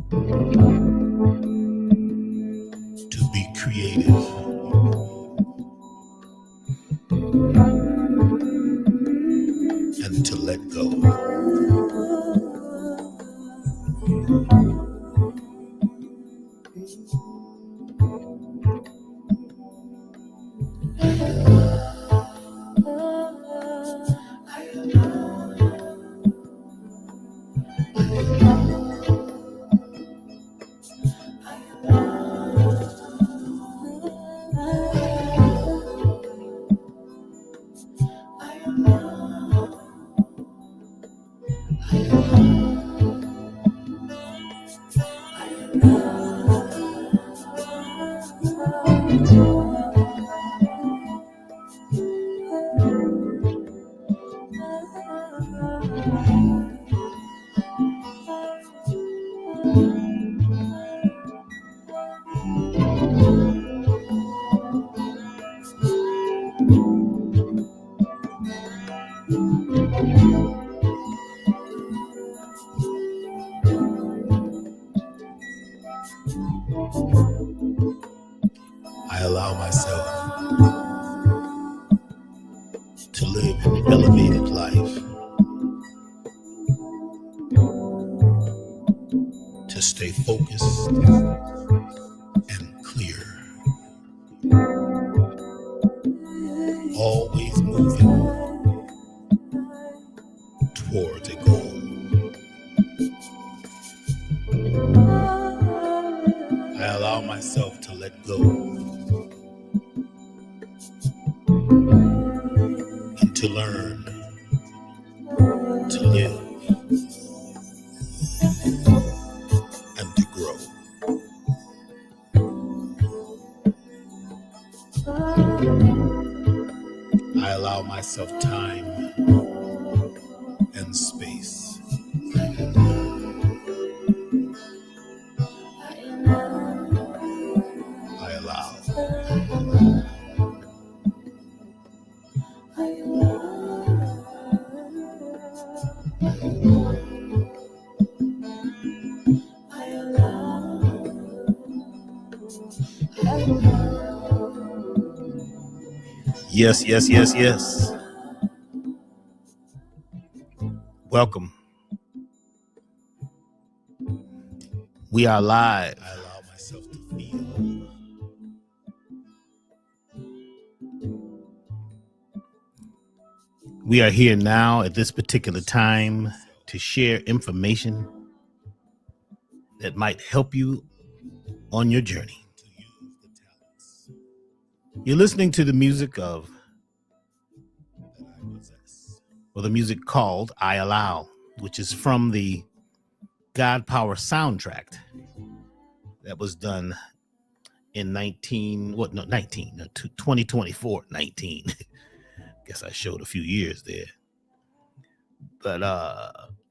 to be creative, and to let go. I allow myself to live an elevated life, to stay focused and clear, always moving towards a goal. I allow myself to let go and to learn to live and to grow. I allow myself time and space. I allow. Yes, yes, yes, yes. Welcome. We are live. I allow myself to feel. We are here now at this particular time to share information that might help you on your journey. You're listening to the music of, or the music called I Allow, which is from the God Power soundtrack that was done in 2024, 19. Guess I showed a few years there. But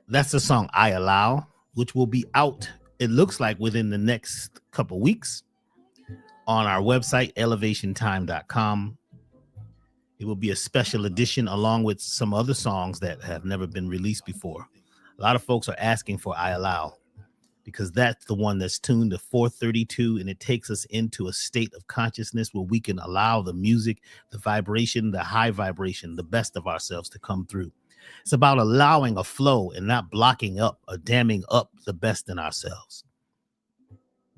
that's the song I Allow, which will be out, it looks like, within the next couple weeks on our website, elevationtime.com. It will be a special edition along with some other songs that have never been released before. A lot of folks are asking for I Allow because that's the one that's tuned to 432, and it takes us into a state of consciousness where we can allow the music, the vibration, the high vibration, the best of ourselves to come through. It's about allowing a flow and not blocking up or damming up the best in ourselves.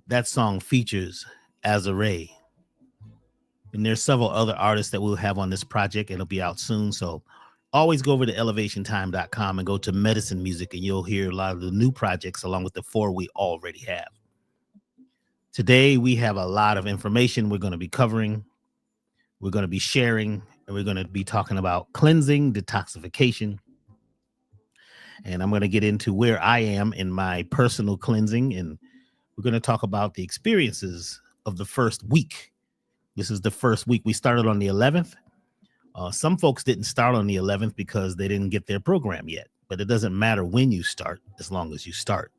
That song features Azare. And there's several other artists that we'll have on this project. It'll be out soon. So always go over to elevationtime.com and go to medicine music, and you'll hear a lot of the new projects along with the 4 we already have. Today, we have a lot of information we're going to be covering. We're going to be sharing, and we're going to be talking about cleansing, detoxification. And I'm going to get into where I am in my personal cleansing. And we're going to talk about the experiences of the first week. This is the first week. We started on the 11th. Some folks didn't start on the 11th because they didn't get their program yet. But it doesn't matter when you start, as long as you start.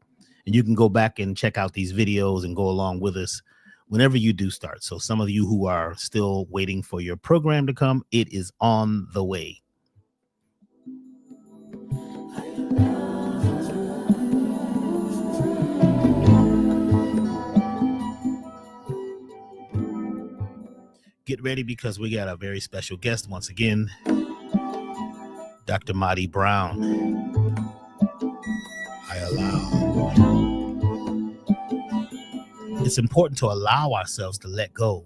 And you can go back and check out these videos and go along with us whenever you do start. So some of you who are still waiting for your program to come, it is on the way. Get ready because we got a very special guest once again, Dr. Mahdi Brown. I allow. It's important to allow ourselves to let go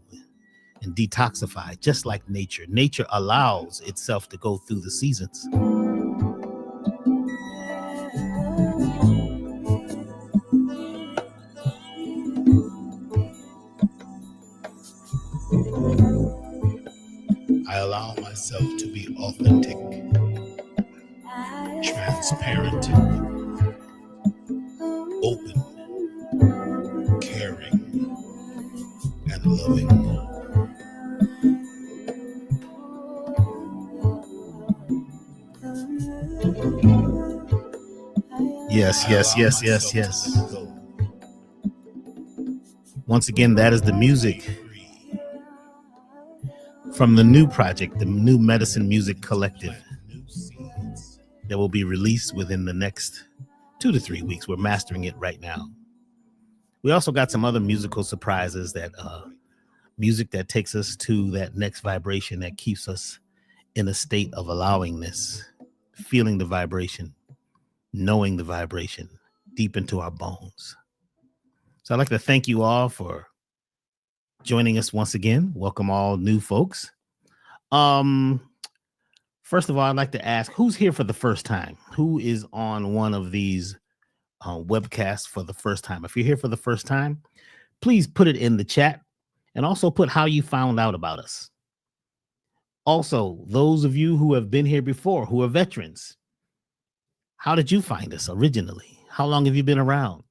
and detoxify, just like nature. Nature allows itself to go through the seasons. I allow myself to be authentic, transparent, open, caring, and loving. Yes. Once again, that is the music from the new project, the New Medicine Music Collective, that will be released within the next 2 to 3 weeks. We're mastering it right now. We also got some other musical surprises, that music that takes us to that next vibration, that keeps us in a state of allowingness, feeling the vibration, knowing the vibration deep into our bones. So I'd like to thank you all for joining us once again. Welcome all new folks. First of all, I'd like to ask, who's here for the first time? Who is on one of these webcasts for the first time? If you're here for the first time, please put it in the chat, and also put how you found out about us. Also, those of you who have been here before, who are veterans, how did you find us originally? How long have you been around?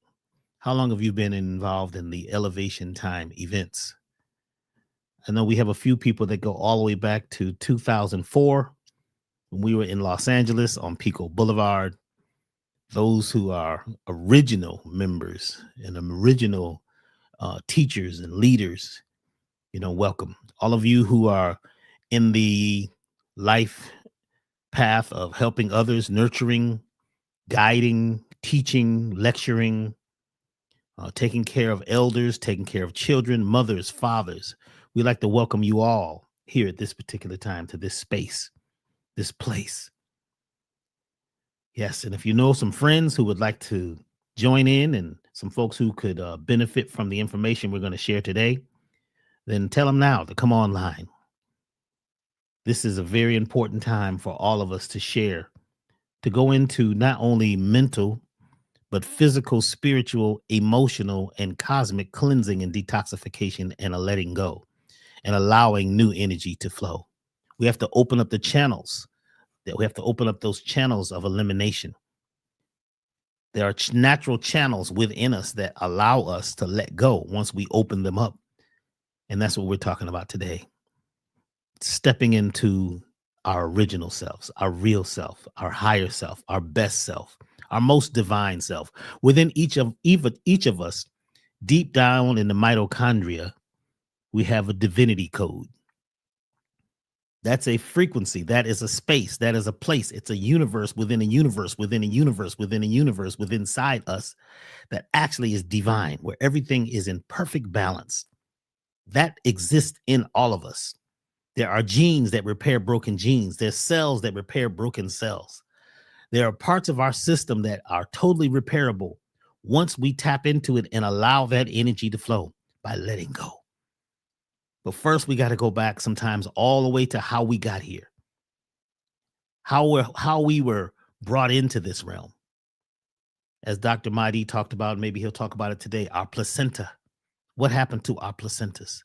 How long have you been involved in the Elevation Time events? I know we have a few people that go all the way back to 2004, when we were in Los Angeles on Pico Boulevard. Those who are original members and original teachers and leaders, welcome. All of you who are in the life path of helping others, nurturing, guiding, teaching, lecturing, taking care of elders, taking care of children, mothers, fathers. We'd like to welcome you all here at this particular time to this space, this place. Yes, and if you know some friends who would like to join in, and some folks who could benefit from the information we're going to share today, then tell them now to come online. This is a very important time for all of us to share, to go into not only mental, but physical, spiritual, emotional, and cosmic cleansing and detoxification, and a letting go and allowing new energy to flow. We have to open up the channels. We have to open up those channels of elimination. There are natural channels within us that allow us to let go once we open them up. And that's what we're talking about today. Stepping into our original selves, our real self, our higher self, our best self, our most divine self. Within each of us, deep down in the mitochondria, we have a divinity code. That's a frequency. That is a space. That is a place. It's a universe within a universe, within a universe, within a universe, within inside us, that actually is divine, where everything is in perfect balance. That exists in all of us. There are genes that repair broken genes. There's cells that repair broken cells. There are parts of our system that are totally repairable once we tap into it and allow that energy to flow by letting go. But first, we got to go back sometimes all the way to how we got here, how we were brought into this realm. As Dr. Mahdi talked about, maybe he'll talk about it today, our placenta. What happened to our placentas?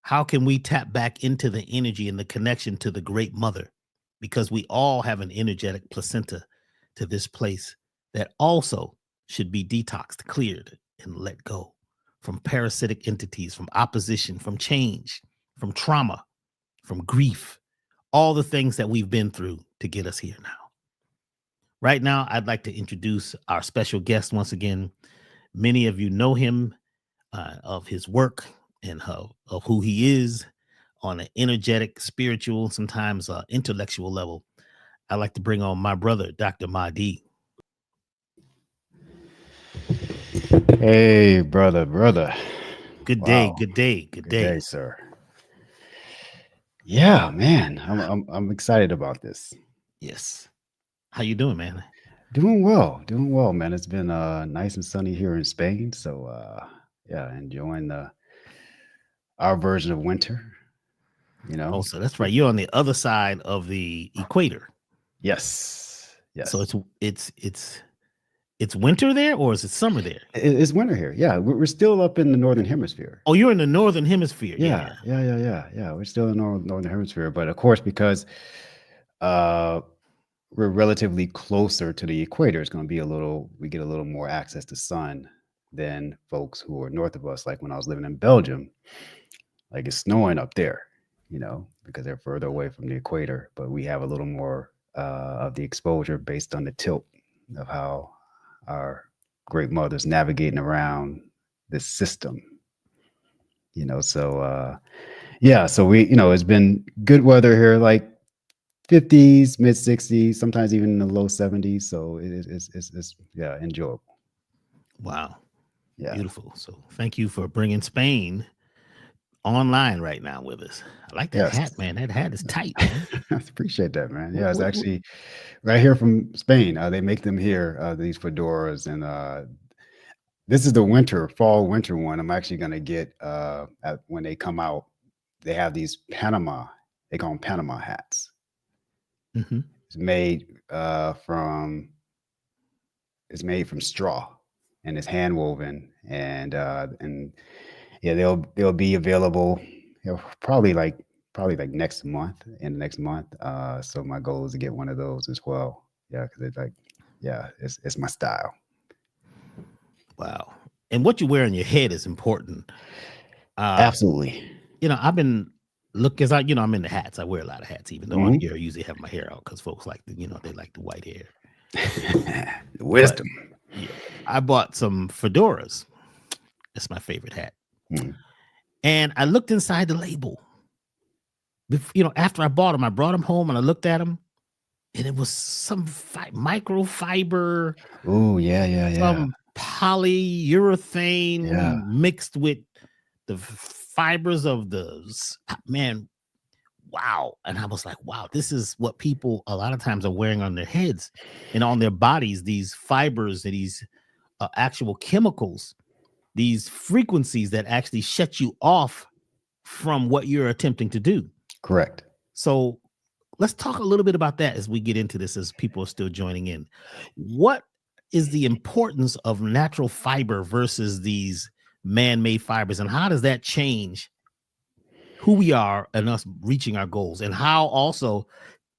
How can we tap back into the energy and the connection to the great mother? Because we all have an energetic placenta to this place that also should be detoxed, cleared, and let go from parasitic entities, from opposition, from change, from trauma, from grief, all the things that we've been through to get us here now. Right now, I'd like to introduce our special guest once again. Many of you know him, of his work and of who he is on an energetic, spiritual, sometimes intellectual level. I'd like to bring on my brother, Dr. Mahdi. Hey, brother. Good Wow. day, good day, good day. Sir. Yeah, man. I'm excited about this. Yes. How you doing, man? Doing well, man. It's been nice and sunny here in Spain, so yeah, enjoying the our version of winter, you know. Oh, so that's right. You're on the other side of the equator. Yes. So Yes. it's winter there, or is it summer there? It's winter here. Yeah, we're still up in the northern hemisphere. Oh, you're in the northern hemisphere. Yeah, Yeah, yeah. yeah. We're still in the northern hemisphere, but of course because uh we're relatively closer to the equator, it's going to be we get a little more access to sun than folks who are north of us. Like when I was living in Belgium, like it's snowing up there, because they're further away from the equator, but we have a little more of the exposure based on the tilt of how our great mothers navigating around this system. So yeah, so it's been good weather here, like 50s, mid 60s, sometimes even in the low 70s. So it's yeah, enjoyable. Wow, Yeah. beautiful. So thank you for bringing Spain online right now with us. I like that Yes. hat, man. That hat is tight, man. I appreciate that, man. What, Yeah, it's what, what? actually right here from Spain. They make them here, these fedoras, and this is the fall winter one. I'm actually gonna get when they come out. They have these Panama. They call them Panama hats. Mhm. It's made from straw, and it's hand woven, and yeah, they'll be available, probably like next month, in the next month. So my goal is to get one of those as well. Yeah, because it's like, yeah, it's my style. Wow. And what you wear on your head is important. Uh, Absolutely. I've been look as I'm in the hats. I wear a lot of hats, even though on Hmm. here I usually have my hair out because folks like they like the white hair. But Wisdom. yeah, I bought some fedoras. That's my favorite hat. Mhm. And I looked inside the label. After I bought them, I brought them home and I looked at them, and it was some microfiber, Oh, yeah, yeah, yeah, some polyurethane yeah. mixed with the fibers of man. Wow. And I was like, wow, this is what people a lot of times are wearing on their heads and on their bodies, these fibers and these actual chemicals, these frequencies that actually shut you off from what you're attempting to do. Correct. So let's talk a little bit about that as we get into this, as people are still joining in. What is the importance of natural fiber versus these man-made fibers, and how does that change who we are and us reaching our goals? And how also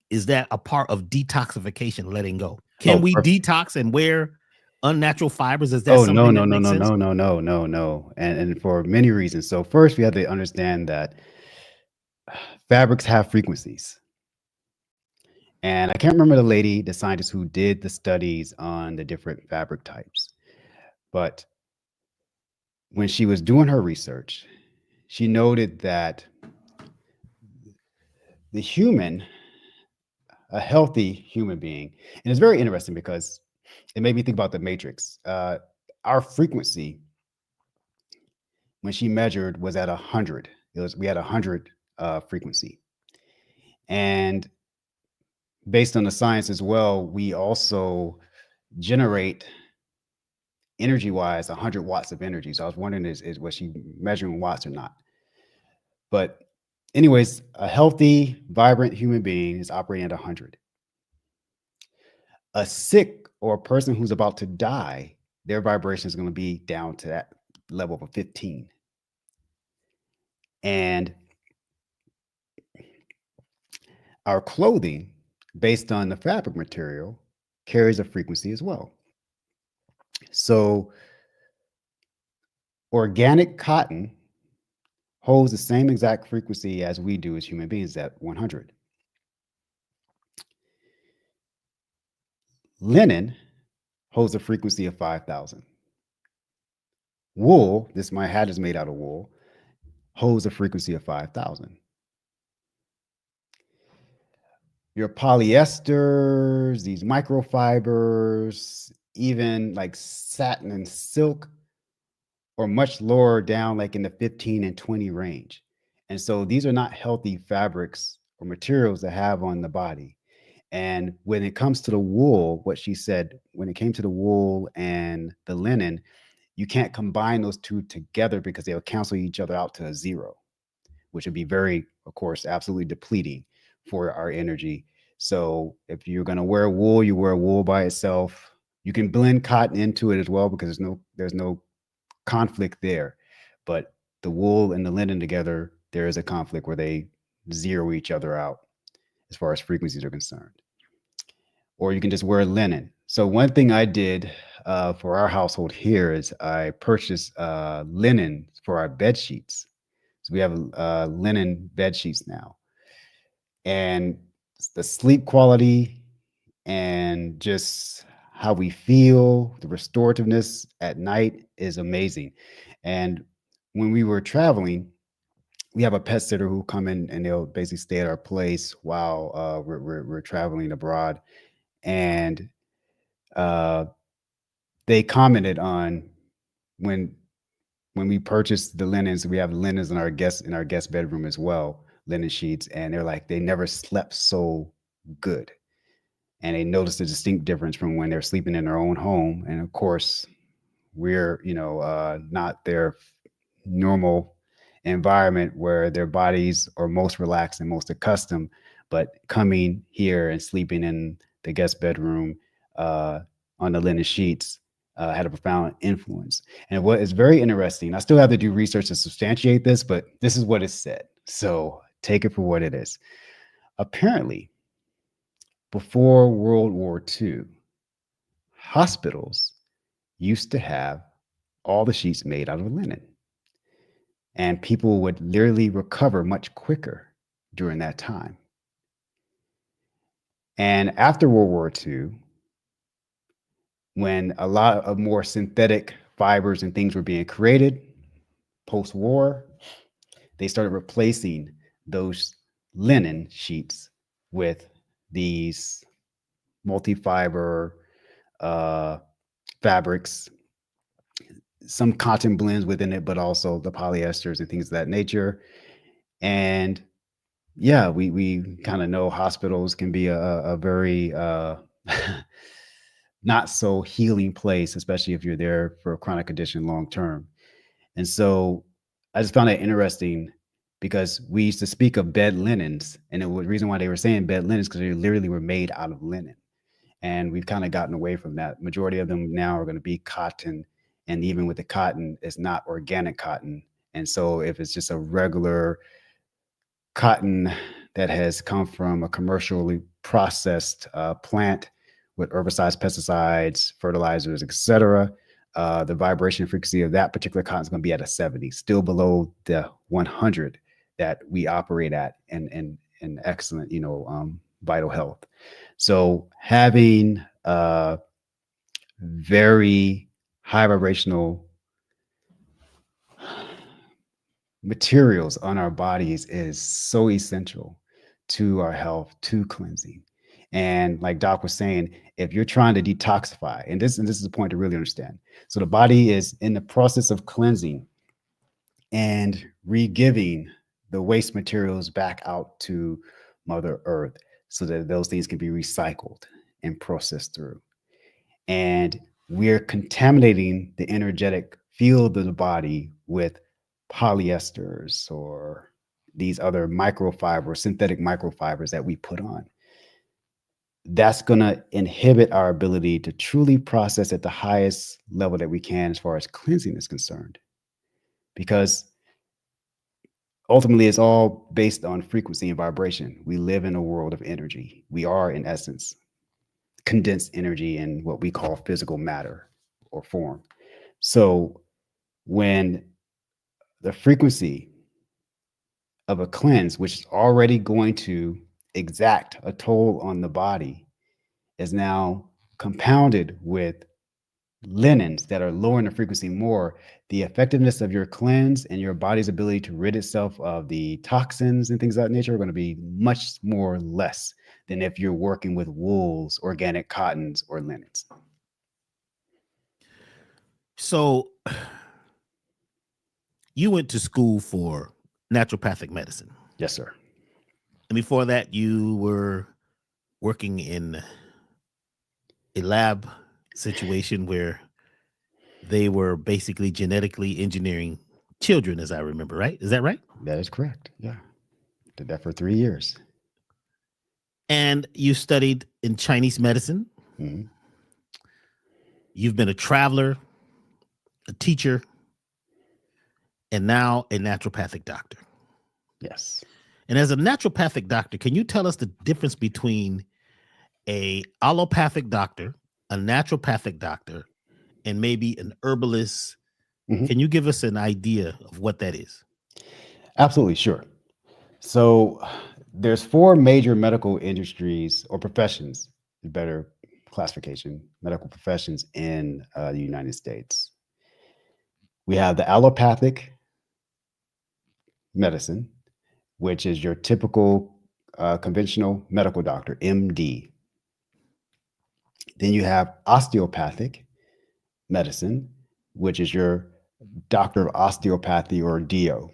is that a part of detoxification, letting go? Can Oh, we perfect. detox and wear unnatural fibers? Is that Oh, no, something no, that no, makes no, sense? no, no, no, no, no. And for many reasons. So first we have to understand that fabrics have frequencies. And I can't remember the scientist who did the studies on the different fabric types. But when she was doing her research, she noted that the human, a healthy human being, and it's very interesting because it made me think about the matrix. Our frequency, when she measured, was at 100. We had 100 frequency. And based on the science as well, we also generate energy wise 100 watts of energy. So I was wondering, is was she measuring watts or not? But anyways, a healthy, vibrant human being is operating at 100. A sick or a person who's about to die, their vibration is going to be down to that level of a 15. And our clothing, based on the fabric material, carries a frequency as well. So organic cotton holds the same exact frequency as we do as human beings at 100. Linen holds a frequency of 5,000. Wool, my hat is made out of wool, holds a frequency of 5,000. Your polyesters, these microfibers, even like satin and silk, or much lower down, like in the 15 and 20 range. And so these are not healthy fabrics or materials to have on the body. And when it comes to the wool, what she said, when it came to the wool and the linen, you can't combine those two together because they'll cancel each other out to a zero, which would be very, of course, absolutely depleting for our energy. So if you're going to wear wool, you wear wool by itself. You can blend cotton into it as well because there's no conflict there. But the wool and the linen together, there is a conflict where they zero each other out as far as frequencies are concerned. Or you can just wear linen. So one thing I did for our household here is I purchased linen for our bed sheets. So we have linen bed sheets now, and the sleep quality and just how we feel, the restorativeness at night is amazing. And when we were traveling, we have a pet sitter who come in and they'll basically stay at our place while we're traveling abroad. And uh, they commented on when when we purchased the linens, we have linens in our guest bedroom as well, linen sheets, and they're like they never slept so good. And they noticed a distinct difference from when they're sleeping in their own home. And of course, we're not their normal environment where their bodies are most relaxed and most accustomed, but coming here and sleeping in the guest bedroom uh, on the linen sheets had a profound influence. And what is very interesting, I still have to do research to substantiate this, but this is what is said, so take it for what it is. Apparently, before World War II, hospitals used to have all the sheets made out of linen, and people would literally recover much quicker during that time. And after World War II, when a lot of more synthetic fibers and things were being created post war, they started replacing those linen sheets with these multi fiber uh, fabrics, some cotton blends within it, but also the polyesters and things of that nature. And yeah, we kind of know hospitals can be a very not so healing place, especially if you're there for a chronic condition long term. And so I just found it interesting because we used to speak of bed linens, and the reason why they were saying bed linens because they literally were made out of linen. And we've kind of gotten away from that. Majority of them now are going to be cotton, and even with the cotton, it's not organic cotton. And so if it's just a regular cotton that has come from a commercially processed plant with herbicides, pesticides, fertilizers, etc., the vibration frequency of that particular cotton is going to be at a 70, still below the 100 that we operate at in excellent, vital health. So having very high vibrational materials on our bodies is so essential to our health, to cleansing. And like Doc was saying, if you're trying to detoxify, and this is a point to really understand. So the body is in the process of cleansing and re-giving the waste materials back out to Mother Earth so that those things can be recycled and processed through. And we're contaminating the energetic field of the body with polyesters or these other microfibers, synthetic microfibers that we put on. That's going to inhibit our ability to truly process at the highest level that we can as far as cleansing is concerned. Because ultimately, it's all based on frequency and vibration. We live in a world of energy. We are, in essence, condensed energy in what we call physical matter or form. So when the frequency of a cleanse, which is already going to exact a toll on the body, is now compounded with linens that are lowering the frequency more, the effectiveness of your cleanse and your body's ability to rid itself of the toxins and things of that nature are going to be much more less than if you're working with wools, organic cottons, or linens. So you went to school for naturopathic medicine. Yes, sir. And before that, you were working in a lab situation where they were basically genetically engineering children, as I remember, right? Is that right? That is correct. Yeah. Did that for 3 years. And you studied in Chinese medicine. Mhm. You've been a traveler, a teacher, and now a naturopathic doctor. Yes. And as a naturopathic doctor, can you tell us the difference between a allopathic doctor, a naturopathic doctor, and maybe an herbalist? Mhm. Can you give us an idea of what that is? Absolutely, sure. So there's 4 major medical industries or professions, better classification, medical professions in the United States. We have the allopathic medicine, which is your typical conventional medical doctor, MD. Then you have osteopathic medicine, which is your doctor of osteopathy or DO.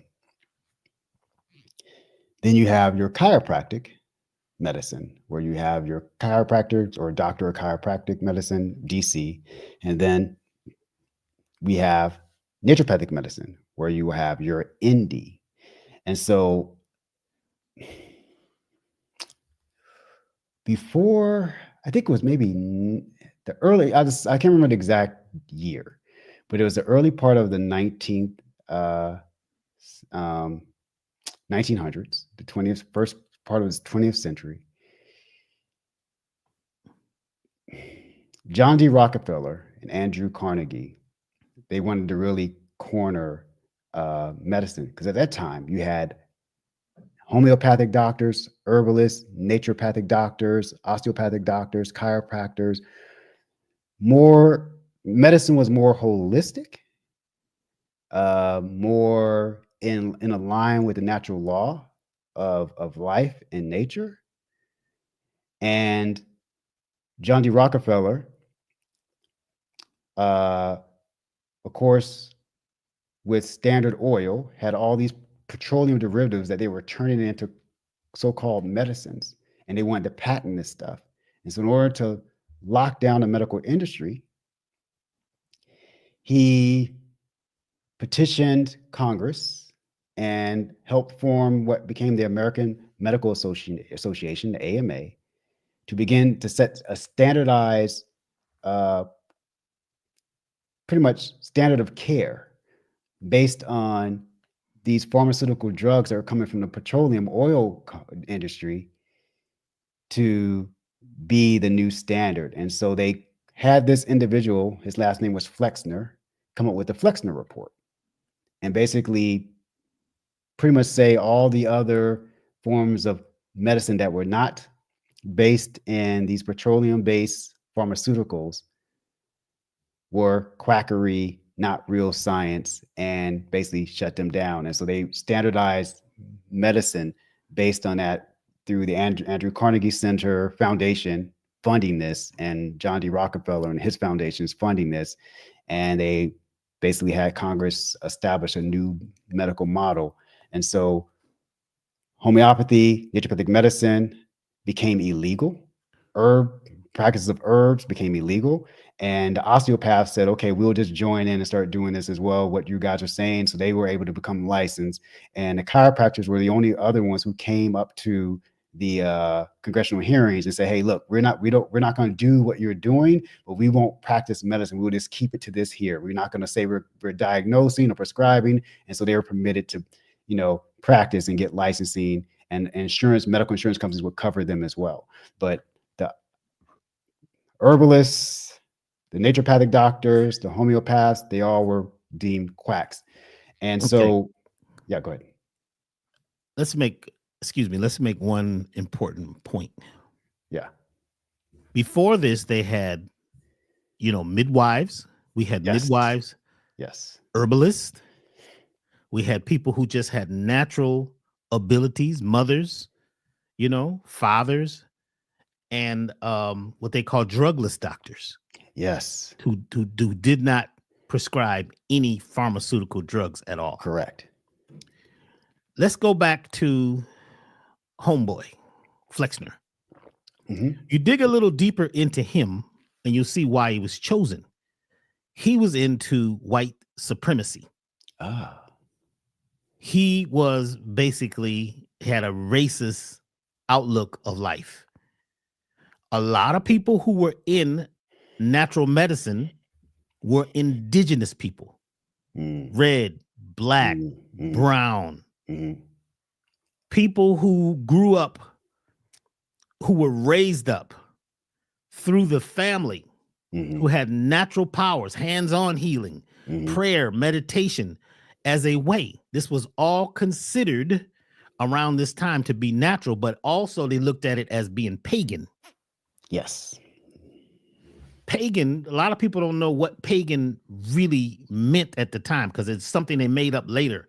Then you have your chiropractic medicine, where you have your chiropractor or doctor of chiropractic medicine, DC. And then we have naturopathic medicine, where you have your ND. And so before, I think it was maybe the early, I can't remember the exact year, but it was the early part of the 19th, um, 1900s, the 20th, first part of the 20th century. John D. Rockefeller and Andrew Carnegie, they wanted to really corner medicine, because at that time you had homeopathic doctors, herbalists, naturopathic doctors, osteopathic doctors, chiropractors. More medicine was more holistic, more in a line with the natural law of life and nature. And John D. Rockefeller, uh, of course, with Standard Oil, had all these petroleum derivatives that they were turning into so-called medicines, and they wanted to patent this stuff. And so in order to lock down the medical industry, he petitioned Congress and helped form what became the American Medical Association, the AMA, to begin to set a standardized, pretty much standard of care based on these pharmaceutical drugs that are coming from the petroleum oil industry to be the new standard. And so they had this individual, his last name was Flexner, come up with the Flexner report and basically pretty much say all the other forms of medicine that were not based in these petroleum-based pharmaceuticals were quackery, not real science, and basically shut them down. And so they standardized medicine based on that through the Andrew Carnegie Center Foundation funding this, and John D. Rockefeller and his foundations funding this. And they basically had Congress establish a new medical model. And so homeopathy, naturopathic medicine became illegal. Practices of herbs became illegal. And the osteopaths said, okay, we'll just join in and start doing this as well, what you guys are saying. So they were able to become licensed. And the chiropractors were the only other ones who came up to the congressional hearings and say, hey, look, we're not going to do what you're doing, but we won't practice medicine. We'll just keep it to this here. We're not going to say we're diagnosing or prescribing. And so they were permitted to, practice and get licensing, and medical insurance companies would cover them as well. But the herbalists, the naturopathic doctors, the homeopaths, they all were deemed quacks. And so, yeah, go ahead. Let's make one important point. Yeah. Before this, they had, midwives. We had midwives. Yes. Herbalists. We had people who just had natural abilities, mothers, fathers, and what they call drugless doctors. Yes. Who did not prescribe any pharmaceutical drugs at all. Correct. Let's go back to homeboy Flexner. Mhm. You dig a little deeper into him, and you'll see why he was chosen. He was into white supremacy. Ah. He was basically had a racist outlook of life. A lot of people who were in natural medicine were indigenous people, Mm. red, black, Mm. Mm. brown, Mhm. people who grew up, who were raised up through the family, who Mhm. had natural powers, hands-on healing, Mhm. prayer, meditation as a way. This was all considered around this time to be natural, but also they looked at it as being pagan. Yes. Pagan, a lot of people don't know what pagan really meant at the time because it's something they made up later.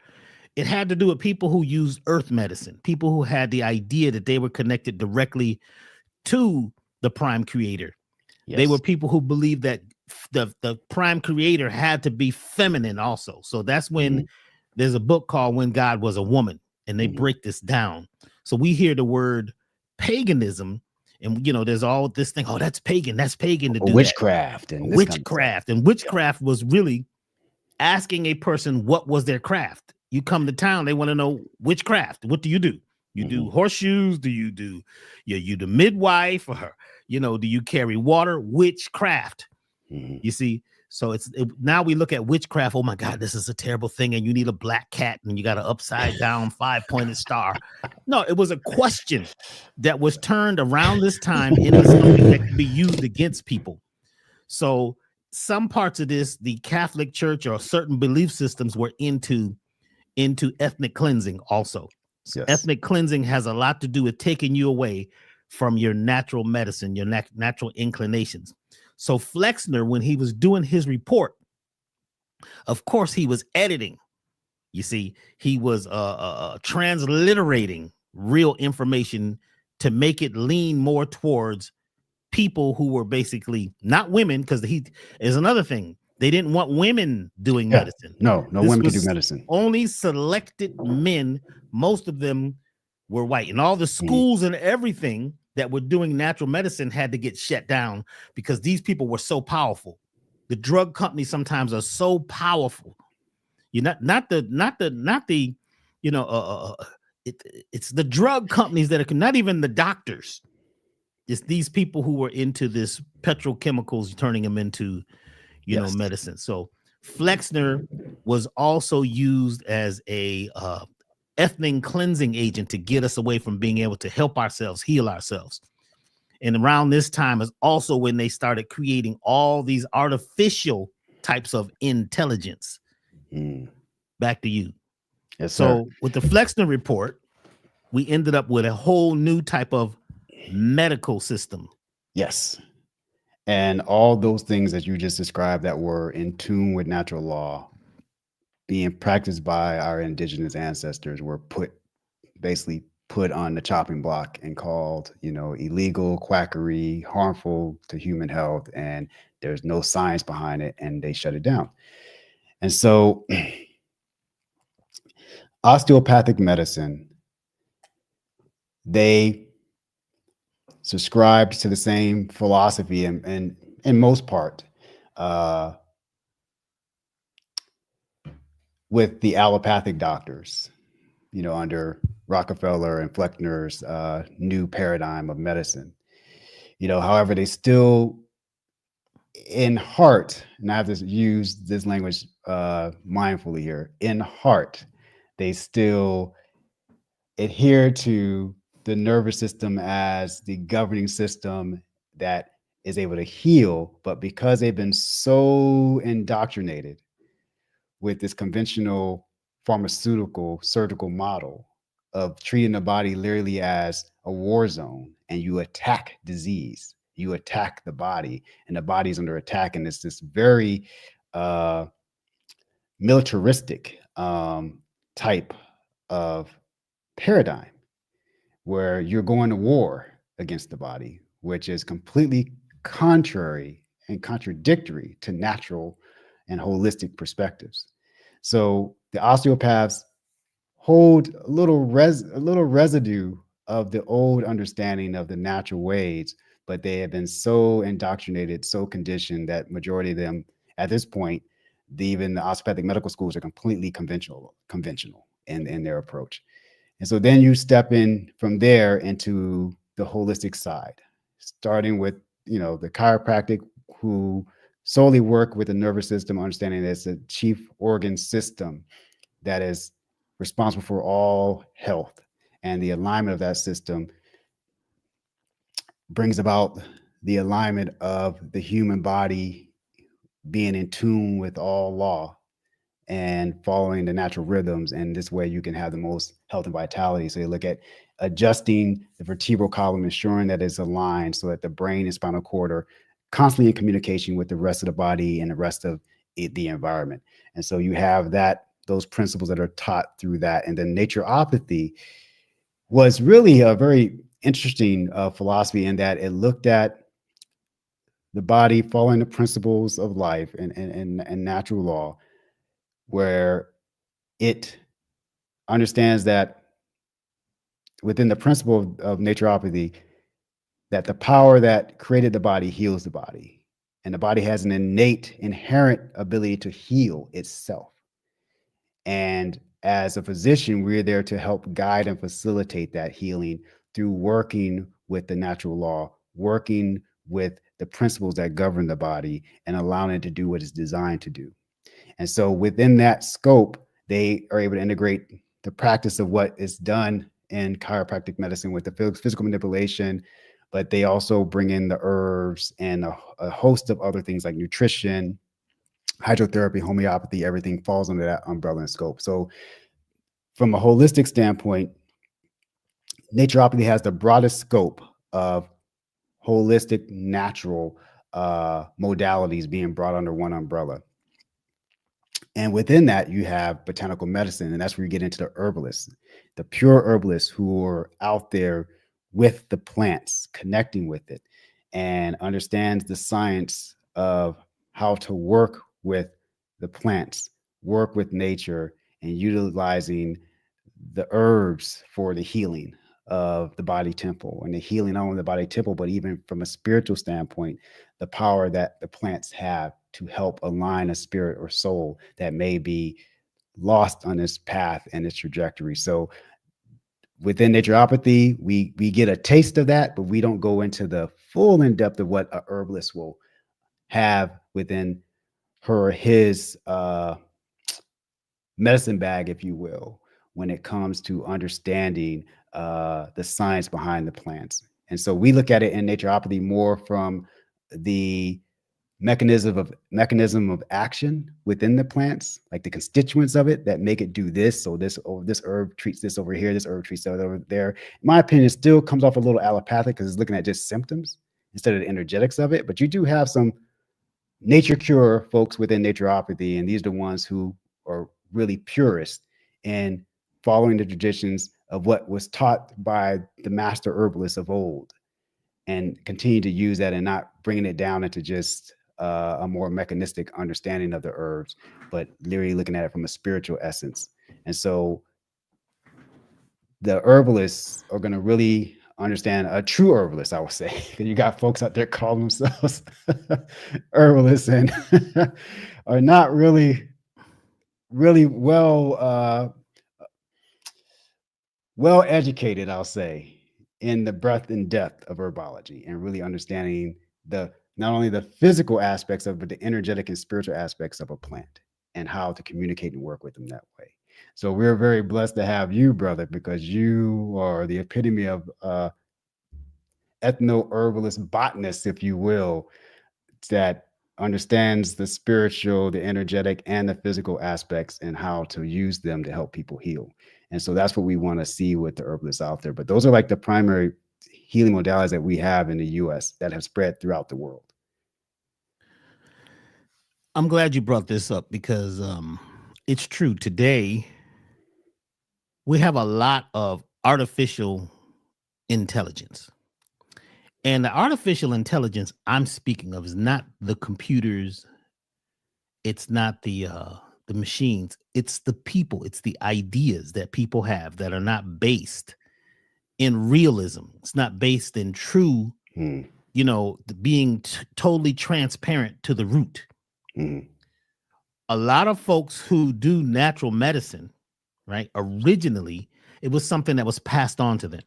It had to do with people who used earth medicine, people who had the idea that they were connected directly to the prime creator. They were Yes. people who believed that the prime creator had to be feminine also. So that's when Mhm. there's a book called When God Was a Woman, and they Mhm. break this down. So we hear the word paganism, and there's all this thing, oh, that's pagan to Or do that. witchcraft and this kind of stuff. Witchcraft. And Yeah. witchcraft was really asking a person what was their craft. You come to town, they want to know which craft. What do? You do Mhm. horseshoes? Do you do you the midwife, or do you carry water? Witchcraft. Mhm. You see, so now we look at witchcraft. Oh my God, this is a terrible thing, and you need a black cat, and you got an upside down 5-pointed star. No, it was a question that was turned around this time into something that could be used against people. So some parts of this, the Catholic Church or certain belief systems were into ethnic cleansing also. So Yes. ethnic cleansing has a lot to do with taking you away from your natural medicine, your natural inclinations. So Flexner, when he was doing his report, of course he was editing. You see, he was transliterating real information to make it lean more towards people who were basically not women, because he is another thing. They didn't want women doing Yeah. medicine. No This women can do was medicine. only selected men. Most of them were white, and all the Mhm. schools and everything that were doing natural medicine had to get shut down because these people were so powerful. The drug companies sometimes are so powerful. You're not the you know it, it's the drug companies that are not even the doctors. It's these people who were into this petrochemicals, turning them into Yes. medicine. So Flexner was also used as a ethnic cleansing agent to get us away from being able to help ourselves, heal ourselves. And around this time is also when they started creating all these artificial types of intelligence. Mm. Back to you. Yes, sir. So with the Flexner report, we ended up with a whole new type of medical system. Yes. And all those things that you just described that were in tune with natural law being practiced by our indigenous ancestors were basically put on the chopping block and called, illegal, quackery, harmful to human health, and there's no science behind it, and they shut it down. And so osteopathic medicine, they subscribed to the same philosophy and in most part, uh, with the allopathic doctors, under Rockefeller and Fleckner's new paradigm of medicine. However, they still, in heart, and I have to use this language mindfully here, in heart, they still adhere to the nervous system as the governing system that is able to heal. But because they've been so indoctrinated with this conventional pharmaceutical surgical model of treating the body literally as a war zone, and you attack disease, you attack the body, and the body is under attack, and it's this very uh, militaristic type of paradigm where you're going to war against the body, which is completely contrary and contradictory to natural and holistic perspectives. So the osteopaths hold a little residue of the old understanding of the natural ways, but they have been so indoctrinated, so conditioned that majority of them at this point, even the osteopathic medical schools are completely conventional in their approach. And so then you step in from there into the holistic side, starting with, the chiropractic, who solely work with the nervous system, understanding that it's a chief organ system that is responsible for all health. And the alignment of that system brings about the alignment of the human body being in tune with all law and following the natural rhythms. And this way you can have the most health and vitality. So you look at adjusting the vertebral column, ensuring that it's aligned so that the brain and spinal cord are constantly in communication with the rest of the body and the rest of the environment. And so you have those principles that are taught through that. And then naturopathy was really a very interesting philosophy in that it looked at the body following the principles of life and natural law, where it understands that within the principle of naturopathy, that the power that created the body heals the body. And the body has an innate, inherent ability to heal itself. And as a physician, we're there to help guide and facilitate that healing through working with the natural law, working with the principles that govern the body and allowing it to do what it's designed to do. And so within that scope, they are able to integrate the practice of what is done in chiropractic medicine with the physical manipulation, but they also bring in the herbs and a host of other things like nutrition, hydrotherapy, homeopathy. Everything falls under that umbrella and scope. So from a holistic standpoint, naturopathy has the broadest scope of holistic natural modalities being brought under one umbrella. And within that, you have botanical medicine, and that's where you get into the herbalists, the pure herbalists who are out there with the plants, connecting with it, and understands the science of how to work with the plants, work with nature, and utilizing the herbs for the healing of the body temple and the healing not only the body temple, but even from a spiritual standpoint, the power that the plants have to help align a spirit or soul that may be lost on this path and its trajectory. So within naturopathy, we get a taste of that, but we don't go into the full in depth of what a herbalist will have within her or his medicine bag, if you will, when it comes to understanding the science behind the plants. And so we look at it in naturopathy more from the mechanism of action within the plants, like the constituents of it that make it do this. So this herb treats this over here, this herb treats that over there. In my opinion, it still comes off a little allopathic because it's looking at just symptoms instead of the energetics of it. But you do have some nature cure folks within naturopathy, and these are the ones who are really purists in following the traditions of what was taught by the master herbalists of old, and continue to use that and not bringing it down into just a more mechanistic understanding of the herbs, but literally looking at it from a spiritual essence. And so the herbalists are going to really understand, a true herbalist, I would say. You got folks out there calling themselves herbalists and are not really well educated, I'll say, in the breadth and depth of herbology and really understanding the not only the physical aspects of, but the energetic and spiritual aspects of a plant and how to communicate and work with them that way. So we're very blessed to have you, brother, because you are the epitome of ethno-herbalist botanist, if you will, that understands the spiritual, the energetic, and the physical aspects and how to use them to help people heal. And so that's what we want to see with the herbalists out there. But those are like the primary healing modalities that we have in the US that have spread throughout the world. I'm glad you brought this up because it's true. Today, we have a lot of artificial intelligence. And the artificial intelligence I'm speaking of is not the computers. It's not the machines. It's the people. It's the ideas that people have that are not based in realism. It's not based in true, being totally transparent to the root. A lot of folks who do natural medicine, right, originally, it was something that was passed on to them.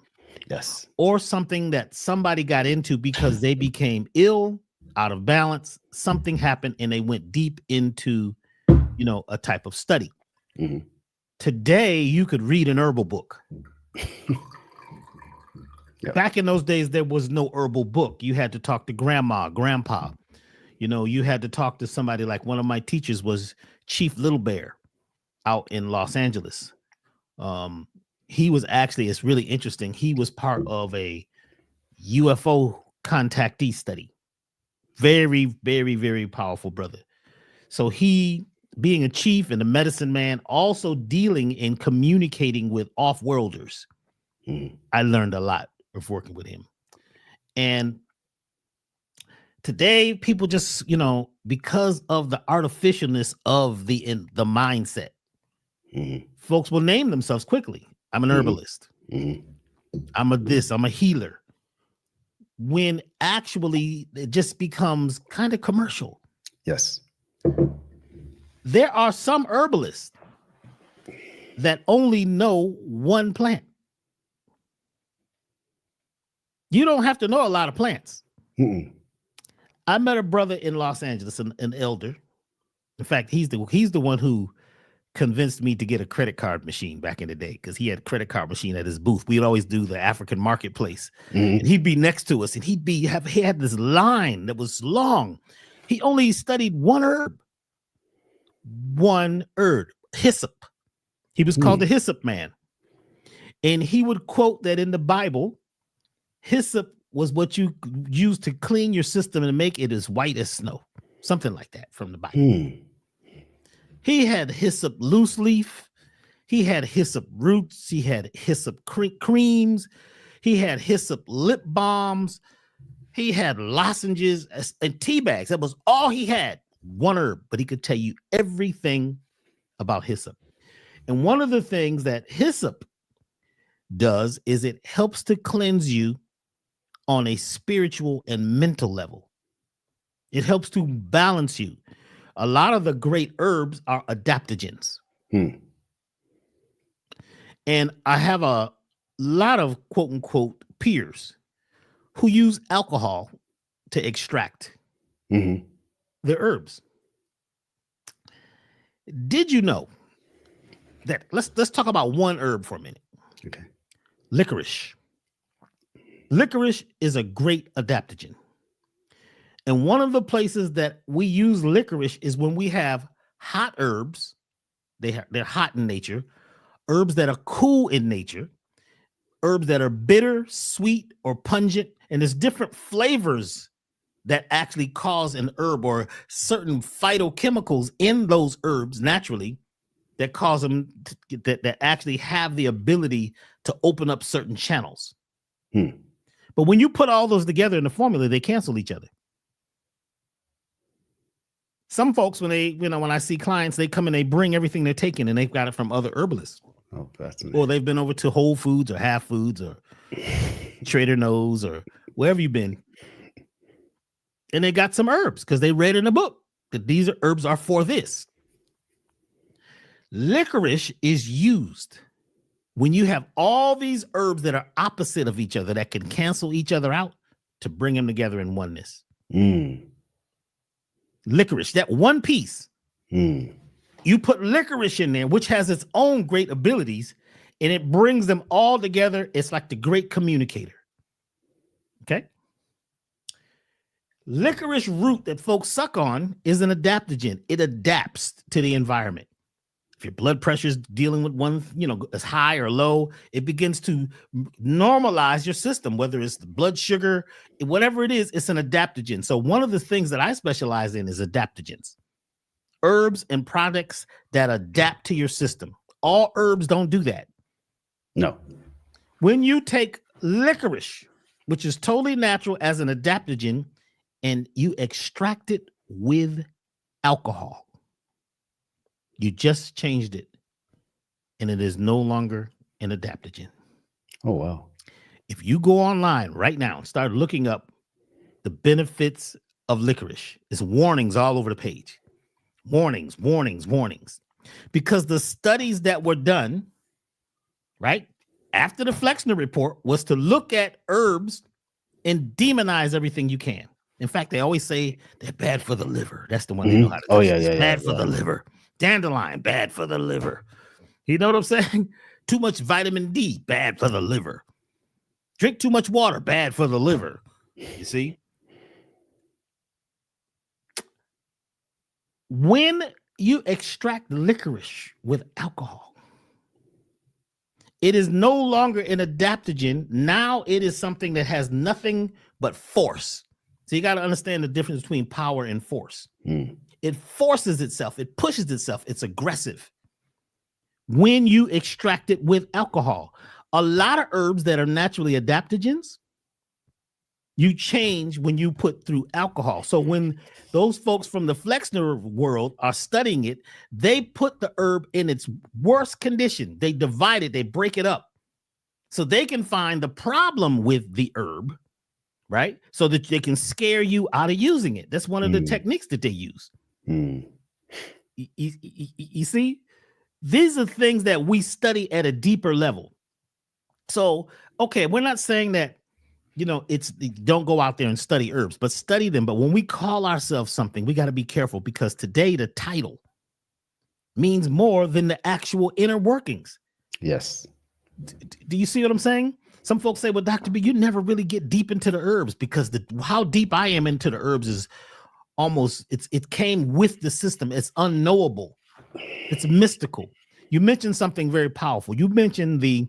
Yes. Or something that somebody got into because they became ill, out of balance, something happened, and they went deep into, a type of study. Today, you could read an herbal book. Yep. Back in those days, there was no herbal book. You had to talk to grandma, grandpa. You had to talk to somebody. Like one of my teachers was Chief Little Bear out in Los Angeles. He was actually, it's really interesting. He was part of a UFO contactee study. Very, very, very powerful brother. So he, being a chief and a medicine man, also dealing and communicating with off-worlders. I learned a lot of working with him. And today, people just, because of the artificialness of the mindset, folks will name themselves quickly. I'm an herbalist. I'm a healer. When actually it just becomes kind of commercial. Yes. There are some herbalists that only know one plant. You don't have to know a lot of plants. I met a brother in Los Angeles, an elder. In fact, he's the one who convinced me to get a credit card machine back in the day, because he had a credit card machine at his booth. We'd always do the African marketplace, and he'd be next to us, and he had this line that was long. He only studied one herb, hyssop. He was called the hyssop man, and he would quote that in the Bible, hyssop was what you use to clean your system and make it as white as snow, something like that from the Bible. He had hyssop loose leaf. He had hyssop roots. He had hyssop creams. He had hyssop lip balms. He had lozenges and tea bags. That was all he had. One herb, but he could tell you everything about hyssop. And one of the things that hyssop does is it helps to cleanse you on a spiritual and mental level. It helps to balance you. A lot of the great herbs are adaptogens. And I have a lot of quote unquote peers who use alcohol to extract the herbs. Did you know that let's talk about one herb for a minute. Okay. Licorice. Licorice is a great adaptogen. And one of the places that we use licorice is when we have hot herbs. They're hot in nature. Herbs that are cool in nature. Herbs that are bitter, sweet, or pungent. And there's different flavors that actually cause an herb, or certain phytochemicals in those herbs naturally that cause them that actually have the ability to open up certain channels. But when you put all those together in the formula, they cancel each other. Some folks, when I see clients, they come and they bring everything they're taking, and they've got it from other herbalists. Oh, or they've been over to Whole Foods or Half Foods or Trader Joe's or wherever you've been, and they got some herbs because they read in a book that these herbs are for this. Licorice is used when you have all these herbs that are opposite of each other that can cancel each other out to bring them together in oneness. Licorice, that one piece, you put licorice in there, which has its own great abilities, and it brings them all together. It's like the great communicator. Okay. Licorice root that folks suck on is an adaptogen. It adapts to the environment. If your blood pressure is dealing with one, is high or low, it begins to normalize your system, whether it's the blood sugar, whatever it is, it's an adaptogen. So one of the things that I specialize in is adaptogens, herbs and products that adapt to your system. All herbs don't do that. No. When you take licorice, which is totally natural as an adaptogen, and you extract it with alcohol, You just changed it, and it is no longer an adaptogen. Oh, wow. If you go online right now and start looking up the benefits of licorice, there's warnings all over the page. Warnings, warnings, warnings. Because the studies that were done, right, after the Flexner report was to look at herbs and demonize everything you can. In fact, they always say they're bad for the liver. That's the one they know how to do. Oh, yeah. Bad for the liver. Dandelion, bad for the liver. You know what I'm saying? Too much vitamin D, bad for the liver. Drink too much water, bad for the liver. You see? When you extract licorice with alcohol, it is no longer an adaptogen. Now it is something that has nothing but force. So you got to understand the difference between power and force. It forces itself. It pushes itself. It's aggressive. When you extract it with alcohol, a lot of herbs that are naturally adaptogens, you change when you put through alcohol. So when those folks from the Flexner world are studying it, they put the herb in its worst condition. They divide it, they break it up so they can find the problem with the herb, right? So that they can scare you out of using it. That's one of the techniques that they use. You see, these are things that we study at a deeper level. So, okay, we're not saying that, you know, it's don't go out there and study herbs, but study them. But when we call ourselves something, we got to be careful because today the title means more than the actual inner workings. Yes. Do you see what I'm saying? Some folks say, well, Dr. B, you never really get deep into the herbs because how deep I am into the herbs is almost, it came with the system. It's unknowable. It's mystical. You mentioned something very powerful. You mentioned the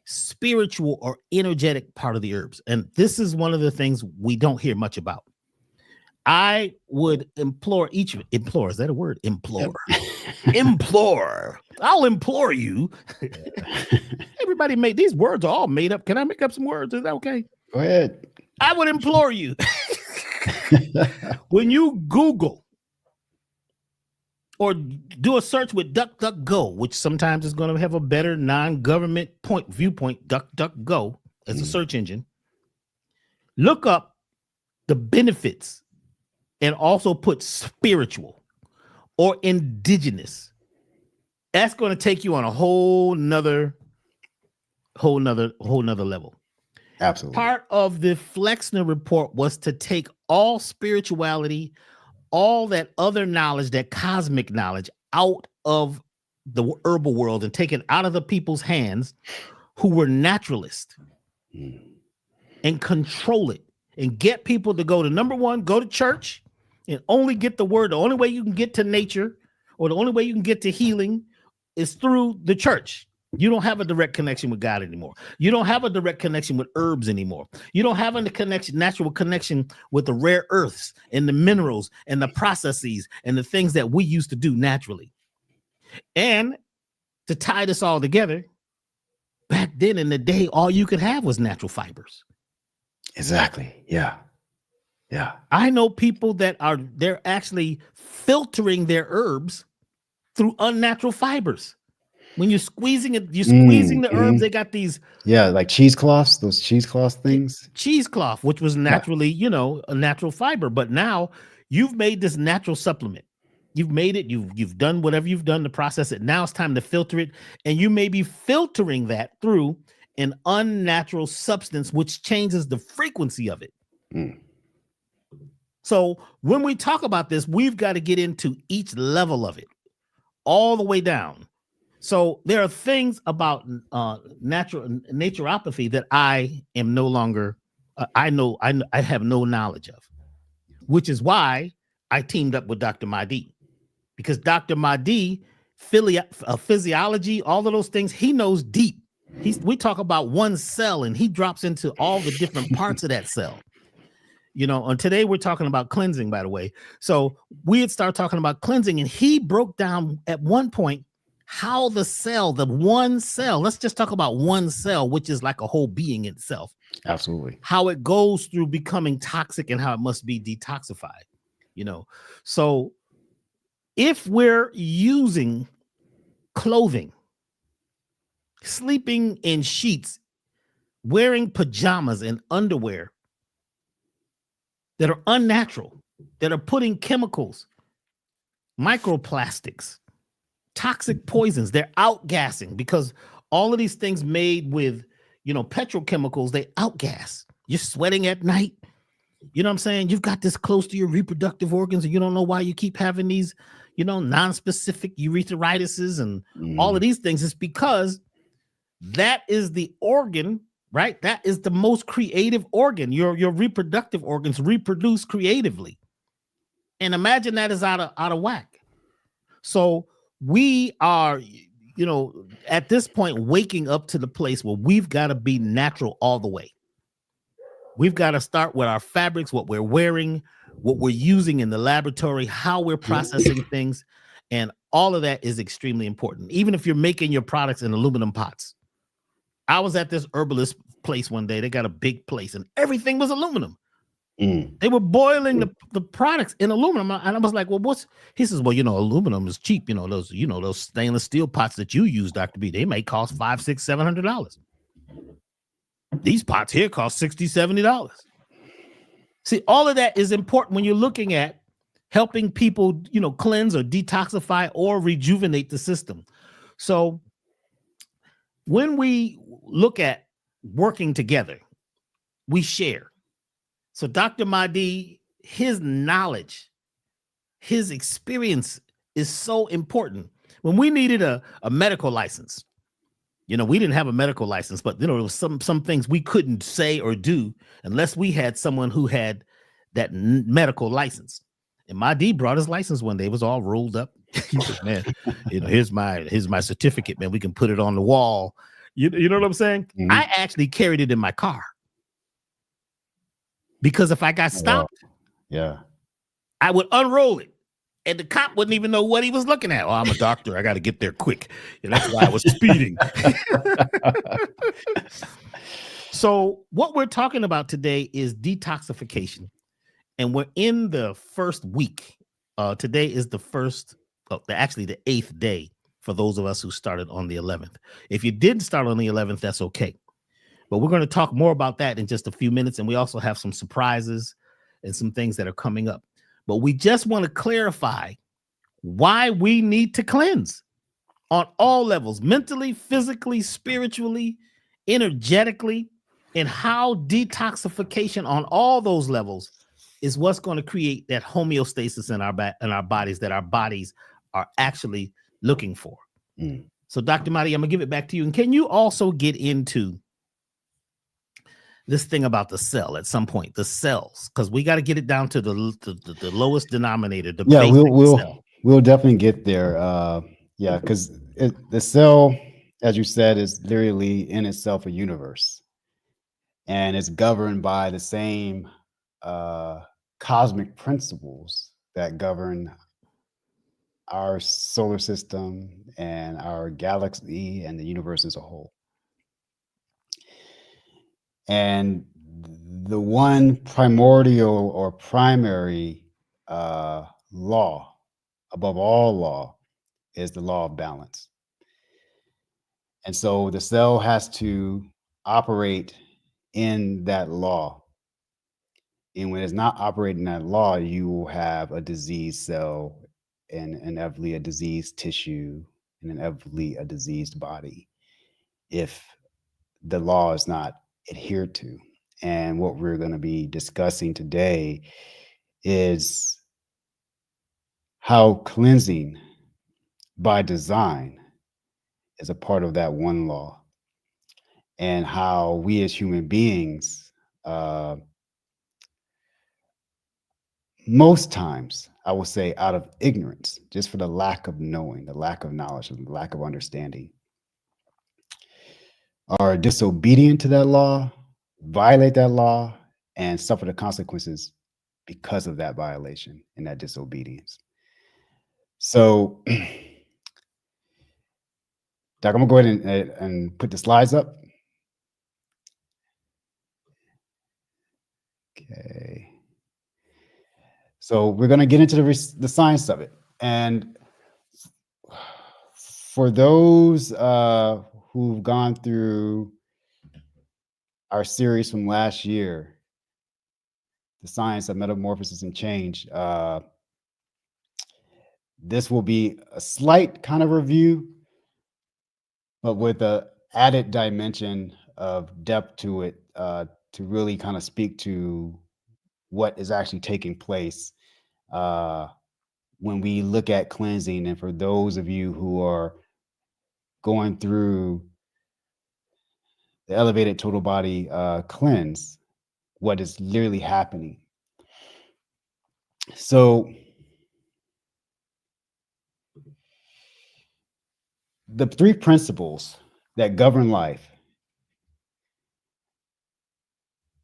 spiritual or energetic part of the herbs. And this is one of the things we don't hear much about. I would implore implore, is that a word? Implore. Implore. I'll implore you. Everybody made these words are all made up. Can I make up some words? Is that okay? Go ahead. I would implore you. When you Google or do a search with DuckDuckGo, which sometimes is going to have a better non-government viewpoint, DuckDuckGo as a search engine, look up the benefits and also put spiritual or indigenous. That's going to take you on a whole nother level. Absolutely. Part of the Flexner report was to take all spirituality, all that other knowledge, that cosmic knowledge, out of the herbal world and take it out of the people's hands who were naturalists and control it and get people to go to, number one, go to church and only get the word. The only way you can get to nature or the only way you can get to healing is through the church. You don't have a direct connection with God anymore. You don't have a direct connection with herbs anymore. You don't have a natural connection with the rare earths and the minerals and the processes and the things that we used to do naturally. And to tie this all together, back then in the day, all you could have was natural fibers. Exactly. Yeah. Yeah. I know people that they're actually filtering their herbs through unnatural fibers. When you're squeezing it, you're squeezing the herbs. They got these, like cheesecloths, those cheesecloth things. Cheesecloth, which was naturally, a natural fiber. But now you've made this natural supplement. You've made it. You've done whatever you've done to process it. Now it's time to filter it, and you may be filtering that through an unnatural substance, which changes the frequency of it. So when we talk about this, we've got to get into each level of it, all the way down. So there are things about naturopathy that I am no longer, I have no knowledge of, which is why I teamed up with Dr. Mahdi, because Dr. Mahdi, physiology, all of those things, he knows deep. We talk about one cell and he drops into all the different parts of that cell. And today we're talking about cleansing, by the way. So we had started talking about cleansing, and he broke down at one point how the one cell, let's just talk about one cell, which is like a whole being itself. Absolutely. How it goes through becoming toxic and how it must be detoxified, So If we're using clothing, sleeping in sheets, wearing pajamas and underwear that are unnatural, that are putting chemicals, microplastics, toxic poisons, they're outgassing, because all of these things made with, petrochemicals, they outgas. You're sweating at night. You know what I'm saying? You've got this close to your reproductive organs and you don't know why you keep having these, non-specific urethritis and all of these things. It's because that is the organ, right? That is the most creative organ. Your reproductive organs reproduce creatively. And imagine that is out of whack. So we are, at this point, waking up to the place where we've got to be natural all the way. We've got to start with our fabrics, what we're wearing, what we're using in the laboratory, how we're processing things. And all of that is extremely important. Even if you're making your products in aluminum pots. I was at this herbalist place one day. They got a big place and everything was aluminum. They were boiling the products in aluminum. And I was like, well, he says, well, aluminum is cheap. Those stainless steel pots that you use, Dr. B, they may cost $500, $600, $700. These pots here cost $60, $70. See, all of that is important when you're looking at helping people, cleanse or detoxify or rejuvenate the system. So when we look at working together, we share. So Dr. Mahdi, his knowledge, his experience is so important. When we needed a medical license, we didn't have a medical license, but there was some things we couldn't say or do unless we had someone who had that medical license. And Mahdi brought his license one day. It was all rolled up. He said, man, here's my certificate, man. We can put it on the wall. You know what I'm saying? I actually carried it in my car. Because if I got stopped, I would unroll it. And the cop wouldn't even know what he was looking at. Oh, I'm a doctor. I got to get there quick. And that's why I was speeding. So what we're talking about today is detoxification. And we're in the first week. Today is the 8th day for those of us who started on the 11th. If you didn't start on the 11th, that's okay. But we're going to talk more about that in just a few minutes. And we also have some surprises and some things that are coming up. But we just want to clarify why we need to cleanse on all levels, mentally, physically, spiritually, energetically, and how detoxification on all those levels is what's going to create that homeostasis in our bodies that our bodies are actually looking for. So Dr. Mahdi, I'm going to give it back to you. And can you also get into this thing about the cell at some point, the cells, because we got to get it down to the lowest denominator. We'll definitely get there. Because the cell, as you said, is literally in itself a universe, and it's governed by the same cosmic principles that govern our solar system and our galaxy and the universe as a whole. And the one primordial or primary law above all law is the law of balance. And so the cell has to operate in that law. And when it's not operating that law, you will have a diseased cell and inevitably a diseased tissue and inevitably a diseased body if the law is not adhered to. And what we're going to be discussing today is how cleansing by design is a part of that one law, and how we as human beings, most times, I will say out of ignorance, just for the lack of knowing, the lack of knowledge, and the lack of understanding, are disobedient to that law, violate that law, and suffer the consequences because of that violation and that disobedience. So, Doc, I'm gonna go ahead and put the slides up. Okay. So we're gonna get into the science of it. And for those who've gone through our series from last year, The Science of Metamorphosis and Change, this will be a slight kind of review, but with a added dimension of depth to it, to really kind of speak to what is actually taking place uh, when we look at cleansing. And for those of you who are going through the elevated total body cleanse, what is literally happening. So the three principles that govern life,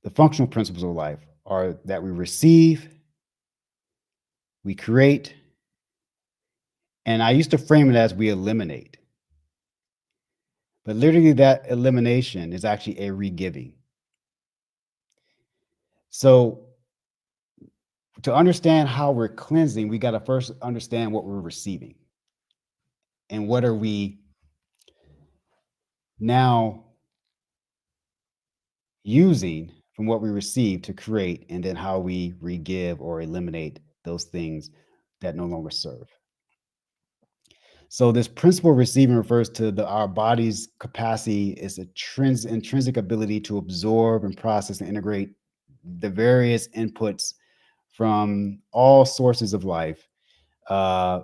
the functional principles of life, are that we receive, we create, and I used to frame it as we eliminate. But literally, that elimination is actually a regiving. So, to understand how we're cleansing, we got to first understand what we're receiving. And what are we now using from what we receive to create, and then how we regive or eliminate those things that no longer serve. So this principle of receiving refers to our body's capacity, is a intrinsic ability to absorb and process and integrate the various inputs from all sources of life uh,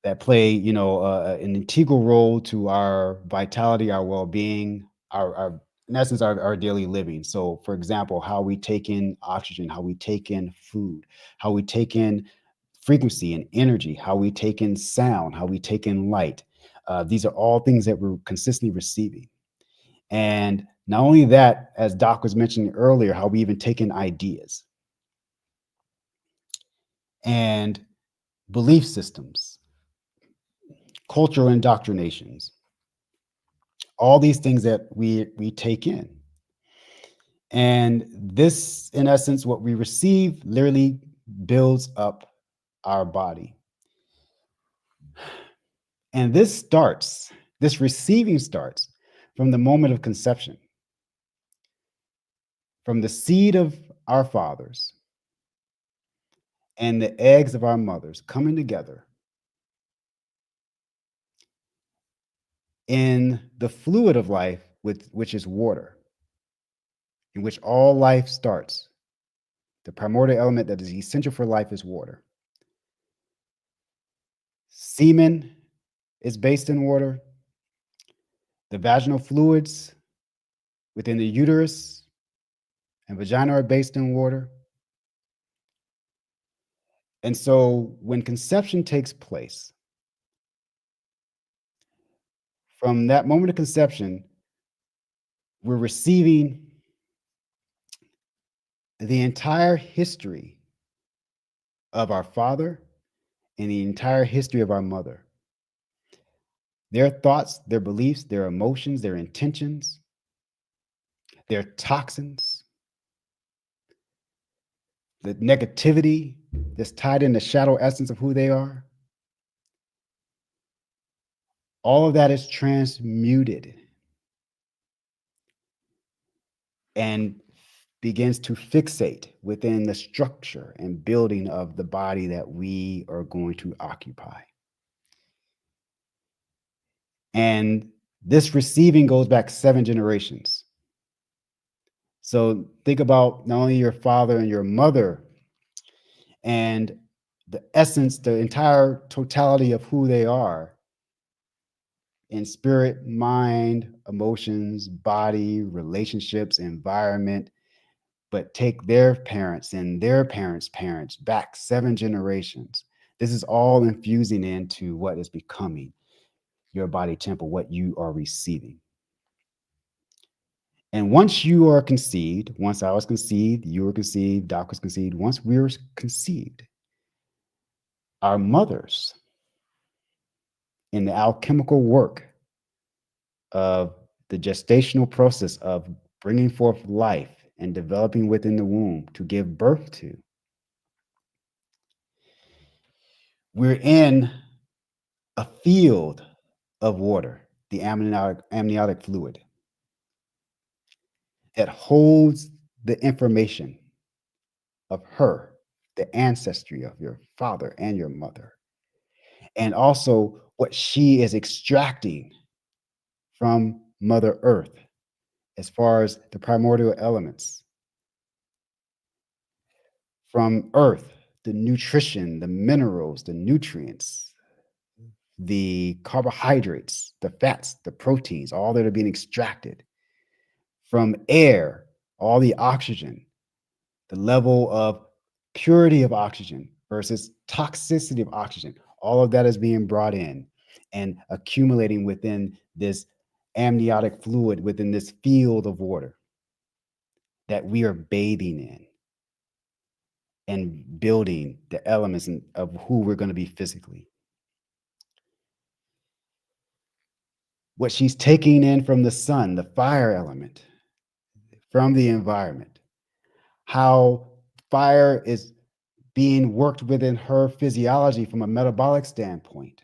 that play, an integral role to our vitality, our well-being, our in essence, our daily living. So, for example, how we take in oxygen, how we take in food, how we take in frequency and energy, how we take in sound, how we take in light. These are all things that we're consistently receiving. And not only that, as Doc was mentioning earlier, how we even take in ideas and belief systems, cultural indoctrinations, all these things that we take in. And this, in essence, what we receive literally builds up our body. And this receiving starts from the moment of conception, from the seed of our fathers and the eggs of our mothers coming together in the fluid of life, which is water, in which all life starts. The primordial element that is essential for life is water. Semen is based in water. The vaginal fluids within the uterus and vagina are based in water. And so when conception takes place, from that moment of conception, we're receiving the entire history of our father and the entire history of our mother. Their thoughts, their beliefs, their emotions, their intentions, their toxins, the negativity that's tied in the shadow essence of who they are. All of that is transmuted and begins to fixate within the structure and building of the body that we are going to occupy. And this receiving goes back 7 generations. So think about not only your father and your mother and the essence, the entire totality of who they are in spirit, mind, emotions, body, relationships, environment, but take their parents and their parents' parents back 7 generations. This is all infusing into what is becoming your body temple, what you are receiving. And once you are conceived, once I was conceived, you were conceived, Doc was conceived, once we were conceived, our mothers, in the alchemical work of the gestational process of bringing forth life and developing within the womb to give birth to, We're in a field of water, the amniotic fluid, that holds the information of her, the ancestry of your father and your mother, and also what she is extracting from Mother Earth as far as the primordial elements from Earth, the nutrition, the minerals, the nutrients, the carbohydrates, the fats, the proteins, all that are being extracted from air, all the oxygen, the level of purity of oxygen versus toxicity of oxygen. All of that is being brought in and accumulating within this amniotic fluid, within this field of water that we are bathing in and building the elements of who we're going to be physically. What she's taking in from the sun, the fire element, from the environment, how fire is being worked within her physiology from a metabolic standpoint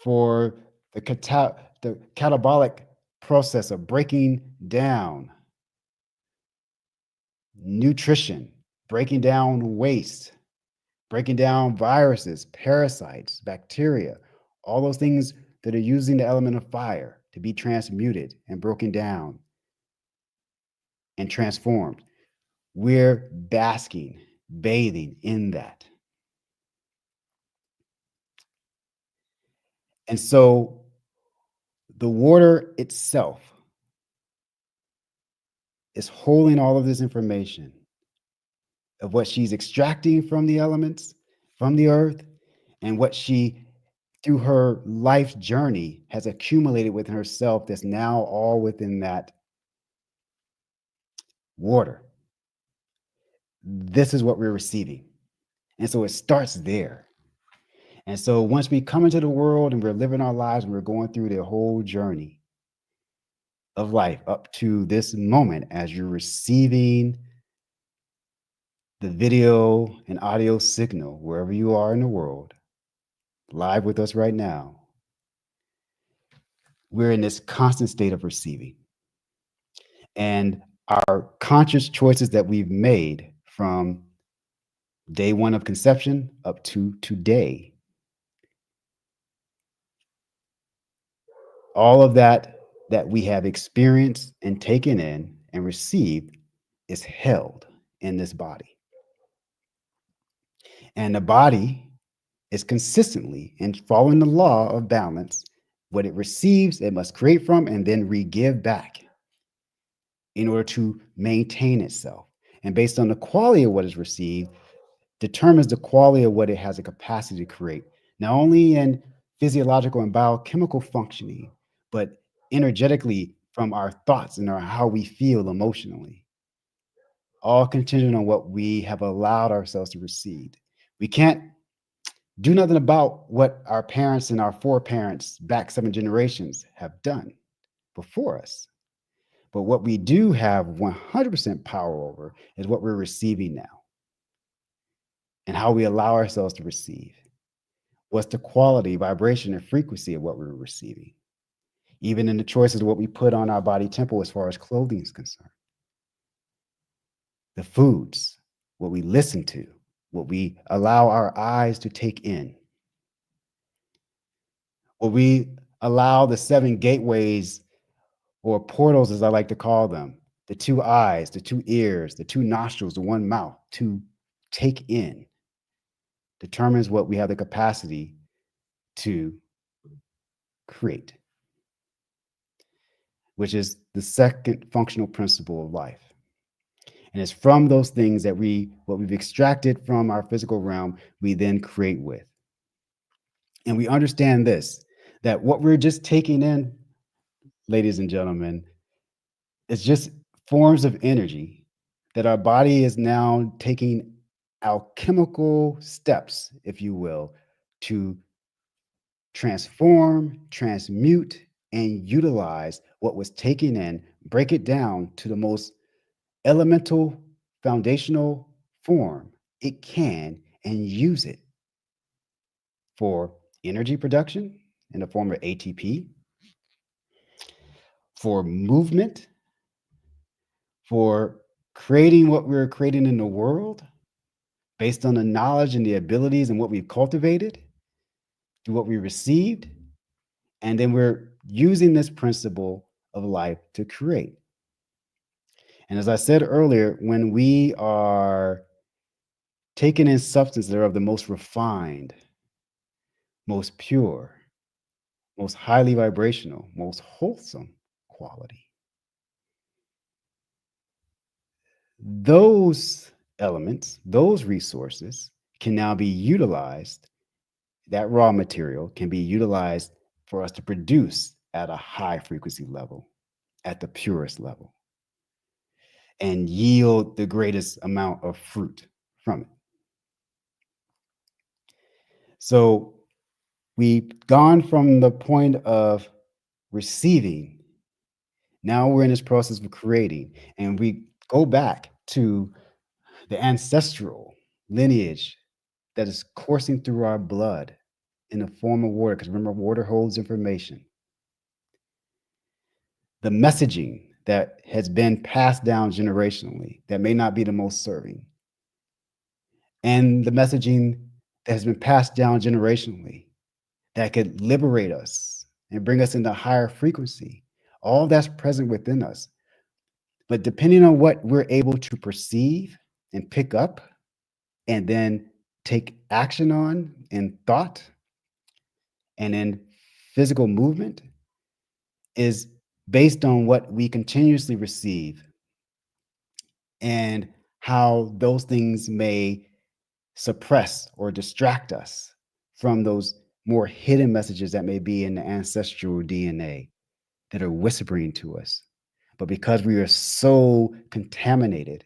for the catabolic process of breaking down nutrition, breaking down waste, breaking down viruses, parasites, bacteria, all those things that are using the element of fire to be transmuted and broken down and transformed. We're basking, bathing in that. And so the water itself is holding all of this information of what she's extracting from the elements, from the earth, and what she, through her life journey, has accumulated within herself that's now all within that water. This is what we're receiving. And so it starts there. And so once we come into the world and we're living our lives and we're going through the whole journey of life up to this moment as you're receiving the video and audio signal wherever you are in the world, live with us right now, we're in this constant state of receiving. And our conscious choices that we've made from day one of conception up to today, all of that that we have experienced and taken in and received is held in this body. And the body is consistently in following the law of balance. What it receives, it must create from and then re-give back in order to maintain itself. And based on the quality of what is received, determines the quality of what it has a capacity to create, not only in physiological and biochemical functioning, but energetically from our thoughts and how we feel emotionally, all contingent on what we have allowed ourselves to receive. We can't do nothing about what our parents and our foreparents back 7 generations have done before us. But what we do have 100% power over is what we're receiving now and how we allow ourselves to receive. What's the quality, vibration, and frequency of what we're receiving? Even in the choices of what we put on our body temple as far as clothing is concerned. The foods, what we listen to, what we allow our eyes to take in. What we allow the 7 gateways or portals, as I like to call them, the 2 eyes, the 2 ears, the 2 nostrils, the 1 mouth to take in, determines what we have the capacity to create, which is the second functional principle of life. And it's from those things that what we've extracted from our physical realm, we then create with. And we understand this, that what we're just taking in, ladies and gentlemen, is just forms of energy that our body is now taking alchemical steps, if you will, to transform, transmute, and utilize what was taken in, break it down to the most elemental, foundational form it can, and use it for energy production in the form of ATP, for movement, for creating what we're creating in the world based on the knowledge and the abilities and what we've cultivated, through what we received. And then we're using this principle of life to create. And as I said earlier, when we are taking in substances that are of the most refined, most pure, most highly vibrational, most wholesome quality, those elements, those resources can now be utilized. That raw material can be utilized for us to produce at a high frequency level, at the purest level, and yield the greatest amount of fruit from it. So we've gone from the point of receiving. Now we're in this process of creating, and we go back to the ancestral lineage that is coursing through our blood in the form of water, because remember, water holds information. The messaging that has been passed down generationally that may not be the most serving, and the messaging that has been passed down generationally that could liberate us and bring us into higher frequency. All that's present within us. But depending on what we're able to perceive and pick up and then take action on in thought and in physical movement is based on what we continuously receive and how those things may suppress or distract us from those more hidden messages that may be in the ancestral DNA that are whispering to us. But because we are so contaminated,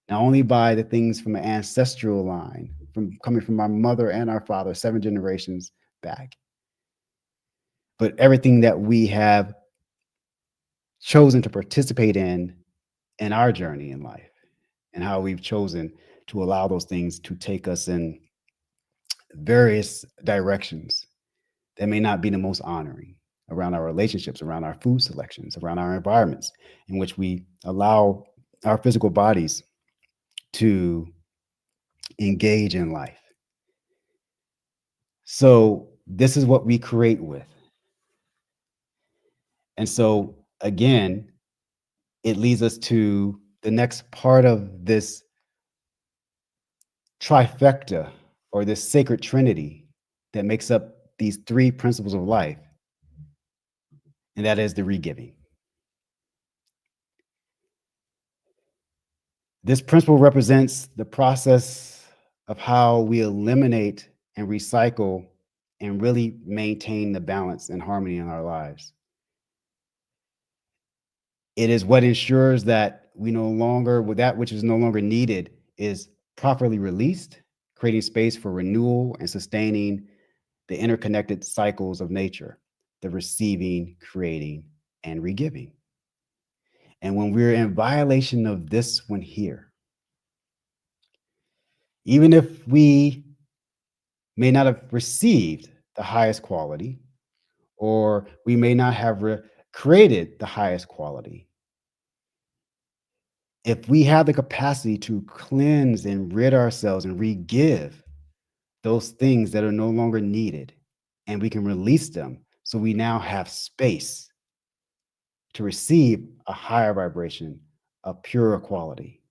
not only by the things from the ancestral line, from coming from our mother and our father, 7 generations back, but everything that we have chosen to participate in our journey in life, and how we've chosen to allow those things to take us in various directions that may not be the most honoring around our relationships, around our food selections, around our environments in which we allow our physical bodies to engage in life. So this is what we create with. And so again, it leads us to the next part of this trifecta, or this sacred trinity that makes up these 3 principles of life, and that is the regiving. This principle represents the process of how we eliminate and recycle and really maintain the balance and harmony in our lives. It is what ensures that we no longer, with that which is no longer needed, is properly released, creating space for renewal and sustaining the interconnected cycles of nature, the receiving, creating, and regiving. And when we're in violation of this one here, even if we may not have received the highest quality, or we may not have created the highest quality, if we have the capacity to cleanse and rid ourselves and re-give those things that are no longer needed, and we can release them, so we now have space to receive a higher vibration, a purer quality,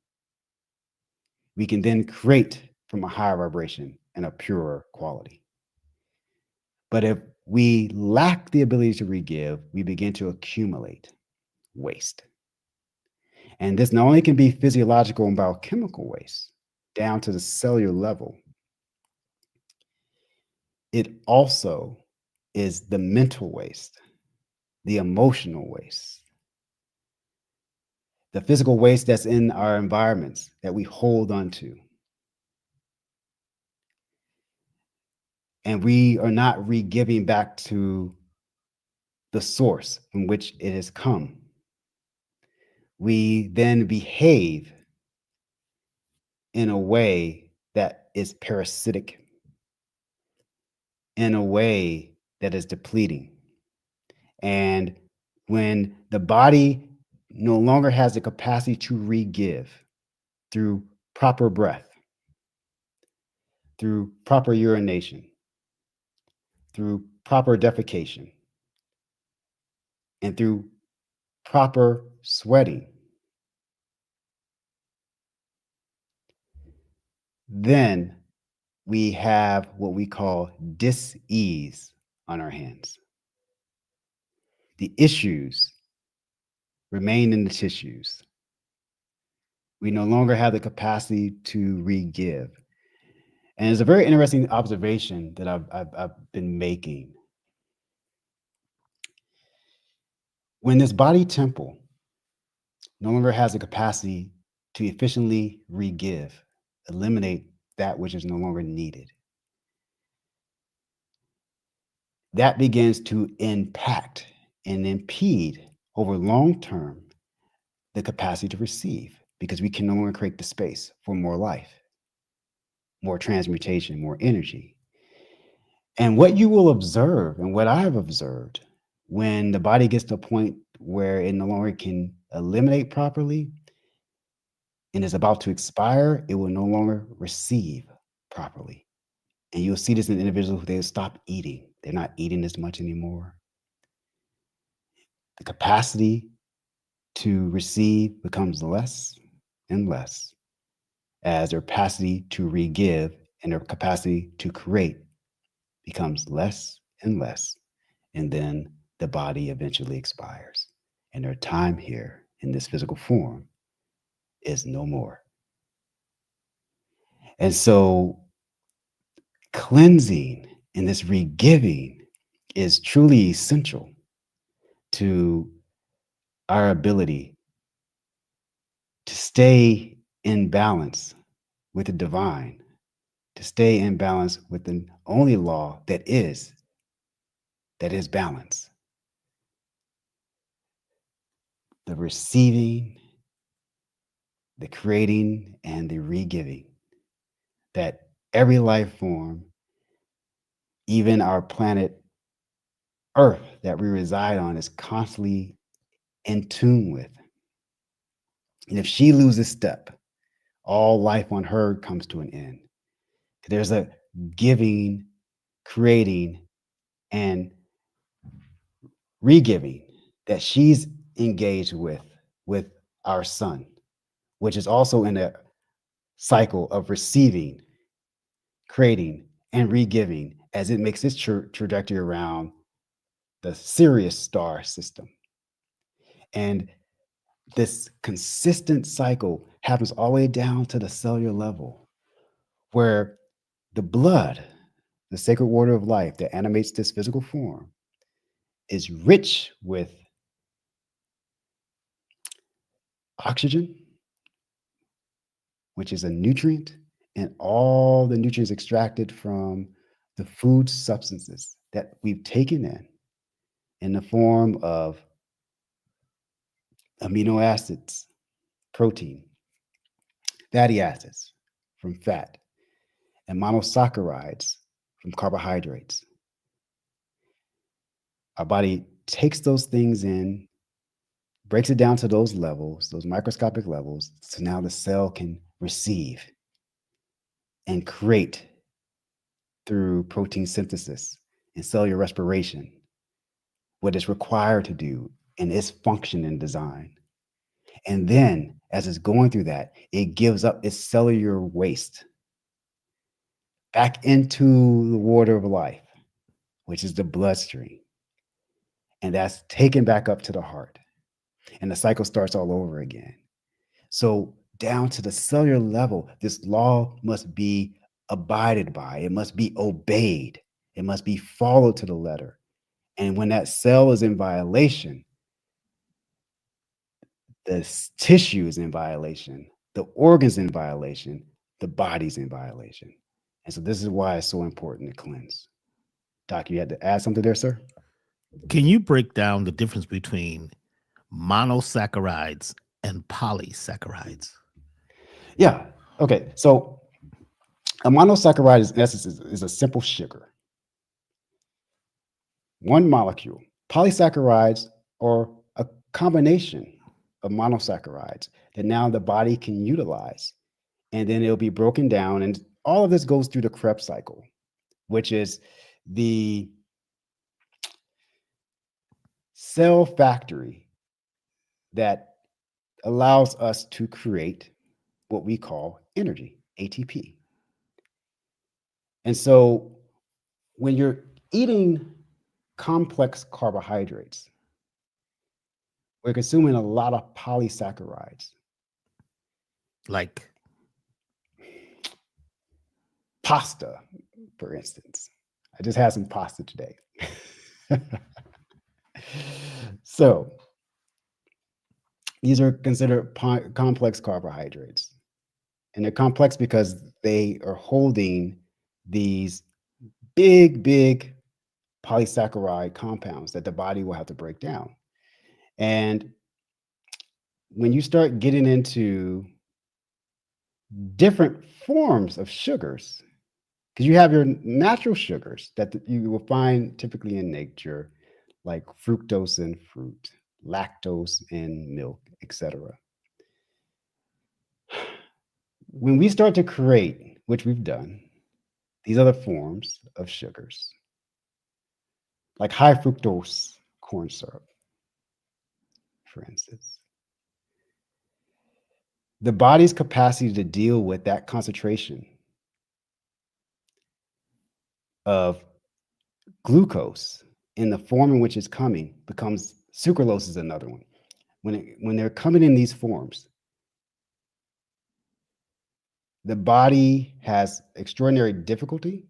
we can then create from a higher vibration and a purer quality. But if we lack the ability to re-give, we begin to accumulate waste. And this not only can be physiological and biochemical waste down to the cellular level, it also is the mental waste, the emotional waste, the physical waste that's in our environments that we hold on to. And we are not re-giving back to the source from which it has come. We then behave in a way that is parasitic in a way that is depleting. And when the body no longer has the capacity to re-give through proper breath, through proper urination, through proper defecation, and through proper sweating, then we have what we call dis-ease on our hands. The issues remain in the tissues. We no longer have the capacity to re-give. And it's a very interesting observation that I've been making. When this body temple no longer has the capacity to efficiently re-give, eliminate that which is no longer needed, that begins to impact and impede over long term the capacity to receive, because we can no longer create the space for more life, more transmutation, more energy. And what you will observe, and what I have observed, when the body gets to a point where it no longer can eliminate properly and is about to expire, it will no longer receive properly. And you'll see this in individuals who they stop eating. They're not eating as much anymore. The capacity to receive becomes less and less as their capacity to re-give and their capacity to create becomes less and less. And then the body eventually expires. And their time here in this physical form is no more. And so cleansing and this re-giving is truly essential to our ability to stay in balance with the divine, to stay in balance with the only law that is balance. The receiving, the creating, and the re-giving. That every life form, even our planet Earth that we reside on, is constantly in tune with. And if she loses step, all life on her comes to an end. There's a giving, creating, and re-giving that she's engaged with our sun, which is also in a cycle of receiving, creating, and re-giving as it makes its trajectory around the Sirius star system. And this consistent cycle happens all the way down to the cellular level, where the blood, the sacred water of life that animates this physical form, is rich with oxygen, which is a nutrient, and all the nutrients extracted from the food substances that we've taken in the form of amino acids, protein, fatty acids from fat, and monosaccharides from carbohydrates. Our body takes those things in, breaks it down to those levels, those microscopic levels, so now the cell can receive and create through protein synthesis and cellular respiration what it's required to do in its function and design. And then, as it's going through that, it gives up its cellular waste back into the water of life, which is the bloodstream. And that's taken back up to the heart. And the cycle starts all over again. So down to the cellular level, this law must be abided by. It must be obeyed. It must be followed to the letter. And when that cell is in violation, the tissue is in violation, the organs in violation, the body's in violation. And so this is why it's so important to cleanse. Doc, you had to add something there, sir? Can you break down the difference between monosaccharides and polysaccharides? Yeah. Okay. So A monosaccharide is, in essence, is a simple sugar, one molecule. Polysaccharides are a combination of monosaccharides that now the body can utilize, and then it'll be broken down. And all of this goes through the Krebs cycle, which is the cell factory that allows us to create what we call energy, ATP. And so when you're eating complex carbohydrates, we're consuming a lot of polysaccharides, Like pasta, for instance. I just had some pasta today. So these are considered complex carbohydrates. And they're complex because they are holding these big polysaccharide compounds that the body will have to break down. And when you start getting into different forms of sugars, because you have your natural sugars that you will find typically in nature, like fructose in fruit, lactose in milk, etc. When we start to create, which we've done, these other forms of sugars, like high fructose corn syrup, for instance, the body's capacity to deal with that concentration of glucose in the form in which it's coming becomes sucralose is another one. When they're coming in these forms, the body has extraordinary difficulty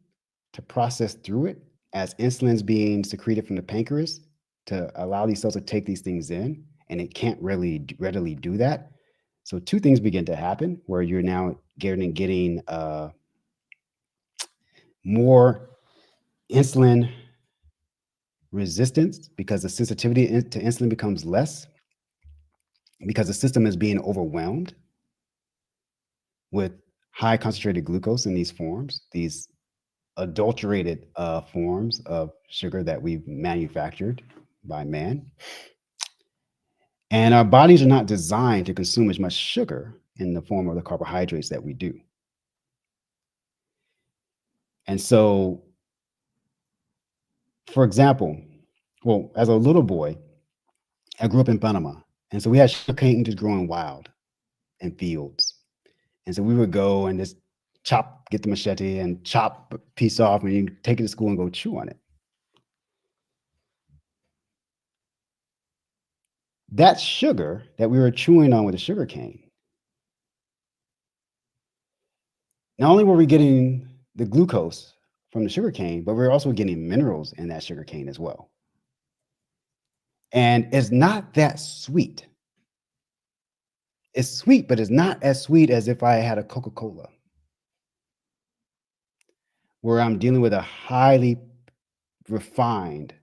to process through it as insulin's being secreted from the pancreas to allow these cells to take these things in, and it can't really readily do that. So two things begin to happen where you're now getting more insulin resistance because the sensitivity to insulin becomes less because the system is being overwhelmed with high concentrated glucose in these forms, these adulterated forms of sugar that we've manufactured by man. And our bodies are not designed to consume as much sugar in the form of the carbohydrates that we do. And so, for example, well, as a little boy, I grew up in Panama. And so we had sugarcane just growing wild in fields. And so we would go and just get the machete and chop a piece off, and you take it to school and go chew on it. That sugar that we were chewing on with the sugar cane, not only were we getting the glucose from the sugar cane, but we were also getting minerals in that sugar cane as well. And it's not that sweet. It's sweet, but it's not as sweet as if I had a Coca-Cola, where I'm dealing with a highly refined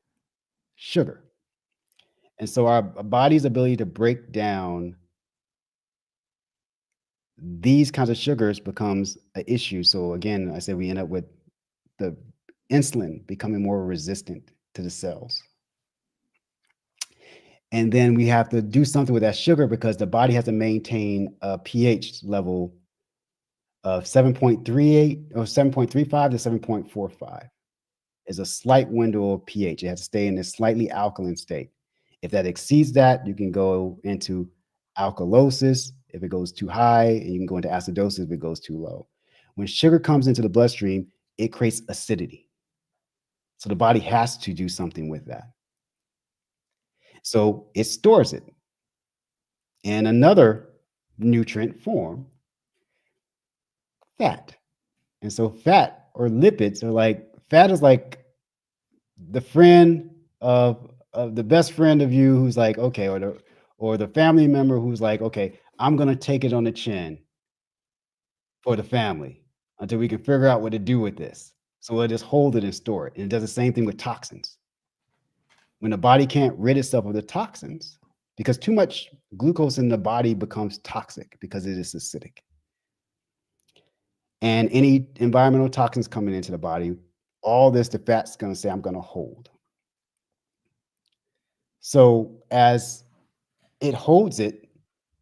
sugar. And so our body's ability to break down these kinds of sugars becomes an issue. So again, I said we end up with the insulin becoming more resistant to the cells. And then we have to do something with that sugar because the body has to maintain a pH level of 7.38 or 7.35 to 7.45 is a slight window of pH. It has to stay in this slightly alkaline state. If that exceeds that, you can go into alkalosis if it goes too high, and you can go into acidosis if it goes too low. When sugar comes into the bloodstream, it creates acidity. So the body has to do something with that. So it stores it in another nutrient form, fat. And so fat or lipids are like, fat is like the friend of the best friend of you who's like, okay, or the family member who's like, okay, I'm going to take it on the chin for the family until we can figure out what to do with this. So we'll just hold it and store it. And it does the same thing with toxins. When the body can't rid itself of the toxins, because too much glucose in the body becomes toxic because it is acidic. And any environmental toxins coming into the body, all this, the fat's going to say, I'm going to hold. So as it holds it,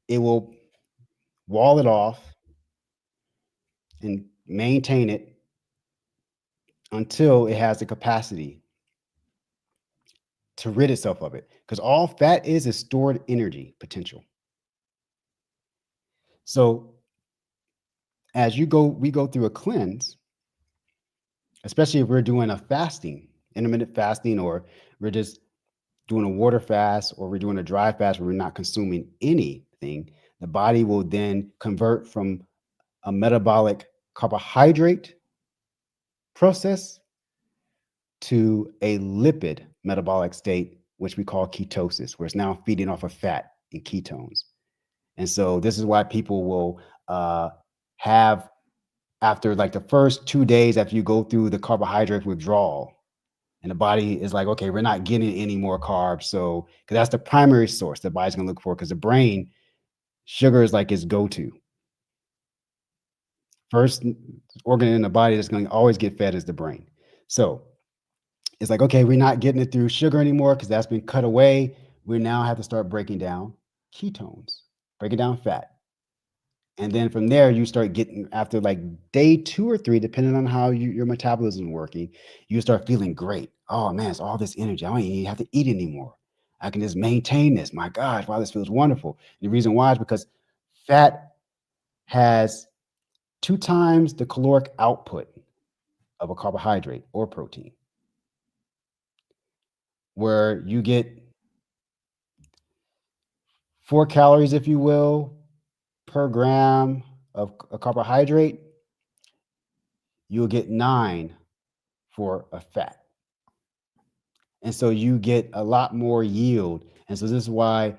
it will wall it off and maintain it until it has the capacity to rid itself of it. Because all fat is stored energy potential. So as we go through a cleanse, especially if we're doing a fasting, intermittent fasting, or we're just doing a water fast, or we're doing a dry fast where we're not consuming anything, the body will then convert from a metabolic carbohydrate process to a lipid metabolic state, which we call ketosis, where it's now feeding off of fat and ketones. And so this is why people will have, after like the first 2 days after you go through the carbohydrate withdrawal, and the body is like, okay, we're not getting any more carbs. So, because that's the primary source the body's going to look for, because the brain, sugar is like its go-to. First organ in the body that's going to always get fed is the brain. So it's like, okay, we're not getting it through sugar anymore because that's been cut away. We now have to start breaking down ketones, breaking down fat. And then from there, you start getting, after like day 2 or 3, depending on how your metabolism is working, you start feeling great. Oh man, it's all this energy. I don't even have to eat anymore. I can just maintain this. My gosh, wow, this feels wonderful. And the reason why is because fat has 2 times the caloric output of a carbohydrate or protein, where you get 4 calories, if you will, per gram of a carbohydrate, you'll get 9 for a fat. And so you get a lot more yield. And so this is why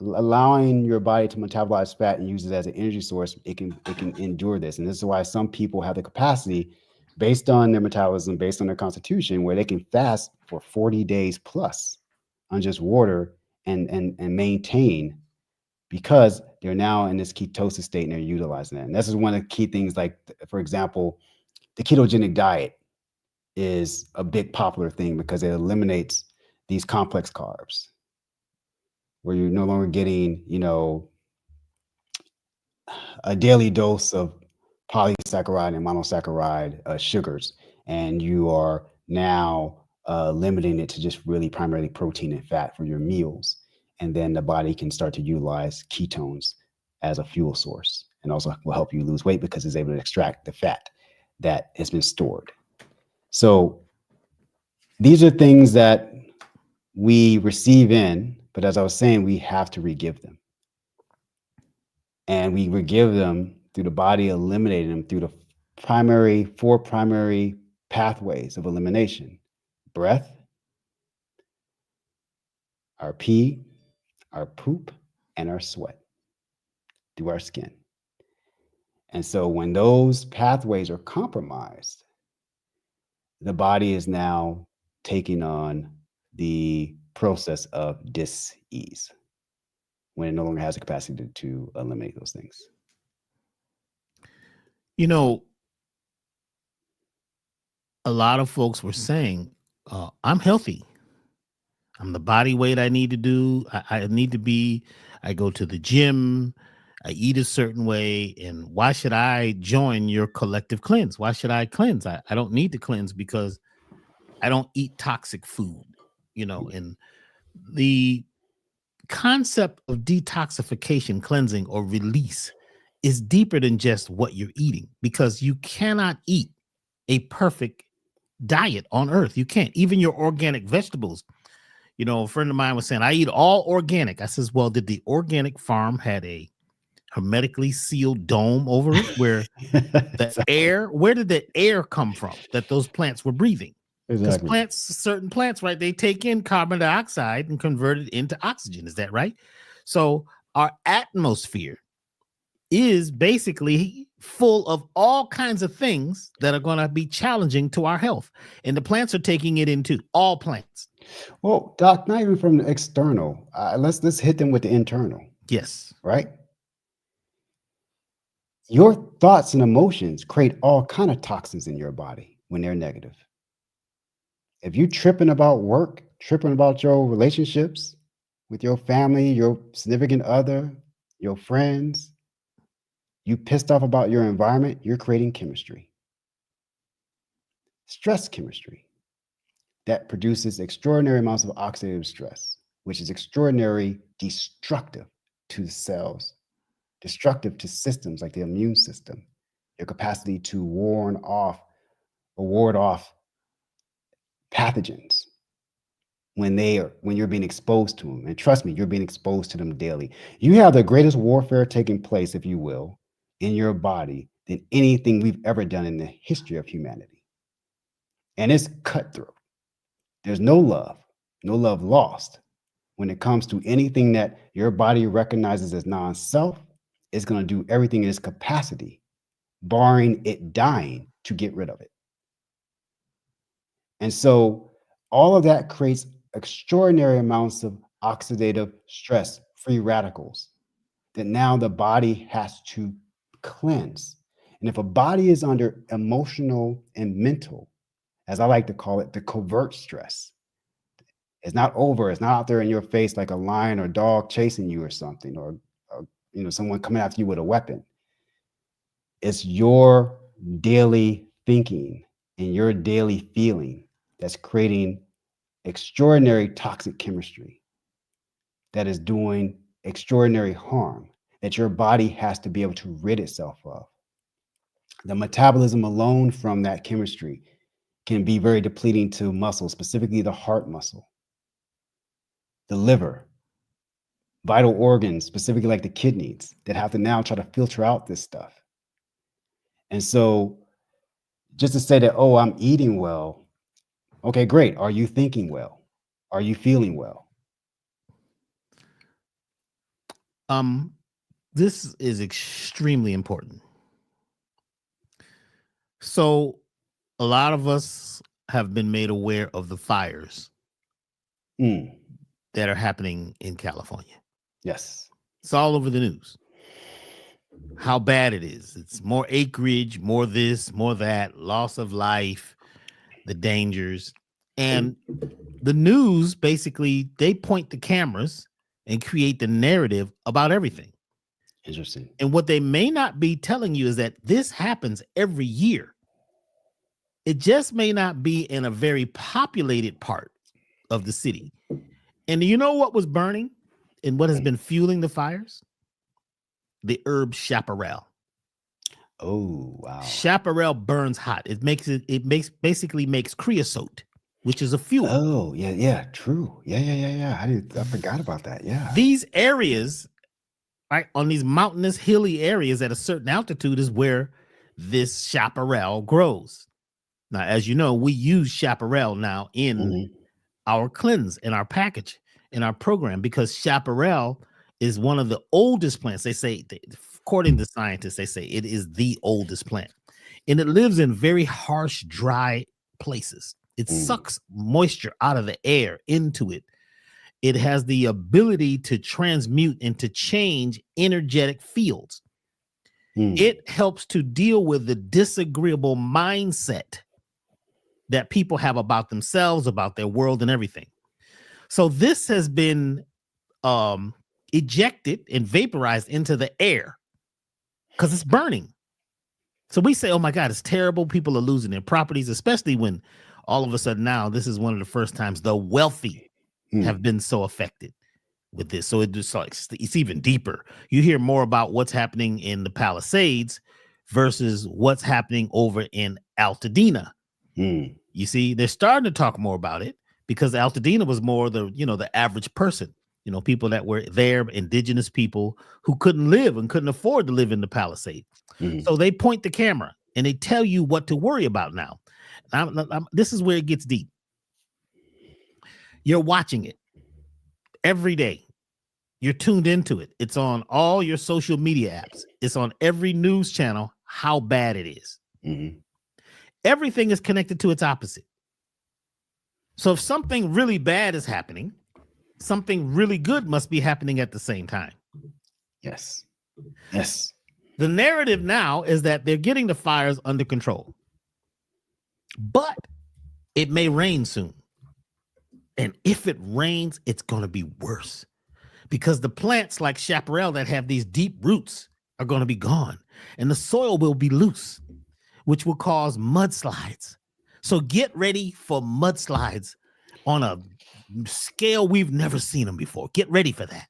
allowing your body to metabolize fat and use it as an energy source, it can endure this. And this is why some people have the capacity, based on their metabolism, based on their constitution, where they can fast for 40 days plus on just water and maintain, because they're now in this ketosis state and they're utilizing it. And this is one of the key things, like, for example, the ketogenic diet is a big popular thing because it eliminates these complex carbs, where you're no longer getting, a daily dose of polysaccharide and monosaccharide sugars, and you are now limiting it to just really primarily protein and fat for your meals. And then the body can start to utilize ketones as a fuel source, and also will help you lose weight because it's able to extract the fat that has been stored. So these are things that we receive in, but as I was saying, we have to re-give them. And we re-give them through the body eliminating them through the 4 primary pathways of elimination: breath, our pee, our poop, and our sweat through our skin. And so when those pathways are compromised, the body is now taking on the process of dis-ease, when it no longer has the capacity to eliminate those things. A lot of folks were saying, I'm healthy. I'm the body weight I need to do. I need to be. I go to the gym. I eat a certain way. And why should I join your collective cleanse? Why should I cleanse? I don't need to cleanse because I don't eat toxic food, and the concept of detoxification, cleansing, or release is deeper than just what you're eating, because you cannot eat a perfect diet on earth. You can't. Even your organic vegetables. A friend of mine was saying, I eat all organic. I says, well, did the organic farm had a hermetically sealed dome over it where where did the air come from that those plants were breathing? Because Exactly. certain plants, right, they take in carbon dioxide and convert it into oxygen. Is that right? So our atmosphere is basically full of all kinds of things that are going to be challenging to our health. And the plants are taking it into all plants. Well, Doc, not even from the external. Let's hit them with the internal. Yes. Right? Your thoughts and emotions create all kind of toxins in your body when they're negative. If you tripping about work, tripping about your relationships with your family, your significant other, your friends, you pissed off about your environment, you're creating chemistry, stress chemistry that produces extraordinary amounts of oxidative stress, which is extraordinary destructive to the cells, destructive to systems like the immune system, your capacity to ward off pathogens when you're being exposed to them. And trust me, you're being exposed to them daily. You have the greatest warfare taking place, if you will, in your body than anything we've ever done in the history of humanity. And it's cutthroat. There's no love lost. When it comes to anything that your body recognizes as non-self, it's going to do everything in its capacity, barring it dying, to get rid of it. And so all of that creates extraordinary amounts of oxidative stress, free radicals, that now the body has to cleanse. And if a body is under emotional and mental, as I like to call it, the covert stress, it's not out there in your face like a lion or dog chasing you or something, or someone coming after you with a weapon. It's your daily thinking and your daily feeling that's creating extraordinary toxic chemistry that is doing extraordinary harm that your body has to be able to rid itself of. The metabolism alone from that chemistry can be very depleting to muscles, specifically the heart muscle, the liver, vital organs, specifically like the kidneys, that have to now try to filter out this stuff. And so just to say that, oh, I'm eating well. Okay, great. Are you thinking well? Are you feeling well? This is extremely important. So a lot of us have been made aware of the fires that are happening in California. Yes. It's all over the news. How bad it is. It's more acreage, more this, more that, loss of life, the dangers. And the news, basically, they point the cameras and create the narrative about everything. Interesting. And what they may not be telling you is that this happens every year. It just may not be in a very populated part of the city. And you know what was burning and what has been fueling the fires? The herb chaparral. Oh, wow. Chaparral burns hot. It basically makes creosote, which is a fuel. Oh, yeah, true. Yeah. I forgot about that. Yeah. These areas, right, on these mountainous, hilly areas at a certain altitude is where this chaparral grows. Now, as you know, we use chaparral now in our cleanse, in our package, in our program, because chaparral is one of the oldest plants. They say, according to scientists, they say it is the oldest plant. And it lives in very harsh, dry places. It sucks moisture out of the air into it. It has the ability to transmute and to change energetic fields. It helps to deal with the disagreeable mindset that people have about themselves, about their world, and everything. So this has been ejected and vaporized into the air because it's burning. So we say, oh my God, it's terrible. People are losing their properties, especially when all of a sudden now this is one of the first times the wealthy have been so affected with this. So it's even deeper. You hear more about what's happening in the Palisades versus what's happening over in Altadena. You see, they're starting to talk more about it because Altadena was more the average person, people that were there, indigenous people who couldn't live and couldn't afford to live in the Palisade. So they point the camera and they tell you what to worry about now. This is where it gets deep. You're watching it every day. You're tuned into it. It's on all your social media apps. It's on every news channel, how bad it is. Everything is connected to its opposite. So if something really bad is happening, something really good must be happening at the same time. Yes. The narrative now is that they're getting the fires under control, but it may rain soon. And if it rains, it's going to be worse because the plants like chaparral that have these deep roots are going to be gone and the soil will be loose, which will cause mudslides. So get ready for mudslides on a scale we've never seen them before. Get ready for that.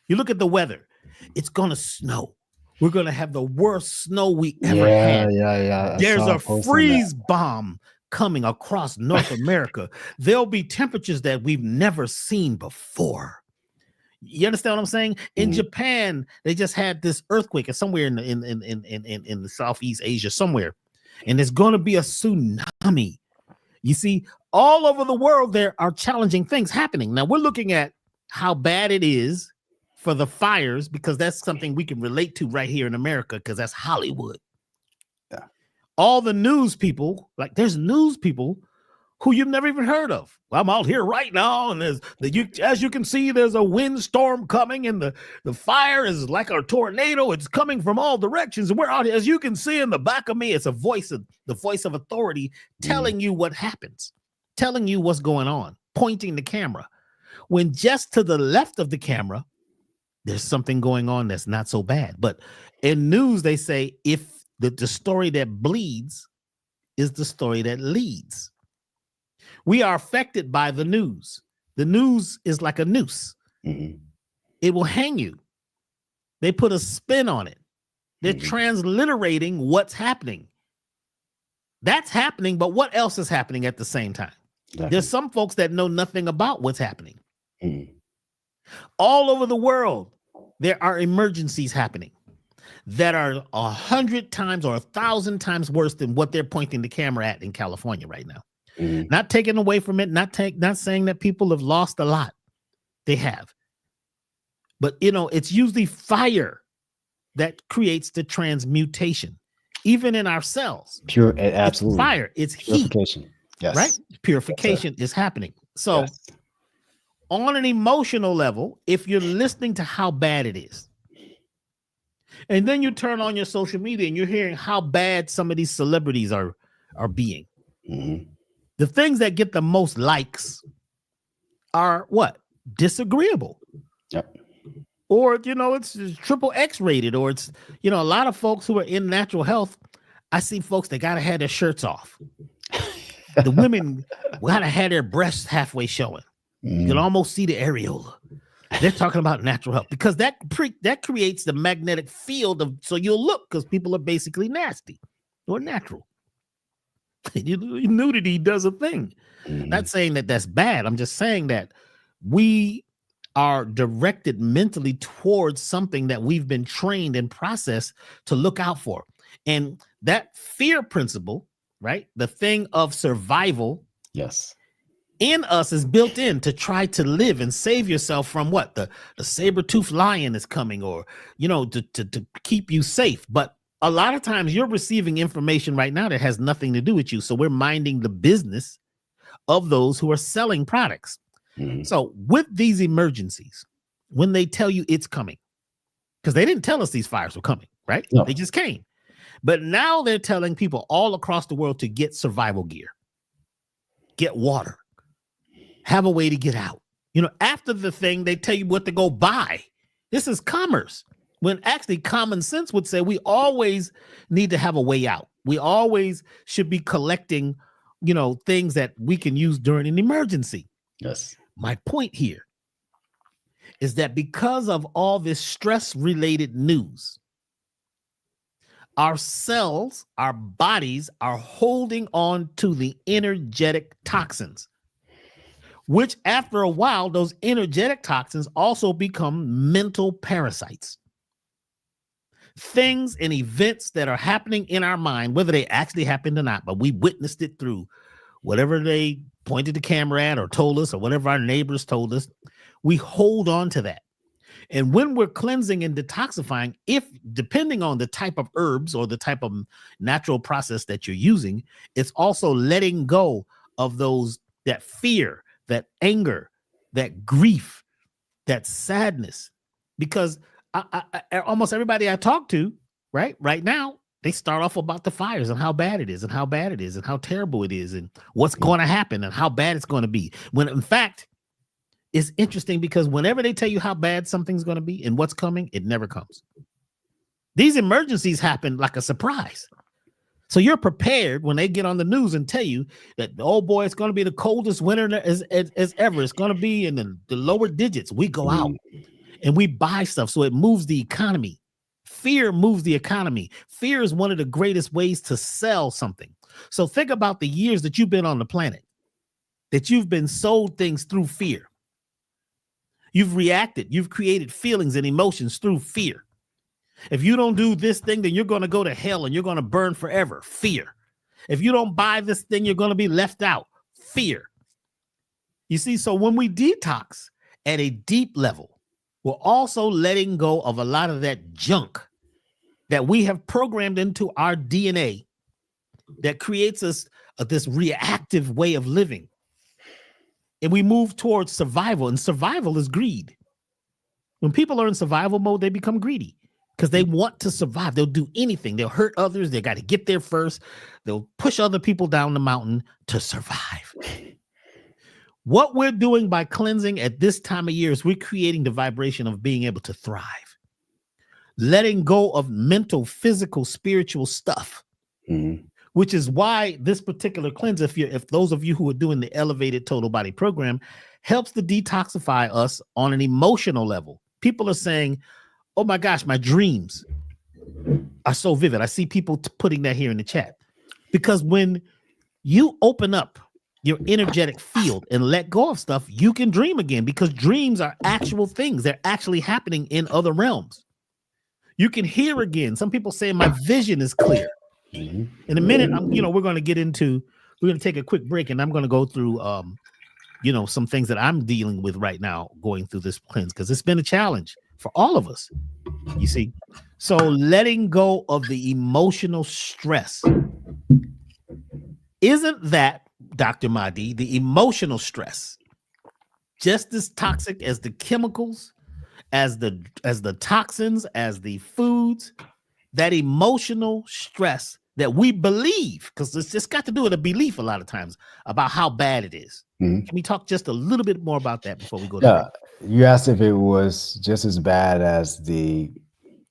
You look at the weather. It's going to snow. We're going to have the worst snow we ever had. Yeah. There's a freeze bomb coming across North America. There'll be temperatures that we've never seen before. You understand what I'm saying? In Japan, they just had this earthquake somewhere in the Southeast Asia somewhere, and there's going to be a tsunami. You see, all over the world, there are challenging things happening. Now, we're looking at how bad it is for the fires because that's something we can relate to right here in America because that's Hollywood. Yeah. All the news people, like there's news people who you've never even heard of. Well, I'm out here right now, and as you can see, there's a windstorm coming, and the fire is like a tornado. It's coming from all directions. And we're out here, as you can see in the back of me, it's the voice of authority telling you what happens, telling you what's going on, pointing the camera. When just to the left of the camera, there's something going on that's not so bad. But in news, they say if the story that bleeds is the story that leads. We are affected by the news. The news is like a noose. It will hang you. They put a spin on it. They're transliterating what's happening. That's happening, but what else is happening at the same time? Exactly. There's some folks that know nothing about what's happening. All over the world, there are emergencies happening that are 100 times or 1,000 times worse than what they're pointing the camera at in California right now. Not taking away from it, not saying that people have lost a lot. They have. But, it's usually fire that creates the transmutation, even in our cells. Absolutely. It's fire. It's purification. Heat. Yes. Right? Purification is happening. So on an emotional level, if you're listening to how bad it is, and then you turn on your social media and you're hearing how bad some of these celebrities are being. The things that get the most likes are what? Disagreeable. Yep. Or, it's triple X rated, or it's, a lot of folks who are in natural health. I see folks that got to have their shirts off. The women got to have their breasts halfway showing. You can almost see the areola. They're talking about natural health because that creates the magnetic field so you'll look because people are basically nasty or natural. Nudity does a thing. Not saying that that's bad. I'm just saying that we are directed mentally towards something that we've been trained and processed to look out for. And that fear principle, right? The thing of survival. Yes. In us is built in to try to live and save yourself from what? The saber-toothed lion is coming or, to keep you safe. But a lot of times you're receiving information right now that has nothing to do with you. So we're minding the business of those who are selling products. So with these emergencies, when they tell you it's coming, because they didn't tell us these fires were coming, right? No. They just came. But now they're telling people all across the world to get survival gear, get water, have a way to get out. After the thing, they tell you what to go buy. This is commerce. When actually common sense would say we always need to have a way out. We always should be collecting, things that we can use during an emergency. Yes. My point here is that because of all this stress-related news, our cells, our bodies are holding on to the energetic toxins, which after a while, those energetic toxins also become mental parasites. Things and events that are happening in our mind, whether they actually happened or not, but we witnessed it through whatever they pointed the camera at or told us or whatever our neighbors told us, we hold on to that. And when we're cleansing and detoxifying, if depending on the type of herbs or the type of natural process that you're using, it's also letting go of that fear, that anger, that grief, that sadness, because I almost everybody I talk to right? Right now, they start off about the fires and how bad it is and how bad it is and how terrible it is and what's going to happen and how bad it's going to be. When in fact, it's interesting because whenever they tell you how bad something's going to be and what's coming, it never comes. These emergencies happen like a surprise. So you're prepared when they get on the news and tell you that, oh boy, it's going to be the coldest winter as ever. It's going to be in the lower digits. We go out and we buy stuff. So it moves the economy. Fear moves the economy. Fear is one of the greatest ways to sell something. So think about the years that you've been on the planet, that you've been sold things through fear. You've reacted. You've created feelings and emotions through fear. If you don't do this thing, then you're going to go to hell and you're going to burn forever. Fear. If you don't buy this thing, you're going to be left out. Fear. You see, so when we detox at a deep level, we're also letting go of a lot of that junk that we have programmed into our DNA that creates us this reactive way of living. And we move towards survival, and survival is greed. When people are in survival mode, they become greedy because they want to survive. They'll do anything. They'll hurt others. They got to get there first. They'll push other people down the mountain to survive. What we're doing by cleansing at this time of year is we're creating the vibration of being able to thrive, letting go of mental, physical, spiritual stuff. Which is why this particular cleanse, if those of you who are doing the elevated total body program, helps to detoxify us on an emotional level. People are saying, oh my gosh, my dreams are so vivid. I see people putting that here in the chat. Because when you open up your energetic field and let go of stuff, you can dream again, because dreams are actual things. They're actually happening in other realms. You can hear again. Some people say my vision is clear. In a minute, we're going to take a quick break, and I'm going to go through, some things that I'm dealing with right now, going through this cleanse, because it's been a challenge for all of us, you see. So letting go of the emotional stress. Isn't that, Dr. Mahdi, the emotional stress, just as toxic as the chemicals, as the toxins, as the foods, that emotional stress that we believe, because it's just got to do with a belief a lot of times about how bad it is. Can we talk just a little bit more about that before we go to break? You asked if it was just as bad as the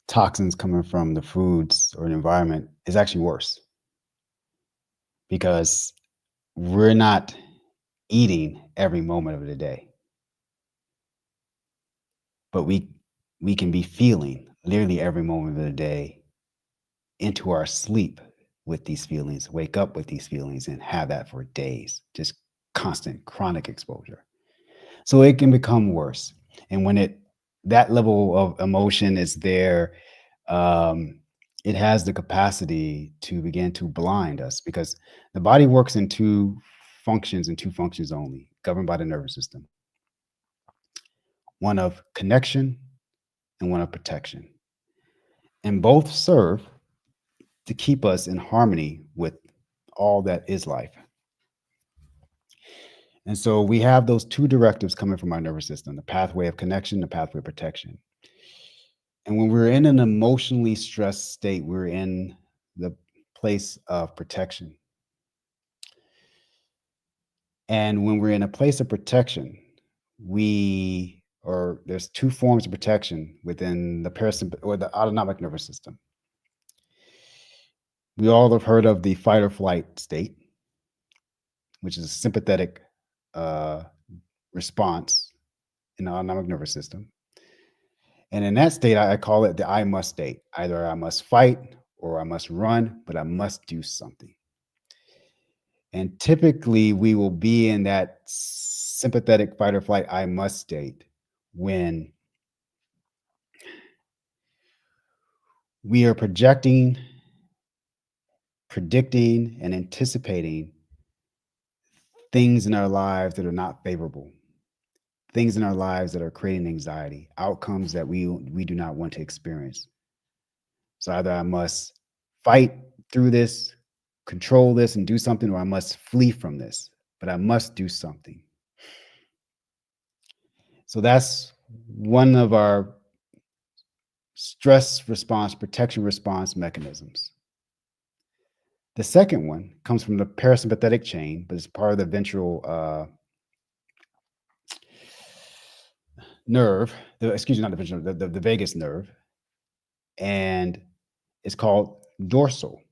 toxins coming from the foods or the environment. It's actually worse, because we're not eating every moment of the day, but we can be feeling literally every moment of the day into our sleep with these feelings, wake up with these feelings, and have that for days, just constant chronic exposure. So it can become worse. And when that level of emotion is there, it has the capacity to begin to blind us, because the body works in two functions only, governed by the nervous system. One of connection and one of protection. And both serve to keep us in harmony with all that is life. And so we have those two directives coming from our nervous system, the pathway of connection, the pathway of protection. And when we're in an emotionally stressed state, we're in the place of protection. And when we're in a place of protection, there's two forms of protection within the parasympathetic or the autonomic nervous system. We all have heard of the fight or flight state, which is a sympathetic response in the autonomic nervous system. And in that state, I call it the I must state. Either I must fight or I must run, but I must do something. And typically we will be in that sympathetic fight or flight I must state when we are projecting, predicting, and anticipating things in our lives that are not favorable, things in our lives that are creating anxiety, outcomes that we do not want to experience. So either I must fight through this, control this, and do something, or I must flee from this, but I must do something. So that's one of our stress response, protection response mechanisms. The second one comes from the parasympathetic chain, but it's part of the ventral nerve, excuse me, not the ventral, the vagus nerve, and it's called dorsal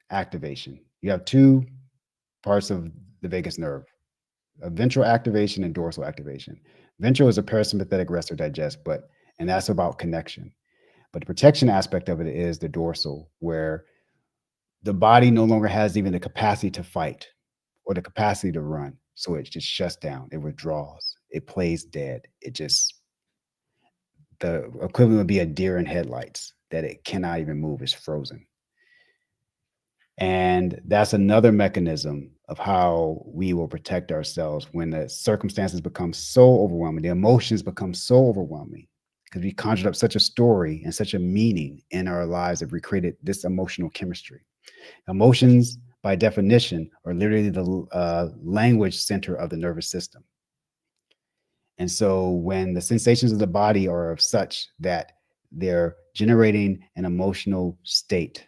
activation. You have two parts of the vagus nerve, a ventral activation and dorsal activation. Ventral is a parasympathetic rest or digest, and that's about connection. But the protection aspect of it is the dorsal, where the body no longer has even the capacity to fight or the capacity to run. So it just shuts down, it withdraws, it plays dead. It just, the equivalent would be a deer in headlights, that it cannot even move, it's frozen. And that's another mechanism of how we will protect ourselves when the circumstances become so overwhelming, the emotions become so overwhelming, because we conjured up such a story and such a meaning in our lives that we created this emotional chemistry. Emotions, by definition, are literally the language center of the nervous system. And so when the sensations of the body are of such that they're generating an emotional state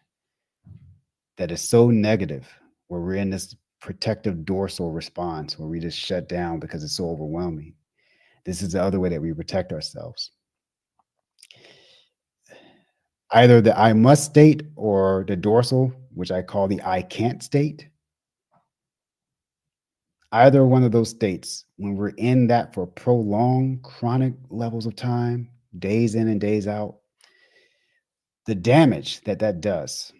that is so negative, where we're in this protective dorsal response, where we just shut down because it's so overwhelming, this is the other way that we protect ourselves. Either the I must state or the dorsal, which I call the I can't state. Either one of those states, when we're in that for prolonged chronic levels of time, days in and days out, the damage that that does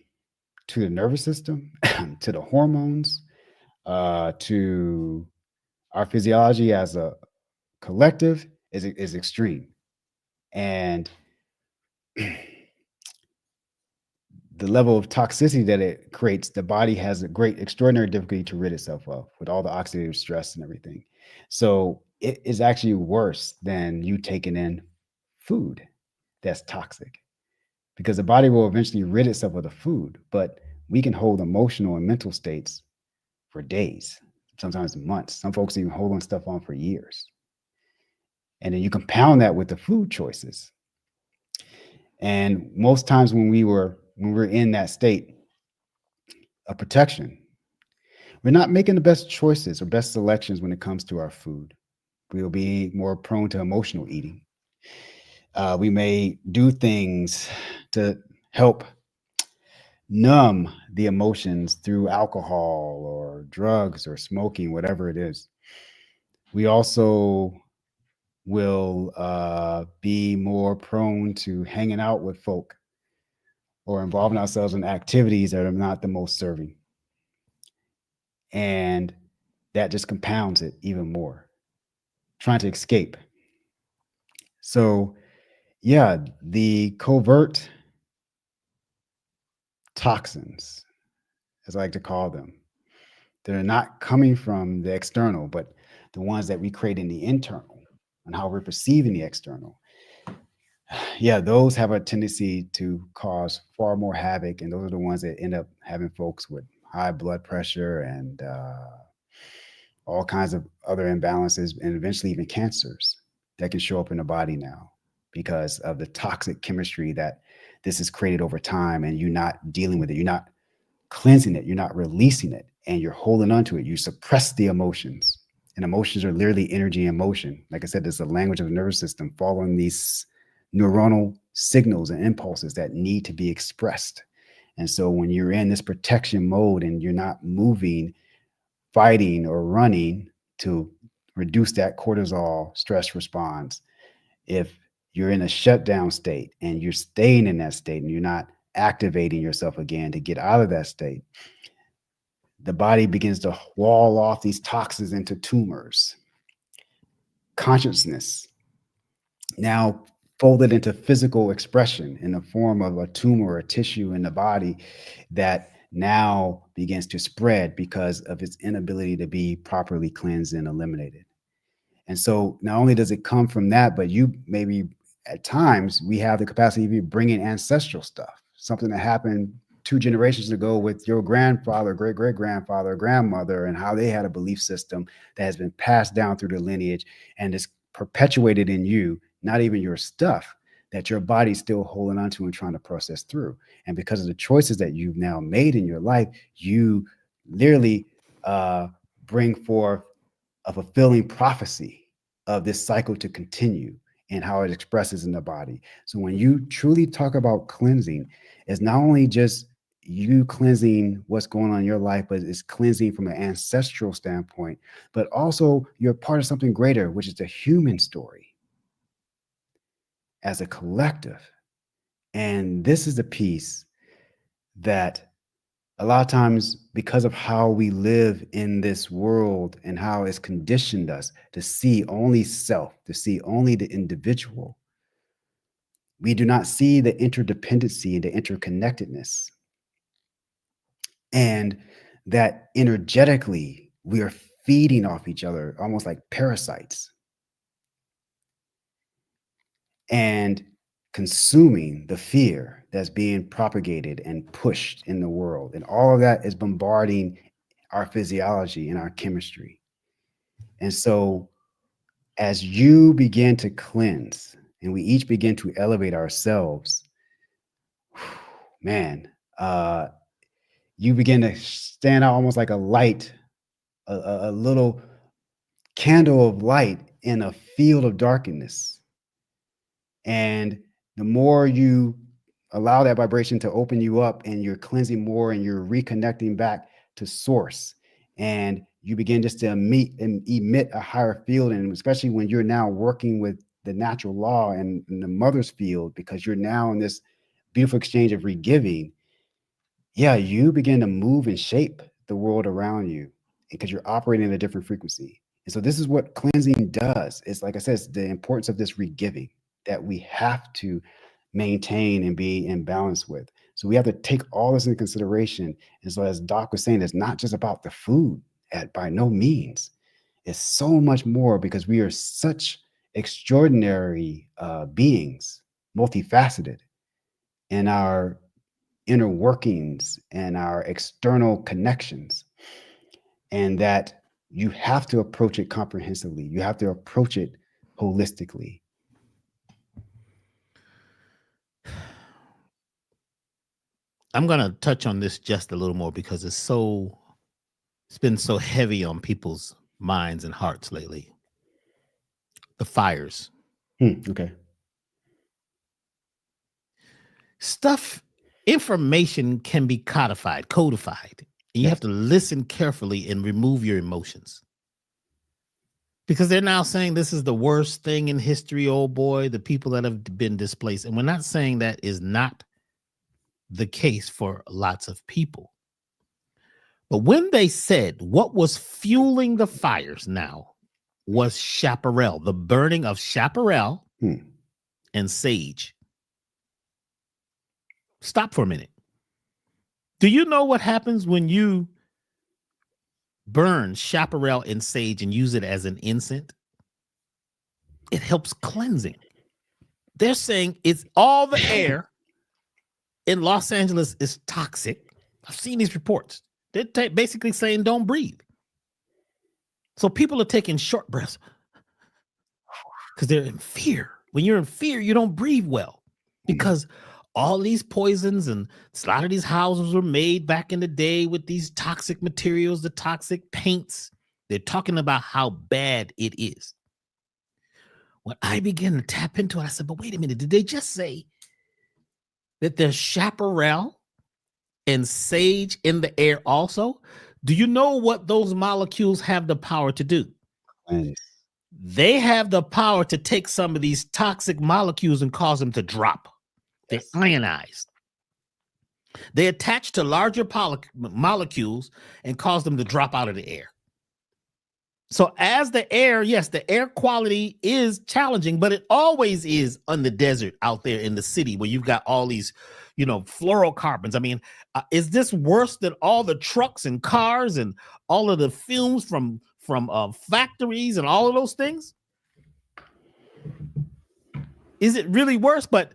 to the nervous system, to the hormones, to our physiology as a collective is extreme. And the level of toxicity that it creates, the body has a great, extraordinary difficulty to rid itself of with all the oxidative stress and everything. So it is actually worse than you taking in food that's toxic, because the body will eventually rid itself of the food, but we can hold emotional and mental states for days, sometimes months. Some folks even hold on stuff on for years. And then you compound that with the food choices. And most times when we're in that state of protection, we're not making the best choices or best selections when it comes to our food. We'll be more prone to emotional eating. We may do things to help numb the emotions through alcohol or drugs or smoking, whatever it is. We also will be more prone to hanging out with folk or involving ourselves in activities that are not the most serving. And that just compounds it even more, trying to escape. So, yeah, the covert toxins, as I like to call them, they're not coming from the external, but the ones that we create in the internal and how we're perceiving the external. Yeah, those have a tendency to cause far more havoc. And those are the ones that end up having folks with high blood pressure and all kinds of other imbalances, and eventually even cancers that can show up in the body now because of the toxic chemistry that this is created over time, and you're not dealing with it. You're not cleansing it. You're not releasing it, and you're holding on to it. You suppress the emotions, and emotions are literally energy in motion. Like I said, there's a language of the nervous system following these neuronal signals and impulses that need to be expressed. And so when you're in this protection mode and you're not moving, fighting, or running to reduce that cortisol stress response, if you're in a shutdown state and you're staying in that state and you're not activating yourself again to get out of that state, the body begins to wall off these toxins into tumors. Consciousness now folded into physical expression in the form of a tumor or a tissue in the body that now begins to spread because of its inability to be properly cleansed and eliminated. And so not only does it come from that, but you maybe at times we have the capacity to bring in ancestral stuff, something that happened 2 generations ago with your grandfather, great-great-grandfather, grandmother, and how they had a belief system that has been passed down through the lineage and is perpetuated in you, not even your stuff, that your body's still holding on to and trying to process through. And because of the choices that you've now made in your life, you literally bring forth a fulfilling prophecy of this cycle to continue and how it expresses in the body. So when you truly talk about cleansing, it's not only just you cleansing what's going on in your life, but it's cleansing from an ancestral standpoint, but also you're part of something greater, which is the human story as a collective. And this is the piece that a lot of times, because of how we live in this world and how it's conditioned us to see only self, to see only the individual, we do not see the interdependency and the interconnectedness. And that energetically, we are feeding off each other almost like parasites and consuming the fear that's being propagated and pushed in the world. And all of that is bombarding our physiology and our chemistry. And so as you begin to cleanse and we each begin to elevate ourselves, man, you begin to stand out almost like a light, a little candle of light in a field of darkness. And the more you allow that vibration to open you up and you're cleansing more and you're reconnecting back to source, and you begin just to emit a higher field. And especially when you're now working with the natural law and the mother's field, because you're now in this beautiful exchange of regiving, yeah, you begin to move and shape the world around you because you're operating at a different frequency. And so this is what cleansing does. It's like I said, it's the importance of this regiving that we have to maintain and be in balance with. So we have to take all this into consideration. And so as Doc was saying, it's not just about the food by no means. It's so much more because we are such extraordinary beings, multifaceted in our inner workings and our external connections, and that you have to approach it comprehensively. You have to approach it holistically. I'm going to touch on this just a little more because it's been so heavy on people's minds and hearts lately. The fires. Okay. Information can be codified. And you have to listen carefully and remove your emotions. Because they're now saying this is the worst thing in history, oh boy, the people that have been displaced. And we're not saying that is not the case for lots of people. But when they said what was fueling the fires now was chaparral, the burning of chaparral and sage. Stop for a minute. Do you know what happens when you burn chaparral and sage and use it as an incense? It helps cleansing. They're saying it's all the air in Los Angeles is toxic. I've seen these reports. They're basically saying don't breathe. So people are taking short breaths because they're in fear. When you're in fear, you don't breathe well because all these poisons and a lot of these houses were made back in the day with these toxic materials, the toxic paints. They're talking about how bad it is. When I began to tap into it, I said, but wait a minute, did they just say that there's chaparral and sage in the air also? Do you know what those molecules have the power to do? They have the power to take some of these toxic molecules and cause them to drop. They're ionized. They attach to larger molecules and cause them to drop out of the air. So as the air, yes, the air quality is challenging, but it always is on the desert out there in the city where you've got all these, fluorocarbons. I mean, is this worse than all the trucks and cars and all of the fumes from factories and all of those things? Is it really worse? But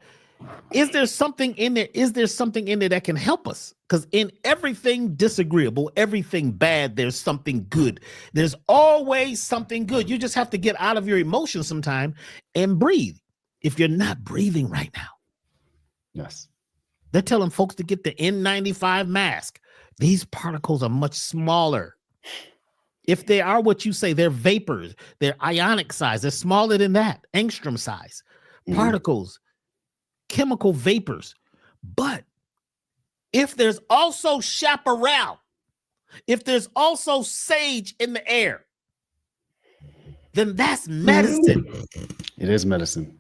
is there something in there? Is there something in there that can help us? Because in everything disagreeable, everything bad, there's something good. There's always something good. You just have to get out of your emotions sometime and breathe. if you're not breathing right now. Yes. They're telling folks to get the N95 mask. These particles are much smaller. If they are what you say, they're vapors, they're ionic size, they're smaller than that, angstrom size, particles, chemical vapors. But if there's also chaparral, if there's also sage in the air, then that's medicine. It is medicine.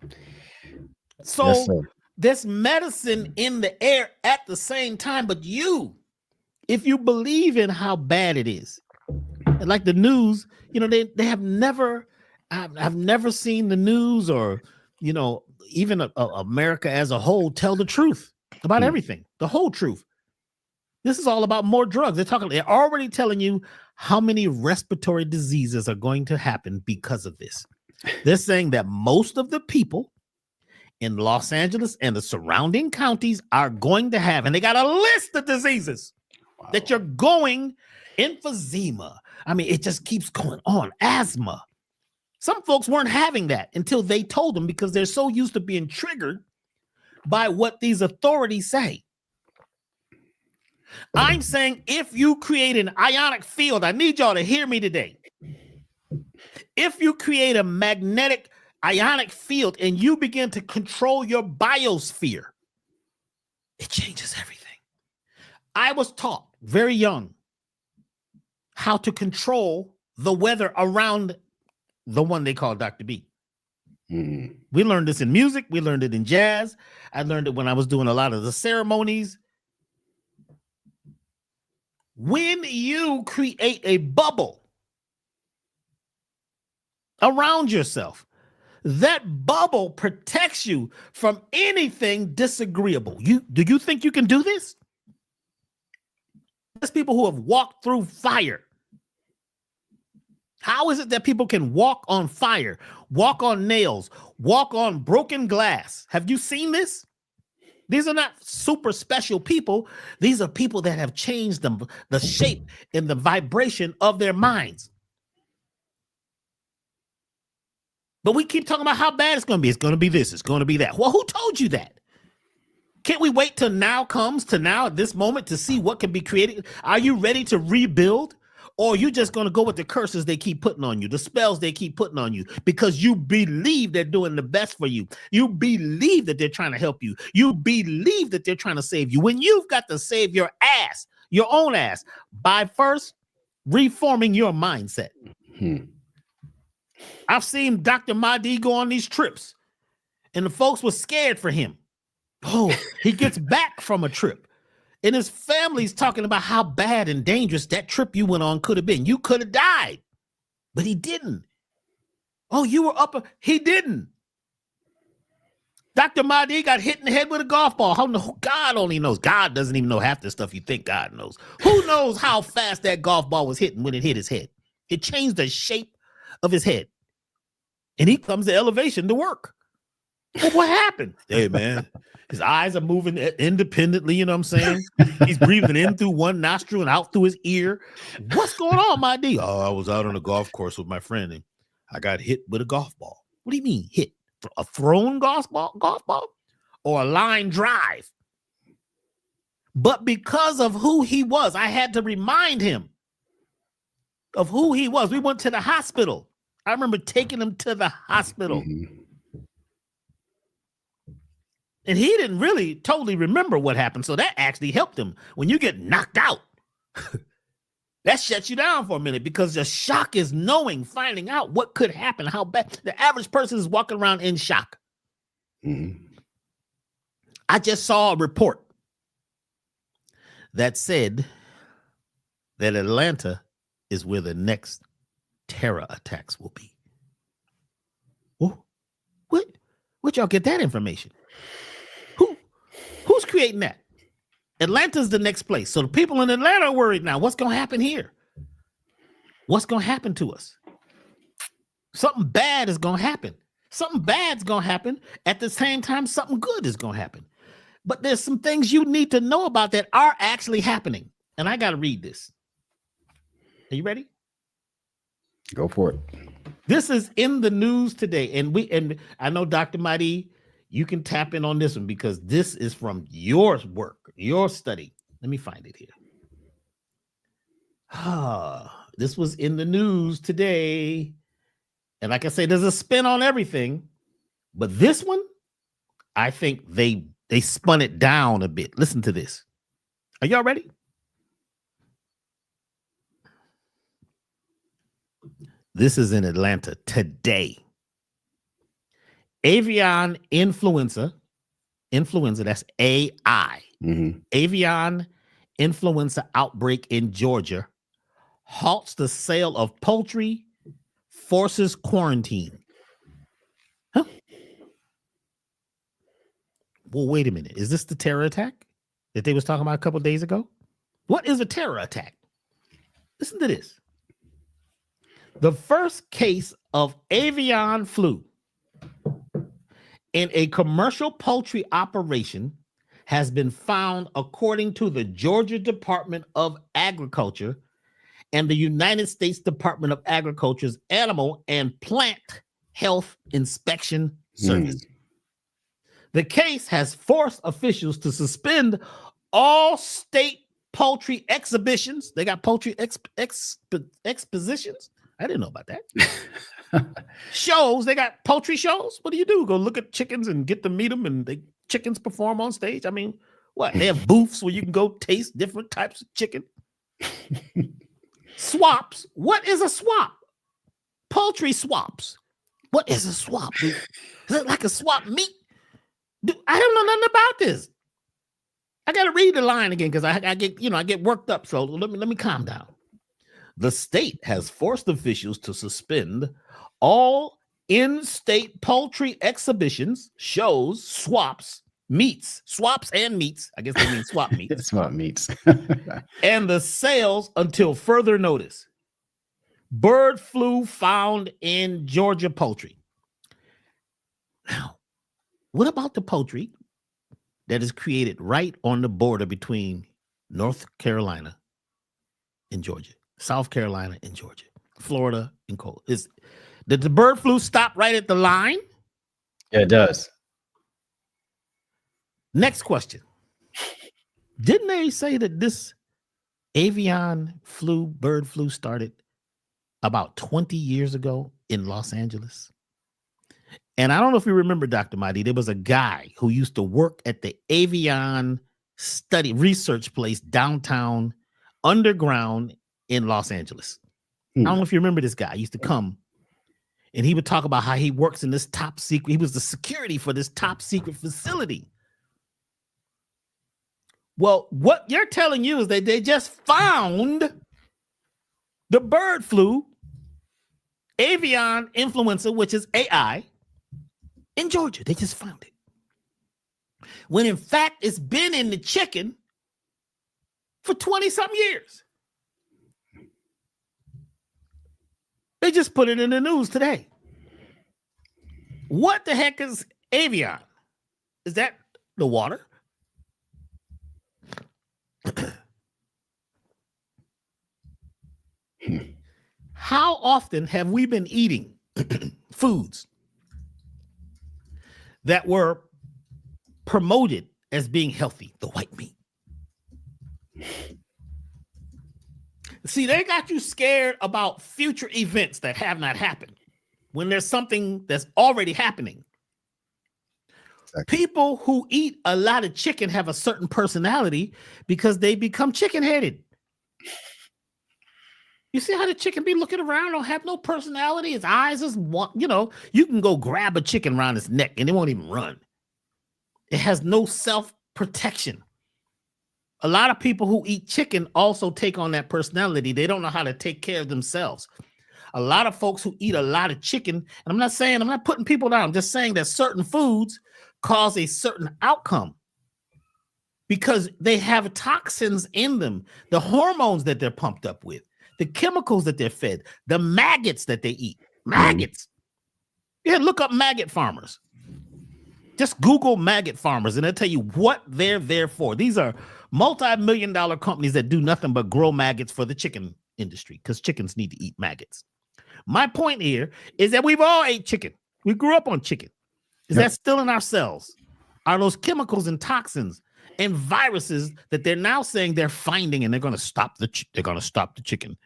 So Yes, sir. there's medicine in the air at the same time. But if you believe in how bad it is, like the news, they have never, I've never seen the news or, even America as a whole tell the truth about everything, the whole truth. This is all about more drugs. They're already telling you how many respiratory diseases are going to happen because of this. They're saying that most of the people in Los Angeles and the surrounding counties are going to have, and they got a list of diseases that you're going, emphysema. I mean, it just keeps going on. Asthma. Some folks weren't having that until they told them, because they're so used to being triggered by what these authorities say. I'm saying, if you create an ionic field, I need y'all to hear me today. If you create a magnetic ionic field and you begin to control your biosphere, it changes everything. I was taught very young how to control the weather around the one they call Dr. B. We learned this in music. We learned it in jazz. I learned it when I was doing a lot of the ceremonies. When you create a bubble around yourself, that bubble protects you from anything disagreeable. Do you think you can do this? There's people who have walked through fire. How is it that people can walk on fire, walk on nails, walk on broken glass? Have you seen this? These are not super special people. These are people that have changed the shape and the vibration of their minds. But we keep talking about how bad it's going to be. It's going to be this. It's going to be that. Well, who told you that? Can't we wait till now comes to now at this moment to see what can be created? Are you ready to rebuild? Or are you just going to go with the curses they keep putting on you, the spells they keep putting on you, because you believe they're doing the best for you? You believe that they're trying to help you. You believe that they're trying to save you, when you've got to save your ass, your own ass, by first reforming your mindset. I've seen Dr. Mahdi go on these trips, and the folks were scared for him. Oh, he gets back from a trip, and his family's talking about how bad and dangerous that trip you went on could have been. You could have died, but he didn't. Oh, you were up. He didn't. Dr. Mahdi got hit in the head with a golf ball. God only knows. God doesn't even know half the stuff you think God knows. Who knows how fast that golf ball was hitting when it hit his head? It changed the shape of his head. And he comes to elevation to work. Well, what happened? Hey, man, his eyes are moving independently. You know what I'm saying? He's breathing in through one nostril and out through his ear. What's going on, my D? Oh, I was out on a golf course with my friend and I got hit with a golf ball. What do you mean hit? A thrown golf ball? Or a line drive? But because of who he was, I had to remind him of who he was. We went to the hospital. I remember taking him to the hospital. And he didn't really totally remember what happened. So that actually helped him. When you get knocked out, that shuts you down for a minute, because the shock is finding out what could happen, how bad. The average person is walking around in shock. I just saw a report that said that Atlanta is where the next terror attacks will be. Oh, where'd y'all get that information? Who's creating that? Atlanta's the next place. So the people in Atlanta are worried now. What's going to happen here? What's going to happen to us? Something bad is going to happen. Something bad's going to happen. At the same time, something good is going to happen. But there's some things you need to know about that are actually happening. And I got to read this. Are you ready? Go for it. This is in the news today. And I know, Dr. Mahdi, you can tap in on this one because this is from your work, your study. Let me find it here. This was in the news today. And like I say, there's a spin on everything. But this one, I think they spun it down a bit. Listen to this. Are y'all ready? This is in Atlanta today. Avian influenza, that's AI. Avian influenza outbreak in Georgia halts the sale of poultry, forces quarantine. Huh? Well, wait a minute. Is this the terror attack that they was talking about a couple of days ago? What is a terror attack? Listen to this. The first case of avian flu in a commercial poultry operation has been found, according to the Georgia Department of Agriculture and the United States Department of Agriculture's Animal and Plant Health Inspection Service. The case has forced officials to suspend all state poultry exhibitions. They got poultry expositions. I didn't know about that. Shows. They got poultry shows. What do? Go look at chickens and get to meet them, and chickens perform on stage. I mean, what? They have booths where you can go taste different types of chicken. Swaps. What is a swap? Poultry swaps. What is a swap? Dude? Is it like a swap meat? Dude, I don't know nothing about this. I got to read the line again because I get worked up. So let me calm down. The state has forced officials to suspend all in-state poultry exhibitions, shows, swaps and meats. I guess they mean swap meats. Swap meats. And the sales until further notice. Bird flu found in Georgia poultry. Now, what about the poultry that is created right on the border between North Carolina and Georgia, South Carolina and Georgia, Florida and Cole? Did the bird flu stop right at the line? Yeah, it does. Next question. Didn't they say that this avian flu, bird flu, started about 20 years ago in Los Angeles? And I don't know if you remember, Dr. Mahdi, there was a guy who used to work at the avian study research place downtown underground in Los Angeles. I don't know if you remember this guy. He used to come and he would talk about how he works in this top secret. He was the security for this top secret facility. Well, what you're telling you is that they just found the bird flu, avian influenza, which is AI, in Georgia. They just found it. When in fact, it's been in the chicken for 20-something years. They just put it in the news today. What the heck is avian? Is that the water? How often have we been eating foods that were promoted as being healthy? The white meat. See, they got you scared about future events that have not happened when there's something that's already happening. Exactly. People who eat a lot of chicken have a certain personality because they become chicken-headed. You see how the chicken be looking around, don't have no personality? His eyes is one, you can go grab a chicken around its neck and it won't even run. It has no self-protection. A lot of people who eat chicken also take on that personality. They don't know how to take care of themselves. A lot of folks who eat a lot of chicken, and I'm not putting people down. I'm just saying that certain foods cause a certain outcome because they have toxins in them, the hormones that they're pumped up with, the chemicals that they're fed, the maggots that they eat. Maggots. Yeah, look up maggot farmers. Just Google maggot farmers and they'll tell you what they're there for. These are multi-million-dollar companies that do nothing but grow maggots for the chicken industry because chickens need to eat maggots. My point here is that we've all ate chicken. We grew up on chicken. Is that still in our cells? Are those chemicals and toxins and viruses that they're now saying they're finding, and they're going to stop the chicken?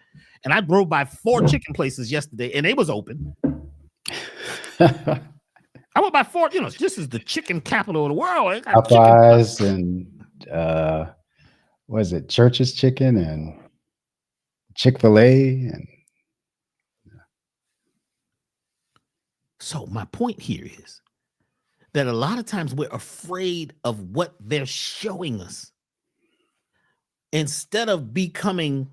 And I drove by 4 chicken places yesterday, and they was open. I went by 4. This is the chicken capital of the world. Popeyes and what is it? Church's Chicken and Chick-fil-A and. So my point here is that a lot of times we're afraid of what they're showing us instead of becoming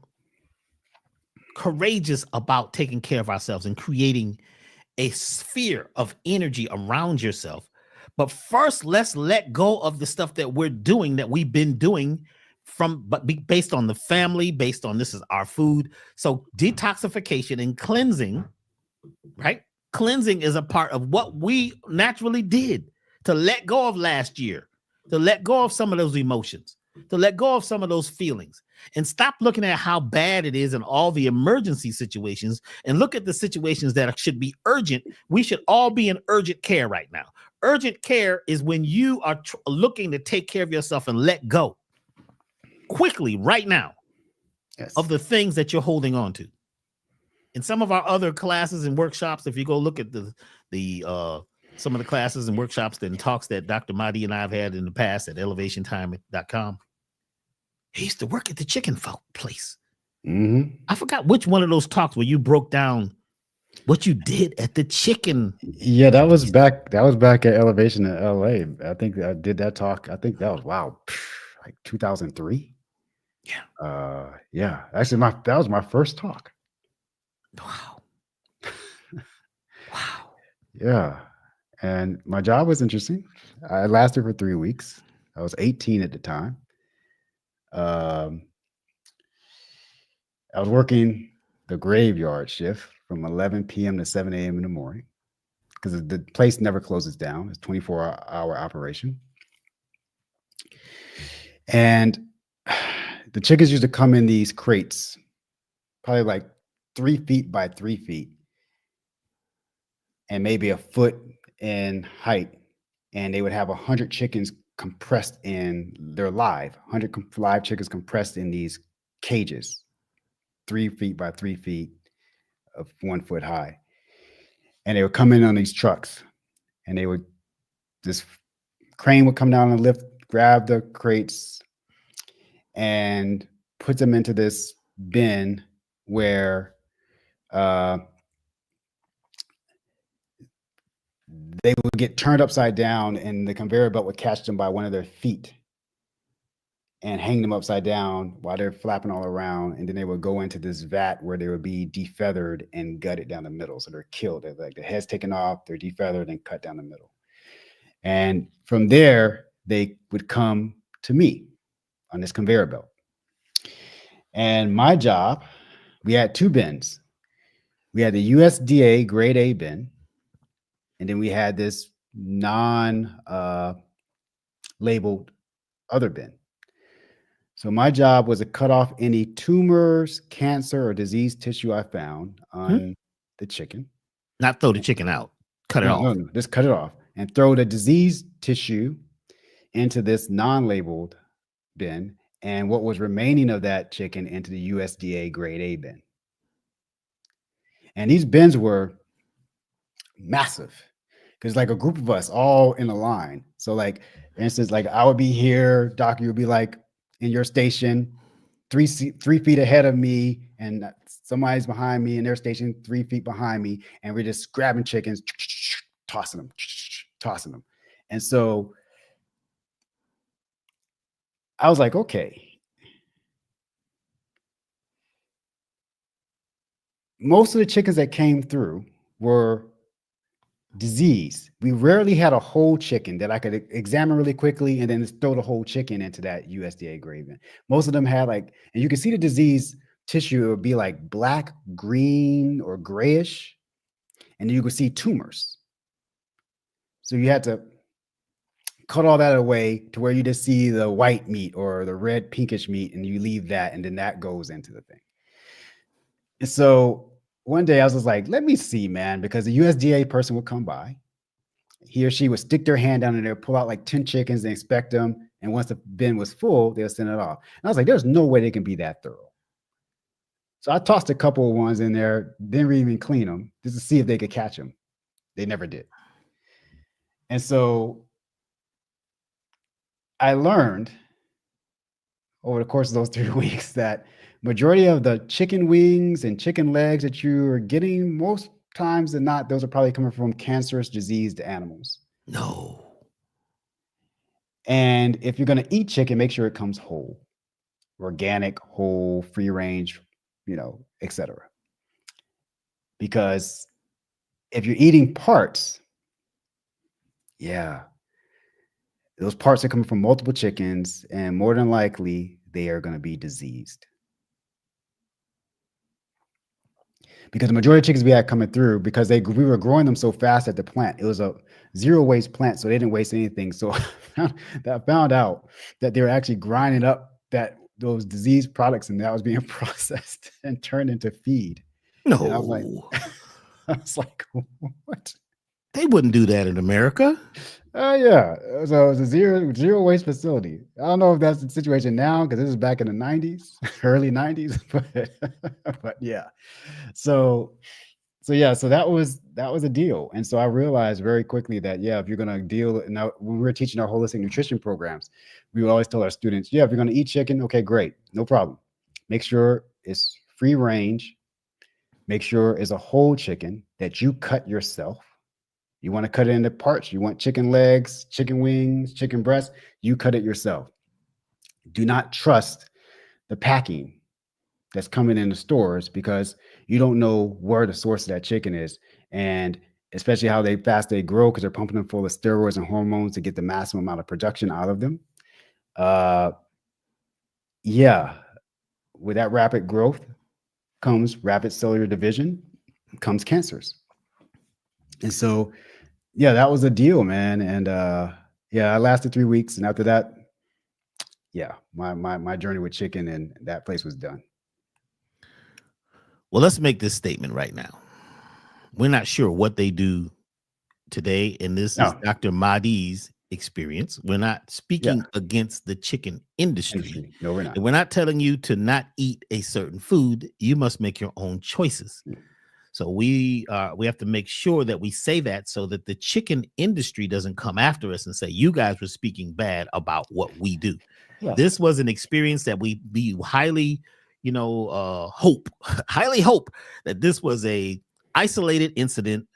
courageous about taking care of ourselves and creating a sphere of energy around yourself. But first, let's let go of the stuff that we're doing, that we've been doing based on the family, based on this is our food. So detoxification and cleansing, right? Cleansing is a part of what we naturally did, to let go of last year, to let go of some of those emotions, to let go of some of those feelings, and stop looking at how bad it is in all the emergency situations and look at the situations that should be urgent. We should all be in urgent care right now. Urgent care is when you are looking to take care of yourself and let go quickly right now of the things that you're holding on to. In some of our other classes and workshops, if you go look at some of the classes and workshops and talks that Dr. Mahdi and I have had in the past at elevationtime.com, he used to work at the chicken place. Mm-hmm. I forgot which one of those talks where you broke down what you did at the chicken. Yeah, that was back at Elevation in LA. I think I did that talk. I think that was like 2003. Yeah. Yeah. Actually, that was my first talk. Wow. Wow. Yeah. And my job was interesting. I lasted for 3 weeks. I was 18 at the time. I was working the graveyard shift from 11 p.m. to 7 a.m. in the morning because the place never closes down. It's a 24-hour operation. And the chickens used to come in these crates, probably like 3 feet by 3 feet and maybe a foot in height. And they would have 100 chickens compressed in, they're live, 100 live chickens compressed in these cages, 3 feet by 3 feet of 1 foot high. And they would come in on these trucks, and this crane would come down and lift, grab the crates and put them into this bin where they would get turned upside down, and the conveyor belt would catch them by one of their feet and hang them upside down while they're flapping all around. And then they would go into this vat where they would be defeathered and gutted down the middle. So they're killed. They're like the head's taken off, they're defeathered and cut down the middle. And from there, they would come to me on this conveyor belt. And my job, we had 2 bins. We had the USDA grade A bin, and then we had this non-labeled other bin. So my job was to cut off any tumors, cancer, or disease tissue I found on the chicken. Not throw the chicken out. Cut it off. No, just cut it off and throw the diseased tissue into this non-labeled bin, and what was remaining of that chicken into the USDA grade A bin. And these bins were massive because like a group of us all in a line. So like, for instance, like I would be here, Doc, you would be like in your station, 3 feet ahead of me, and somebody's behind me in their station 3 feet behind me, and we're just grabbing chickens, tossing them. And so I was like, okay. Most of the chickens that came through were disease. We rarely had a whole chicken that I could examine really quickly and then just throw the whole chicken into that USDA grade bin. Most of them had like, and you can see the disease tissue, it would be like black, green, or grayish, and you could see tumors. So you had to cut all that away to where you just see the white meat or the red pinkish meat, and you leave that, and then that goes into the thing. And so one day I was just like, let me see, man, because the USDA person would come by. He or she would stick their hand down in there, pull out like 10 chickens and inspect them. And once the bin was full, they'll send it off. And I was like, there's no way they can be that thorough. So I tossed a couple of ones in there, didn't even clean them just to see if they could catch them. They never did. And so I learned over the course of those 3 weeks that majority of the chicken wings and chicken legs that you are getting, most times than not, those are probably coming from cancerous diseased animals. No. And if you're going to eat chicken, make sure it comes whole, organic, whole, free range, etc. Because if you're eating parts, those parts are coming from multiple chickens, and more than likely, they are going to be diseased. Because the majority of chickens we had coming through, because we were growing them so fast at the plant, it was a zero waste plant, so they didn't waste anything. So I found out that they were actually grinding up those diseased products, and that was being processed and turned into feed. No. And I was like, what? They wouldn't do that in America. Yeah. So it was a zero waste facility. I don't know if that's the situation now, because this is back in the 90s, early 90s, but yeah. So that was a deal. And so I realized very quickly that, if you're going to deal, now when we were teaching our holistic nutrition programs, we would always tell our students, if you're going to eat chicken, okay, great, no problem. Make sure it's free range. Make sure it's a whole chicken that you cut yourself. You want to cut it into parts. You want chicken legs, chicken wings, chicken breasts. You cut it yourself. Do not trust the packing that's coming in the stores, because you don't know where the source of that chicken is, and especially how fast they grow, because they're pumping them full of steroids and hormones to get the maximum amount of production out of them. With that rapid growth comes rapid cellular division, comes cancers. And so, that was a deal, man. And I lasted 3 weeks, and after that, my journey with chicken and that place was done. Well, let's make this statement right now. We're not sure what they do today, and this is Dr. Mahdi's experience. We're not speaking against the chicken industry. No, we're not. And we're not telling you to not eat a certain food. You must make your own choices. So we have to make sure that we say that, so that the chicken industry doesn't come after us and say, you guys were speaking bad about what we do. Yeah. This was an experience that we highly hope that this was a isolated incident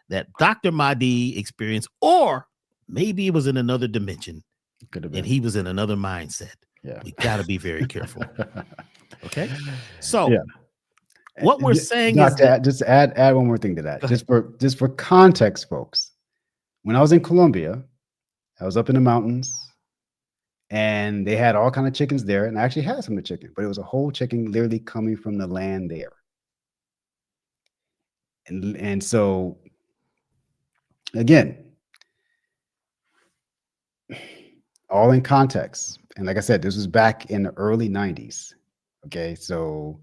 that Dr. Mahdi experienced, or maybe it was in another dimension. Could have been. And he was in another mindset. Yeah. We got to be very careful. Okay. So what we're saying is just add one more thing to that, just for context, folks. When I was in Colombia, I was up in the mountains, and they had all kinds of chickens there, and I actually had some of the chicken, but it was a whole chicken literally coming from the land there. And so, again, all in context. And like I said, this was back in the early 90s. Okay, so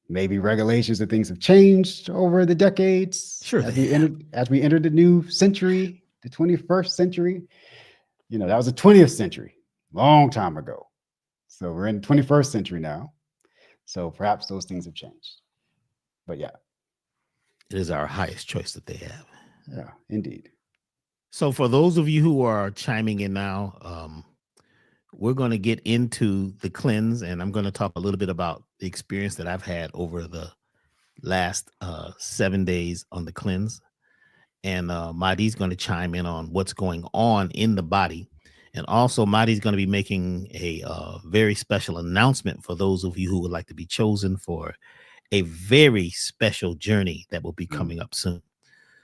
maybe regulations and things have changed over the decades. Sure. As we entered the new century, the 21st century. That was the 20th century, long time ago. So we're in the 21st century now. So perhaps those things have changed. But it is our highest choice that they have. Yeah, indeed. So for those of you who are chiming in now, we're going to get into the cleanse, and I'm going to talk a little bit about the experience that I've had over the last 7 days on the cleanse. And Mahdi's going to chime in on what's going on in the body. And also Mahdi's going to be making a very special announcement for those of you who would like to be chosen for a very special journey that will be coming up soon.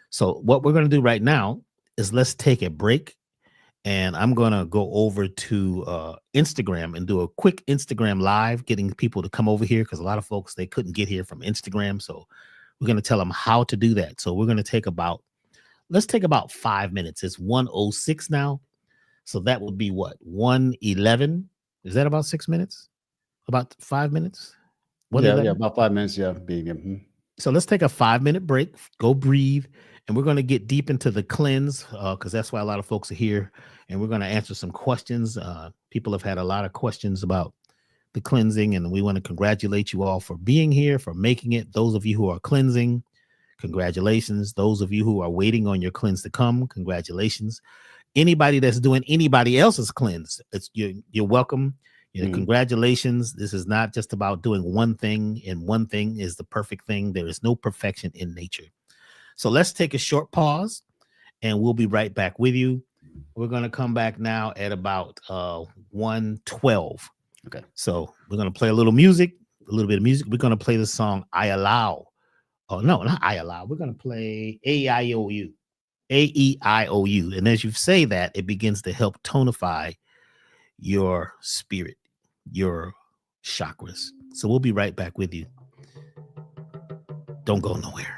So what we're going to do right now is let's take a break. And I'm going to go over to Instagram and do a quick Instagram live, getting people to come over here, because a lot of folks, they couldn't get here from Instagram. So we're going to tell them how to do that. So we're going to take let's take about 5 minutes. It's 1:06 now. So that would be what? 1:11. Is that about 6 minutes? About 5 minutes? Yeah, about 5 minutes. Yeah. So let's take a 5-minute break, go breathe, and we're going to get deep into the cleanse because that's why a lot of folks are here. And we're going to answer some questions. People have had a lot of questions about the cleansing, and we want to congratulate you all for being here, for making it. Those of you who are cleansing, congratulations. Those of you who are waiting on your cleanse to come, congratulations. Anybody that's doing anybody else's cleanse, you're welcome. Congratulations. This is not just about doing one thing, and one thing is the perfect thing. There is no perfection in nature. So let's take a short pause, and we'll be right back with you. We're going to come back now at about 1:12. Okay. So we're going to play a little music, a little bit of music. We're going to play the song I Allow. Oh, no, not I Allow. We're going to play A-I-O-U. A-E-I-O-U. And as you say that, it begins to help tonify your spirit, your chakras. So we'll be right back with you. Don't go nowhere.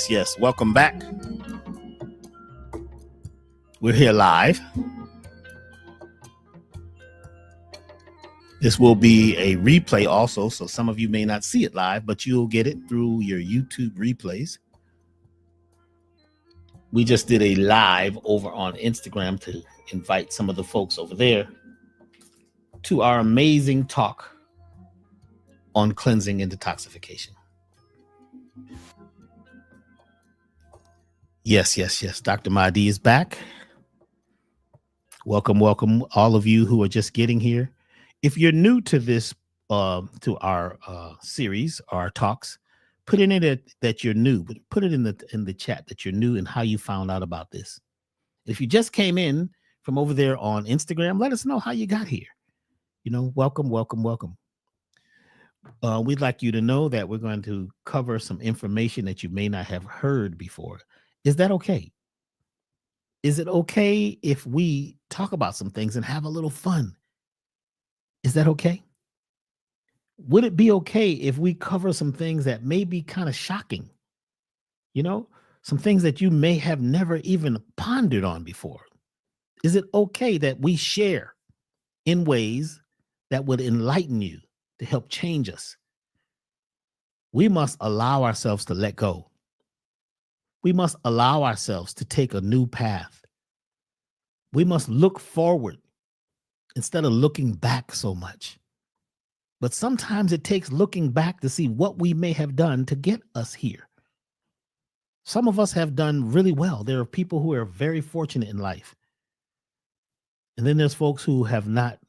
Yes. Welcome back. We're here live. This will be a replay also, so some of you may not see it live, but you'll get it through your YouTube replays. We just did a live over on Instagram to invite some of the folks over there to our amazing talk on cleansing and detoxification. Yes. Dr. Mahdi is back. Welcome, all of you who are just getting here. If you're new to this, to our series, our talks, put in it that you're new, but put it in the chat that you're new and how you found out about this. If you just came in from over there on Instagram, let us know how you got here. Welcome. We'd like you to know that we're going to cover some information that you may not have heard before. Is that okay? Is it okay if we talk about some things and have a little fun? Is that okay? Would it be okay if we cover some things that may be kind of shocking? Some things that you may have never even pondered on before. Is it okay that we share in ways that would enlighten you to help change us? We must allow ourselves to let go. We must allow ourselves to take a new path. We must look forward instead of looking back so much. But sometimes it takes looking back to see what we may have done to get us here. Some of us have done really well. There are people who are very fortunate in life. And then there's folks who have not,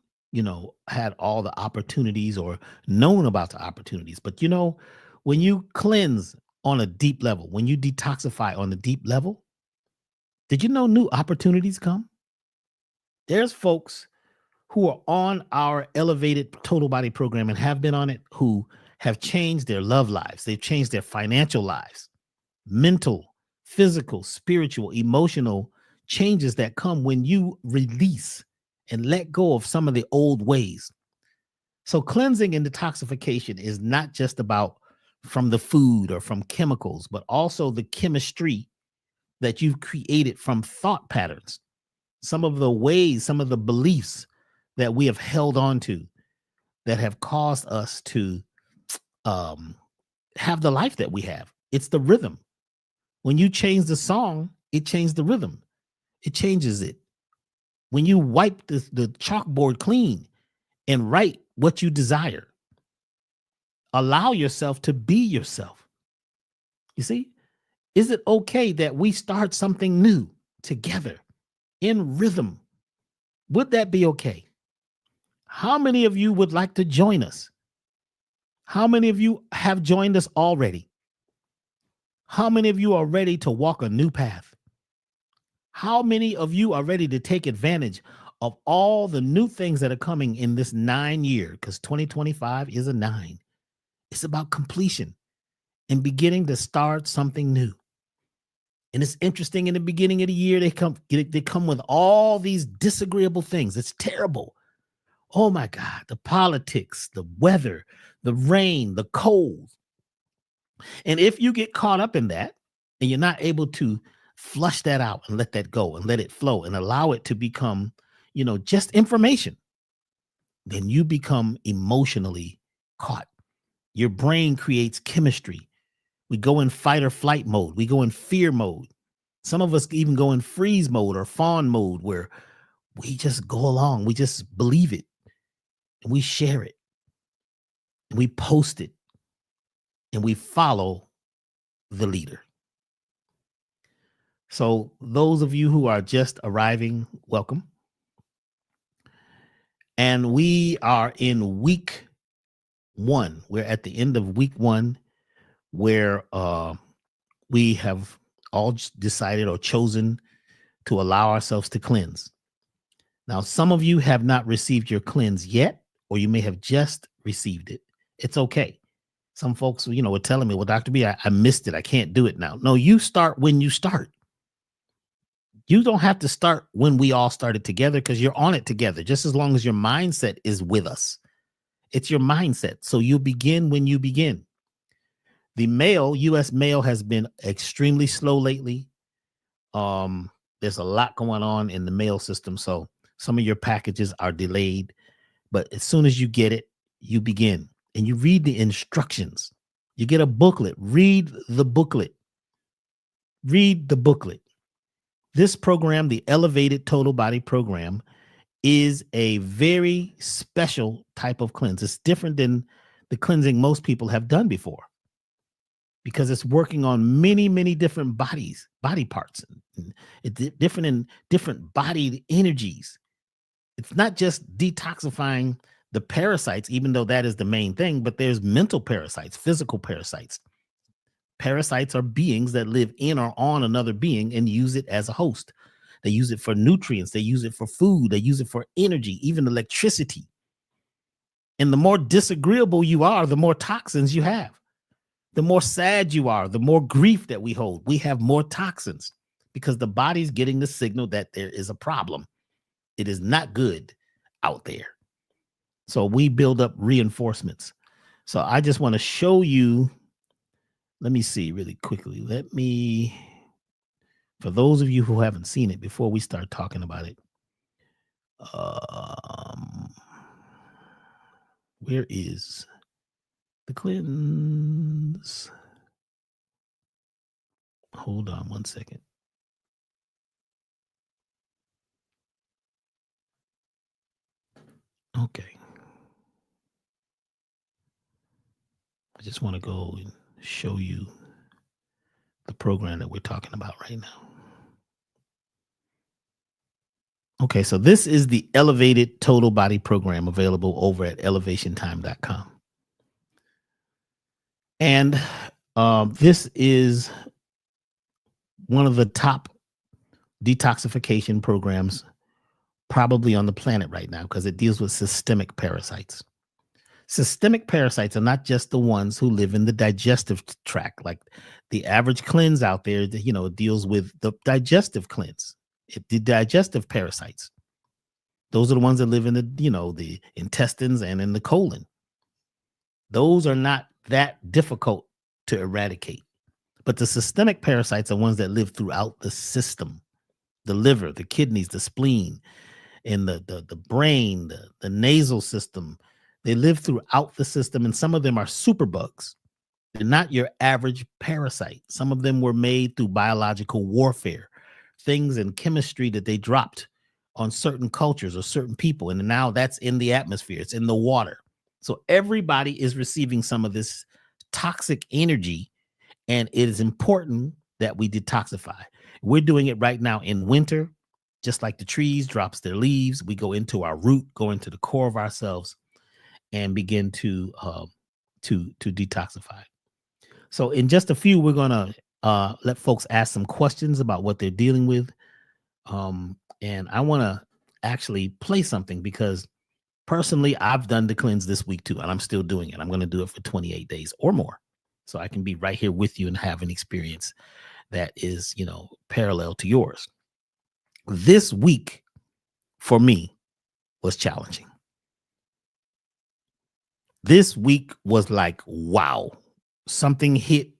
had all the opportunities or known about the opportunities. But, when you cleanse on a deep level, when you detoxify on a deep level, did you know new opportunities come? There's folks who are on our elevated total body program and have been on it who have changed their love lives. They've changed their financial lives, mental, physical, spiritual, emotional changes that come when you release and let go of some of the old ways. So cleansing and detoxification is not just about from the food or from chemicals, but also the chemistry that you've created from thought patterns. Some of the ways, some of the beliefs that we have held on to that have caused us to have the life that we have. It's the rhythm. When you change the song, it changes the rhythm. It changes it. When you wipe the chalkboard clean and write what you desire, allow yourself to be yourself. You see, is it okay that we start something new together in rhythm? Would that be okay? How many of you would like to join us? How many of you have joined us already? How many of you are ready to walk a new path? How many of you are ready to take advantage of all the new things that are coming in this 9 year? Because 2025 is a 9. It's about completion and beginning to start something new. And it's interesting, in the beginning of the year, they come with all these disagreeable things. It's terrible. Oh my God, the politics, the weather, the rain, the cold. And if you get caught up in that and you're not able to flush that out and let that go and let it flow and allow it to become, just information, then you become emotionally caught. Your brain creates chemistry. We go in fight or flight mode. We go in fear mode. Some of us even go in freeze mode or fawn mode, where we just go along. We just believe it. And we share it. And we post it. And we follow the leader. So those of you who are just arriving, welcome. And we are in week 1. We're at the end of week 1, where we have all decided or chosen to allow ourselves to cleanse. Now, some of you have not received your cleanse yet, or you may have just received it. It's okay. Some folks, were telling me, well, Dr. B, I missed it. I can't do it now. No, you start when you start. You don't have to start when we all started together, because you're on it together, just as long as your mindset is with us. It's your mindset. So you begin when you begin. The U.S. mail has been extremely slow lately. There's a lot going on in the mail system. So some of your packages are delayed, but as soon as you get it, you begin and you read the instructions. You get a booklet, read the booklet. Read the booklet. This program, the Elevated Total Body Program, is a very special type of cleanse. It's different than the cleansing most people have done before because it's working on many, many different body parts. And it's different in different body energies. It's not just detoxifying the parasites, even though that is the main thing, but there's mental parasites, physical parasites. Parasites are beings that live in or on another being and use it as a host. They use it for nutrients. They use it for food. They use it for energy, even electricity. And the more disagreeable you are, the more toxins you have. The more sad you are, the more grief that we hold. We have more toxins because the body's getting the signal that there is a problem. It is not good out there. So we build up reinforcements. So I just want to show you. Let me see really quickly. For those of you who haven't seen it, before we start talking about it, where is the cleanse? Hold on one second. Okay. I just want to go and show you the program that we're talking about right now. Okay, so this is the Elevated Total Body Program available over at elevationtime.com. And this is one of the top detoxification programs probably on the planet right now because it deals with systemic parasites. Systemic parasites are not just the ones who live in the digestive tract. Like the average cleanse out there, deals with the digestive cleanse, the digestive parasites. Those are the ones that live in the intestines and in the colon. Those are not that difficult to eradicate. But the systemic parasites are ones that live throughout the system, the liver, the kidneys, the spleen, and the brain, the nasal system. They live throughout the system, and some of them are superbugs. They're not your average parasite. Some of them were made through biological warfare, things in chemistry that they dropped on certain cultures or certain people, and now that's in the atmosphere. It's in the water. So everybody is receiving some of this toxic energy, and it is important that we detoxify. We're doing it right now in winter, just like the trees drops their leaves. We go into our root, go into the core of ourselves, and begin to detoxify. So in just a few, we're gonna let folks ask some questions about what they're dealing with, and I want to actually play something because personally, I've done the cleanse this week too, and I'm still doing it. I'm going to do it for 28 days or more, so I can be right here with you and have an experience that is, parallel to yours. This week for me was challenging. This week was like, wow, something hit.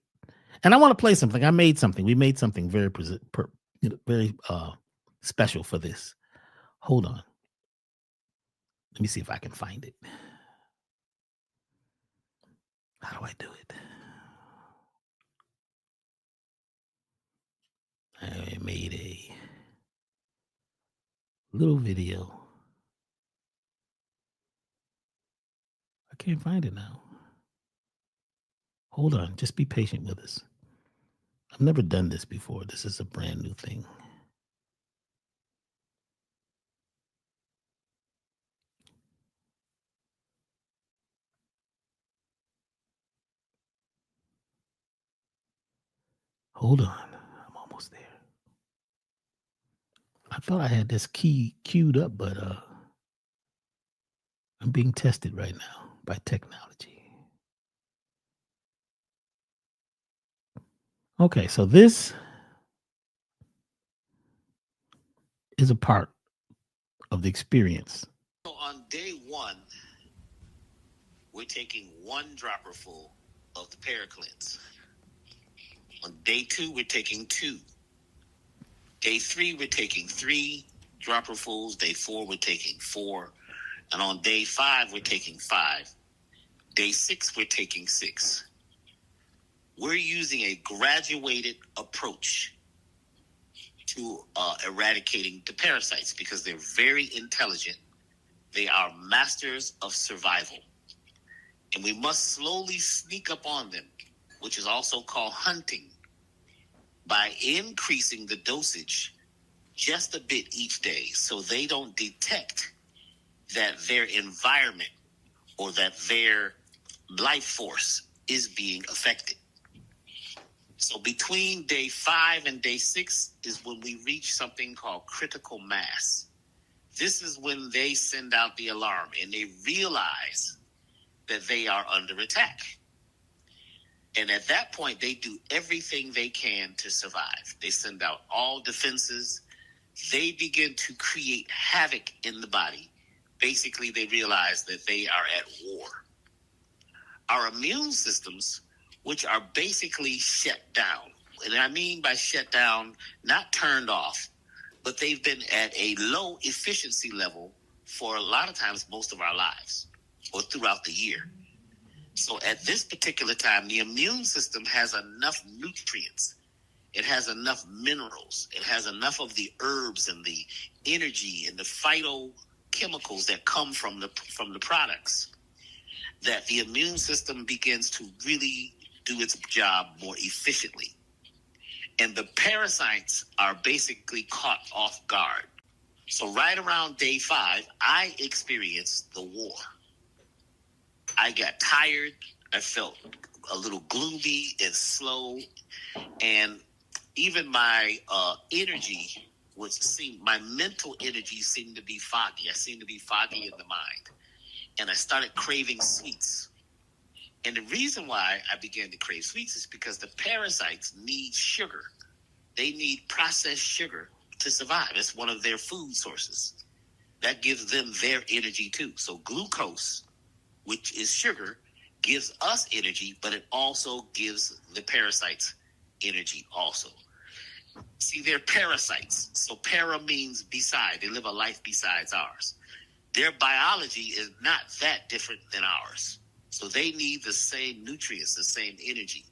And I want to play something. I made something. We made something very, very special for this. Hold on. Let me see if I can find it. How do I do it? I made a little video. I can't find it now. Hold on. Just be patient with us. I've never done this before. This is a brand new thing. Hold on. I'm almost there. I thought I had this key queued up, but I'm being tested right now by technology. Okay, so this is a part of the experience. So on day one, we're taking 1 dropper full of the Paracleanse. On day 2, we're taking 2. Day 3, we're taking 3 dropperfuls. Day 4, we're taking 4. And on day 5, we're taking 5. Day 6, we're taking 6. We're using a graduated approach to to eradicating the parasites because they're very intelligent. They are masters of survival. And we must slowly sneak up on them, which is also called hunting, by increasing the dosage just a bit each day so they don't detect that their environment or that their life force is being affected. So between day 5 and day 6 is when we reach something called critical mass. This is when they send out the alarm and they realize that they are under attack. And at that point, they do everything they can to survive. They send out all defenses. They begin to create havoc in the body. Basically, they realize that they are at war. Our immune systems, which are basically shut down, and I mean by shut down, not turned off, but they've been at a low efficiency level for a lot of times most of our lives or throughout the year. So at this particular time, the immune system has enough nutrients. It has enough minerals. It has enough of the herbs and the energy and the phytochemicals that come from the products that the immune system begins to really do its job more efficiently. And the parasites are basically caught off guard. So right around day 5, I experienced the war. I got tired. I felt a little gloomy and slow. And even my energy my mental energy seemed to be foggy. I seemed to be foggy in the mind. And I started craving sweets. And the reason why I began to crave sweets is because the parasites need sugar. They need processed sugar to survive. It's one of their food sources. That gives them their energy too. So glucose, which is sugar, gives us energy, but it also gives the parasites energy also. See, they're parasites. So para means beside. They live a life besides ours. Their biology is not that different than ours. So they need the same nutrients, the same energy.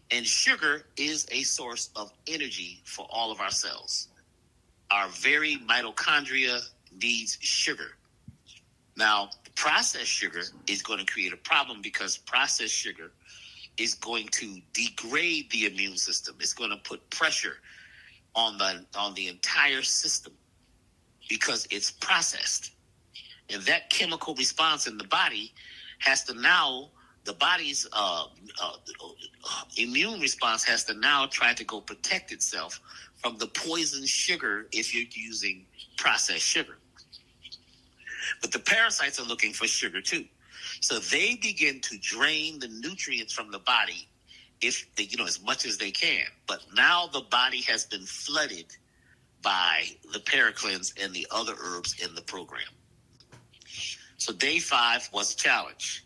And sugar is a source of energy for all of our cells. Our very mitochondria needs sugar. Now, processed sugar is going to create a problem because processed sugar is going to degrade the immune system. It's going to put pressure on the entire system because it's processed. And that chemical response in the body has to now, the body's immune response has to now try to go protect itself from the poison sugar if you're using processed sugar. But the parasites are looking for sugar too. So they begin to drain the nutrients from the body if they, as much as they can. But now the body has been flooded by the paraclins and the other herbs in the program. So day 5 was a challenge.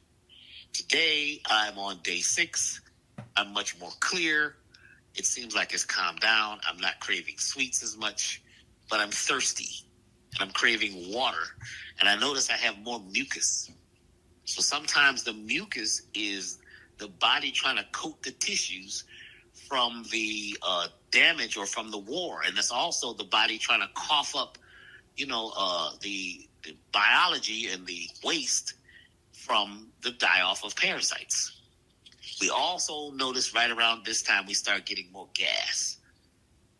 Today, I'm on day 6. I'm much more clear. It seems like it's calmed down. I'm not craving sweets as much, but I'm thirsty and I'm craving water. And I notice I have more mucus. So sometimes the mucus is the body trying to coat the tissues from the damage or from the war. And it's also the body trying to cough up, the biology and the waste from the die-off of parasites. We also notice right around this time we start getting more gas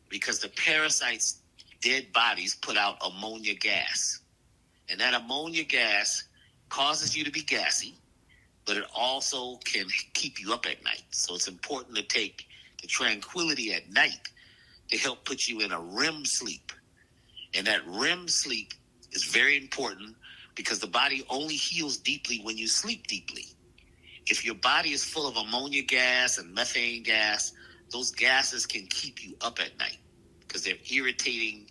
because the parasites' dead bodies put out ammonia gas. And that ammonia gas causes you to be gassy, but it also can keep you up at night. So it's important to take the tranquility at night to help put you in a REM sleep. And that REM sleep is very important because the body only heals deeply when you sleep deeply. If your body is full of ammonia gas and methane gas, those gases can keep you up at night because they're irritating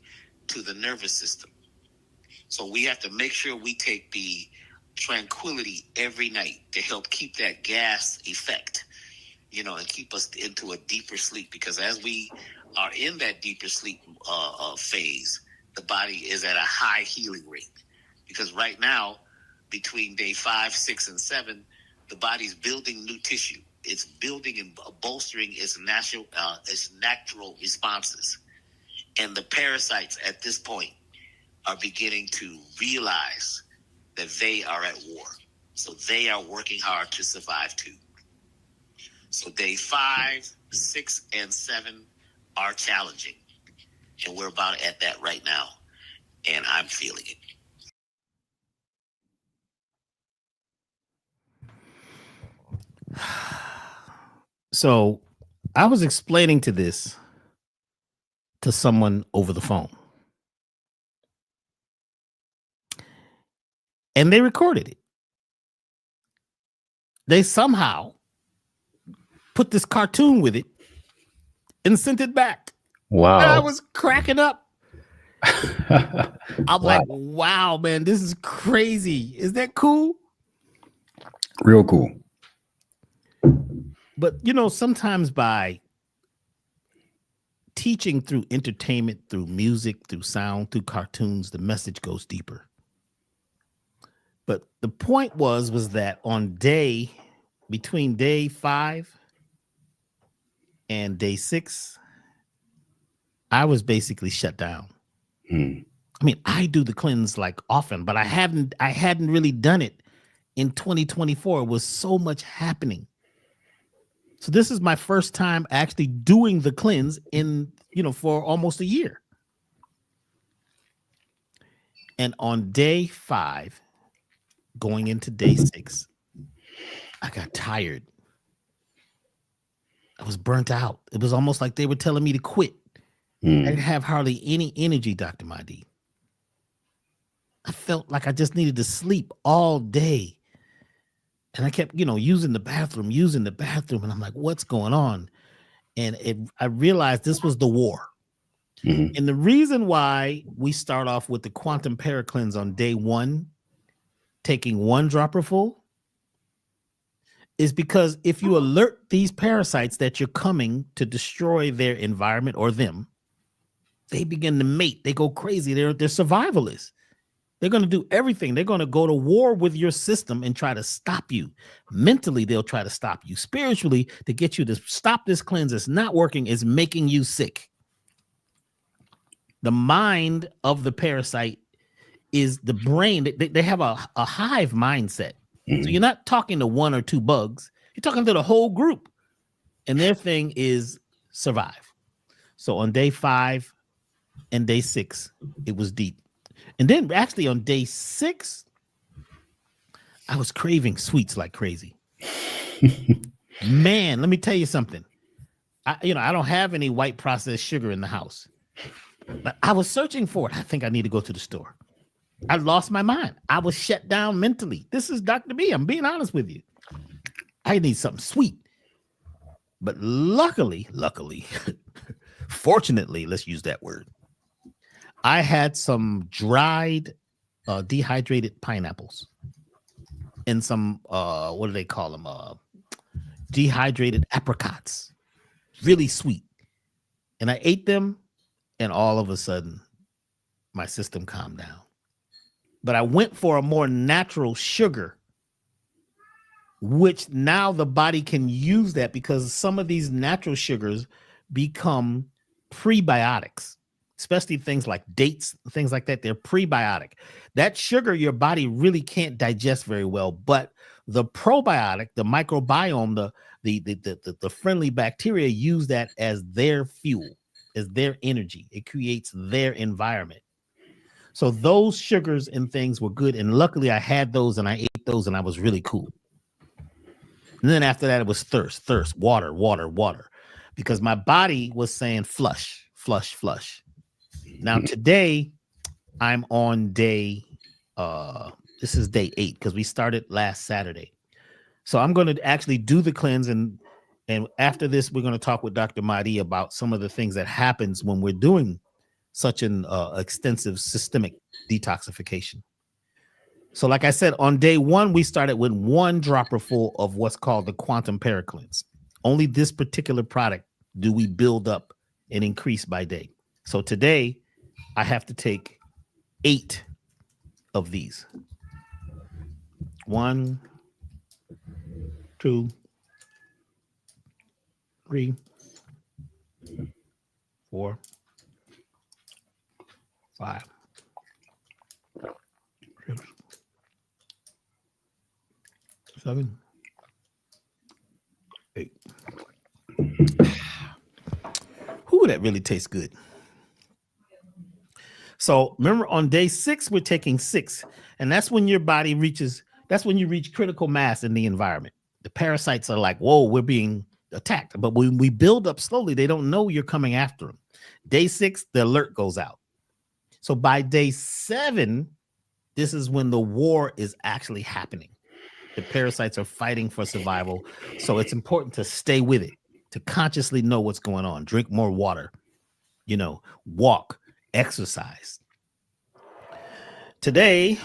to the nervous system. So we have to make sure we take the tranquility every night to help keep that gas effect, and keep us into a deeper sleep. Because as we are in that deeper sleep phase, the body is at a high healing rate. Because right now, between day 5, 6, and 7, the body's building new tissue. It's building and bolstering its natural responses. And the parasites at this point are beginning to realize that they are at war. So they are working hard to survive too. So day 5, 6, and 7 are challenging. And we're about at that right now. And I'm feeling it. So I was explaining this to someone over the phone. And they recorded it. They somehow put this cartoon with it and sent it back. Wow. And I was cracking up. I'm like, wow, man, this is crazy. Is that cool? Real cool. But, you know, sometimes by teaching through entertainment, through music, through sound, through cartoons, the message goes deeper. But the point was that between day 5 and day 6, I was basically shut down. I mean, I do the cleanse like often, but I hadn't really done it in 2024. It was so much happening. So this is my first time actually doing the cleanse for almost a year. And on day 5, going into day 6, I got tired. I was burnt out. It was almost like they were telling me to quit. I didn't have hardly any energy, Dr. Mahdi. I felt like I just needed to sleep all day. And I kept, using the bathroom. And I'm like, what's going on? And I realized this was the war. Mm-hmm. And the reason why we start off with the quantum paracleanse on day 1, taking 1 dropper full, is because if you alert these parasites that you're coming to destroy their environment or them, they begin to mate. They go crazy. They're survivalists. They're going to do everything. They're going to go to war with your system and try to stop you. Mentally, they'll try to stop you. Spiritually, to get you to stop this cleanse. It's not working. It's making you sick. The mind of the parasite is the brain. They have a hive mindset. So you're not talking to 1 or 2 bugs. You're talking to the whole group. And their thing is survive. So on day 5 and day 6, it was deep. And then actually on day 6, I was craving sweets like crazy. Man, let me tell you something. I don't have any white processed sugar in the house. But I was searching for it. I think I need to go to the store. I lost my mind. I was shut down mentally. This is Dr. B. I'm being honest with you. I need something sweet. But luckily, fortunately, let's use that word, I had some dried, dehydrated pineapples and some, what do they call them? Dehydrated apricots. Really sweet. And I ate them, and all of a sudden, my system calmed down. But I went for a more natural sugar, which now the body can use that because some of these natural sugars become prebiotics, especially things like dates, things like that. They're prebiotic. That sugar your body really can't digest very well, but the probiotic, the microbiome, the friendly bacteria use that as their fuel, as their energy. It creates their environment. So those sugars and things were good. And luckily I had those and I ate those and I was really cool. And then after that, it was thirst, water, because my body was saying flush. Now today I'm on day, this is day 8 because we started last Saturday. So I'm going to actually do the cleanse. And after this, we're going to talk with Dr. Mahdi about some of the things that happens when we're doing such an extensive systemic detoxification. So like I said, on day 1, we started with 1 dropper full of what's called the quantum paracleanse. Only this particular product do we build up and increase by day. So today I have to take 8 of these. 1, 2, 3, 4, 5, 6, 7, 8. Ooh, that really tastes good. So remember, on day 6, we're taking 6, and that's when your body that's when you reach critical mass in the environment. The parasites are like, whoa, we're being attacked. But when we build up slowly, they don't know you're coming after them. Day 6, the alert goes out. So by day 7, this is when the war is actually happening. The parasites are fighting for survival. So it's important to stay with it, to consciously know what's going on. Drink more water, walk, exercise. Today,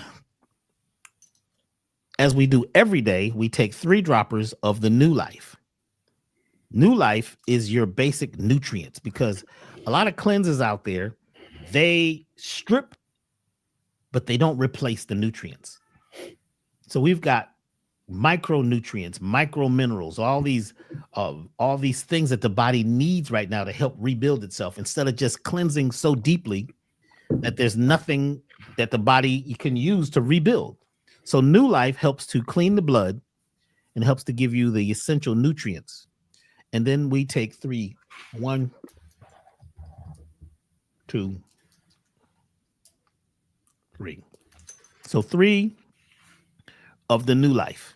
as we do every day, we take 3 droppers of the New Life. New Life is your basic nutrients, because a lot of cleansers out there, they strip, but they don't replace the nutrients. So we've got micronutrients, micro minerals, all these things that the body needs right now to help rebuild itself, instead of just cleansing so deeply that there's nothing that the body can use to rebuild. So New Life helps to clean the blood and helps to give you the essential nutrients. And then we take 3, 1, 2, 3. So 3 of the New Life.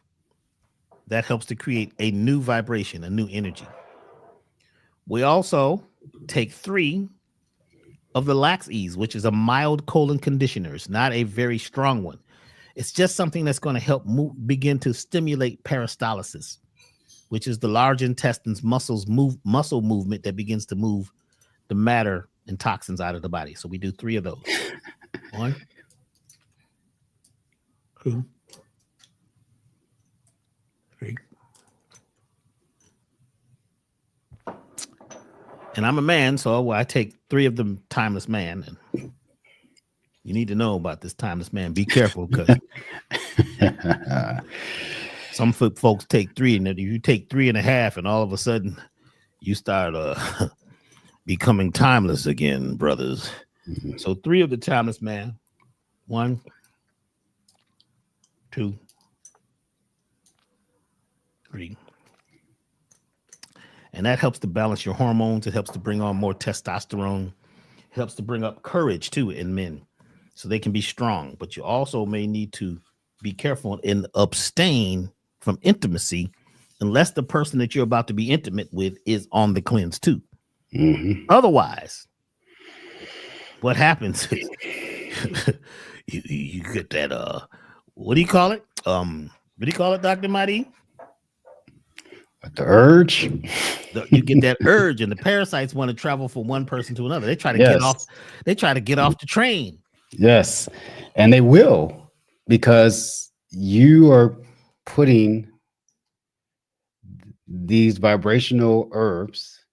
That helps to create a new vibration, a new energy. We also take 3 of the Lax Ease, which is a mild colon conditioner. It's not a very strong one. It's just something that's going to help begin to stimulate peristalsis, which is the large intestine's muscle movement that begins to move the matter and toxins out of the body. So we do 3 of those. 1, 2, 3. And I'm a man, so I take 3 of them Timeless Man. And you need to know about this Timeless Man. Be careful, because some folks take 3, and if you take 3.5, and all of a sudden you start becoming timeless again, brothers. Mm-hmm. So 3 of the Timeless Man. 1, 2, 3. And that helps to balance your hormones. It helps to bring on more testosterone. It helps to bring up courage too in men, so they can be strong. But you also may need to be careful and abstain from intimacy unless the person that you're about to be intimate with is on the cleanse too. Mm-hmm. Otherwise, what happens is you get that what do you call it? What do you call it, Dr. Mahdi? The urge. You get that urge, and the parasites want to travel from one person to another. They try to get off. They try to get off the train. Yes, and they will, because you are putting these vibrational herbs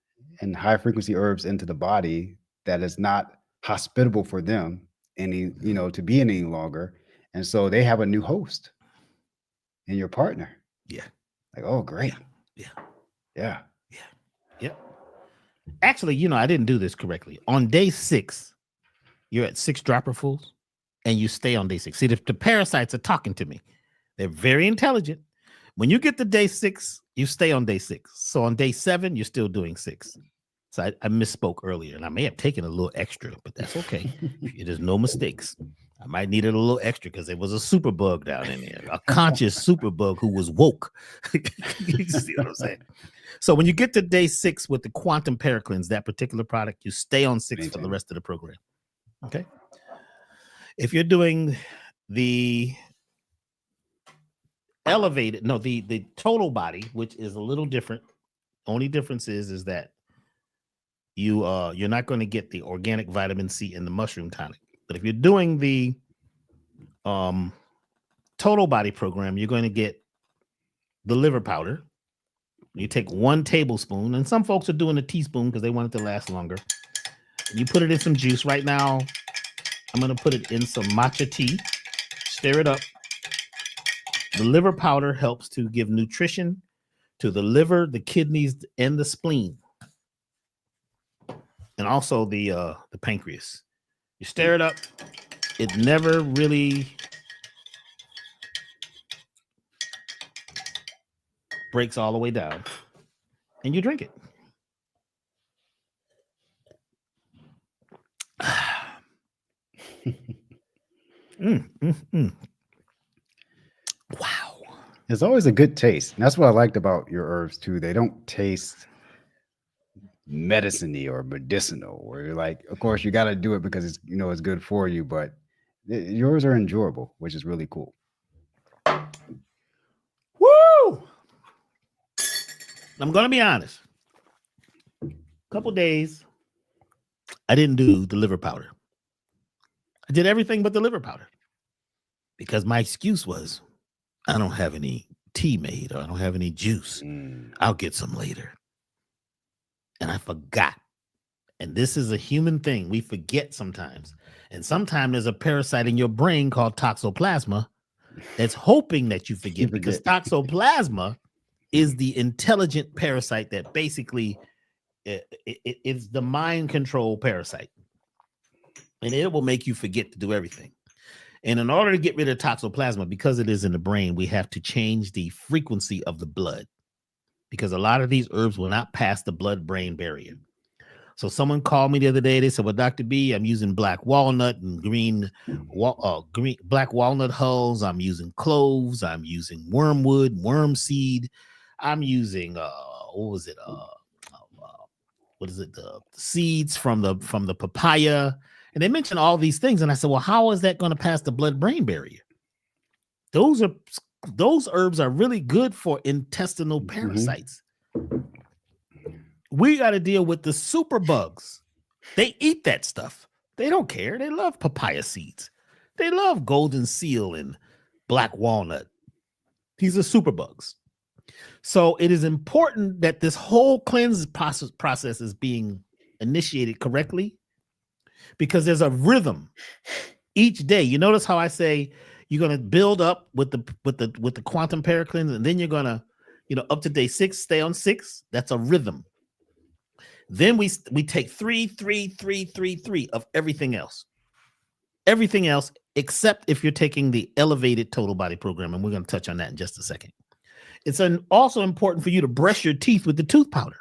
and high frequency herbs into the body that is not hospitable for them to be any longer, and so they have a new host in your partner. Yeah. Like, oh, great. Yeah. Yep. Actually, I didn't do this correctly. On day 6, you're at 6 dropperfuls, and you stay on day 6. See, the parasites are talking to me. They're very intelligent. When you get to day 6, you stay on day 6. So on day 7, you're still doing 6. So I misspoke earlier, and I may have taken a little extra, but that's okay. There's no mistakes. I might need it a little extra because there was a super bug down in there, a conscious super bug who was woke. You see what I'm saying? So when you get to day 6 with the Quantum Paracleanse, that particular product, you stay on 6 for the rest of the program. Okay. If you're doing the elevated, the total body, which is a little different. Only difference is that you're not going to get the organic vitamin C in the mushroom tonic. But if you're doing the total body program, you're going to get the liver powder. You take 1 tablespoon, and some folks are doing a teaspoon because they want it to last longer. You put it in some juice. Right now, I'm going to put it in some matcha tea. Stir it up. The liver powder helps to give nutrition to the liver, the kidneys, and the spleen, and also the pancreas. You stir it up. It never really breaks all the way down. And you drink it. Wow. It's always a good taste. And that's what I liked about your herbs too. They don't taste medicine-y or medicinal, where you're like, of course, you got to do it because it's it's good for you, but yours are enjoyable, which is really cool. Woo! I'm gonna be honest. A couple days, I didn't do the liver powder. I did everything but the liver powder because my excuse was, I don't have any tea made, or I don't have any juice. I'll get some later. And I forgot. And this is a human thing. We forget sometimes. And sometimes there's a parasite in your brain called toxoplasma that's hoping that you forget, because toxoplasma is the intelligent parasite that basically it's the mind control parasite. And it will make you forget to do everything. And in order to get rid of toxoplasma, because it is in the brain, we have to change the frequency of the blood, because a lot of these herbs will not pass the blood-brain barrier. So someone called me the other day. They said, well, Dr. B, I'm using black walnut and green black walnut hulls. I'm using cloves. I'm using wormwood, worm seed. I'm using, the seeds from the papaya. And they mentioned all these things. And I said, well, how is that going to pass the blood-brain barrier? Those herbs are really good for intestinal parasites. We got to deal with the super bugs. They eat that stuff. They don't care. They love papaya seeds. They love golden seal and black walnut. These are super bugs. So it is important that this whole cleanse process is being initiated correctly, because there's a rhythm each day. You notice how I say you're going to build up with the quantum paracleanse, and then you're going to, up to day 6, stay on 6. That's a rhythm. Then we take 3, 3, 3, 3, 3 of everything else. Everything else, except if you're taking the elevated total body program. And we're going to touch on that in just a second. It's also important for you to brush your teeth with the tooth powder,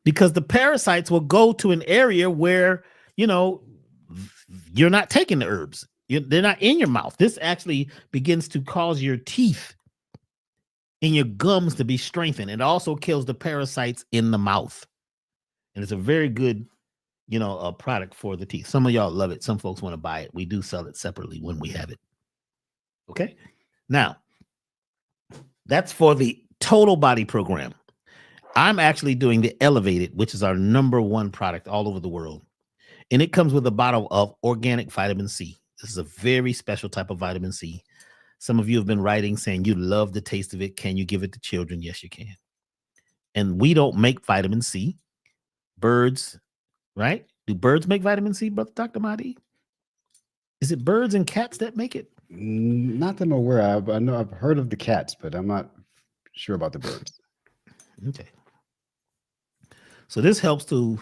because the parasites will go to an area where, you're not taking the herbs. They're not in your mouth. This actually begins to cause your teeth and your gums to be strengthened. It also kills the parasites in the mouth. And it's a very good, a product for the teeth. Some of y'all love it. Some folks want to buy it. We do sell it separately when we have it. Okay. Now, that's for the total body program. I'm actually doing the elevated, which is our #1 product all over the world. And it comes with a bottle of organic vitamin C. This is a very special type of vitamin C. Some of you have been writing saying you love the taste of it. Can you give it to children? Yes, you can. And we don't make vitamin C. Birds, right? Do birds make vitamin C, Brother Dr. Mahdi? Is it birds and cats that make it? Not that I'm aware of. I know I've heard of the cats, but I'm not sure about the birds. Okay. So this helps to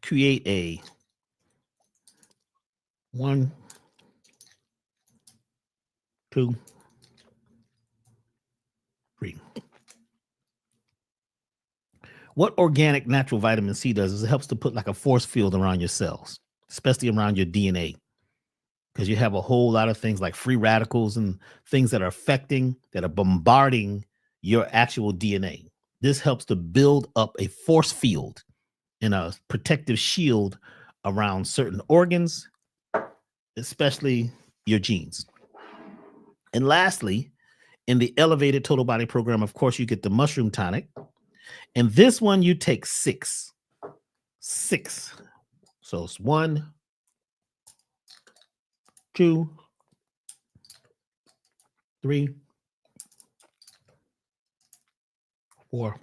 create a 1, 2, 3. What organic natural vitamin C does is it helps to put like a force field around your cells, especially around your DNA, because you have a whole lot of things like free radicals and things that are bombarding your actual DNA. This helps to build up a force field and a protective shield around certain organs, especially your genes. And lastly, in the elevated total body program, of course, you get the mushroom tonic. And this one, you take 6. So it's 1, 2, 3, 4,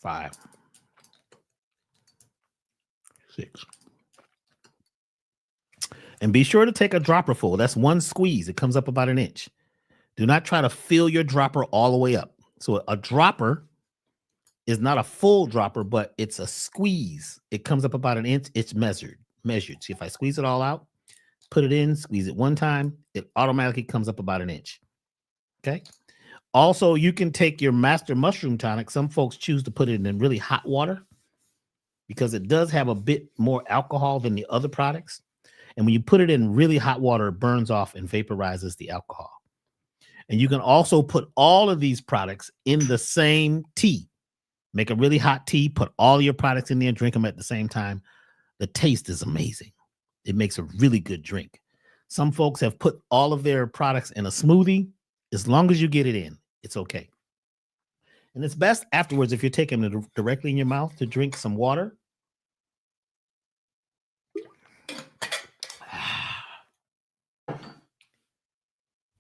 5, 6. And be sure to take a dropper full. That's 1 squeeze. It comes up about 1 inch. Do not try to fill your dropper all the way up. So a dropper is not a full dropper, but it's a squeeze. It comes up about an inch. It's measured. See, if I squeeze it all out, put it in, squeeze it one time, it automatically comes up about an inch. Okay. Also, you can take your master mushroom tonic. Some folks choose to put it in really hot water because it does have a bit more alcohol than the other products. And when you put it in really hot water, it burns off and vaporizes the alcohol. And you can also put all of these products in the same tea. Make a really hot tea, put all your products in there, drink them at the same time. The taste is amazing. It makes a really good drink. Some folks have put all of their products in a smoothie. As long as you get it in, it's okay. And it's best afterwards, if you're taking it directly in your mouth, to drink some water.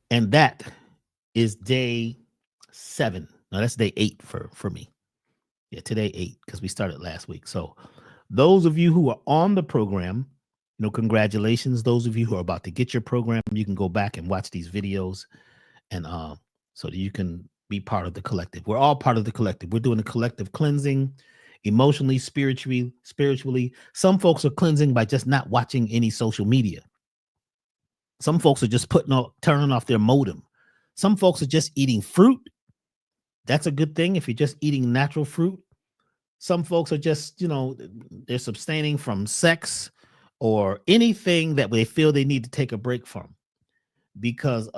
And that is day 7. No, that's day 8 for me. Yeah, today 8, because we started last week. So those of you who are on the program, congratulations. Those of you who are about to get your program, you can go back and watch these videos, and so that you can be part of the collective. We're all part of the collective. We're doing a collective cleansing, emotionally, spiritually. Some folks are cleansing by just not watching any social media. Some folks are just turning off their modem. Some folks are just eating fruit. That's a good thing if you're just eating natural fruit. Some folks are just, they're abstaining from sex or anything that they feel they need to take a break from. Because,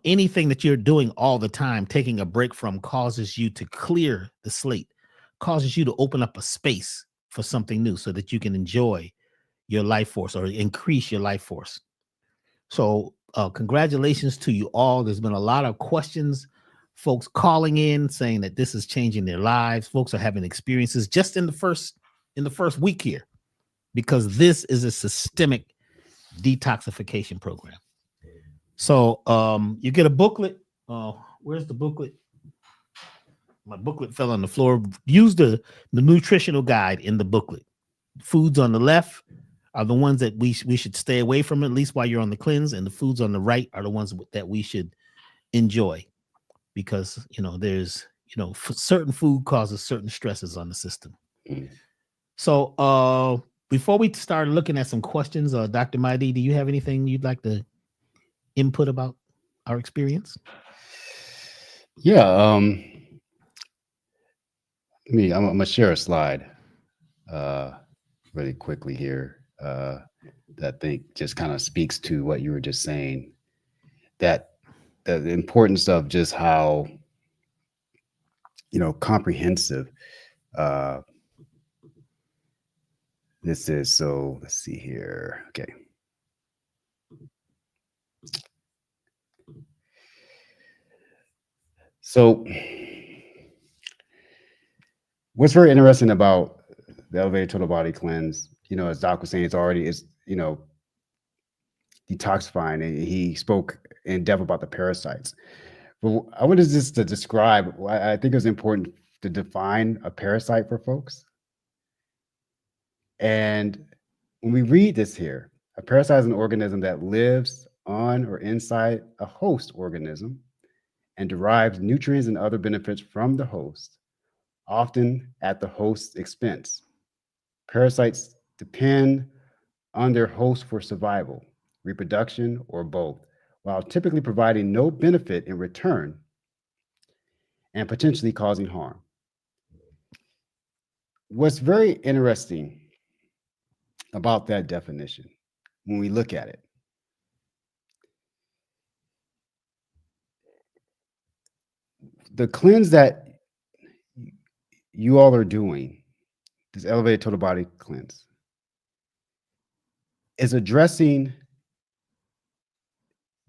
anything that you're doing all the time, taking a break from, causes you to clear the slate, causes you to open up a space for something new so that you can enjoy your life force or increase your life force. So congratulations to you all. There's been a lot of questions, folks calling in saying that this is changing their lives. Folks are having experiences just in the first week here, because this is a systemic detoxification program. So you get a booklet. Where's the booklet? My booklet fell on the floor. Use the nutritional guide in the booklet. Foods on the left are the ones that we should stay away from, at least while you're on the cleanse, and the foods on the right are the ones that we should enjoy, because there's certain food causes certain stresses on the system. So before we start looking at some questions, Dr. Mahdi, do you have anything you'd like to input about our experience? Yeah, I'm gonna share a slide really quickly here that I think just kind of speaks to what you were just saying, that the importance of just how comprehensive this is. So let's see here. Okay. So what's very interesting about the elevated total body cleanse, as Doc was saying, it's detoxifying, and he spoke in depth about the parasites. But I wanted just to describe, I think it was important to define a parasite for folks. And when we read this here, a parasite is an organism that lives on or inside a host organism and derives nutrients and other benefits from the host, often at the host's expense. Parasites depend on their host for survival, reproduction, or both, while typically providing no benefit in return and potentially causing harm. What's very interesting about that definition, when we look at it, the cleanse that you all are doing, this elevated total body cleanse, is addressing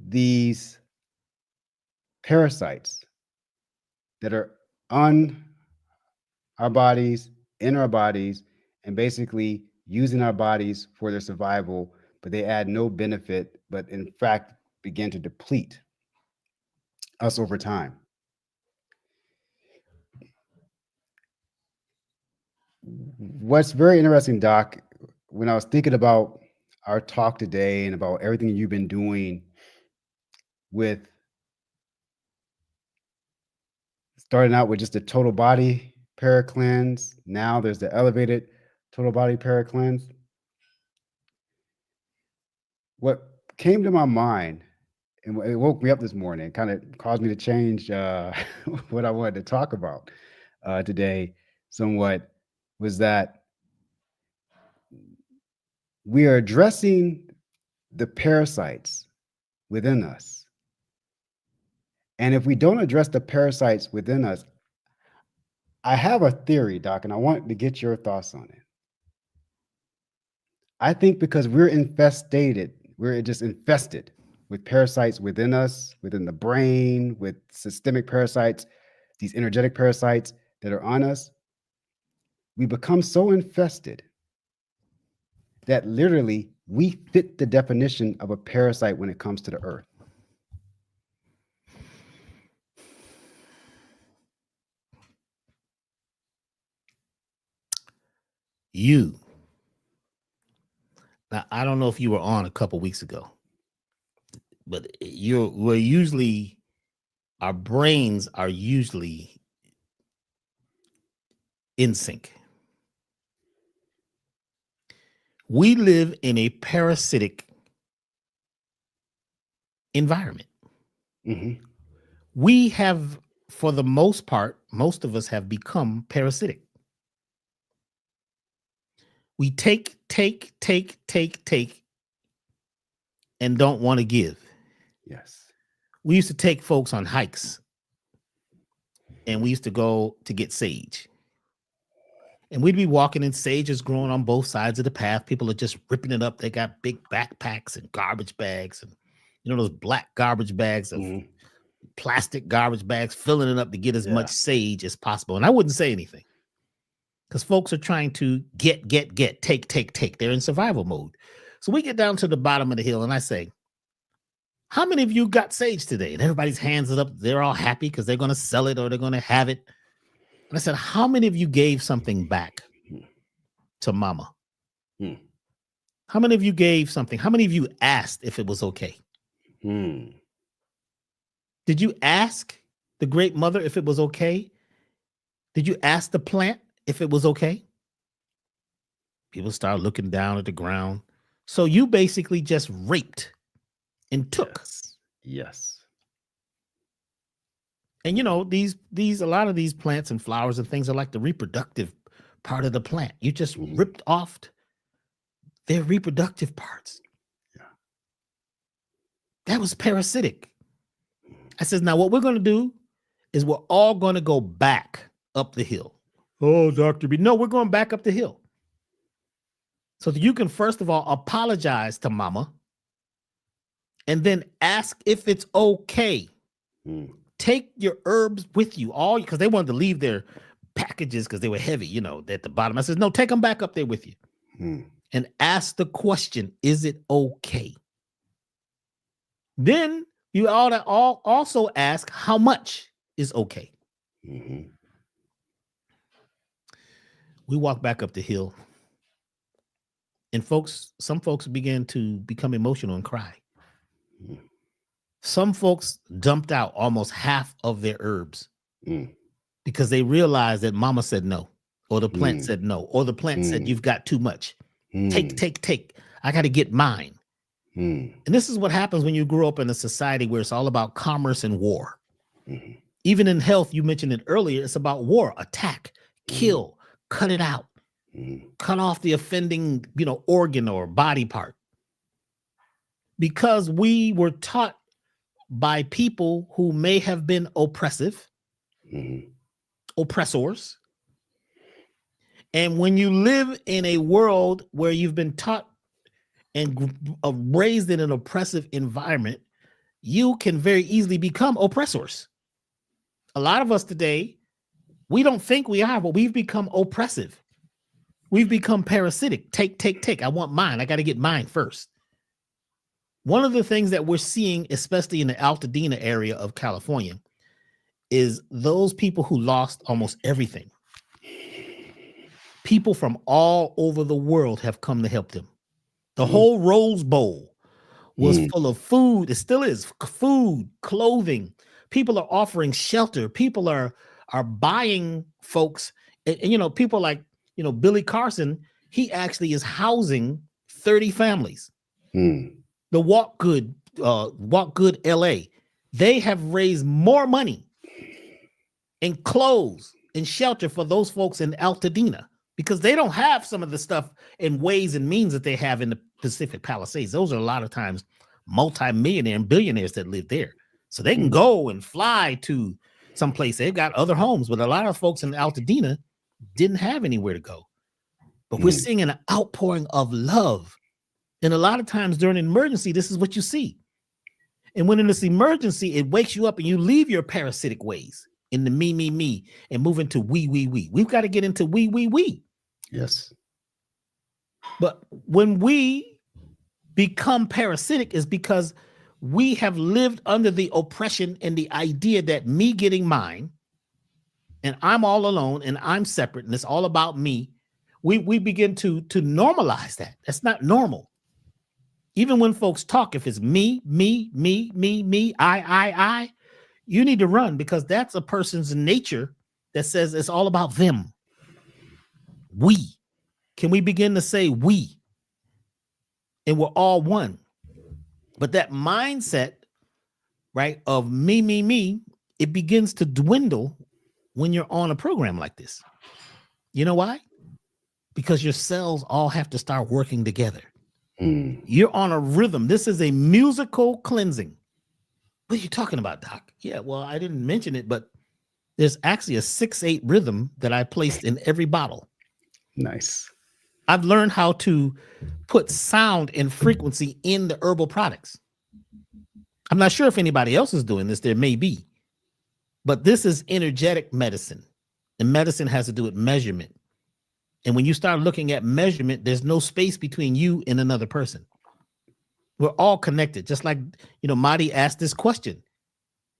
these parasites that are on our bodies, in our bodies, and basically using our bodies for their survival, but they add no benefit, but in fact begin to deplete us over time. What's very interesting, Doc, when I was thinking about our talk today and about everything you've been doing with starting out with just a total body paracleanse. Now there's the elevated total body paracleanse. What came to my mind and it woke me up this morning, kind of caused me to change what I wanted to talk about today somewhat, was that we are addressing the parasites within us. And if we don't address the parasites within us, I have a theory, Doc, and I want to get your thoughts on it. I think because we're just infested with parasites within us, within the brain, with systemic parasites, these energetic parasites that are on us, we become so infested that literally we fit the definition of a parasite when it comes to the earth. Now, I don't know if you were on a couple weeks ago, but our brains are usually in sync. We live in a parasitic environment. Mm-hmm. We have, for the most part, most of us have become parasitic. We take, and don't want to give. Yes. We used to take folks on hikes, and we used to go to get sage. And we'd be walking, and sage is growing on both sides of the path. People are just ripping it up. They got big backpacks and garbage bags, and those black garbage bags of plastic garbage bags, filling it up to get as much sage as possible. And I wouldn't say anything because folks are trying to get, take. They're in survival mode. So we get down to the bottom of the hill, and I say, how many of you got sage today? And everybody's hands it up. They're all happy because they're going to sell it or they're going to have it. And I said, how many of you gave something back to mama? How many of you gave something? How many of you asked if it was okay? Did you ask the great mother if it was okay? Did you ask the plant if it was okay? People start looking down at the ground. So you basically just raped and took. Yes. And a lot of these plants and flowers and things are like the reproductive part of the plant. You just ripped off their reproductive parts. Yeah. That was parasitic. I says, now what we're going to do is we're all going to go back up the hill. Oh, Dr. B. No, we're going back up the hill. So that you can, first of all, apologize to mama and then ask if it's okay. Take your herbs with you, all because they wanted to leave their packages because they were heavy, at the bottom. I said, no, take them back up there with you and ask the question, is it okay? Then you ought to also ask how much is okay. We walk back up the hill, and some folks began to become emotional and cry. Some folks dumped out almost half of their herbs because they realized that mama said no, or the plant said no, or the plant said you've got too much. Take. I got to get mine. And this is what happens when you grow up in a society where it's all about commerce and war. Even in health, you mentioned it earlier, it's about war, attack, kill, cut it out, cut off the offending, organ or body part. Because we were taught by people who may have been oppressive, oppressors. And when you live in a world where you've been taught and raised in an oppressive environment, you can very easily become oppressors. A lot of us today, we don't think we are, but we've become oppressive. We've become parasitic. Take. I want mine. I got to get mine first. One of the things that we're seeing, especially in the Altadena area of California, is those people who lost almost everything. People from all over the world have come to help them. The whole Rose Bowl was full of food. It still is food, clothing. People are offering shelter. People are are buying folks. And you know, people like, you know, Billy Carson, he actually is housing 30 families. The Walk Good LA, they have raised more money in clothes and shelter for those folks in Altadena because they don't have some of the stuff and ways and means that they have in the Pacific Palisades. Those are a lot of times multi-millionaire and billionaires that live there. So they can go and fly to some place. They've got other homes, but a lot of folks in Altadena didn't have anywhere to go. But we're seeing an outpouring of love. And a lot of times during an emergency, this is what you see. And when in this emergency, it wakes you up and you leave your parasitic ways in the me, and move into we. We've got to get into we. Yes. But when we become parasitic is because we have lived under the oppression and the idea that me getting mine and I'm all alone and I'm separate and it's all about me. We begin to normalize that. That's not normal. Even when folks talk, if it's me, I, you need to run because that's a person's nature that says it's all about them. We. Can we begin to say we? And we're all one. But that mindset, right, of me, it begins to dwindle when you're on a program like this. You know why? Because your cells all have to start working together. You're on a rhythm. This is a musical cleansing. What are you talking about, Doc? Yeah, well, I didn't mention it, but there's actually a 6/8 rhythm that I placed in every bottle. Nice. I've learned how to put sound and frequency in the herbal products. I'm not sure if anybody else is doing this. There may be. But this is energetic medicine. And medicine has to do with measurement. And when you start looking at measurement, there's no space between you and another person. We're all connected. Just like, you know, Mahdi asked this question.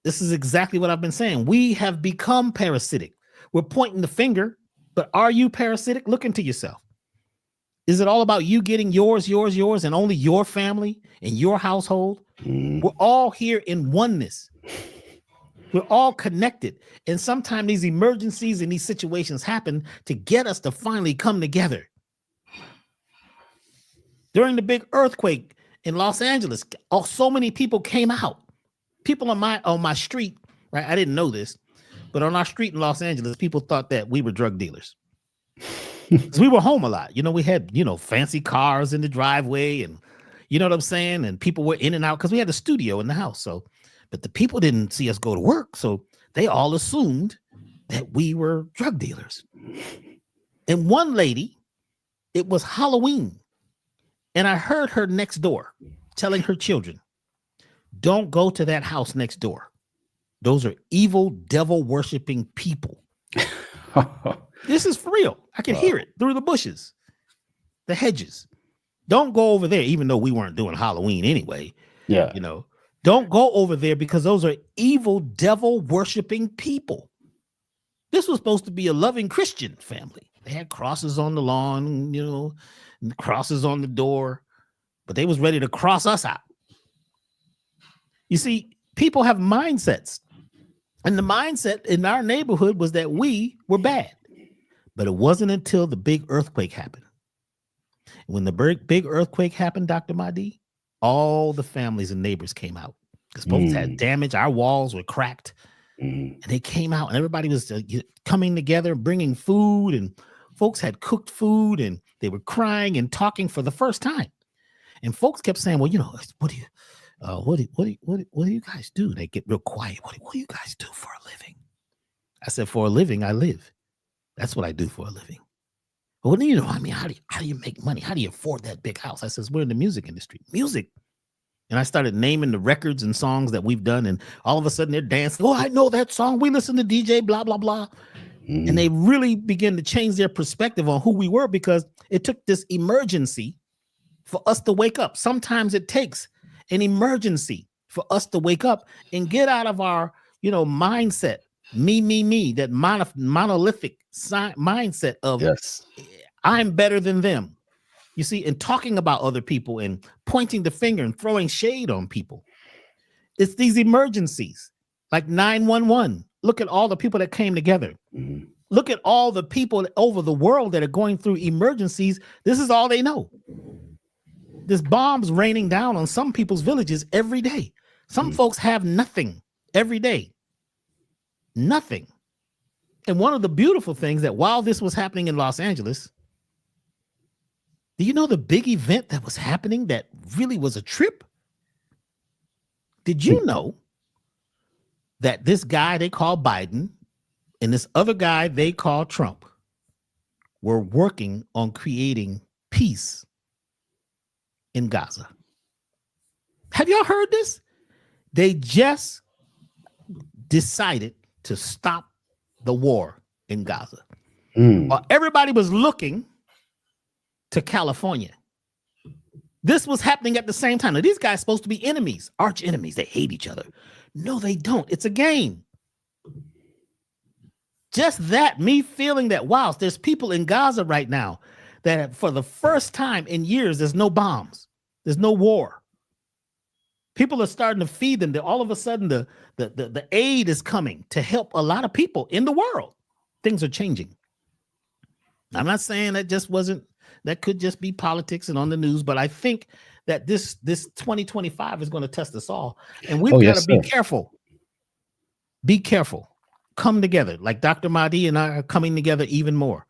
This is exactly what I've been saying. We have become parasitic. We're pointing the finger, but are you parasitic? Look into yourself. Is it all about you getting yours, and only your family and your household? We're all here in oneness. We're all connected. And sometimes these emergencies and these situations happen to get us to finally come together. During the big earthquake in Los Angeles, so many people came out. People on my street, right? I didn't know this, but on our street in Los Angeles, people thought that we were drug dealers. We were home a lot. You know, we had, you know, fancy cars in the driveway and you know what I'm saying? And people were in and out because we had a studio in the house. So, but the people didn't see us go to work. So they all assumed that we were drug dealers. And one lady, it was Halloween. And I heard her next door telling her children, don't go to that house next door. Those are evil, devil worshiping people. This is for real. I can hear it through the bushes, the hedges. Don't go over there, even though we weren't doing Halloween anyway. Yeah. You know, don't go over there because those are evil, devil worshiping people. This was supposed to be a loving Christian family. They had crosses on the lawn, you know, and crosses on the door, but they was ready to cross us out. You see, people have mindsets. And the mindset in our neighborhood was that we were bad. But it wasn't until the big earthquake happened. When the big earthquake happened, Dr. Mahdi, all the families and neighbors came out because folks had damage. Our walls were cracked. And they came out and everybody was coming together, bringing food, and folks had cooked food and they were crying and talking for the first time. And folks kept saying, well, you know, what do you guys do? They get real quiet. What do you guys do for a living? I said, for a living, I live. That's what I do for a living. Well, what do you know? I mean, how do you make money? How do you afford that big house? I says, we're in the music industry. Music. And I started naming the records and songs that we've done. And all of a sudden they're dancing. Oh, I know that song. We listen to DJ, blah, blah, blah. And they really began to change their perspective on who we were because it took this emergency for us to wake up. Sometimes it takes an emergency for us to wake up and get out of our, you know, mindset, me, that monolithic mindset of I'm better than them. You see, and talking about other people and pointing the finger and throwing shade on people. It's these emergencies like 911 Look at all the people that came together. Mhm. Look at all the people over the world that are going through emergencies. This is all they know. There's bombs raining down on some people's villages every day. Some folks have nothing every day. Nothing. And one of the beautiful things that while this was happening in Los Angeles, do you know the big event that was happening that really was a trip? Did you know that this guy they call Biden and this other guy they call Trump were working on creating peace in Gaza? Have y'all heard this? They just decided to stop the war in Gaza. While everybody was looking to California. This was happening at the same time. Now, these guys are supposed to be enemies, arch enemies. They hate each other. No, they don't. It's a game. Just that, me feeling that, wow, there's people in Gaza right now that for the first time in years, there's no bombs. There's no war. People are starting to feed them. All of a sudden, the aid is coming to help a lot of people in the world. Things are changing. I'm not saying that could just be politics and on the news, but I think that this 2025 is going to test us all. And we've got to be careful. Be careful. Come together. Like Dr. Mahdi and I are coming together even more.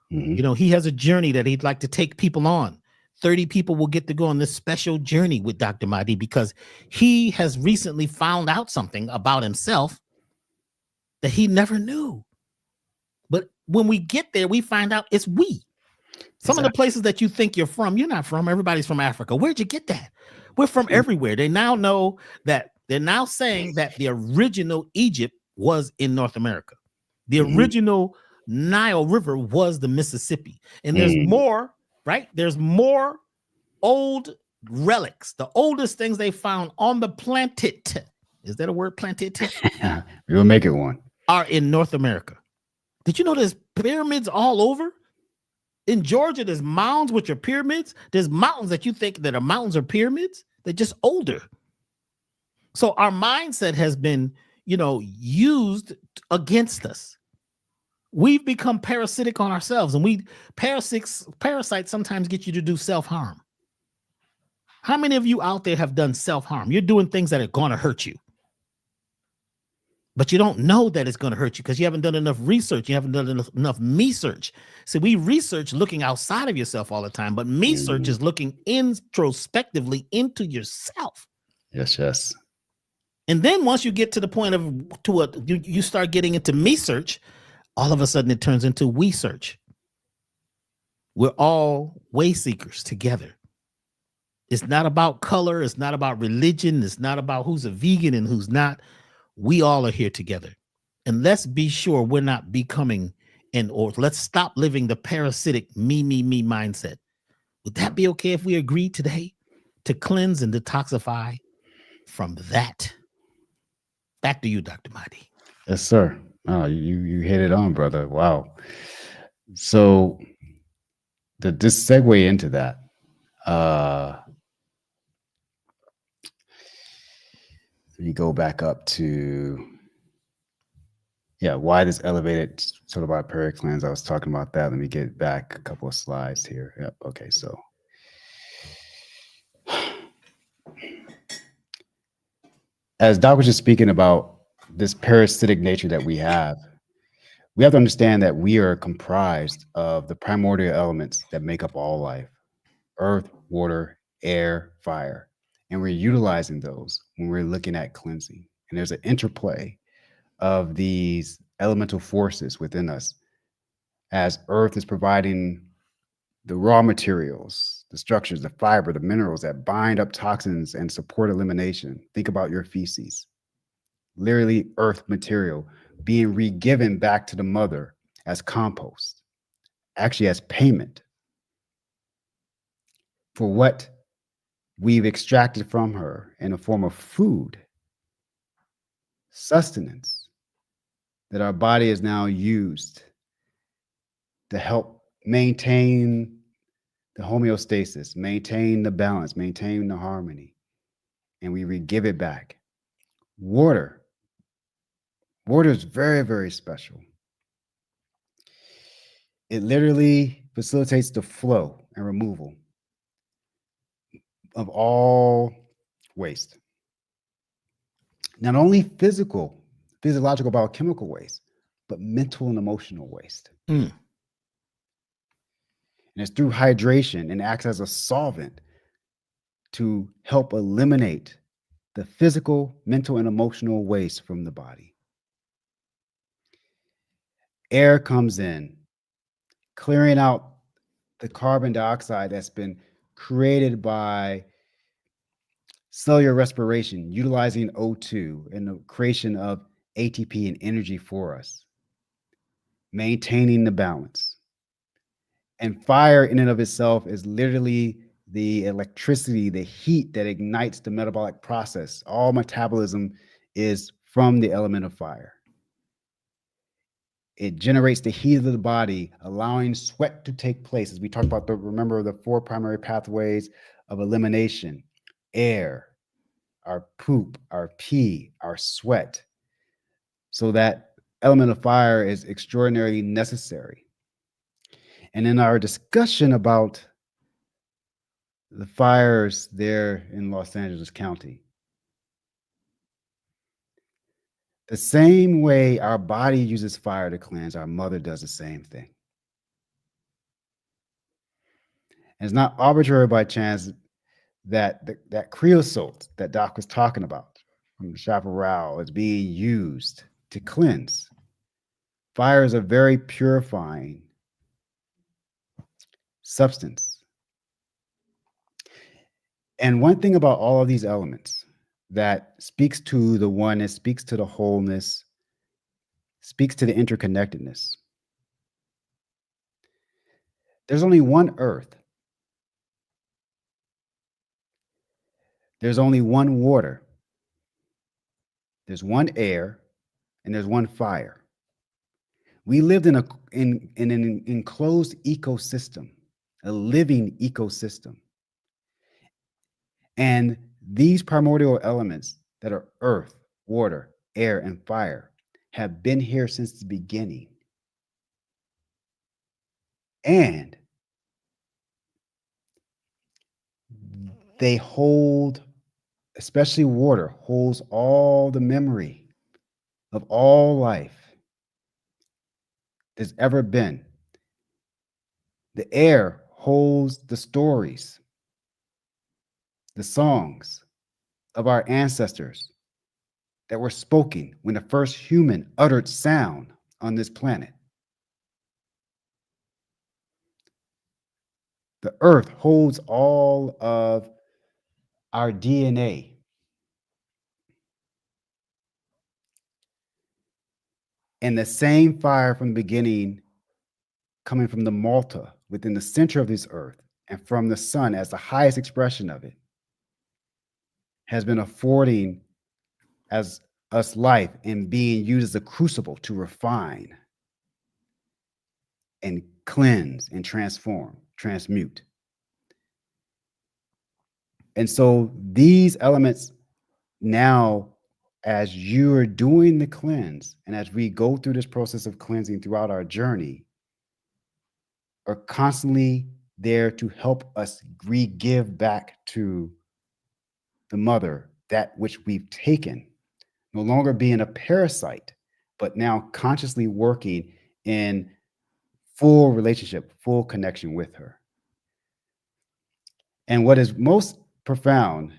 You know, he has a journey that he'd like to take people on. 30 people will get to go on this special journey with Dr. Mahdi because he has recently found out something about himself that he never knew. But when we get there, we find out it's we. Some of the places that you think you're from, you're not from. Everybody's from Africa. Where'd you get that? We're from everywhere. They now know that they're now saying that the original Egypt was in North America. The original Nile River was the Mississippi. And there's more, right? There's more old relics. The oldest things they found on the planet, is that a word, planet? We'll make it one. Are in North America. Did you know there's pyramids all over? In Georgia, there's mounds which are pyramids. There's mountains that you think that are mountains or pyramids. They're just older. So our mindset has been, used against us. We've become parasitic on ourselves, and parasites sometimes get you to do self-harm. How many of you out there have done self-harm? You're doing things that are going to hurt you, but you don't know that it's going to hurt you because you haven't done enough research. You haven't done enough me-search. So we research looking outside of yourself all the time, but me-search is looking introspectively into yourself. Yes. And then once you get to the point of you start getting into me-search, all of a sudden it turns into we-search. We're all way seekers together. It's not about color. It's not about religion. It's not about who's a vegan and who's not. We all are here together. And let's be sure we're not becoming or let's stop living the parasitic me mindset. Would that be okay if we agree today to cleanse and detoxify from that? Back to you, Dr. Mahdi. Yes, sir. Oh, you hit it on, brother. Wow. So to just segue into that, you go back up to, why this elevated sort of biperic cleanse. I was talking about that. Let me get back a couple of slides here. Yep. Okay. So as Doc was just speaking about this parasitic nature that we have to understand that we are comprised of the primordial elements that make up all life: earth, water, air, fire. And we're utilizing those when we're looking at cleansing. And there's an interplay of these elemental forces within us, as earth is providing the raw materials, the structures, the fiber, the minerals that bind up toxins and support elimination. Think about your feces. Literally earth material being re-given back to the mother as compost, actually as payment for what we've extracted from her in the form of food, sustenance, that our body is now used to help maintain the homeostasis, maintain the balance, maintain the harmony, and we re-give it back. Water Water is very, very special. It literally facilitates the flow and removal of all waste. Not only physiological, biochemical waste, but mental and emotional waste. Mm. And it's through hydration and acts as a solvent to help eliminate the physical, mental, and emotional waste from the body. Air comes in, clearing out the carbon dioxide that's been created by cellular respiration, utilizing O2 and the creation of ATP and energy for us, maintaining the balance. And fire in and of itself is literally the electricity, the heat that ignites the metabolic process. All metabolism is from the element of fire. It generates the heat of the body, allowing sweat to take place. As we talked about, remember the 4 primary pathways of elimination: air, our poop, our pee, our sweat. So that element of fire is extraordinarily necessary. And in our discussion about the fires there in Los Angeles County, the same way our body uses fire to cleanse, our mother does the same thing. And it's not arbitrary by chance that that creosote that Doc was talking about from the chaparral is being used to cleanse. Fire is a very purifying substance. And one thing about all of these elements that speaks to the oneness, speaks to the wholeness, speaks to the interconnectedness. There's only one earth. There's only one water. There's one air, and there's one fire. We lived in an enclosed ecosystem, a living ecosystem. And these primordial elements that are earth, water, air, and fire have been here since the beginning. And they hold, especially water, holds all the memory of all life there's ever been. The air holds the stories, the songs of our ancestors that were spoken when the first human uttered sound on this planet. The earth holds all of our DNA. And the same fire from the beginning coming from the Malta within the center of this earth and from the sun as the highest expression of it has been affording as us life and being used as a crucible to refine and cleanse and transform, transmute. And so these elements now, as you are doing the cleanse and as we go through this process of cleansing throughout our journey, are constantly there to help us re-give back to the mother that which we've taken, no longer being a parasite, but now consciously working in full relationship, full connection with her. And what is most profound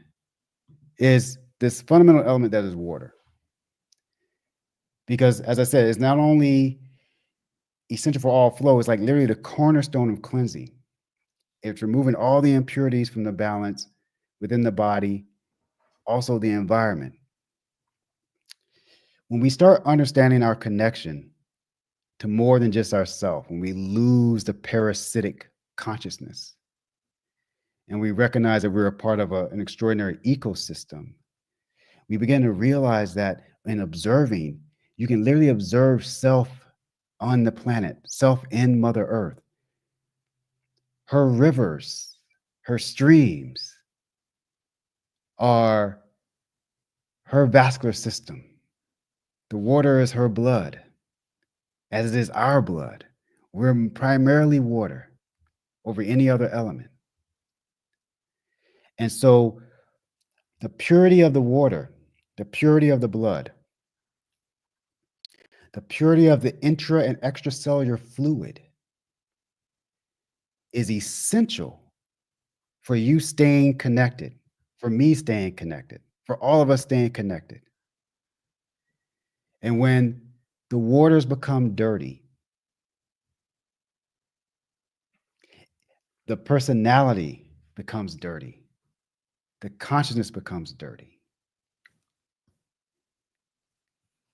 is this fundamental element that is water. Because as I said, it's not only essential for all flow, it's like literally the cornerstone of cleansing. It's removing all the impurities from the balance within the body, also the environment. When we start understanding our connection to more than just ourselves, when we lose the parasitic consciousness, and we recognize that we're a part of an extraordinary ecosystem, we begin to realize that in observing, you can literally observe self on the planet, self in Mother Earth. Her rivers, her streams are her vascular system. The water is her blood, as it is our blood. We're primarily water over any other element. And so the purity of the water, the purity of the blood, the purity of the intra and extracellular fluid is essential for you staying connected, for me staying connected, for all of us staying connected. And when the waters become dirty, the personality becomes dirty, the consciousness becomes dirty,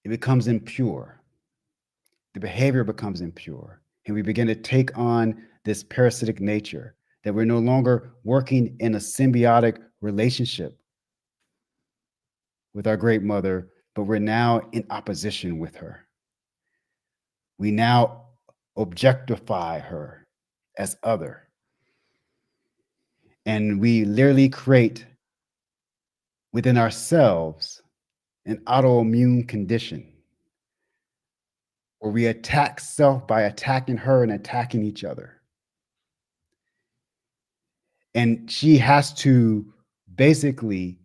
it becomes impure, the behavior becomes impure, and we begin to take on this parasitic nature, that we're no longer working in a symbiotic relationship with our great mother, but we're now in opposition with her. We now objectify her as other. And we literally create within ourselves an autoimmune condition where we attack self by attacking her and attacking each other. And she has to basically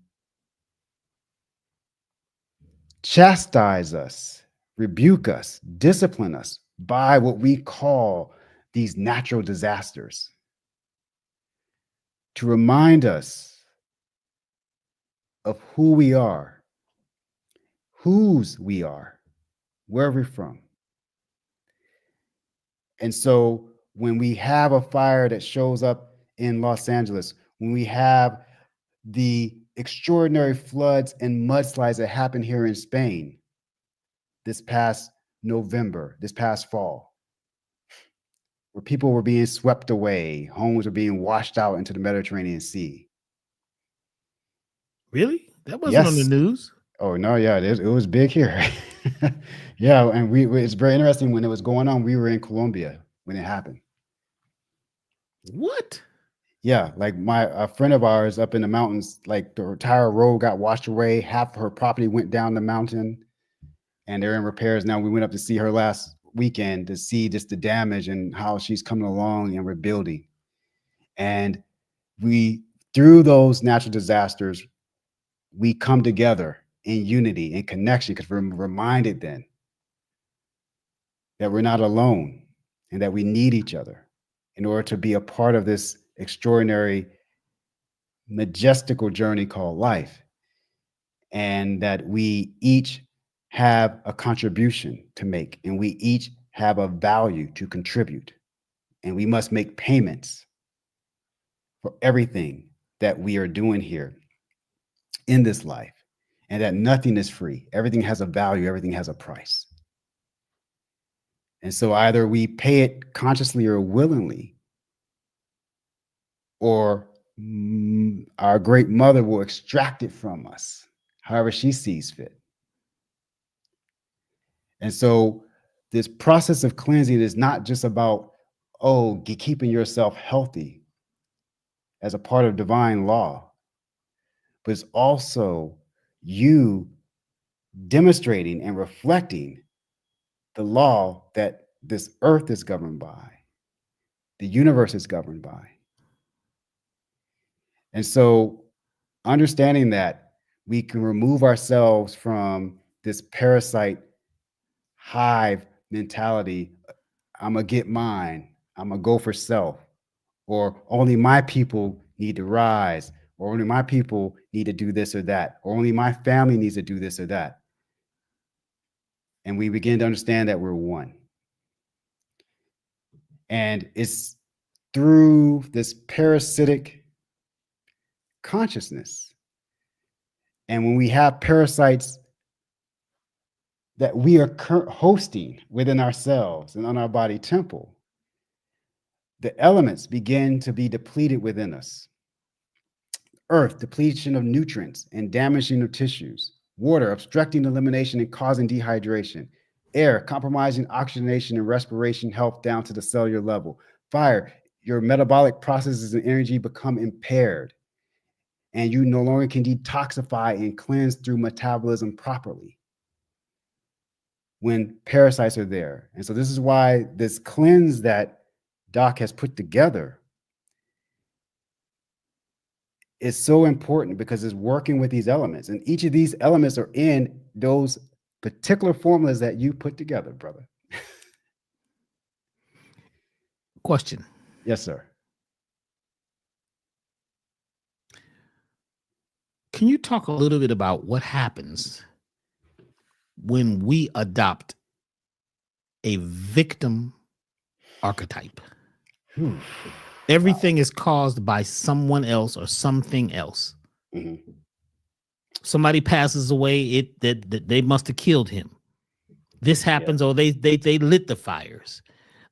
chastise us, rebuke us, discipline us by what we call these natural disasters, to remind us of who we are, whose we are, where we're from. And so when we have a fire that shows up in Los Angeles, when we have the extraordinary floods and mudslides that happened here in Spain this past November, this past fall, where people were being swept away, homes were being washed out into the Mediterranean Sea. Really? That wasn't on the Yes. news. Oh no, yeah, it was big here. Yeah, and it's very interesting when it was going on. We were in Colombia when it happened. What? Yeah, like a friend of ours up in the mountains, like the entire road got washed away. Half of her property went down the mountain, and they're in repairs now. We went up to see her last weekend to see just the damage and how she's coming along and rebuilding. And we, through those natural disasters, we come together in unity and connection, because we're reminded then that we're not alone and that we need each other in order to be a part of this extraordinary, majestical journey called life, and that we each have a contribution to make, and we each have a value to contribute, and we must make payments for everything that we are doing here in this life, and that nothing is free. Everything has a value, everything has a price. And so either we pay it consciously or willingly, or our great mother will extract it from us, however she sees fit. And so this process of cleansing is not just about, keeping yourself healthy as a part of divine law, but it's also you demonstrating and reflecting the law that this earth is governed by, the universe is governed by. And so understanding that we can remove ourselves from this parasite hive mentality, I'm gonna get mine, I'm gonna go for self, or only my people need to rise, or only my people need to do this or that, or only my family needs to do this or that. And we begin to understand that we're one. And it's through this parasitic consciousness. And when we have parasites that we are hosting within ourselves and on our body temple, the elements begin to be depleted within us. Earth, depletion of nutrients and damaging of tissues. Water, obstructing elimination and causing dehydration. Air, compromising oxygenation and respiration health down to the cellular level. Fire, your metabolic processes and energy become impaired, and you no longer can detoxify and cleanse through metabolism properly. when parasites are there. And so this is why this cleanse that Doc has put together is so important, because it's working with these elements. And each of these elements are in those particular formulas that you put together, brother. Question. Yes, sir. Can you talk a little bit about what happens when we adopt a victim archetype? Whew. Everything is caused by someone else or something else. Mhm. Somebody passes away, that they must have killed him. This happens, or they lit the fires.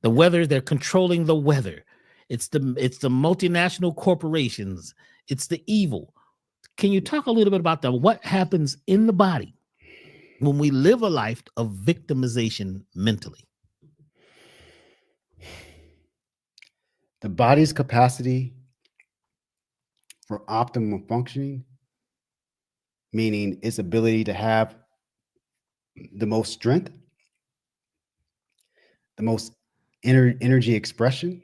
The weather, they're controlling the weather. It's the multinational corporations. It's the evil. Can you talk a little bit about what happens in the body when we live a life of victimization mentally? The body's capacity for optimum functioning, meaning its ability to have the most strength, the most energy expression,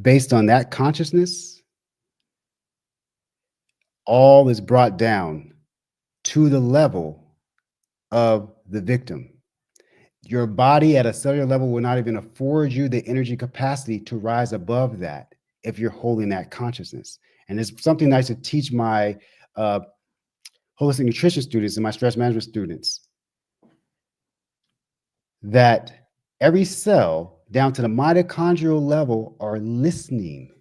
based on that consciousness, all is brought down to the level of the victim. Your body at a cellular level will not even afford you the energy capacity to rise above that if you're holding that consciousness. And it's something I should teach my holistic nutrition students and my stress management students, that every cell down to the mitochondrial level are listening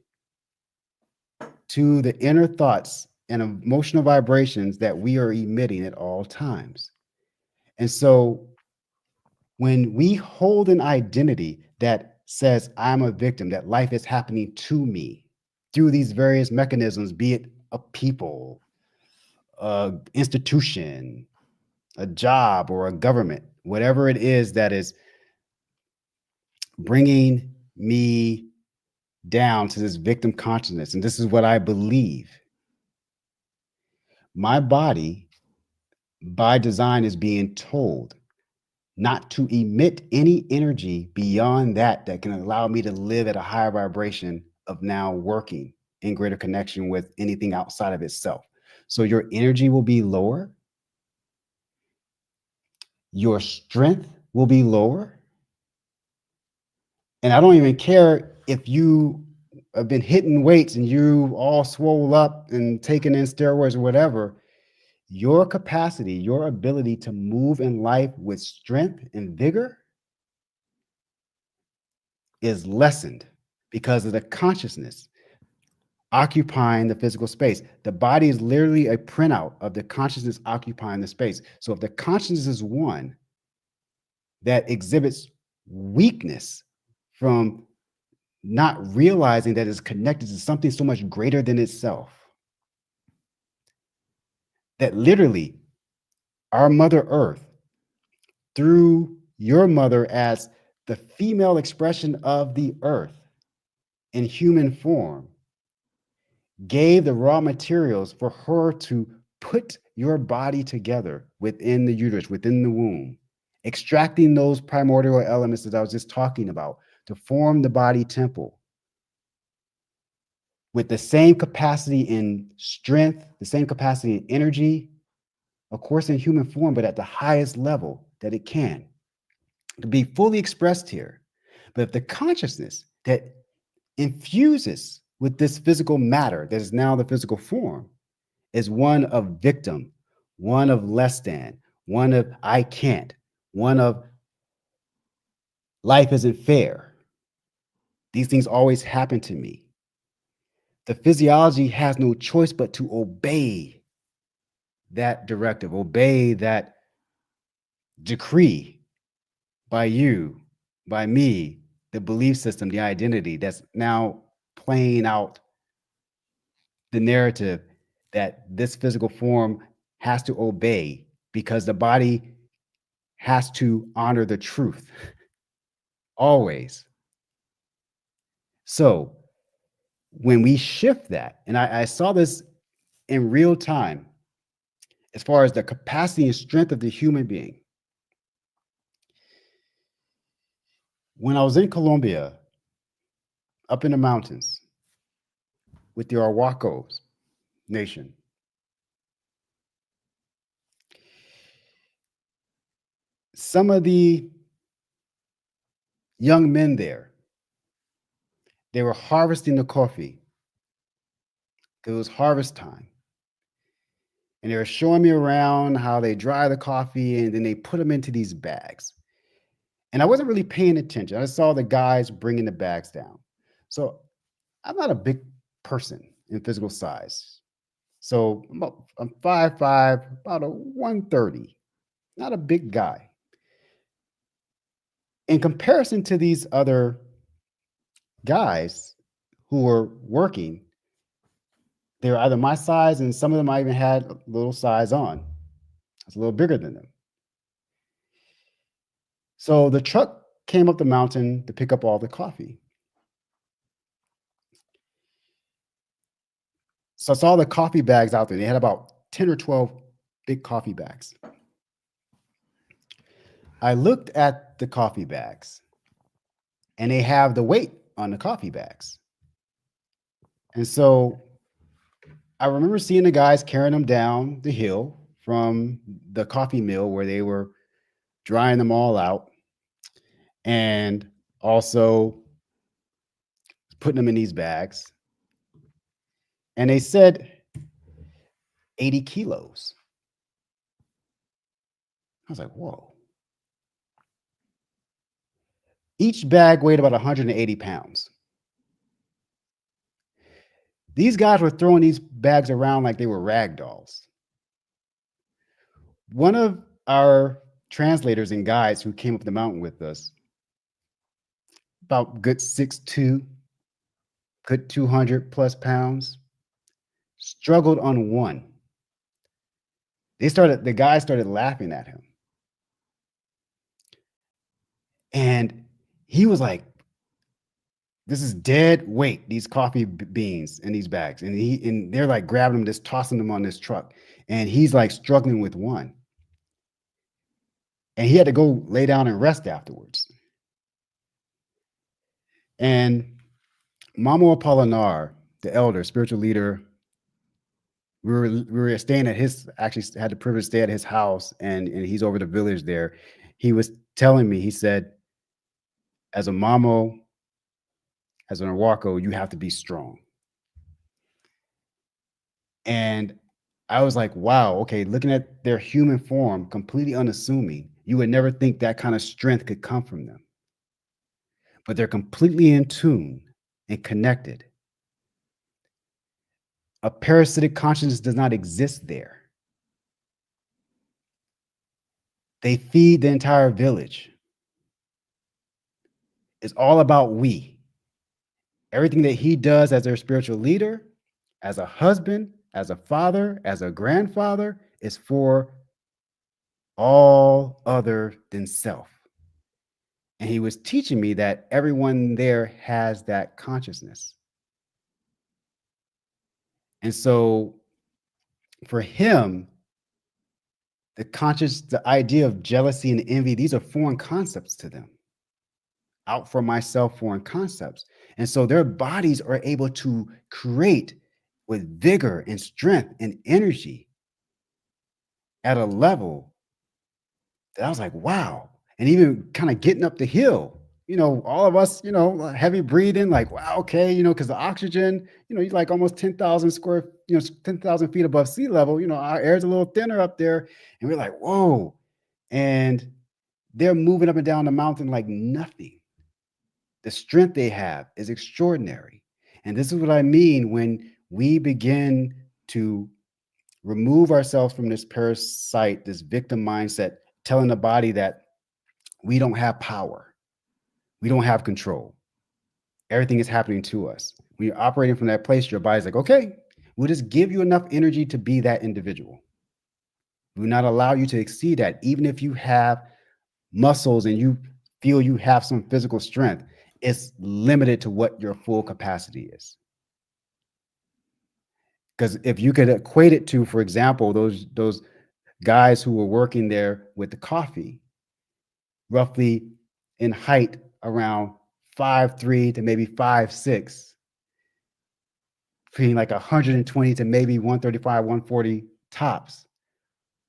to the inner thoughts and emotional vibrations that we are emitting at all times. And so when we hold an identity that says I'm a victim, that life is happening to me through these various mechanisms, be it a people, an institution, a job, or a government, whatever it is that is bringing me down to this victim consciousness. And this is what I believe. My body, by design, is being told not to emit any energy beyond that can allow me to live at a higher vibration of now working in greater connection with anything outside of itself. So your energy will be lower. Your strength will be lower. And I don't even care if you have been hitting weights and you all swole up and taking in steroids or whatever. Your capacity, your ability to move in life with strength and vigor is lessened because of the consciousness occupying the physical space. The body is literally a printout of the consciousness occupying the space. So if the consciousness is one that exhibits weakness from not realizing that it's connected to something so much greater than itself, that literally our Mother Earth, through your mother as the female expression of the earth in human form, gave the raw materials for her to put your body together within the uterus, within the womb, extracting those primordial elements that I was just talking about to form the body temple with the same capacity in strength, the same capacity in energy, of course, in human form, but at the highest level that it can to be fully expressed here. But if the consciousness that infuses with this physical matter that is now the physical form is one of victim, one of less than, one of I can't, one of life isn't fair, these things always happen to me, the physiology has no choice but to obey that directive, obey that decree by you, by me, the belief system, the identity that's now playing out the narrative that this physical form has to obey because the body has to honor the truth always. So when we shift that, and I saw this in real time as far as the capacity and strength of the human being. When I was in Colombia, up in the mountains with the Arhuacos nation, some of the young men there, they were harvesting the coffee because it was harvest time. And they were showing me around how they dry the coffee and then they put them into these bags. And I wasn't really paying attention. I saw the guys bringing the bags down. So I'm not a big person in physical size. So I'm 5'5", about a 130, not a big guy. In comparison to these other guys who were working, they were either my size, and some of them I even had a little size on. I was a little bigger than them. So the truck came up the mountain to pick up all the coffee. So I saw the coffee bags out there. They had about 10 or 12 big coffee bags. I looked at the coffee bags, and they have the weight on the coffee bags. And so I remember seeing the guys carrying them down the hill from the coffee mill where they were drying them all out, and also putting them in these bags. And they said 80 kilos. I was like, whoa. Each bag weighed about 180 pounds. These guys were throwing these bags around like they were rag dolls. One of our translators and guides who came up the mountain with us, about good 6'2", good 200 plus pounds, struggled on one. The guys started laughing at him. And he was like, this is dead weight, these coffee beans in these bags. And they're like grabbing them, just tossing them on this truck. And he's like struggling with one. And he had to go lay down and rest afterwards. And Mamo Apolinar, the elder, spiritual leader, we were staying at his, actually had the privilege to stay at his house, and he's over the village there. He was telling me, he said, as a Mamo, as an Arhuaco, you have to be strong. And I was like, wow, okay, looking at their human form, completely unassuming, you would never think that kind of strength could come from them. But they're completely in tune and connected. A parasitic consciousness does not exist there. They feed the entire village. It's all about we. Everything that he does as their spiritual leader, as a husband, as a father, as a grandfather, is for all other than self. And he was teaching me that everyone there has that consciousness. And so for him, the idea of jealousy and envy, these are foreign concepts to them. Out for myself, foreign concepts. And so their bodies are able to create with vigor and strength and energy at a level that I was like, wow. And even kind of getting up the hill, all of us, heavy breathing, like, wow, okay, because the oxygen, you're like almost 10,000 10,000 feet above sea level, our air's a little thinner up there. And we're like, whoa. And they're moving up and down the mountain like nothing. The strength they have is extraordinary. And this is what I mean when we begin to remove ourselves from this parasite, this victim mindset, telling the body that we don't have power. We don't have control. Everything is happening to us. When you're operating from that place, your body's like, okay, we'll just give you enough energy to be that individual. We will not allow you to exceed that. Even if you have muscles and you feel you have some physical strength, it's limited to what your full capacity is. Because if you could equate it to, for example, those guys who were working there with the coffee, roughly in height around 5'3" to maybe 5'6", between like 120 to maybe 135, 140 tops,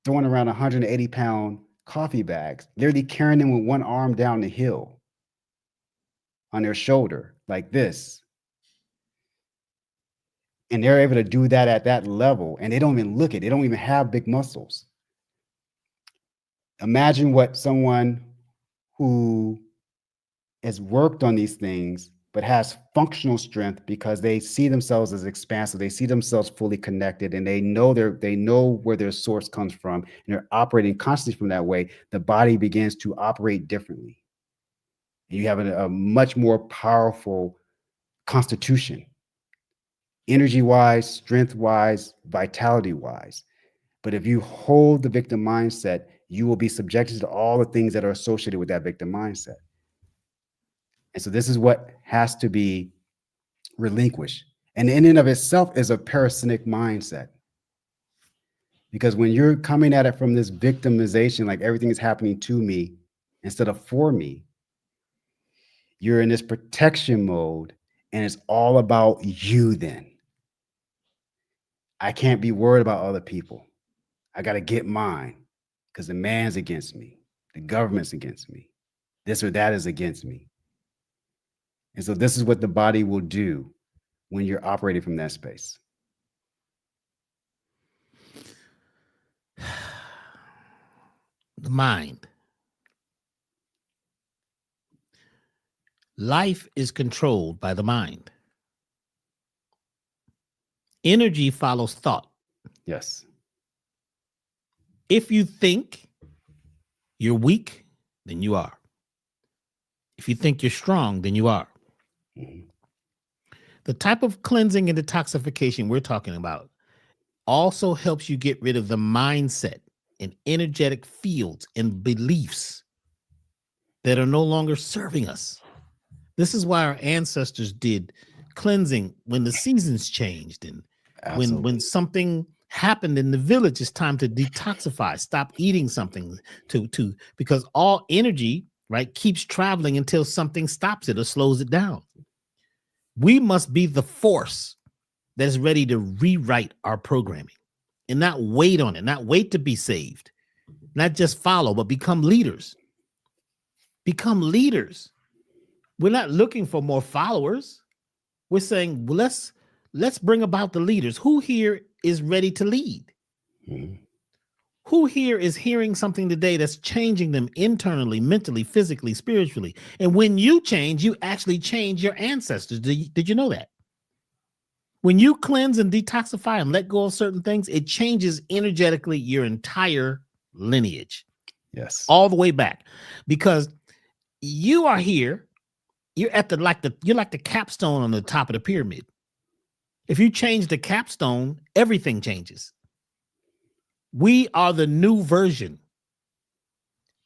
throwing around 180-pound coffee bags, literally carrying them with one arm down the hill on their shoulder like this. And they're able to do that at that level, and they don't even look it. They don't even have big muscles. Imagine what someone who has worked on these things but has functional strength, because they see themselves as expansive, they see themselves fully connected, and they know where their source comes from, and they're operating constantly from that way. The body begins to operate differently. You have a much more powerful constitution, energy-wise, strength-wise, vitality-wise. But if you hold the victim mindset, you will be subjected to all the things that are associated with that victim mindset. And so this is what has to be relinquished. And in and of itself is a parasitic mindset. Because when you're coming at it from this victimization, like everything is happening to me instead of for me, you're in this protection mode, and it's all about you then. I can't be worried about other people. I got to get mine because the man's against me. The government's against me. This or that is against me. And so this is what the body will do when you're operating from that space. The mind. Life is controlled by the mind. Energy follows thought. Yes. If you think you're weak, then you are. If you think you're strong, then you are. Mm-hmm. The type of cleansing and detoxification we're talking about also helps you get rid of the mindset and energetic fields and beliefs that are no longer serving us. This is why our ancestors did cleansing when the seasons changed, and when something happened in the village, it's time to detoxify, stop eating something because all energy, right, keeps traveling until something stops it or slows it down. We must be the force that's ready to rewrite our programming and not wait on it, not wait to be saved, not just follow, but become leaders. Become leaders. We're not looking for more followers. We're saying, well, let's bring about the leaders. Who here is ready to lead? Mm-hmm. Who here is hearing something today that's changing them internally, mentally, physically, spiritually? And when you change, you actually change your ancestors. Did you know that? When you cleanse and detoxify and let go of certain things, it changes energetically your entire lineage. Yes. All the way back. Because you are here, you're at you're like the capstone on the top of the pyramid. If you change the capstone, everything changes. We are the new version.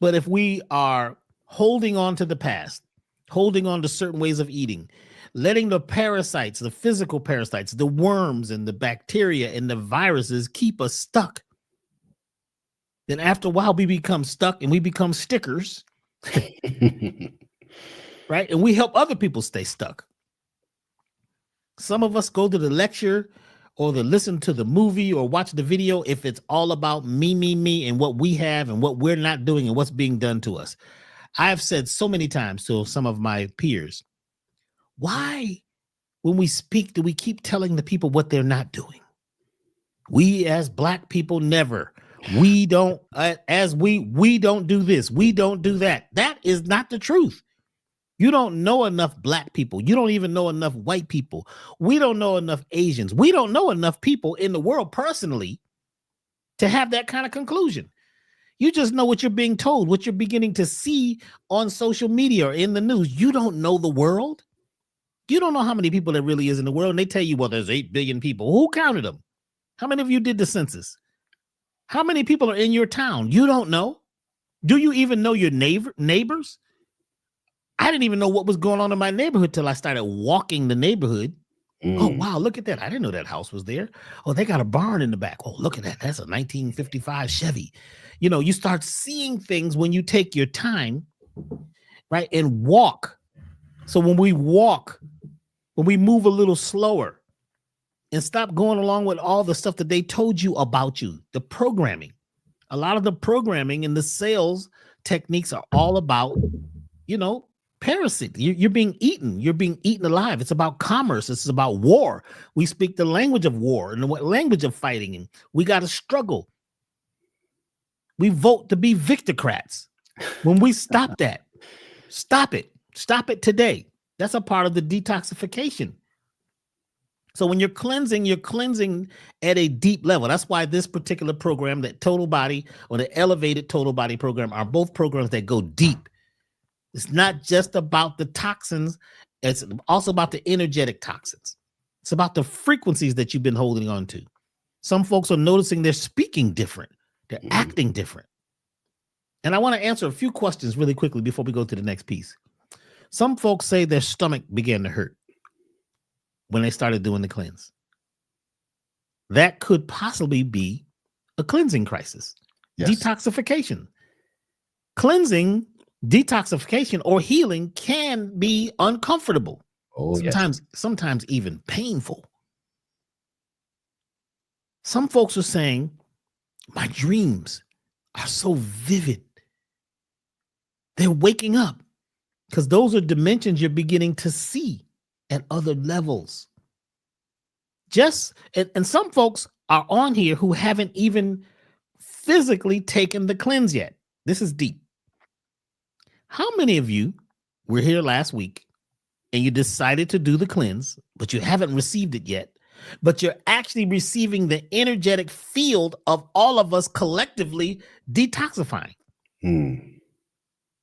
But if we are holding on to the past, holding on to certain ways of eating, letting the parasites, the physical parasites, the worms and the bacteria and the viruses keep us stuck, then after a while we become stuck and we become stickers, right? And we help other people stay stuck. Some of us go to the lecture or listen to the movie or watch the video if it's all about me, and what we have and what we're not doing and what's being done to us. I've said so many times to some of my peers, why, when we speak, do we keep telling the people what they're not doing? We as Black people never. We don't, we don't do this. We don't do that. That is not the truth. You don't know enough Black people. You don't even know enough white people. We don't know enough Asians. We don't know enough people in the world personally to have that kind of conclusion. You just know what you're being told, what you're beginning to see on social media or in the news. You don't know the world. You don't know how many people there really is in the world. And they tell you, well, there's 8 billion people. Who counted them? How many of you did the census? How many people are in your town? You don't know. Do you even know your neighbors? I didn't even know what was going on in my neighborhood till I started walking the neighborhood. Oh, wow, look at that. I didn't know that house was there. Oh, they got a barn in the back. Oh, look at that. That's a 1955 Chevy. You know, you start seeing things when you take your time, right, and walk. So when we walk, when we move a little slower and stop going along with all the stuff that they told you about you, the programming, a lot of the programming and the sales techniques are all about, you know, parasite. You're being eaten. You're being eaten alive. It's about commerce. It's about war. We speak the language of war and the language of fighting, and we got to struggle. We vote to be victocrats. When we stop that, stop it. Stop it today. That's a part of the detoxification. So when you're cleansing at a deep level. That's why this particular program, that Total Body or the Elevated Total Body program, are both programs that go deep. It's not just about the toxins. It's also about the energetic toxins. It's about the frequencies that you've been holding on to. Some folks are noticing they're speaking different. They're acting different. And I want to answer a few questions really quickly before we go to the next piece. Some folks say their stomach began to hurt when they started doing the cleanse. That could possibly be a cleansing crisis. Yes. Detoxification. Cleansing, detoxification, or healing can be uncomfortable. Oh, sometimes even painful. Some folks are saying, my dreams are so vivid. They're waking up because those are dimensions you're beginning to see at other levels. And some folks are on here who haven't even physically taken the cleanse yet. This is deep. How many of you were here last week and you decided to do the cleanse, but you haven't received it yet, but you're actually receiving the energetic field of all of us collectively detoxifying?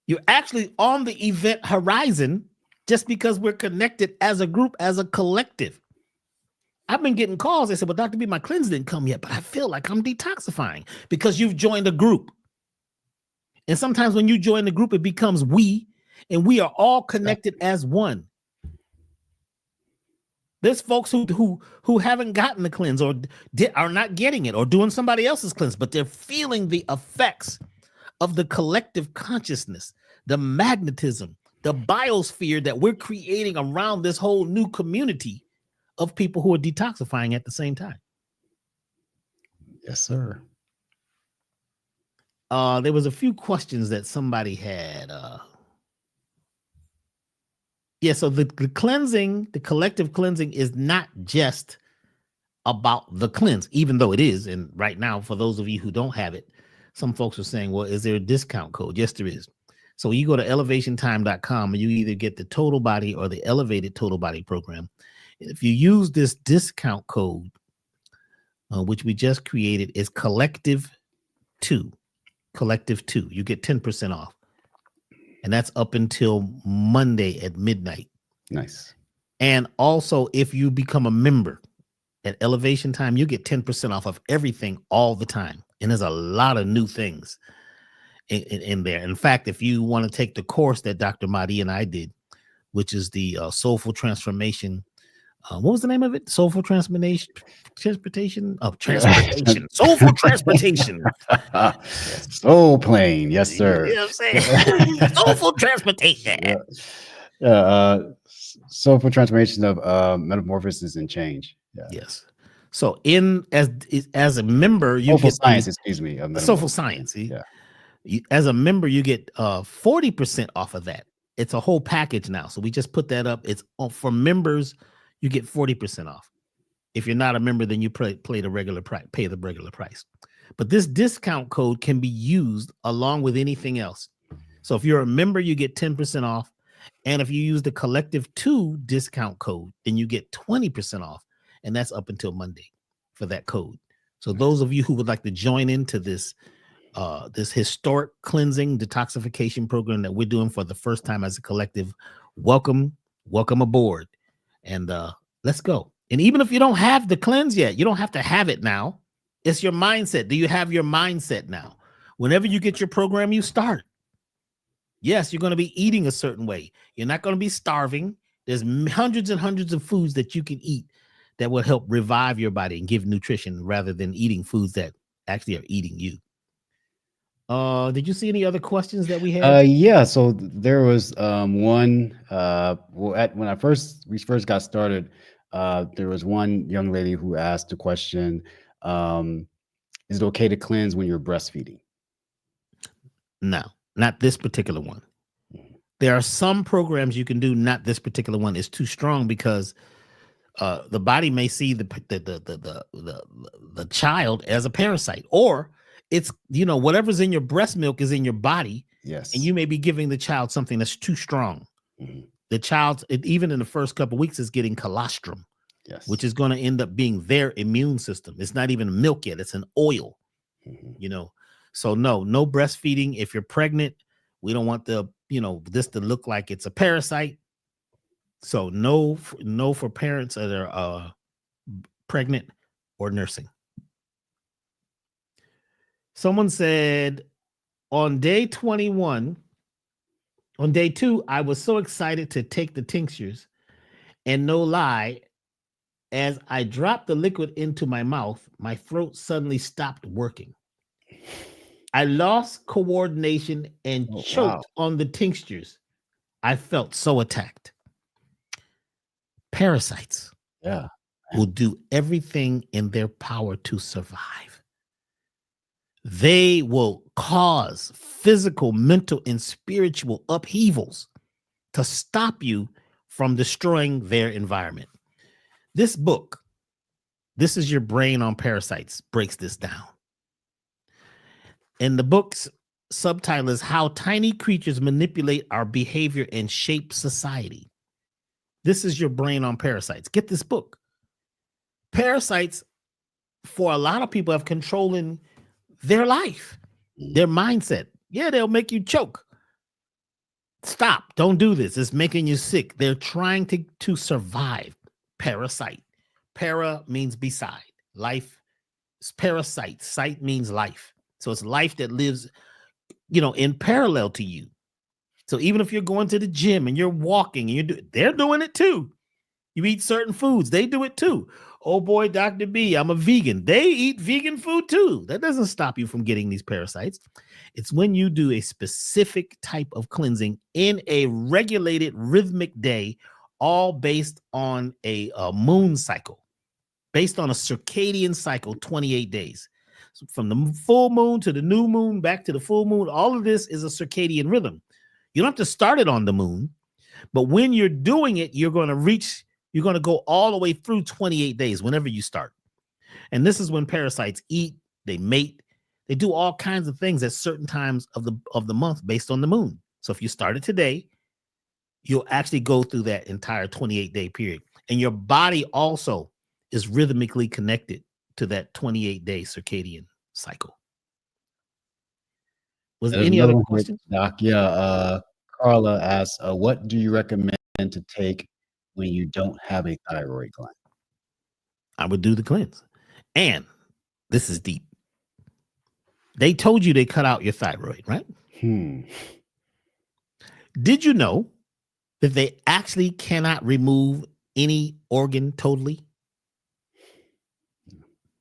You're actually on the event horizon just because we're connected as a group, as a collective. I've been getting calls. They said, well, Dr. B, my cleanse didn't come yet, but I feel like I'm detoxifying because you've joined a group. And sometimes when you join the group, it becomes we, and we are all connected as one. There's folks who haven't gotten the cleanse or are not getting it or doing somebody else's cleanse, but they're feeling the effects of the collective consciousness, the magnetism, the biosphere that we're creating around this whole new community of people who are detoxifying at the same time. Yes, sir. There was a few questions that somebody had. So the cleansing, the collective cleansing is not just about the cleanse, even though it is. And right now, for those of you who don't have it, some folks are saying, well, is there a discount code? Yes, there is. So you go to elevationtime.com and you either get the Total Body or the Elevated Total Body program. If you use this discount code, which we just created, is Collective 2. Collective 2. You get 10% off. And that's up until Monday at midnight. Nice. And also, if you become a member at Elevation Time, you get 10% off of everything all the time. And there's a lot of new things in there. In fact, if you want to take the course that Dr. Mahdi and I did, which is the Soulful Transformation. What was the name of it? Soulful Transportation. Soulful Transportation. Soul Plane. Yes, sir. You know what I'm saying? Soulful Transportation. Soulful Transformation of Metamorphosis and Change. Yeah. Yes. So as a member, you Soulful get Science, excuse me. Soulful Science. Yeah. As a member, you get 40% off of that. It's a whole package now. So we just put that up. It's for members. You get 40% off. If you're not a member, then you pay the regular price. But this discount code can be used along with anything else. So if you're a member, you get 10% off. And if you use the Collective 2 discount code, then you get 20% off. And that's up until Monday for that code. So those of you who would like to join into this historic cleansing detoxification program that we're doing for the first time as a collective, welcome aboard. And let's go. And even if you don't have the cleanse yet, you don't have to have it now. It's your mindset. Do you have your mindset now? Whenever you get your program, you start. Yes, you're going to be eating a certain way. You're not going to be starving. There's hundreds and hundreds of foods that you can eat that will help revive your body and give nutrition rather than eating foods that actually are eating you. Did you see any other questions that we had? Yeah, so there was one when we first got started, there was one young lady who asked a question, is it okay to cleanse when you're breastfeeding? No, not this particular one. There are some programs you can do, not this particular one. Is too strong because the body may see the child as a parasite, or it's, whatever's in your breast milk is in your body. Yes. And you may be giving the child something that's too strong. Mhm. The child, even in the first couple of weeks, is getting colostrum, Yes. which is going to end up being their immune system. It's not even milk yet. It's an oil, Mhm. So no breastfeeding. If you're pregnant, we don't want this to look like it's a parasite. So no for parents that are pregnant or nursing. Someone said on day 21, on day 2, I was so excited to take the tinctures, and no lie, as I dropped the liquid into my mouth, my throat suddenly stopped working. I lost coordination and choked on the tinctures. I felt so attacked. Parasites will do everything in their power to survive. They will cause physical, mental, and spiritual upheavals to stop you from destroying their environment. This book, This Is Your Brain on Parasites, breaks this down. And the book's subtitle is How Tiny Creatures Manipulate Our Behavior and Shape Society. This Is Your Brain on Parasites. Get this book. Parasites, for a lot of people, have controlling their life, their mindset. Yeah, they'll make you choke. Stop. Don't do this. It's making you sick. They're trying to survive. Parasite. Para means beside. Life is parasite. Site means life. So it's life that lives, in parallel to you. So even if you're going to the gym and you're walking and they're doing it too. You eat certain foods. They do it too. Oh boy, Dr. B, I'm a vegan. They eat vegan food too. That doesn't stop you from getting these parasites. It's when you do a specific type of cleansing in a regulated rhythmic day, all based on a moon cycle, based on a circadian cycle, 28 days. So from the full moon to the new moon, back to the full moon, all of this is a circadian rhythm. You don't have to start it on the moon, but when you're doing it, you're going to go all the way through 28 days whenever you start. And this is when parasites eat, they mate, they do all kinds of things at certain times of the month based on the moon. So if you started today, you'll actually go through that entire 28-day period. And your body also is rhythmically connected to that 28-day circadian cycle. Was there any other questions? Doc, Carla asks, what do you recommend to take when you don't have a thyroid gland? I would do the cleanse. And this is deep. They told you they cut out your thyroid, right? Did you know that they actually cannot remove any organ totally?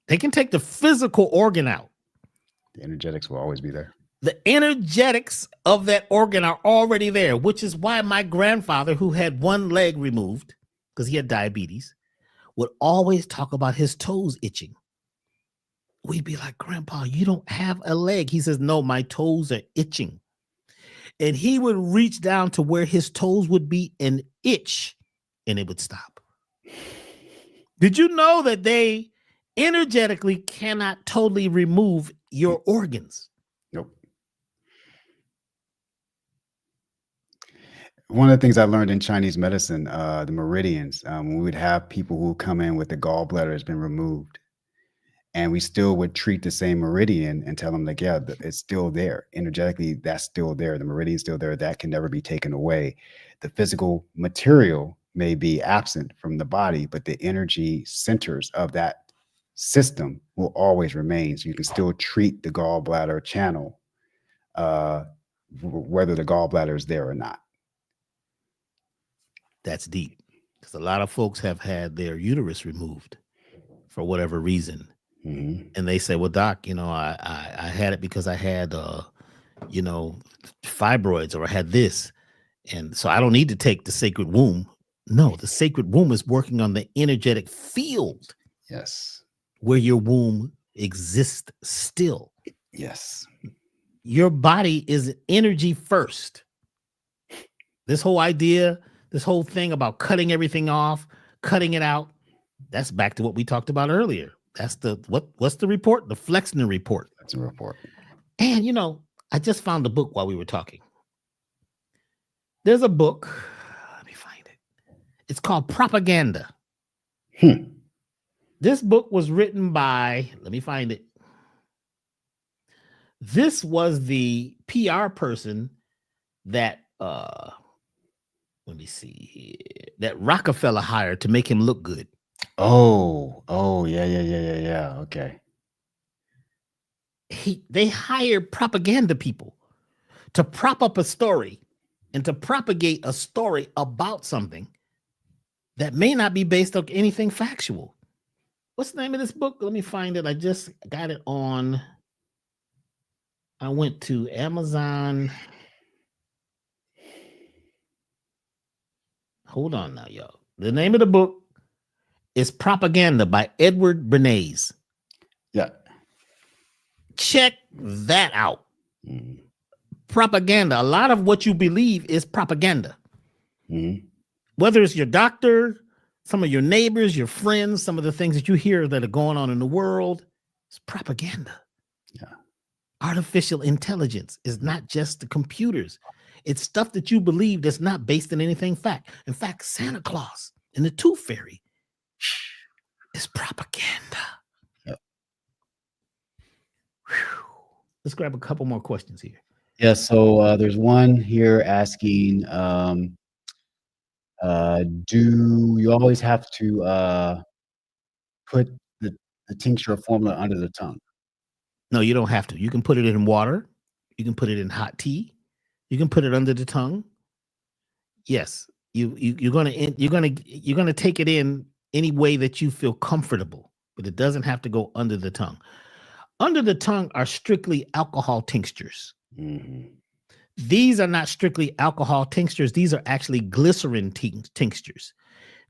They can take the physical organ out. The energetics will always be there. The energetics of that organ are already there, which is why my grandfather, who had one leg removed because he had diabetes, would always talk about his toes itching. We'd be like, Grandpa, you don't have a leg. He says, no, my toes are itching. And he would reach down to where his toes would be and itch, and it would stop. Did you know that they energetically cannot totally remove your organs? Nope. One of the things I learned in Chinese medicine, the meridians, we would have people who come in with the gallbladder has been removed, and we still would treat the same meridian and tell them like, yeah, it's still there. Energetically, that's still there. The meridian's still there. That can never be taken away. The physical material may be absent from the body, but the energy centers of that system will always remain. So you can still treat the gallbladder channel, whether the gallbladder is there or not. That's deep. Because a lot of folks have had their uterus removed for whatever reason. Mm-hmm. And they say, well, doc, I had it because I had, fibroids, or I had this. And so I don't need to take the sacred womb. No, the sacred womb is working on the energetic field Yes. where your womb exists still. Yes. Your body is energy first. This whole idea, this whole thing about cutting everything off, cutting it out, that's back to what we talked about earlier. That's what's the report? The Flexner report. That's a report. And I just found the book while we were talking. There's a book. Let me find it. It's called Propaganda. This book was written by, let me find it. This was the PR person that let me see here, that Rockefeller hired to make him look good. Oh, yeah. Okay. They hired propaganda people to prop up a story and to propagate a story about something that may not be based on anything factual. What's the name of this book? Let me find it. I just got it on. I went to Amazon. Hold on now, y'all. The name of the book is Propaganda by Edward Bernays. Yeah. Check that out. Mm-hmm. Propaganda. A lot of what you believe is propaganda. Mm-hmm. Whether it's your doctor, some of your neighbors, your friends, some of the things that you hear that are going on in the world, it's propaganda. Yeah. Artificial intelligence is not just the computers. It's stuff that you believe that's not based in anything fact. In fact, Santa Claus and the Tooth Fairy is propaganda. Yep. Let's grab a couple more questions here. Yeah, so there's one here asking, do you always have to put the tincture formula under the tongue? No, you don't have to. You can put it in water. You can put it in hot tea. You can put it under the tongue. Yes, you're gonna take it in any way that you feel comfortable, but it doesn't have to go under the tongue. Under the tongue are strictly alcohol tinctures. Mm-hmm. These are not strictly alcohol tinctures. These are actually glycerin tinctures.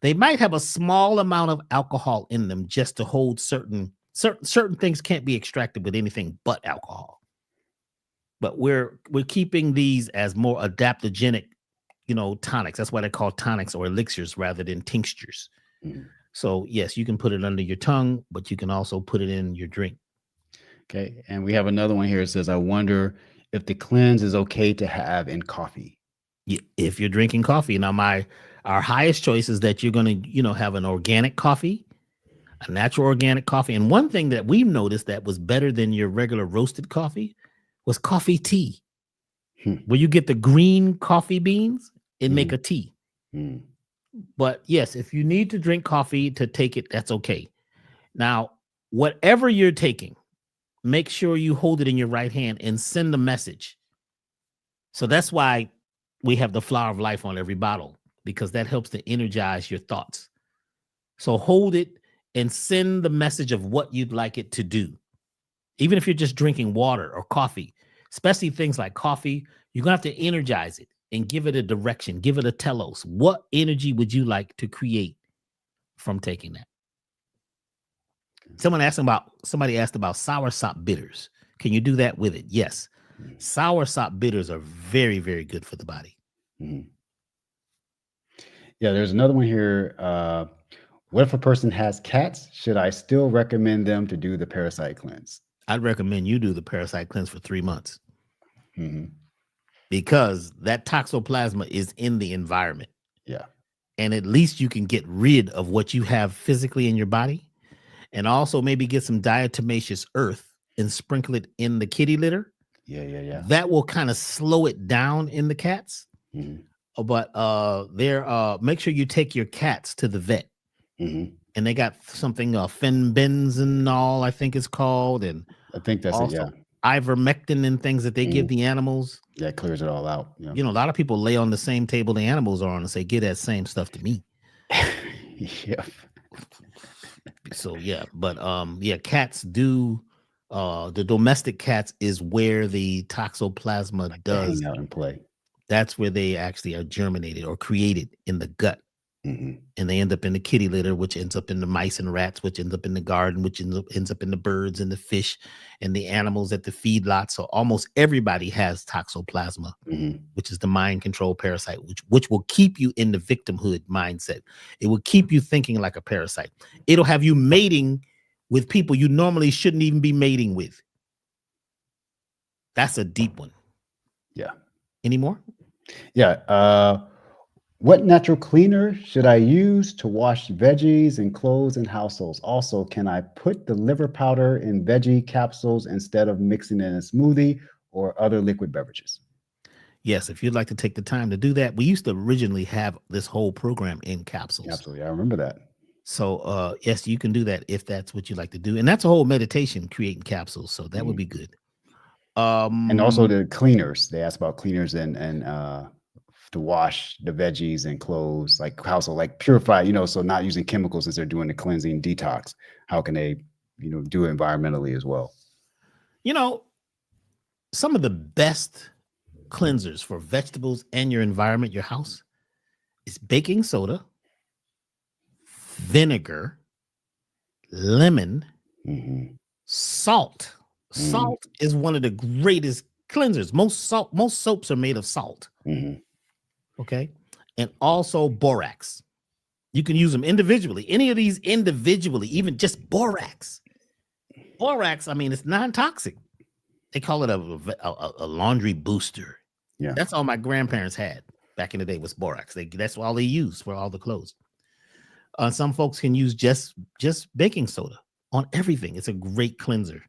They might have a small amount of alcohol in them just to hold certain things can't be extracted with anything but alcohol. But we're keeping these as more adaptogenic, tonics. That's why they're called tonics or elixirs rather than tinctures. Mm-hmm. So yes, you can put it under your tongue, but you can also put it in your drink. Okay, and we have another one here. It says, I wonder if the cleanse is okay to have in coffee. Yeah, if you're drinking coffee. Now, our highest choice is that you're going to, have an organic coffee, a natural organic coffee. And one thing that we've noticed that was better than your regular roasted coffee was coffee tea, where you get the green coffee beans and make a tea. But yes, if you need to drink coffee to take it, that's okay. Now, whatever you're taking, make sure you hold it in your right hand and send a message. So that's why we have the flower of life on every bottle, because that helps to energize your thoughts. So hold it and send the message of what you'd like it to do. Even if you're just drinking water or coffee, especially things like coffee, you're going to have to energize it and give it a direction, give it a telos. What energy would you like to create from taking that? Somebody asked about soursop bitters. Can you do that with it? Yes. Soursop bitters are very, very good for the body. Mm-hmm. Yeah, there's another one here. What if a person has cats? Should I still recommend them to do the parasite cleanse? I'd recommend you do the parasite cleanse for 3 months. Mm-hmm. Because that toxoplasma is in the environment. Yeah. And at least you can get rid of what you have physically in your body. And also maybe get some diatomaceous earth and sprinkle it in the kitty litter. Yeah. That will kind of slow it down in the cats. Mm-hmm. But make sure you take your cats to the vet. Mm-hmm. And they got something fenbenzonal, I think it's called. And I think that's also, it, ivermectin and things that they give the animals. Yeah, it clears it all out. Yeah. You know, a lot of people lay on the same table the animals are on and say, "Get that same stuff to me." Yeah. So yeah, but yeah, cats do. The domestic cats is where the toxoplasma does. Hang out and play. That's where they actually are germinated or created in the gut. Mhm. And they end up in the kitty litter, which ends up in the mice and rats, which ends up in the garden, which ends up in the birds and the fish and the animals at the feedlot. So almost everybody has toxoplasma, Mhm. which is the mind control parasite, which will keep you in the victimhood mindset. It will keep you thinking like a parasite. It'll have you mating with people you normally shouldn't even be mating with. That's a deep one. Yeah. Any more? Yeah. What natural cleaner should I use to wash veggies and clothes and households? Also, can I put the liver powder in veggie capsules instead of mixing it in a smoothie or other liquid beverages? Yes, if you'd like to take the time to do that. We used to originally have this whole program in capsules. Absolutely. I remember that. So yes, you can do that if that's what you like to do. And that's a whole meditation, creating capsules. So that would be good. And also the cleaners. They asked about cleaners and to wash the veggies and clothes, like household, like purify, so not using chemicals as they're doing the cleansing detox. How can they, do it environmentally as well? Some of the best cleansers for vegetables and your environment, your house, is baking soda, vinegar, lemon, salt. Salt is one of the greatest cleansers. Most soaps are made of salt. Okay. And also borax. You can use them individually. Any of these individually, even just borax. Borax, I mean, it's non-toxic. They call it a laundry booster. Yeah. That's all my grandparents had back in the day was borax. That's all they used for all the clothes. Some folks can use just baking soda on everything. It's a great cleanser.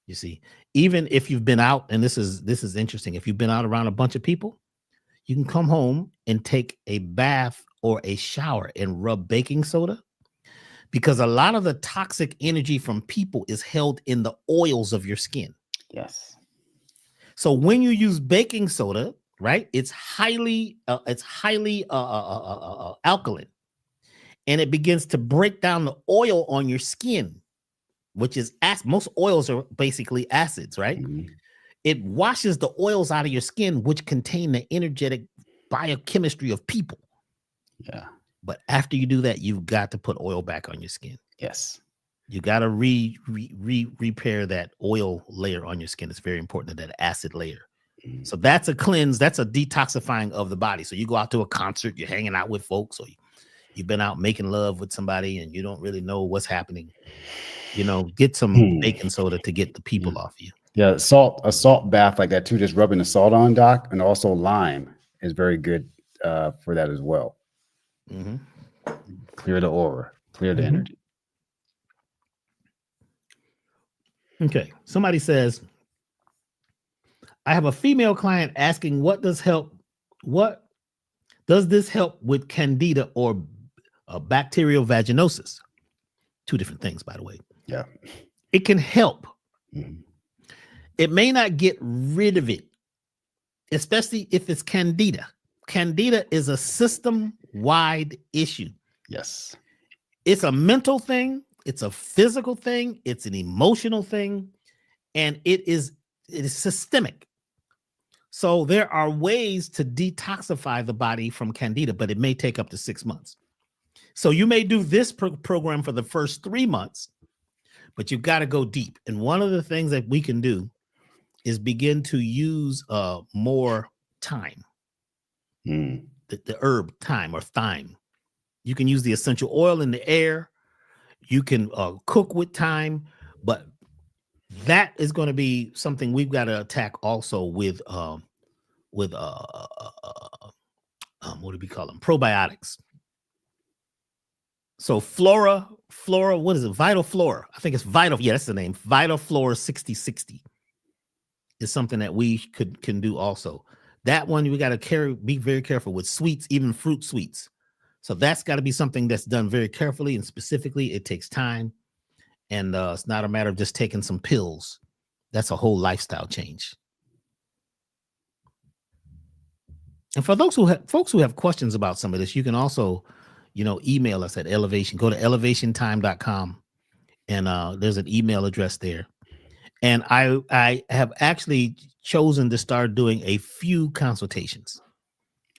You see, even if you've been out, and this is interesting. If you've been out around a bunch of people, you can come home and take a bath or a shower and rub baking soda, because a lot of the toxic energy from people is held in the oils of your skin. Yes. So when you use baking soda, right, it's highly alkaline, and it begins to break down the oil on your skin, which is most oils are basically acids, right? It washes the oils out of your skin, which contain the energetic biochemistry of people. Yeah. But after you do that, you've got to put oil back on your skin. Yes. You got to repair that oil layer on your skin. It's very important, that acid layer. So that's a cleanse. That's a detoxifying of the body. So you go out to a concert, you're hanging out with folks, or you've been out making love with somebody and you don't really know what's happening. Get some baking soda to get the people off you. Yeah, a salt bath like that too, just rubbing the salt on, Doc, and also lime is very good for that as well. Clear the aura, clear the energy. Okay, somebody says, I have a female client asking, what does this help with candida or bacterial vaginosis? Two different things, by the way. Yeah. It can help. It may not get rid of it, especially if it's candida. Candida is a system-wide issue. Yes. It's a mental thing. It's a physical thing. It's an emotional thing. And it is systemic. So there are ways to detoxify the body from candida, but it may take up to 6 months. So you may do this program for the first 3 months, but you've got to go deep. And one of the things that we can do is begin to use more thyme, the herb thyme or thyme. You can use the essential oil in the air. You can cook with thyme, but that is going to be something we've got to attack also with what do we call them? Probiotics. So flora, what is it? Vital Flora. I think it's Vital. Yeah, that's the name. Vital Flora 6060 is something that we can do also. That one we got to be very careful with sweets, even fruit sweets. So that's got to be something that's done very carefully and specifically. It takes time, and it's not a matter of just taking some pills. That's a whole lifestyle change. And for those folks who have questions about some of this, you can also, email us at Elevation. Go to elevationtime.com, and there's an email address there. And I have actually chosen to start doing a few consultations.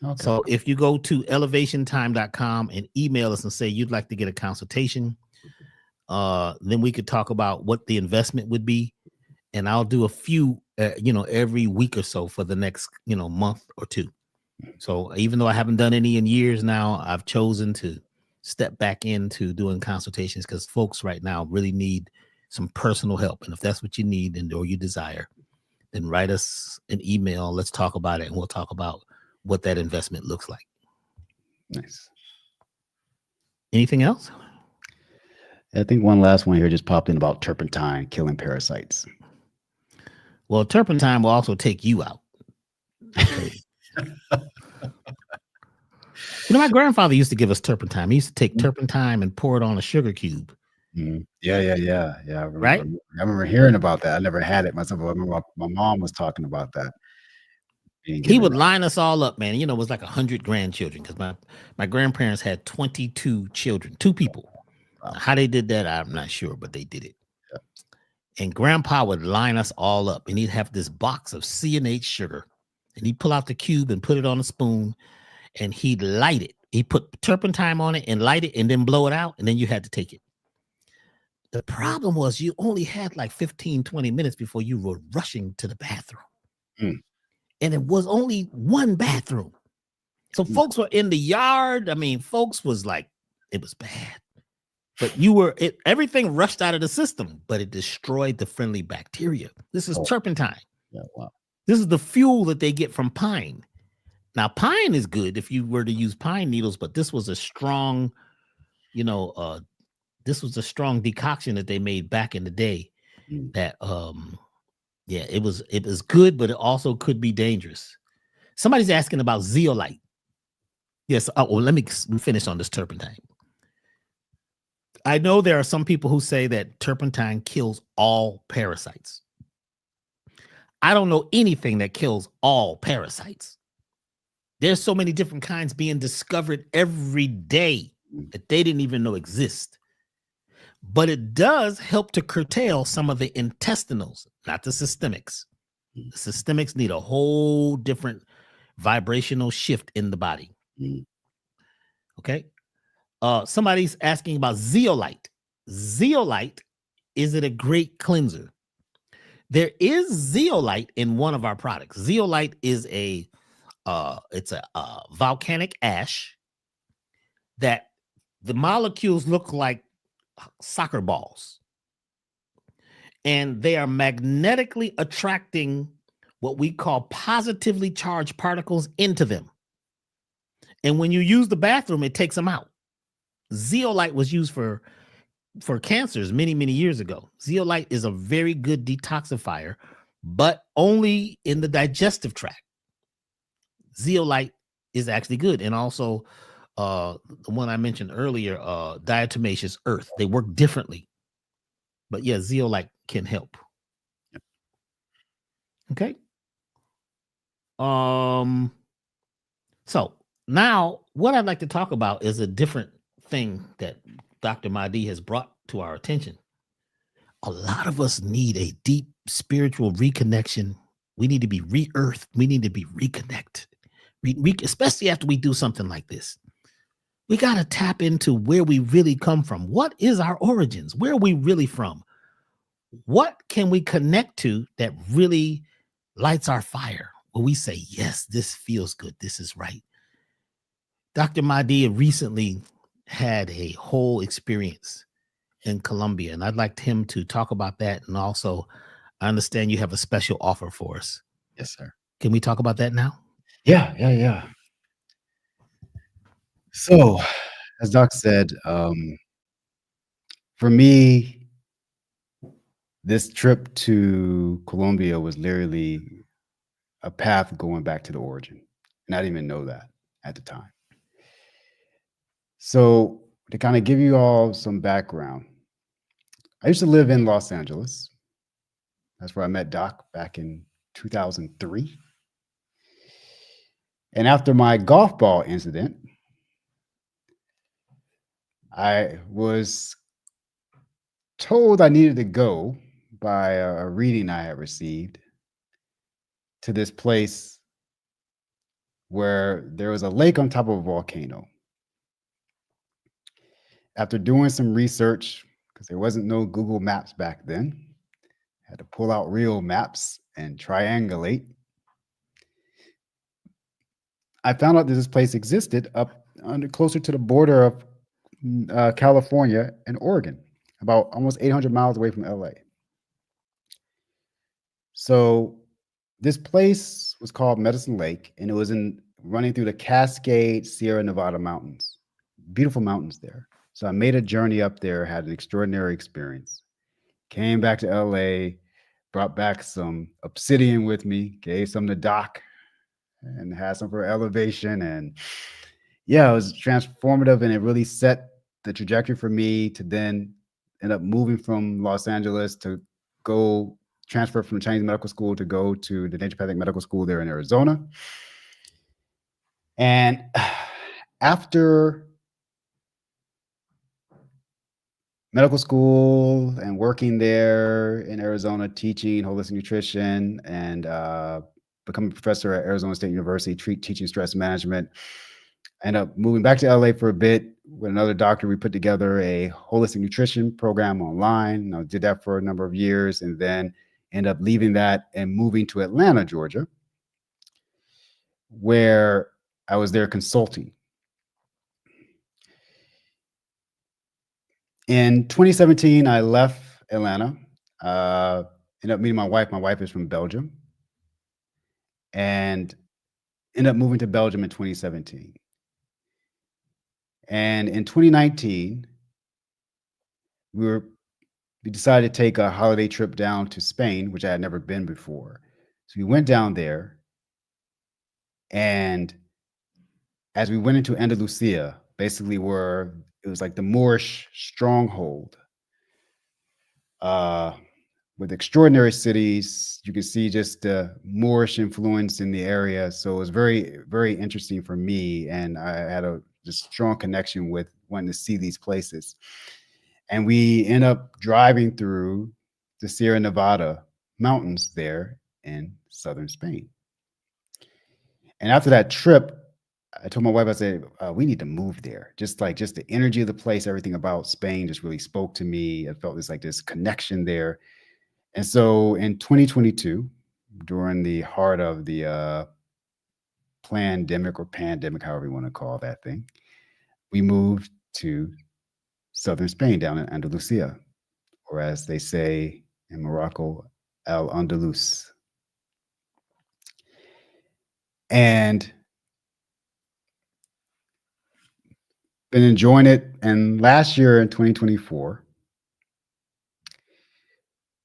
Okay. So if you go to elevationtime.com and email us and say you'd like to get a consultation, then we could talk about what the investment would be. And I'll do a few, every week or so for the next, month or two. So even though I haven't done any in years now, I've chosen to step back into doing consultations because folks right now really need some personal help. And if that's what you need or you desire, then write us an email. Let's talk about it, and we'll talk about what that investment looks like. Nice. Anything else? I think one last one here just popped in about turpentine killing parasites. Well, turpentine will also take you out. My grandfather used to give us turpentine. He used to take turpentine and pour it on a sugar cube. Mm-hmm. Yeah. I remember hearing about that. I never had it myself. I remember my mom was talking about that. He would line us all up, man. It was like 100 grandchildren because my grandparents had 22 children, 2 people. Wow. How they did that, I'm not sure, but they did it. Yeah. And Grandpa would line us all up, and he'd have this box of C&H sugar, and he'd pull out the cube and put it on a spoon, and he'd light it. He'd put turpentine on it and light it and then blow it out, and then you had to take it. The problem was you only had like 15, 20 minutes before you were rushing to the bathroom. Mm. And it was only one bathroom. So folks were in the yard. I mean, folks was like, it was bad. But everything rushed out of the system, but it destroyed the friendly bacteria. This is turpentine. Yeah, wow. This is the fuel that they get from pine. Now, pine is good if you were to use pine needles, but this was a strong, this was a strong decoction that they made back in the day. That it was good, but it also could be dangerous. Somebody's asking about zeolite. Yes. Let me finish on this turpentine. I know there are some people who say that turpentine kills all parasites. I don't know anything that kills all parasites. There's so many different kinds being discovered every day that they didn't even know exist. But it does help to curtail some of the intestinals, not the systemics. The systemics need a whole different vibrational shift in the body. Okay. Somebody's asking about zeolite. Zeolite, is it a great cleanser? There is zeolite in one of our products. Zeolite is it's a volcanic ash that the molecules look like soccer balls, and they are magnetically attracting what we call positively charged particles into them. And when you use the bathroom, it takes them out. Zeolite was used for cancers many, many years ago. Zeolite is a very good detoxifier, but only in the digestive tract. Zeolite is actually good. And also the one I mentioned earlier, diatomaceous earth, they work differently. But yeah, zeolite can help. Okay. So now what I'd like to talk about is a different thing that Dr. Mahdi has brought to our attention. A lot of us need a deep spiritual reconnection. We need to be re-earthed. We need to be reconnected, especially after we do something like this. We got to tap into where we really come from. What is our origins? Where are we really from? What can we connect to that really lights our fire? Where we say, yes, this feels good. This is right. Dr. Mahdi recently had a whole experience in Colombia, and I'd like him to talk about that. And also, I understand you have a special offer for us. Yes, sir. Can we talk about that now? Yeah. So, as Doc said, for me, this trip to Colombia was literally a path going back to the origin. And I didn't even know that at the time. So to kind of give you all some background, I used to live in Los Angeles. That's where I met Doc back in 2003. And after my golf ball incident, I was told I needed to go by a reading I had received to this place where there was a lake on top of a volcano. After doing some research, because there wasn't no Google Maps back then, I had to pull out real maps and triangulate. I found out that this place existed up under closer to the border of California and Oregon, about almost 800 miles away from LA. So this place was called Medicine Lake, and it was running through the Cascade Sierra Nevada mountains. Beautiful mountains there. So I made a journey up there, had an extraordinary experience. Came back to LA, brought back some obsidian with me, gave some to Doc, and had some for elevation. And yeah, it was transformative, and it really set the trajectory for me to then end up moving from Los Angeles to go transfer from Chinese medical school to go to the naturopathic medical school there in Arizona. And after medical school and working there in Arizona, teaching holistic nutrition and becoming a professor at Arizona State University, teaching stress management, I ended up moving back to LA for a bit with another doctor. We put together a holistic nutrition program online. I did that for a number of years and then ended up leaving that and moving to Atlanta, Georgia, where I was there consulting. In 2017, I left Atlanta, ended up meeting my wife. My wife is from Belgium, and ended up moving to Belgium in 2017. And in 2019, we decided to take a holiday trip down to Spain, which I had never been before. So we went down there, and as we went into Andalusia, basically where it was like the Moorish stronghold, with extraordinary cities. You can see just the Moorish influence in the area. So it was very, very interesting for me. And I had a just strong connection with wanting to see these places. And we end up driving through the Sierra Nevada mountains there in southern Spain. And after that trip, I told my wife, I said, we need to move there. Just the energy of the place, everything about Spain just really spoke to me. I felt this connection there. And so in 2022, during the heart of the pandemic or pandemic, however you want to call that thing, we moved to southern Spain down in Andalusia, or as they say in Morocco, Al Andalus. And been enjoying it. And last year in 2024,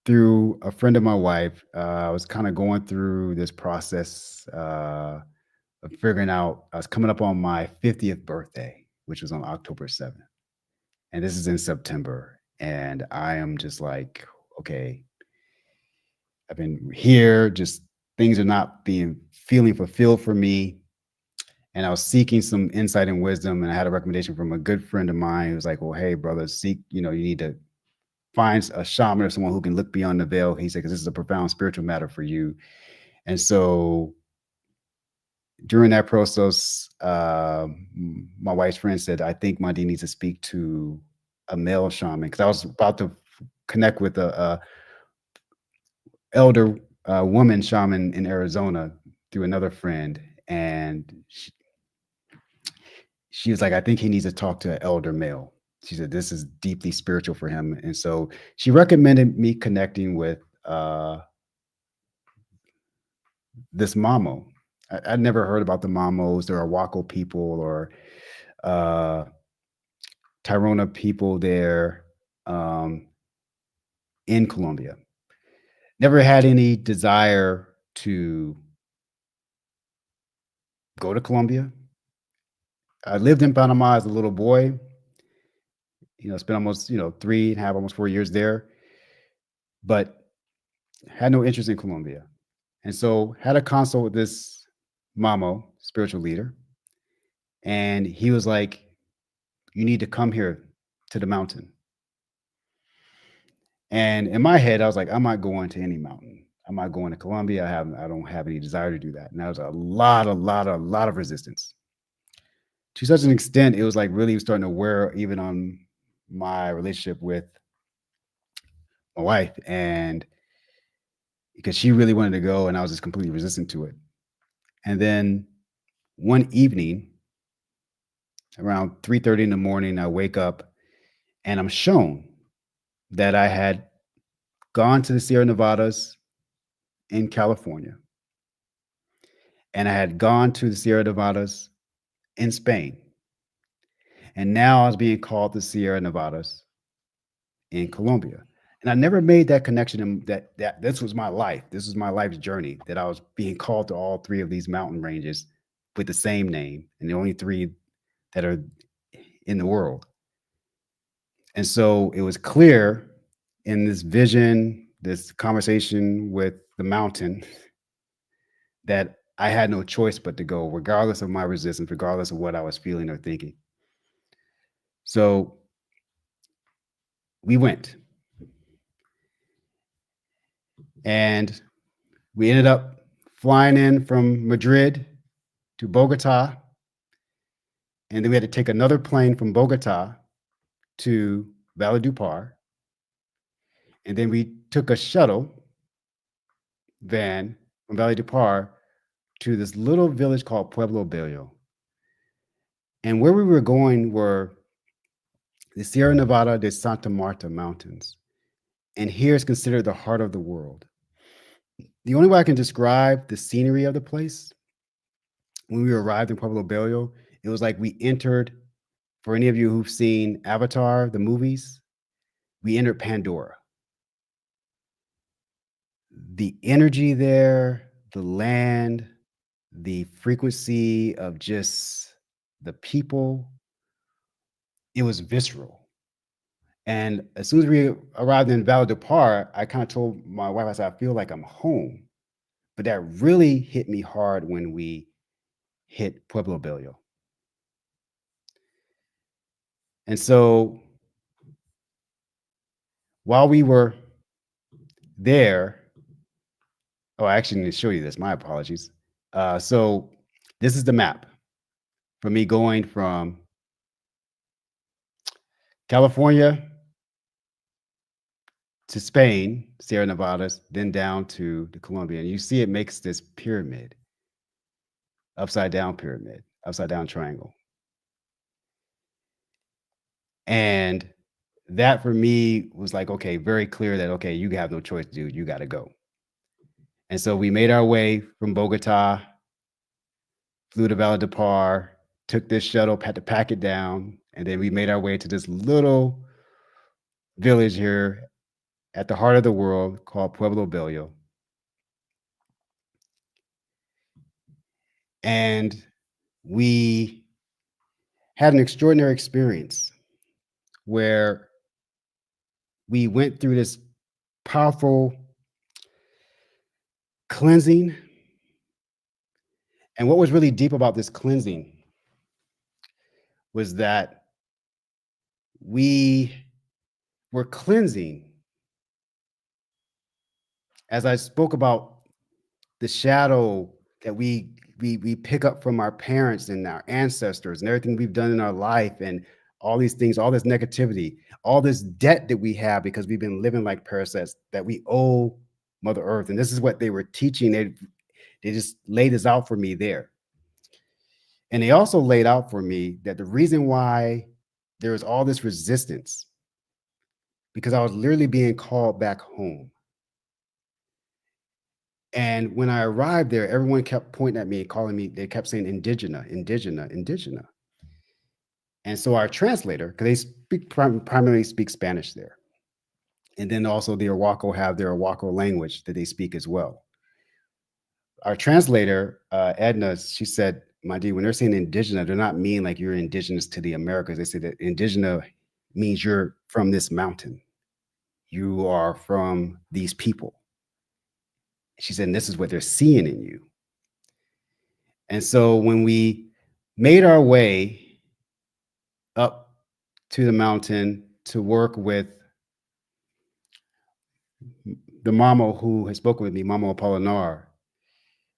through a friend of my wife, I was kind of going through this process of figuring out, I was coming up on my 50th birthday, which was on October 7th. And this is in September. And I am just like, okay, I've been here, just things are not feeling fulfilled for me. And I was seeking some insight and wisdom. And I had a recommendation from a good friend of mine who was like, well, hey, brother, you need to find a shaman or someone who can look beyond the veil. He said, because this is a profound spiritual matter for you. And so during that process, my wife's friend said, I think Mahdi needs to speak to a male shaman, because I was about to connect with a elder woman shaman in Arizona through another friend. And she was like, I think he needs to talk to an elder male. She said, this is deeply spiritual for him. And so she recommended me connecting with this Mamo. I'd never heard about the Mamos. There are Wako people or Tairona people there in Colombia. Never had any desire to go to Colombia. I lived in Panama as a little boy. Spent almost, 3.5, almost 4 years there. But had no interest in Colombia. And so had a consult with this Mamo, spiritual leader. And he was like, you need to come here to the mountain. And in my head, I was like, I'm not going to any mountain. I'm not going to Colombia. I don't have any desire to do that. And there was a lot of resistance. To such an extent, it was like really starting to wear even on my relationship with my wife. And because she really wanted to go and I was just completely resistant to it. And then one evening, around 3:30 in the morning, I wake up and I'm shown that I had gone to the Sierra Nevadas in California. And I had gone to the Sierra Nevadas in Spain. And now I was being called to Sierra Nevadas in Colombia. And I never made that connection that this was my life. This was my life's journey, that I was being called to all three of these mountain ranges with the same name, and the only three that are in the world. And so it was clear in this vision, this conversation with the mountain, that I had no choice but to go, regardless of my resistance, regardless of what I was feeling or thinking. So we went. And we ended up flying in from Madrid to Bogota. And then we had to take another plane from Bogota to Valledupar. And then we took a shuttle van from Valledupar to this little village called Pueblo Bello. And where we were going were the Sierra Nevada de Santa Marta Mountains. And here is considered the heart of the world. The only way I can describe the scenery of the place, when we arrived in Pueblo Bello, it was like we entered, for any of you who've seen Avatar, the movies, we entered Pandora. The energy there, the land, the frequency of just the people, it was visceral. And as soon as we arrived in Valledupar, I kind of told my wife, I said, I feel like I'm home. But that really hit me hard when we hit Pueblo Bello. And so while we were there, oh, I actually need to show you this. My apologies. So this is the map for me going from California to Spain, Sierra Nevadas, then down to the Colombia. And you see it makes this pyramid, upside down triangle. And that for me was like, okay, very clear that, okay, you have no choice, dude, you got to go. And so we made our way from Bogota, flew to Valledupar, took this shuttle, had to pack it down, and then we made our way to this little village here at the heart of the world called Pueblo Bello. And we had an extraordinary experience where we went through this powerful cleansing. And what was really deep about this cleansing was that we were cleansing. As I spoke about the shadow that we pick up from our parents and our ancestors and everything we've done in our life, and all these things, all this negativity, all this debt that we have because we've been living like parasites that we owe Mother Earth. And this is what they were teaching. They just laid this out for me there. And they also laid out for me that the reason why there was all this resistance, because I was literally being called back home. And when I arrived there, everyone kept pointing at me and calling me, they kept saying indigena, indigena, indigena. And so our translator, because they primarily speak Spanish there. And then also the Arhuaco have their Arhuaco language that they speak as well. Our translator, Edna, she said, Mahdi, when they're saying indigena, they're not mean like you're indigenous to the Americas. They say that indigena means you're from this mountain. You are from these people. She said, and this is what they're seeing in you. And so when we made our way up to the mountain to work with the mama who had spoken with me, Mama Apolinar,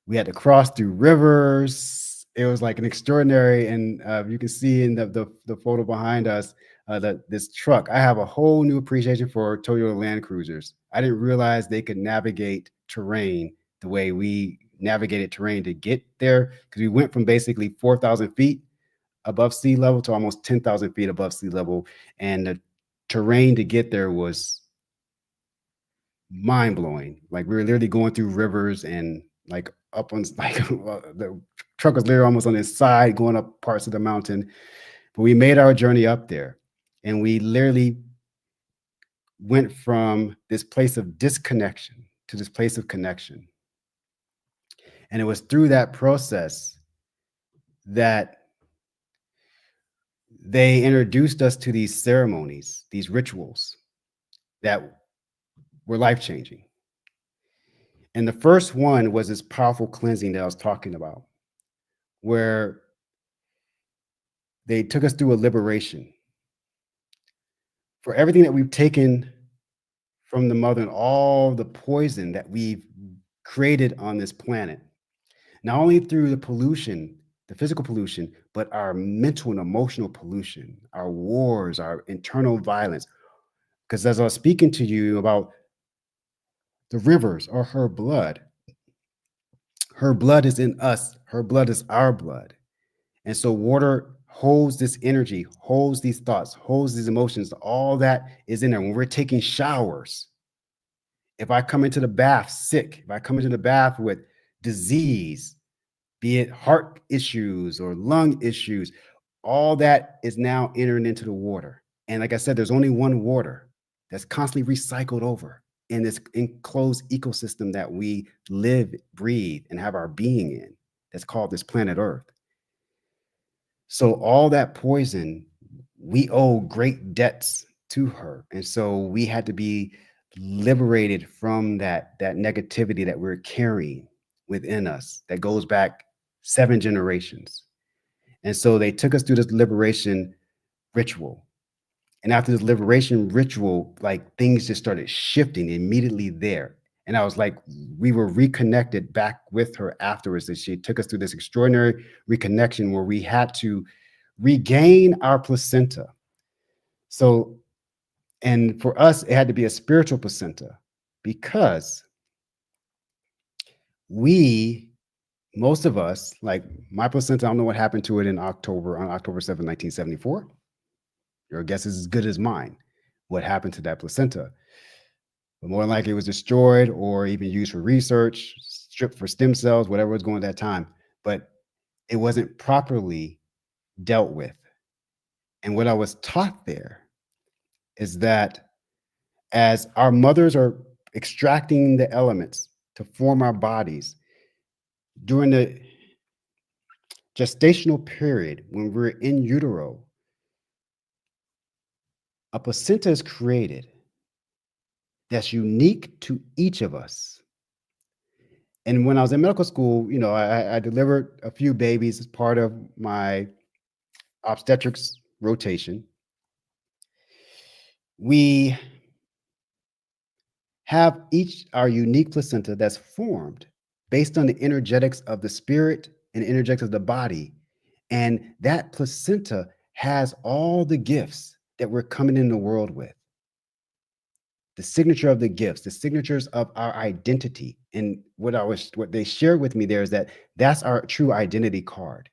we had to cross through rivers. It was like an extraordinary, and you can see in the photo behind us that this truck. I have a whole new appreciation for Toyota Land Cruisers. I didn't realize they could navigate terrain the way we navigated terrain to get there, because we went from basically 4,000 feet above sea level to almost 10,000 feet above sea level, and the terrain to get there was mind blowing. Like we were literally going through rivers and like up on like the truck was literally almost on its side going up parts of the mountain. But we made our journey up there, and we literally went from this place of disconnection to this place of connection. And it was through that process that they introduced us to these ceremonies, these rituals that were life-changing. And the first one was this powerful cleansing that I was talking about, where they took us through a liberation for everything that we've taken from the mother and all the poison that we've created on this planet, not only through the pollution, the physical pollution, but our mental and emotional pollution, our wars, our internal violence. Because as I was speaking to you about the rivers or her blood is in us. Her blood is our blood. And so water holds this energy, holds these thoughts, holds these emotions. All that is in there. When we're taking showers, if I come into the bath sick, if I come into the bath with disease, be it heart issues or lung issues, all that is now entering into the water. And like I said, there's only one water that's constantly recycled over in this enclosed ecosystem that we live, breathe, and have our being in, that's called this planet Earth. So all that poison, we owe great debts to her. And so we had to be liberated from that negativity that we're carrying within us that goes back 7 generations. And so they took us through this liberation ritual. And after this liberation ritual, like things just started shifting immediately there. And I was like, we were reconnected back with her afterwards. That she took us through this extraordinary reconnection where we had to regain our placenta. So, and for us, it had to be a spiritual placenta, because most of us, like my placenta, I don't know what happened to it on October 7, 1974. Your guess is as good as mine. What happened to that placenta? But more than likely it was destroyed or even used for research, stripped for stem cells, whatever was going at that time. But it wasn't properly dealt with. And what I was taught there is that as our mothers are extracting the elements to form our bodies, during the gestational period, when we're in utero, a placenta is created that's unique to each of us. And when I was in medical school, you know, I delivered a few babies as part of my obstetrics rotation. We have each our unique placenta that's formed based on the energetics of the spirit and energetics of the body. And that placenta has all the gifts that we're coming in the world with. The signature of the gifts, the signatures of our identity. And what they shared with me there is that that's our true identity card.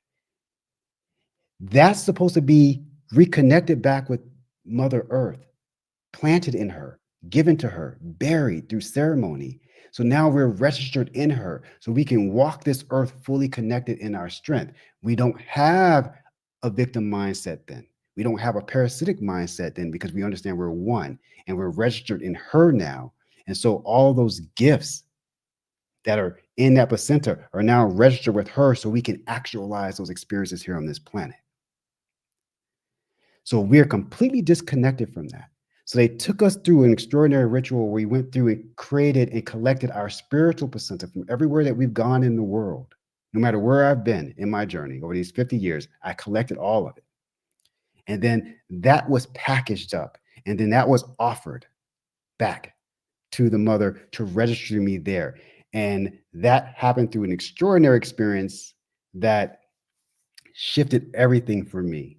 That's supposed to be reconnected back with Mother Earth, planted in her, given to her, buried through ceremony. So now we're registered in her, so we can walk this earth fully connected in our strength. We don't have a victim mindset then. We don't have a parasitic mindset then, because we understand we're one and we're registered in her now. And so all those gifts that are in that placenta are now registered with her, so we can actualize those experiences here on this planet. So we're completely disconnected from that. So they took us through an extraordinary ritual where we went through and created and collected our spiritual placenta from everywhere that we've gone in the world. No matter where I've been in my journey over these 50 years, I collected all of it. And then that was packaged up. And then that was offered back to the mother to register me there. And that happened through an extraordinary experience that shifted everything for me.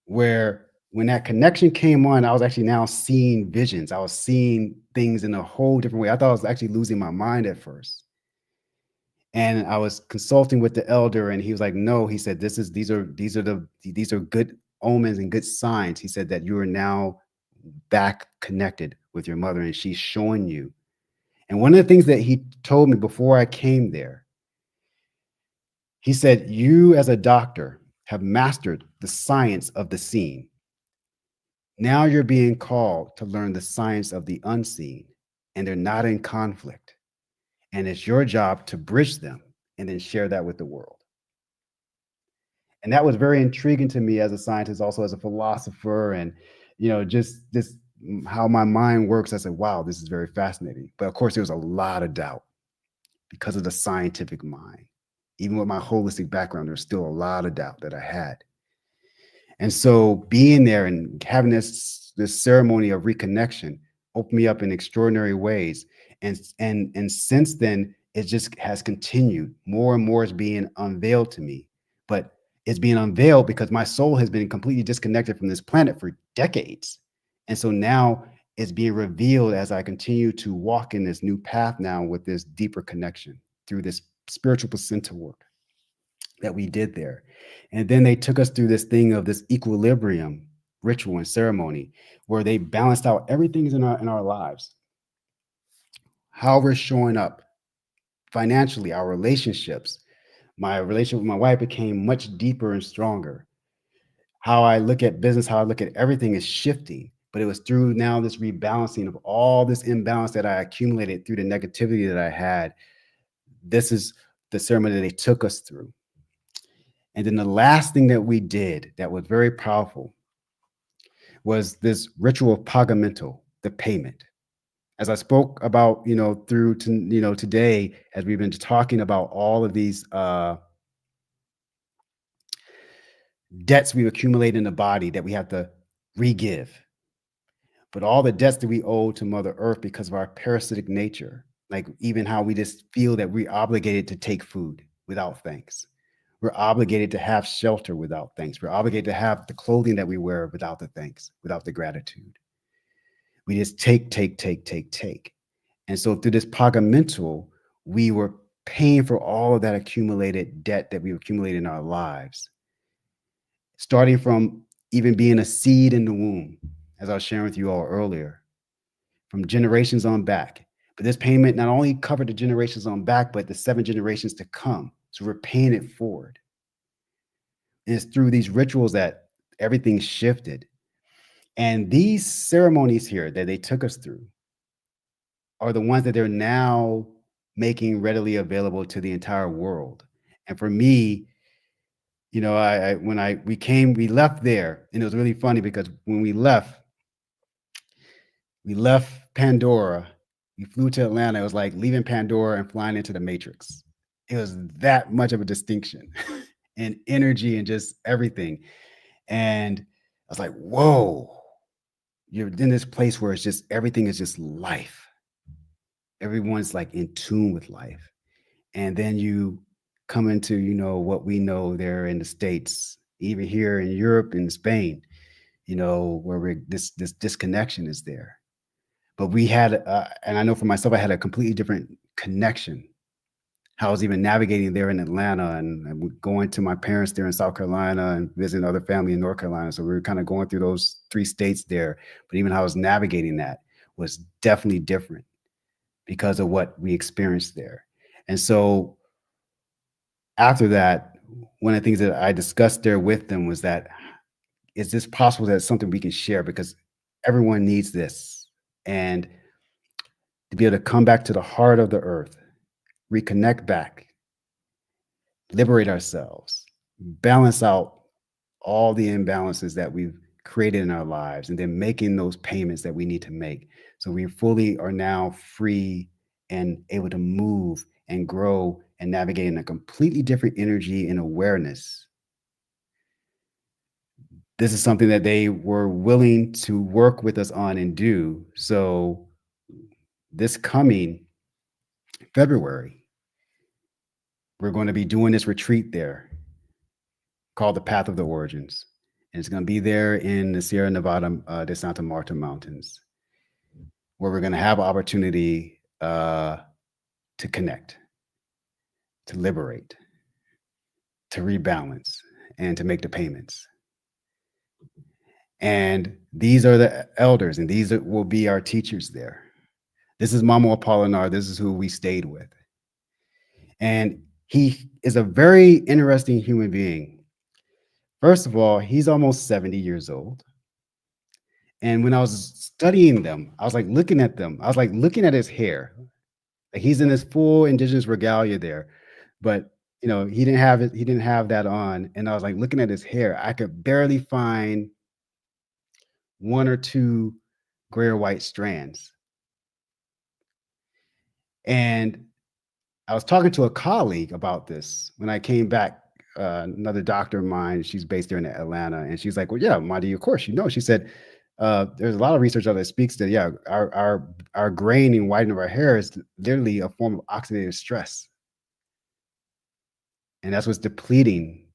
Where when that connection came on, I was actually now seeing visions. I was seeing things in a whole different way. I thought I was actually losing my mind at first. And I was consulting with the elder, and he was like, "No," he said, these are good omens and good signs." He said that you are now back connected with your mother, and she's showing you. And one of the things that he told me before I came there, he said, "You as a doctor have mastered the science of the seen. Now you're being called to learn the science of the unseen, and they're not in conflict. And it's your job to bridge them and then share that with the world." And that was very intriguing to me as a scientist, also as a philosopher, and just this how my mind works. I said, wow, this is very fascinating. But of course, there was a lot of doubt because of the scientific mind. Even with my holistic background, there's still a lot of doubt that I had. And so being there and having this ceremony of reconnection opened me up in extraordinary ways. And since then, it just has continued. More and more is being unveiled to me. But it's being unveiled because my soul has been completely disconnected from this planet for decades. And so now it's being revealed as I continue to walk in this new path now with this deeper connection through this spiritual placenta work that we did there. And then they took us through this thing of this equilibrium ritual and ceremony where they balanced out everything in our lives. How we're showing up financially, our relationships. My relationship with my wife became much deeper and stronger. How I look at business, how I look at everything is shifting. But it was through now this rebalancing of all this imbalance that I accumulated through the negativity that I had. This is the ceremony that they took us through. And then the last thing that we did that was very powerful was this ritual of pagamento, the payment. As I spoke about, through to, today, as we've been talking about all of these debts we've accumulated in the body that we have to re-give. But all the debts that we owe to Mother Earth because of our parasitic nature, like even how we just feel that we're obligated to take food without thanks. We're obligated to have shelter without thanks. We're obligated to have the clothing that we wear without the thanks, without the gratitude. We just take. And so through this pagamento, we were paying for all of that accumulated debt that we accumulated in our lives. Starting from even being a seed in the womb, as I was sharing with you all earlier, from generations on back. But this payment not only covered the generations on back, but the 7 generations to come. So we're paying it forward. And it's through these rituals that everything shifted. And these ceremonies here that they took us through are the ones that they're now making readily available to the entire world. And for me, we left there, and it was really funny because when we left Pandora, we flew to Atlanta. It was like leaving Pandora and flying into the Matrix. It was that much of a distinction and energy and just everything. And I was like, whoa, you're in this place where it's just, everything is just life. Everyone's like in tune with life. And then you come into, what we know there in the States, even here in Europe and Spain, where this disconnection is there. But we had, and I know for myself, I had a completely different connection. How I was even navigating there in Atlanta and going to my parents there in South Carolina and visiting other family in North Carolina. So we were kind of going through those 3 states there. But even how I was navigating that was definitely different because of what we experienced there. And so after that, one of the things that I discussed there with them was that, is this possible that it's something we can share? Because everyone needs this. And to be able to come back to the heart of the earth, reconnect back, liberate ourselves, balance out all the imbalances that we've created in our lives, and then making those payments that we need to make. So we fully are now free and able to move and grow and navigate in a completely different energy and awareness. This is something that they were willing to work with us on and do. So this coming February, we're going to be doing this retreat there called the Path of the Origins. And it's going to be there in the Sierra Nevada de Santa Marta Mountains, where we're going to have opportunity to connect, to liberate, to rebalance, and to make the payments. And these are the elders, and these will be our teachers there. This is Mamo Apollinar. This is who we stayed with. And he is a very interesting human being. First of all, he's almost 70 years old. And when I was studying them, I was like looking at them. I was like looking at his hair. Like he's in his full indigenous regalia there, but you know, he didn't have it, he didn't have that on. And I was like looking at his hair. I could barely find one or two gray or white strands. And I was talking to a colleague about this when I came back. Another doctor of mine, she's based there in Atlanta, and she's like, "Well, yeah, Mahdi, of course, you know." She said, "There's a lot of research out there that speaks to, yeah, our graying and whitening of our hair is literally a form of oxidative stress, and that's what's depleting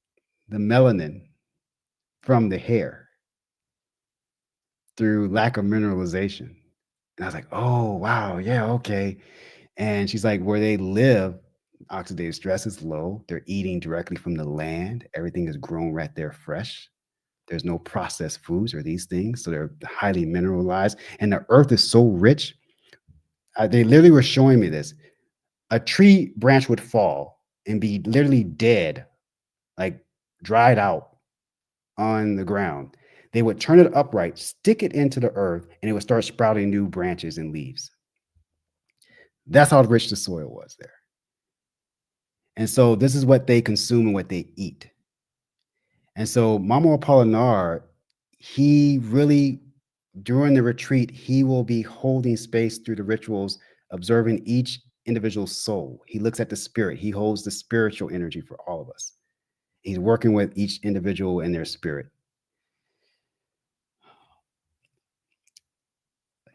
the melanin from the hair through lack of mineralization." And I was like, "Oh, wow, yeah, okay." And she's like, where they live, oxidative stress is low. They're eating directly from the land. Everything is grown right there fresh. There's no processed foods or these things. So they're highly mineralized. And the earth is so rich. They literally were showing me this. A tree branch would fall and be literally dead, like dried out on the ground. They would turn it upright, stick it into the earth, and it would start sprouting new branches and leaves. That's how rich the soil was there. And so this is what they consume and what they eat. And so Mamo Apollinar, he really, during the retreat, he will be holding space through the rituals, observing each individual soul. He looks at the spirit. He holds the spiritual energy for all of us. He's working with each individual and their spirit.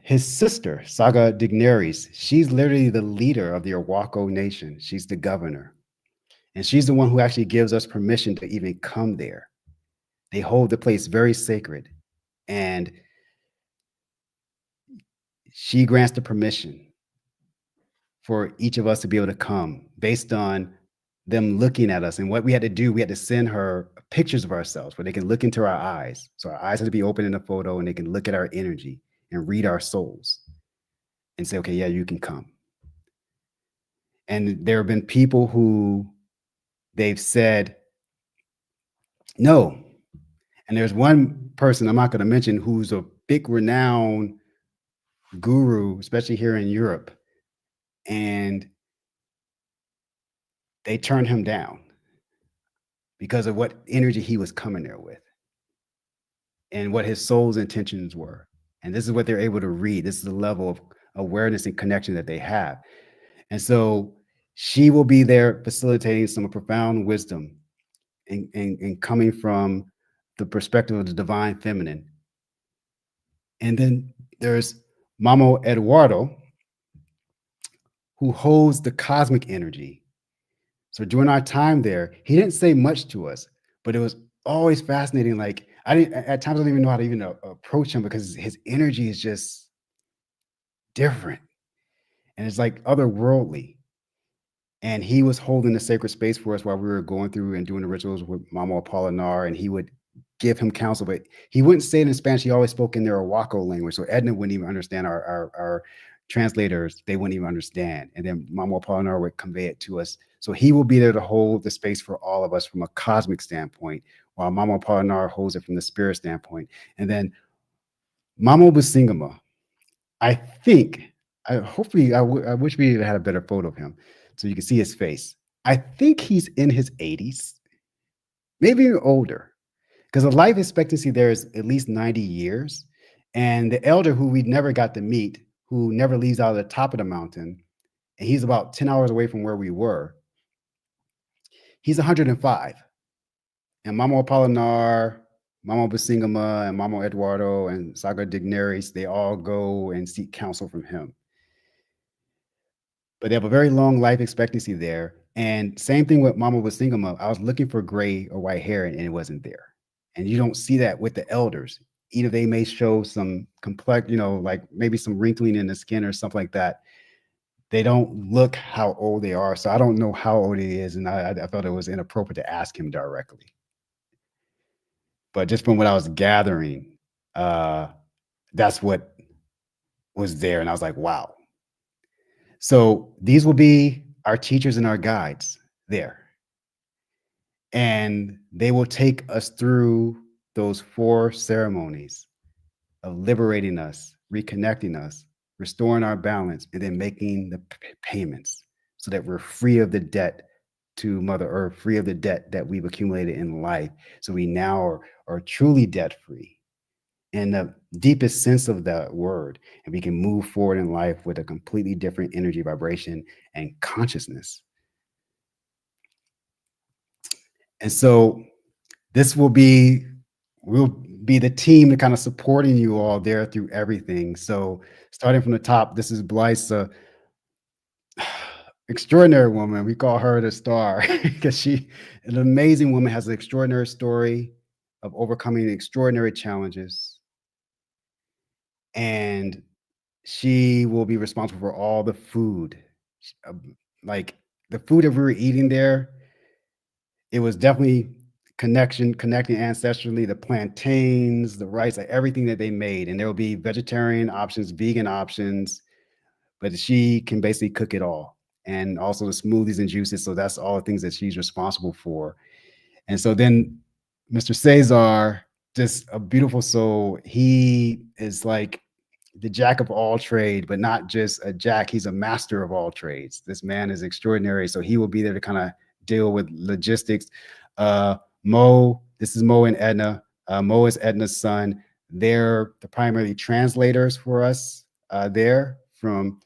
His sister, Saga Digneris, she's literally the leader of the Arhuaco Nation. She's the governor. And she's the one who actually gives us permission to even come there. They hold the place very sacred. And she grants the permission for each of us to be able to come based on them looking at us. And what we had to do, we had to send her pictures of ourselves where they can look into our eyes. So our eyes had to be open in the photo and they can look at our energy and read our souls and say, okay, yeah, you can come. And there have been people who they've said no. And there's one person I'm not going to mention who's a big renowned guru, especially here in Europe. And they turned him down because of what energy he was coming there with and what his soul's intentions were. And this is what they're able to read. This is the level of awareness and connection that they have. And so she will be there facilitating some profound wisdom and coming from the perspective of the divine feminine. And then there's Mamo Eduardo, who holds the cosmic energy. So during our time there, he didn't say much to us, but it was always fascinating. Like at times I don't even know how to even approach him because his energy is just different. And it's like otherworldly. And he was holding the sacred space for us while we were going through and doing the rituals with Mamo Apollinar, and he would give him counsel, but he wouldn't say it in Spanish. He always spoke in their Arhuaco language. So Edna wouldn't even understand our translators. They wouldn't even understand. And then Mamo Apollinar would convey it to us. So he will be there to hold the space for all of us from a cosmic standpoint, while Mamo Apollinar holds it from the spirit standpoint. And then Mamo Busingama, I wish we had a better photo of him so you can see his face. I think he's in his 80s, maybe even older. because the life expectancy there is at least 90 years. And the elder who we never got to meet, who never leaves out of the top of the mountain, and he's about 10 hours away from where we were, he's 105. And Mama Apolinar, Mama Basingama, and Mama Eduardo, and Saga Digneris, they all go and seek counsel from him. But they have a very long life expectancy there. And same thing with Mama Basingama. I was looking for gray or white hair, and it wasn't there. And you don't see that with the elders. Either they may show some complex, like maybe some wrinkling in the skin or something like that. They don't look how old they are. So I don't know how old he is. And I felt it was inappropriate to ask him directly. But just from what I was gathering, that's what was there. And I was like, wow. So these will be our teachers and our guides there. And they will take us through those 4 ceremonies of liberating us, reconnecting us, restoring our balance, and then making the payments so that we're free of the debt to Mother Earth, free of the debt that we've accumulated in life. So we now are truly debt free in the deepest sense of that word. And we can move forward in life with a completely different energy, vibration, and consciousness. And so this will be, we'll be the team that kind of supporting you all there through everything. So starting from the top, this is Blythe's extraordinary woman. We call her the star because she, an amazing woman, has an extraordinary story of overcoming extraordinary challenges. And she will be responsible for all the food. Like the food that we were eating there, it was definitely connecting ancestrally, the plantains, the rice, like everything that they made. And there will be vegetarian options, vegan options, but she can basically cook it all. And also the smoothies and juices. So that's all the things that she's responsible for. And so then Mr. Cesar, just a beautiful soul. He is like the jack of all trade, but not just a jack. He's a master of all trades. This man is extraordinary. So he will be there to kind of deal with logistics. Mo, this is Mo and Edna. Mo is Edna's son. They're the primary translators for us there, from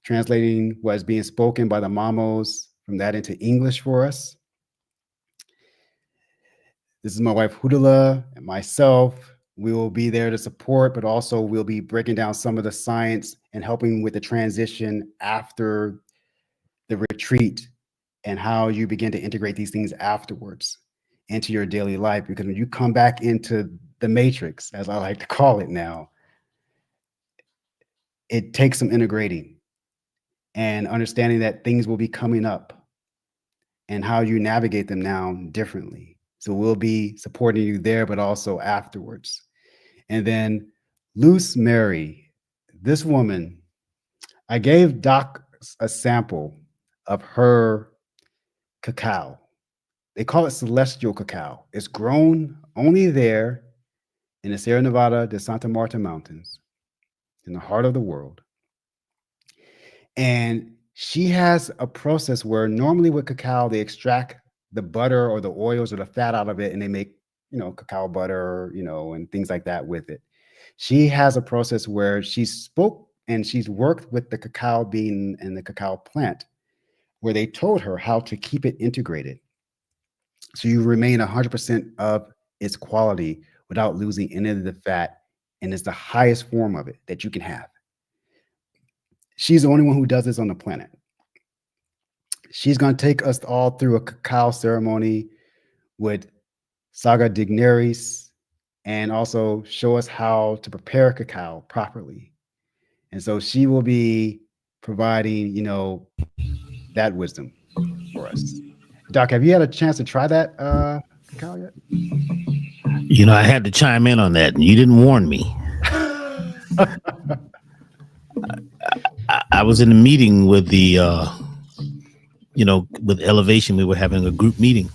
translating what is being spoken by the mamos from that into English for us. This is my wife, Hudala, and myself. We will be there to support, but also we'll be breaking down some of the science and helping with the transition after the retreat and how you begin to integrate these things afterwards into your daily life. Because when you come back into the matrix, as I like to call it now, it takes some integrating and understanding that things will be coming up and how you navigate them now differently. So we'll be supporting you there, but also afterwards. And then Luce Mary, this woman, I gave Doc a sample of her cacao. They call it celestial cacao. It's grown only there in the Sierra Nevada de Santa Marta Mountains, in the heart of the world. And she has a process where normally with cacao, they extract the butter or the oils or the fat out of it, and they make, cacao butter, and things like that with it. She has a process where she's worked with the cacao bean and the cacao plant, where they told her how to keep it integrated. So you remain 100% of its quality without losing any of the fat. And it's the highest form of it that you can have. She's the only one who does this on the planet. She's going to take us all through a cacao ceremony with Saga Digneris and also show us how to prepare cacao properly. And so she will be providing, that wisdom for us. Doc, have you had a chance to try that cacao yet? I had to chime in on that, and you didn't warn me. I was in a meeting with the, with Elevation. We were having a group meeting.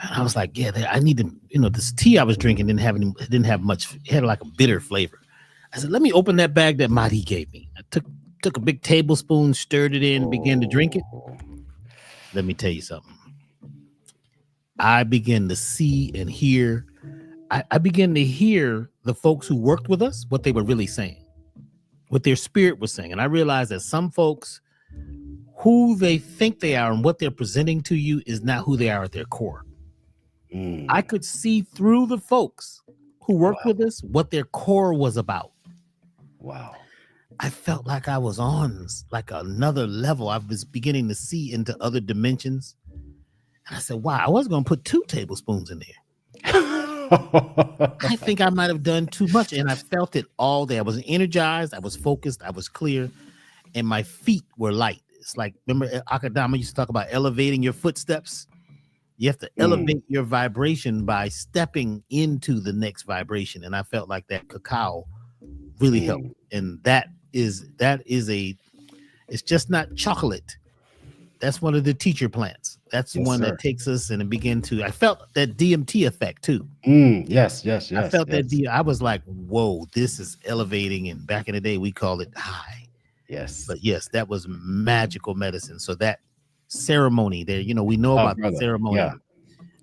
And I was like, I need to, this tea I was drinking didn't have much. It had like a bitter flavor. I said, let me open that bag that Mahdi gave me. I took a big tablespoon, stirred it in, and began to drink it. Let me tell you something. I began to see and hear. I began to hear the folks who worked with us, what they were really saying, what their spirit was saying. And I realized that some folks, who they think they are and what they're presenting to you is not who they are at their core. I could see through the folks who worked with us what their core was about. Wow. I felt like I was on like another level. I was beginning to see into other dimensions. And I said, wow, I wasn't going to put 2 tablespoons in there. I think I might have done too much. And I felt it all day. I was energized. I was focused. I was clear. And my feet were light. It's like, remember Akadama used to talk about elevating your footsteps? You have to elevate your vibration by stepping into the next vibration. And I felt like that cacao really helped. And that is it's just not chocolate. That's one of the teacher plants. That's the one that takes us and it began to, I felt that DMT effect too. Yes. I felt that I was like, whoa, this is elevating. And back in the day, we called it high. Yes. But yes, that was magical medicine. So that ceremony there, we know about the ceremony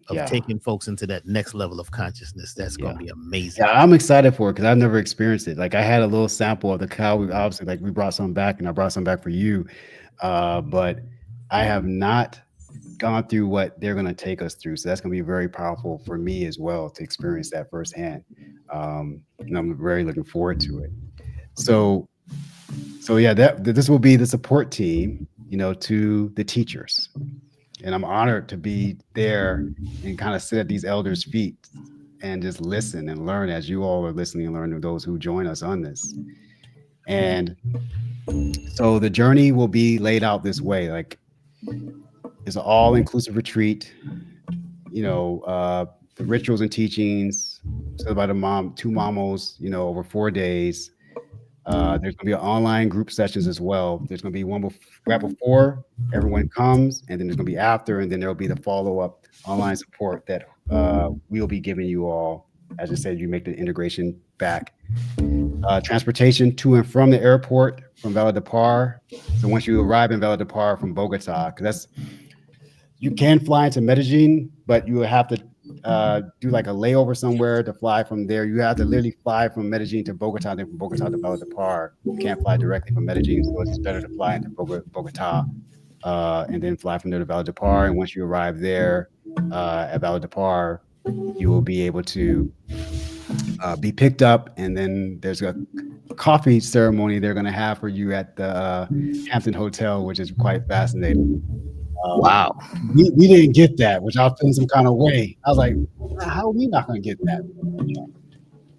of taking folks into that next level of consciousness. That's going to be amazing. Yeah, I'm excited for it because I've never experienced it. Like I had a little sample of the cow. We obviously we brought some back and I brought some back for you. But I have not gone through what they're going to take us through. So that's going to be very powerful for me as well to experience that firsthand. And I'm very looking forward to it. So yeah, this will be the support team, to the teachers. And I'm honored to be there and kind of sit at these elders' feet and just listen and learn as you all are listening and learning those who join us on this. And so the journey will be laid out this way. Like it's an all-inclusive retreat. The rituals and teachings, so by the 2 mamos, over 4 days. There's going to be online group sessions as well. There's going to be one right before everyone comes, and then there's going to be after, and then there'll be the follow-up online support that we'll be giving you all. As I said, you make the integration back. Transportation to and from the airport from Valledupar. So once you arrive in Valledupar from Bogota, because you can fly into Medellin, but you will have to do like a layover somewhere to fly from there. You have to literally fly from Medellin to Bogota, then from Bogota to Valledupar. You can't fly directly from Medellin, so it's better to fly into Bogota and then fly from there to Valledupar. And once you arrive there at Valledupar, you will be able to be picked up, and then there's a coffee ceremony they're going to have for you at the Hampton Hotel, which is quite fascinating. Wow. We didn't get that, which I was feeling some kind of way. I was like, how are we not going to get that?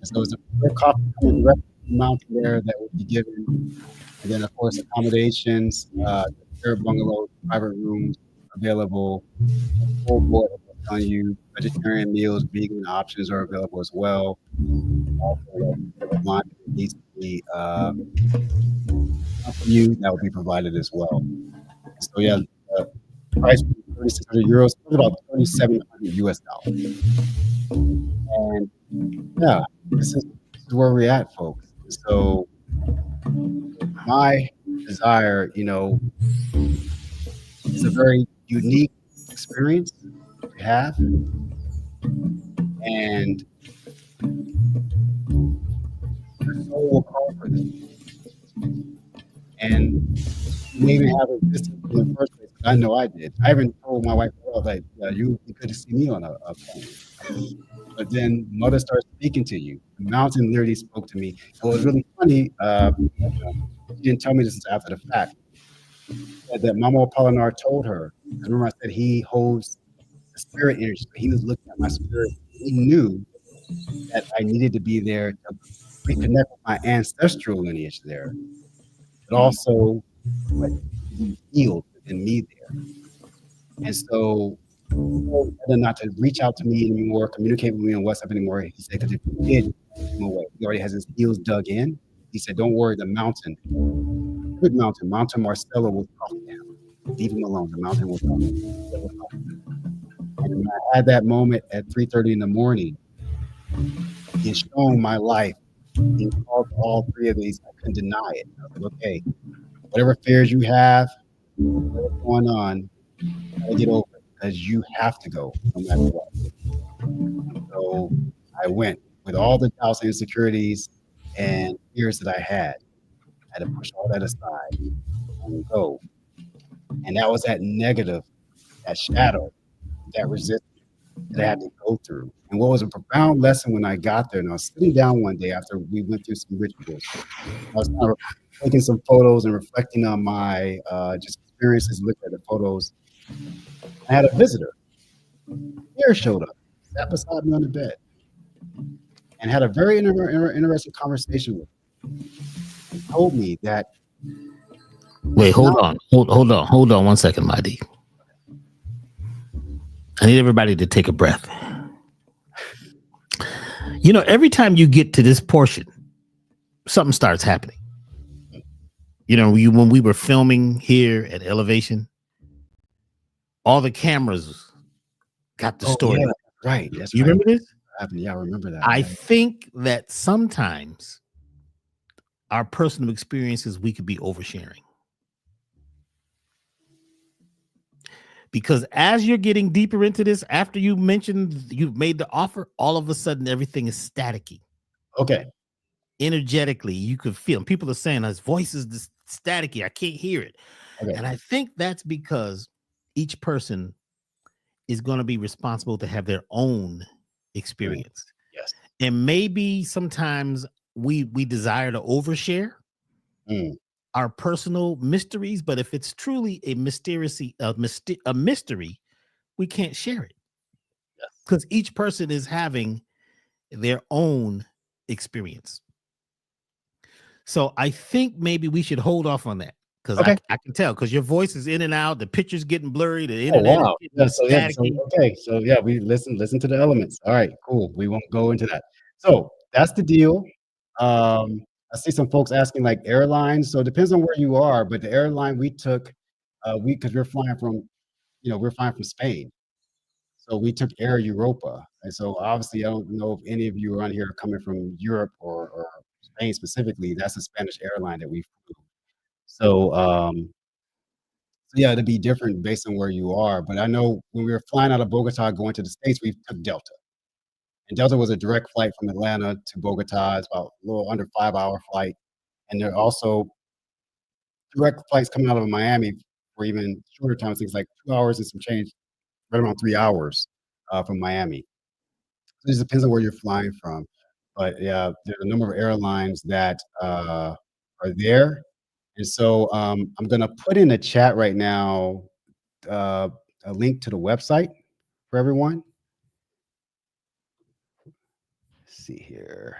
So it's a coffee coming directly from the mountain there that will be given. And then, of course, accommodations, air bungalows, private rooms available. Full board on you. Vegetarian meals, vegan options are available as well. Also, wine needs to be you that will be provided as well. So yeah, the price was 3,600 euros, about 3,700 US dollars. And yeah, this is where we're at, folks. So my desire, is a very unique experience to have, and your soul will call for this. And you may even have a distance in the first place. I know I did. I even told my wife, like, you could see me on a plane. But then Mother started speaking to you. The mountain literally spoke to me. It was really funny. She didn't tell me this after the fact. That Mama Apolinar told her. Remember, I said he holds the spirit energy. He was looking at my spirit. He knew that I needed to be there to reconnect with my ancestral lineage there, but also what he healed within me there. And so, whether not to reach out to me anymore, communicate with me on WhatsApp anymore, he said, because if he did, he already has his heels dug in. He said, don't worry, the mountain, good mountain, Mountain Marcelo will talk to him. Leave him alone. The mountain will talk to him. And when I had that moment at 3:30 in the morning, he shown my life. He called all 3 of these. I couldn't deny it. I was like, okay, whatever fears you have, whatever's going on, gotta get over it. because you have to go no matter what. So I went with all the doubts and insecurities and fears that I had. I had to push all that aside and go. And that was that negative, that shadow, that resistance that I had to go through. And what was a profound lesson when I got there, and I was sitting down one day after we went through some rituals, I was kind of taking some photos and reflecting on my just experiences, looking at the photos. I had a visitor. Here showed up, sat beside me on the bed, and had a very interesting conversation with me. And told me that Wait, it's not hold on 1 second, Mahdi. I need everybody to take a breath. You know, every time you get to this portion, something starts happening. You know, when we were filming here at Elevation, all the cameras got distorted. yeah, right. That's You right. remember this? Yeah, I remember that. I Yeah. think that sometimes our personal experiences, we could be oversharing. Because as you're getting deeper into this, after you mentioned you've made the offer, all of a sudden everything is staticky. Okay. Energetically, you could feel. People are saying his voice is staticky. I can't hear it. Okay. And I think that's because each person is going to be responsible to have their own experience. Yes. And maybe sometimes we desire to overshare our personal mysteries, but if it's truly a mystery, we can't share it. Because each person is having their own experience. So I think maybe we should hold off on that. Because I can tell, because your voice is in and out, the picture's getting blurry, the internet is getting staticky. So we listen to the elements. All right, cool. We won't go into that. So that's the deal. I see some folks asking like airlines. So it depends on where you are, but the airline we took, because we're flying from Spain. So we took Air Europa. And so obviously I don't know if any of you around here are coming from Europe or Spain specifically. That's a Spanish airline that we flew. So yeah, it'd be different based on where you are. But I know when we were flying out of Bogota going to the States, we took Delta. And Delta was a direct flight from Atlanta to Bogota. It's about a little under 5-hour flight. And there are also direct flights coming out of Miami for even shorter times, things like 2 hours and some change, right around 3 hours from Miami. So it just depends on where you're flying from. But yeah, there are a number of airlines that are there. And so I'm going to put in the chat right now a link to the website for everyone. Let's see here.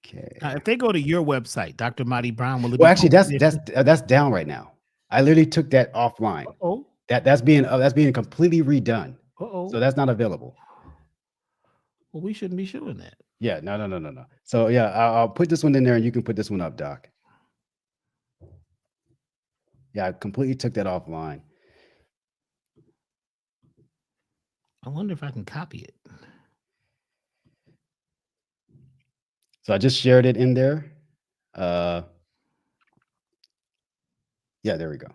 Okay. If they go to your website, Dr. Mahdi Brown, will it Well, actually, that's down right now. I literally took that offline. Oh, that's being completely redone. So that's not available. Well, we shouldn't be showing that. Yeah, no. So yeah, I'll put this one in there, and you can put this one up, Doc. Yeah, I completely took that offline. I wonder if I can copy it. So I just shared it in there. Yeah, there we go.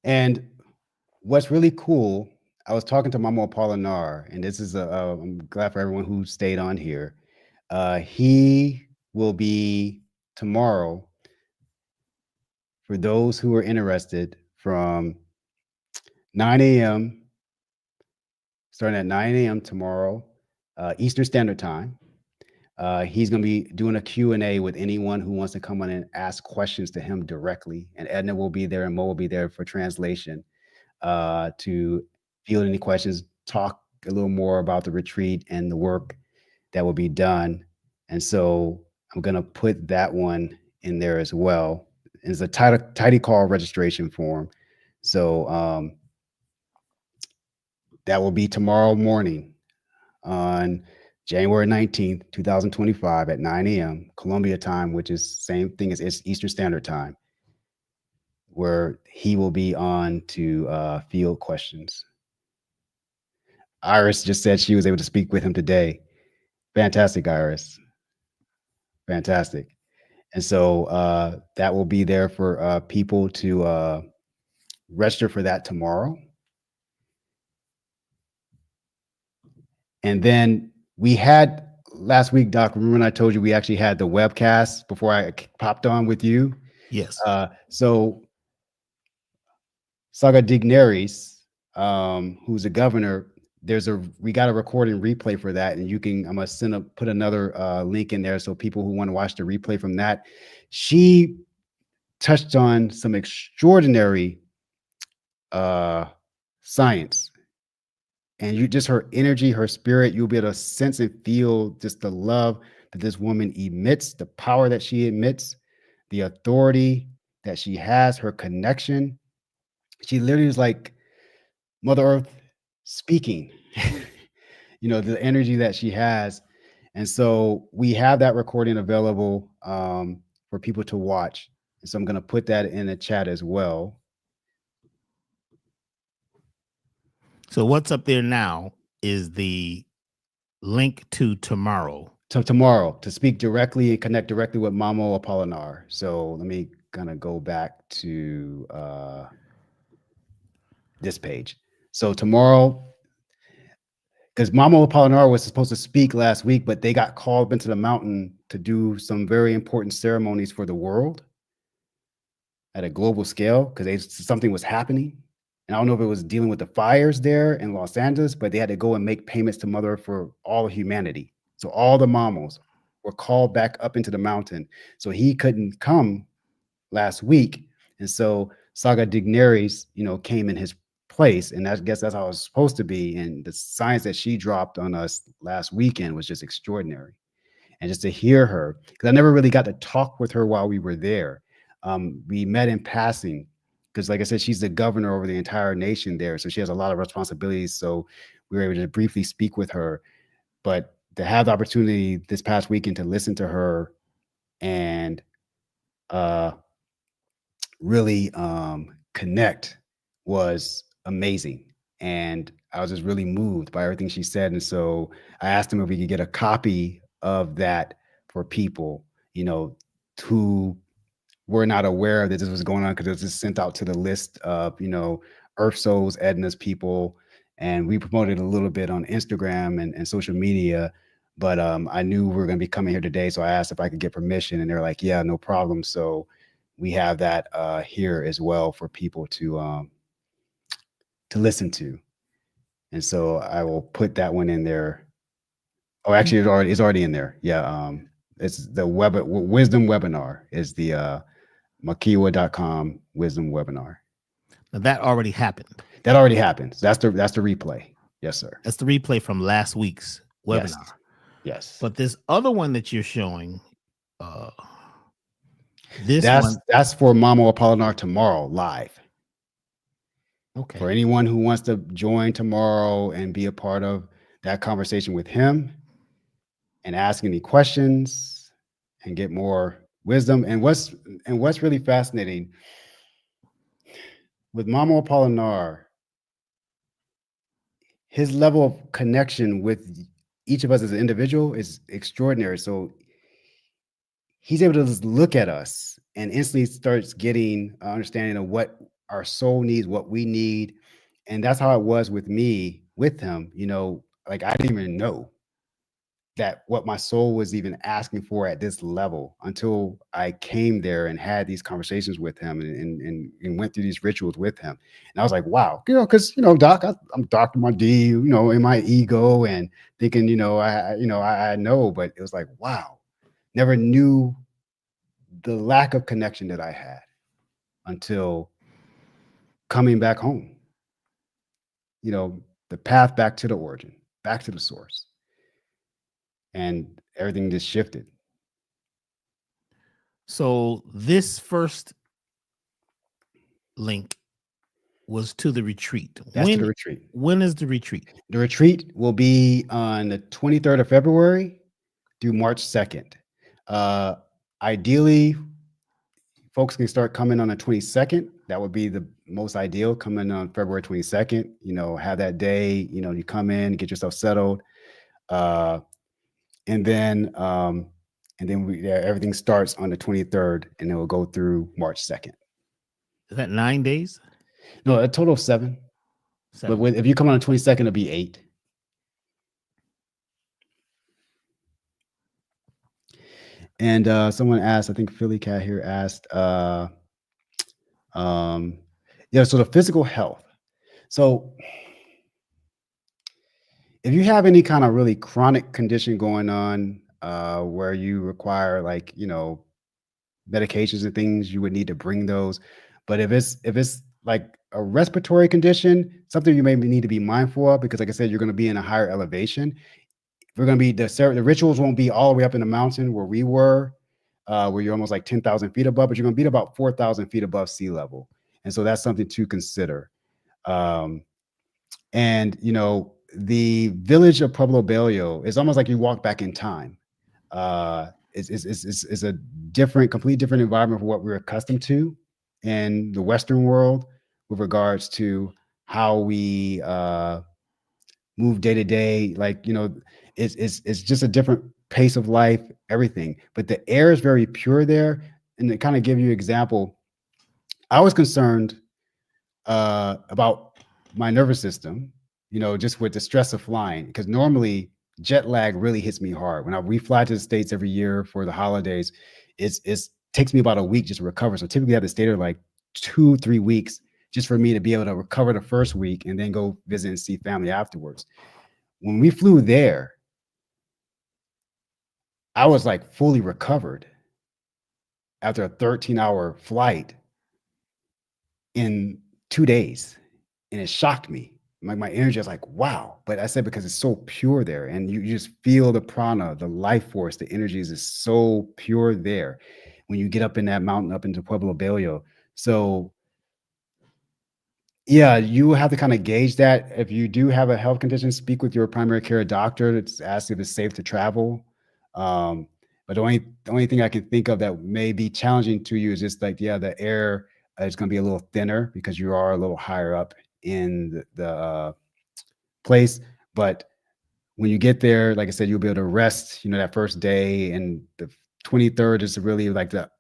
And what's really cool, I was talking to Mamo Apolinar, and this is I'm glad for everyone who stayed on here. He will be tomorrow, for those who are interested, from 9 a.m. starting at 9 a.m. tomorrow, Eastern Standard Time. He's going to be doing a Q&A with anyone who wants to come on and ask questions to him directly. And Edna will be there and Mo will be there for translation to field any questions, talk a little more about the retreat and the work that will be done. And so I'm going to put that one in there as well. It's a tidy call registration form. So that will be tomorrow morning on January 19th, 2025 at 9 a.m. Colombia time, which is same thing as Eastern Standard Time, where he will be on to field questions. Iris just said she was able to speak with him today. Fantastic, Iris. Fantastic. And so that will be there for people to register for that tomorrow. And then we had last week, Doc, remember when I told you we actually had the webcast before I popped on with you? Yes. So Saga Digneris, who's a governor, we got a recording replay for that, and I'm gonna put another link in there so people who want to watch the replay from that. She touched on some extraordinary science, and you just her energy, her spirit, you'll be able to sense and feel just the love that this woman emits, the power that she emits, the authority that she has, her connection. She literally is like Mother Earth speaking, the energy that she has. And so we have that recording available for people to watch. And so I'm going to put that in the chat as well. So what's up there now is the link to tomorrow. So tomorrow, to speak directly and connect directly with Mamo Apollinar. So let me kind of go back to this page. So tomorrow, because Mamo Apollinar was supposed to speak last week, but they got called into the mountain to do some very important ceremonies for the world at a global scale because something was happening. And I don't know if it was dealing with the fires there in Los Angeles, but they had to go and make payments to Mother for all of humanity. So all the Mamos were called back up into the mountain. So he couldn't come last week. And so Saga Digneris, came in his place. And I guess that's how it was supposed to be. And the science that she dropped on us last weekend was just extraordinary. And just to hear her, because I never really got to talk with her while we were there. We met in passing because, like I said, she's the governor over the entire nation there. So she has a lot of responsibilities. So we were able to briefly speak with her. But to have the opportunity this past weekend to listen to her and really connect was amazing. And I was just really moved by everything she said. And so I asked him if we could get a copy of that for people, who were not aware that this was going on because it was just sent out to the list of, Earth Souls, Edna's people. And we promoted a little bit on Instagram and social media. But I knew we were going to be coming here today. So I asked if I could get permission. And they're like, yeah, no problem. So we have that here as well for people to listen to. And so I will put that one in there. Oh, actually, it's already in there. Yeah. It's the wisdom webinar is the makiwa.com wisdom webinar. Now that already happened. That already happened. That's the replay. Yes, sir. That's the replay from last week's webinar. Yes. But this other one that you're showing, that's for Mamo Apollinar tomorrow live. Okay. For anyone who wants to join tomorrow and be a part of that conversation with him and ask any questions and get more wisdom. And what's really fascinating with Mamo Apollinar, his level of connection with each of us as an individual is extraordinary. So he's able to just look at us and instantly starts getting an understanding of what our soul needs, what we need. And that's how it was with me, with him. Like I didn't even know that what my soul was even asking for at this level until I came there and had these conversations with him and went through these rituals with him. And I was like, wow, because, Doc, I'm Dr. Mahdi, in my ego and thinking, I know, but it was like, wow, never knew the lack of connection that I had until coming back home. The path back to the origin, back to the source. And everything just shifted. So this first link was to the retreat. That's to the retreat. When is the retreat? The retreat will be on the 23rd of February through March 2nd. Ideally, folks can start coming on the 22nd. That would be the most ideal, coming on February 22nd, have that day, you come in, get yourself settled. And then everything starts on the 23rd, and it will go through March 2nd. Is that 9 days? No, a total of 7. 7. But if you come on the 22nd, it'll be 8. And someone asked, I think Philly Cat here asked, so the physical health. So if you have any kind of really chronic condition going on, where you require medications and things, you would need to bring those. But if it's like a respiratory condition, something you may need to be mindful of, because like I said, you're going to be in a higher elevation. We're going to be the rituals won't be all the way up in the mountain where we were, where you're almost like 10,000 feet above, but you're going to be about 4,000 feet above sea level. And so that's something to consider. And the village of Pueblo Bello is almost like you walk back in time. It's a completely different environment from what we're accustomed to in the Western world with regards to how we move day to day. It's just a different pace of life, everything. But the air is very pure there. And to kind of give you an example, I was concerned about my nervous system, just with the stress of flying, because normally jet lag really hits me hard. When we fly to the States every year for the holidays, it takes me about a week just to recover. So typically I have to stay there like 2-3 weeks just for me to be able to recover the first week and then go visit and see family afterwards. When we flew there, I was like fully recovered after a 13-hour flight in 2 days. And it shocked me. My energy was like, wow. But I said, because it's so pure there, and you just feel the prana, the life force, the energies is so pure there when you get up in that mountain, up into Pueblo Bello. So yeah, you have to kind of gauge that. If you do have a health condition, speak with your primary care doctor to ask if it's safe to travel. But the only thing I can think of that may be challenging to you is just like, the air is going to be a little thinner because you are a little higher up in the place. But when you get there, like I said, you'll be able to rest, that first day, and the 23rd is really like the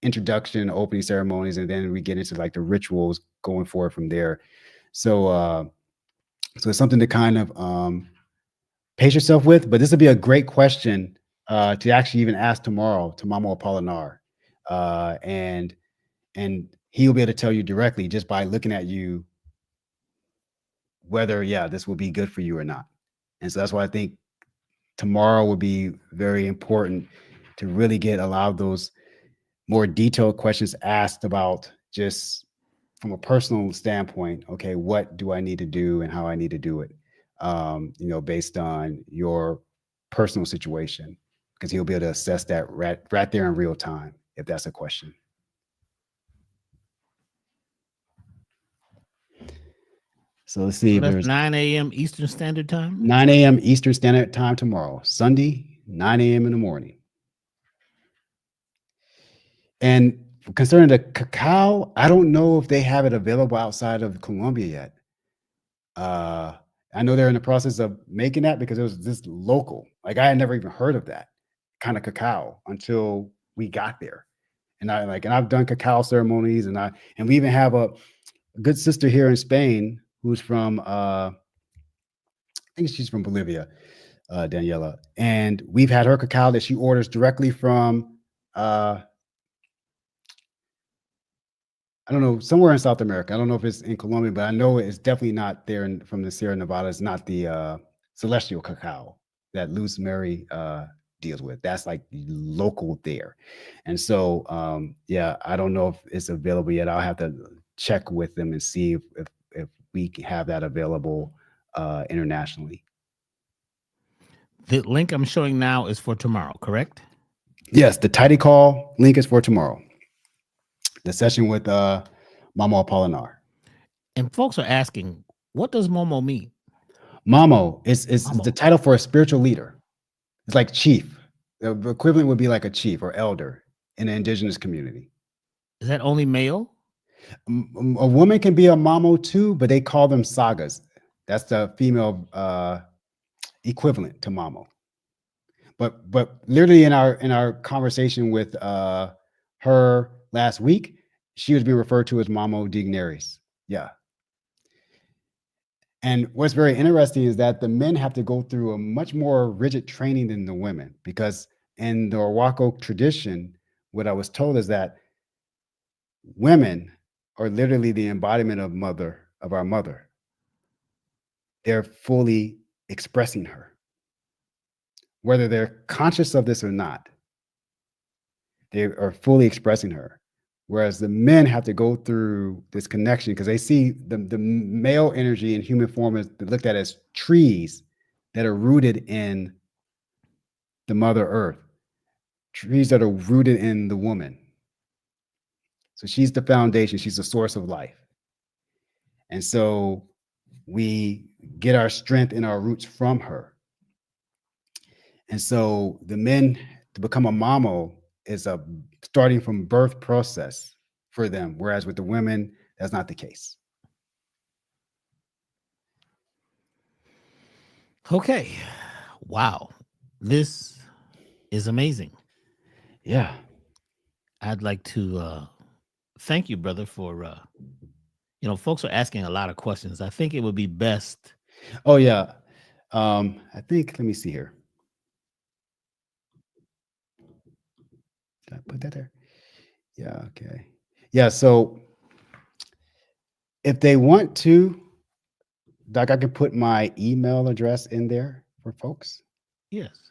introduction, opening ceremonies, and then we get into like the rituals going forward from there. So it's something to kind of pace yourself with. But this will be a great question to actually even ask tomorrow to Mamo Apollinar, and he'll be able to tell you directly just by looking at you whether this will be good for you or not. And so that's why I think tomorrow would be very important to really get a lot of those more detailed questions asked about, just from a personal standpoint. Okay, what do I need to do and how I need to do it, based on your personal situation, because he'll be able to assess that right there in real time, if that's a question. So let's see if That's there's 9 a.m. Eastern Standard Time. 9 a.m. Eastern Standard Time tomorrow, Sunday, 9 a.m. in the morning. And concerning the cacao, I don't know if they have it available outside of Colombia yet. I know they're in the process of making that, because it was just local. Like, I had never even heard of that kind of cacao until we got there. And I've done cacao ceremonies, and we even have a good sister here in Spain who's from I think she's from Bolivia, Daniela, and we've had her cacao that she orders directly from I don't know, somewhere in South America. I don't know if it's in Colombia, but I know it's definitely not there from the Sierra Nevada. It's not the celestial cacao that Luz Mary deals with. That's like local there. And so I don't know if it's available yet. I'll have to check with them and see if we can have that available internationally. The link I'm showing now is for tomorrow, correct? Yes, the Tidy Call link is for tomorrow. The session with Mamo Apollinar. And folks are asking, what does Momo mean? Mamo is the title for a spiritual leader. It's like chief. The equivalent would be like a chief or elder in the indigenous community. Is that only male? A woman can be a mamo too, but they call them sagas. That's the female equivalent to mamo. But literally in our conversation with her last week, she was being referred to as Mamo Dignaris. Yeah. And what's very interesting is that the men have to go through a much more rigid training than the women, because in the Owako tradition, what I was told is that women are literally the embodiment of our mother. They're fully expressing her, whether they're conscious of this or not. They are fully expressing her. Whereas the men have to go through this connection because they see the male energy in human form is looked at as trees that are rooted in the Mother Earth, trees that are rooted in the woman. So she's the foundation, she's the source of life. And so we get our strength and our roots from her. And so the men, to become a mamo, is a starting from birth process for them, whereas with the women, that's not the case. Okay. Wow. This is amazing. Yeah. I'd like to thank you, brother, for folks are asking a lot of questions. I think it would be best. Oh yeah. I think, let me see here. Did I put that there? Yeah, okay. Yeah, so if they want to, Doc, I can put my email address in there for folks. Yes.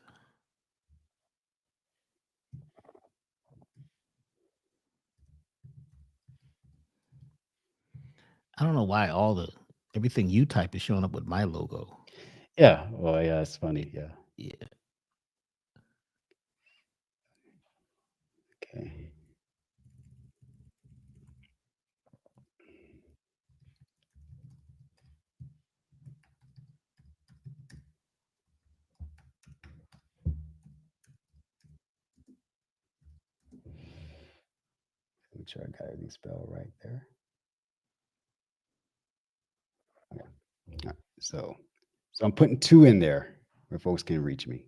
I don't know why everything you type is showing up with my logo. Yeah. Well, yeah, it's funny. Yeah. Yeah. Okay. Make sure I got everything spelled right there. Okay. All right. So I'm putting 2 in there where folks can reach me.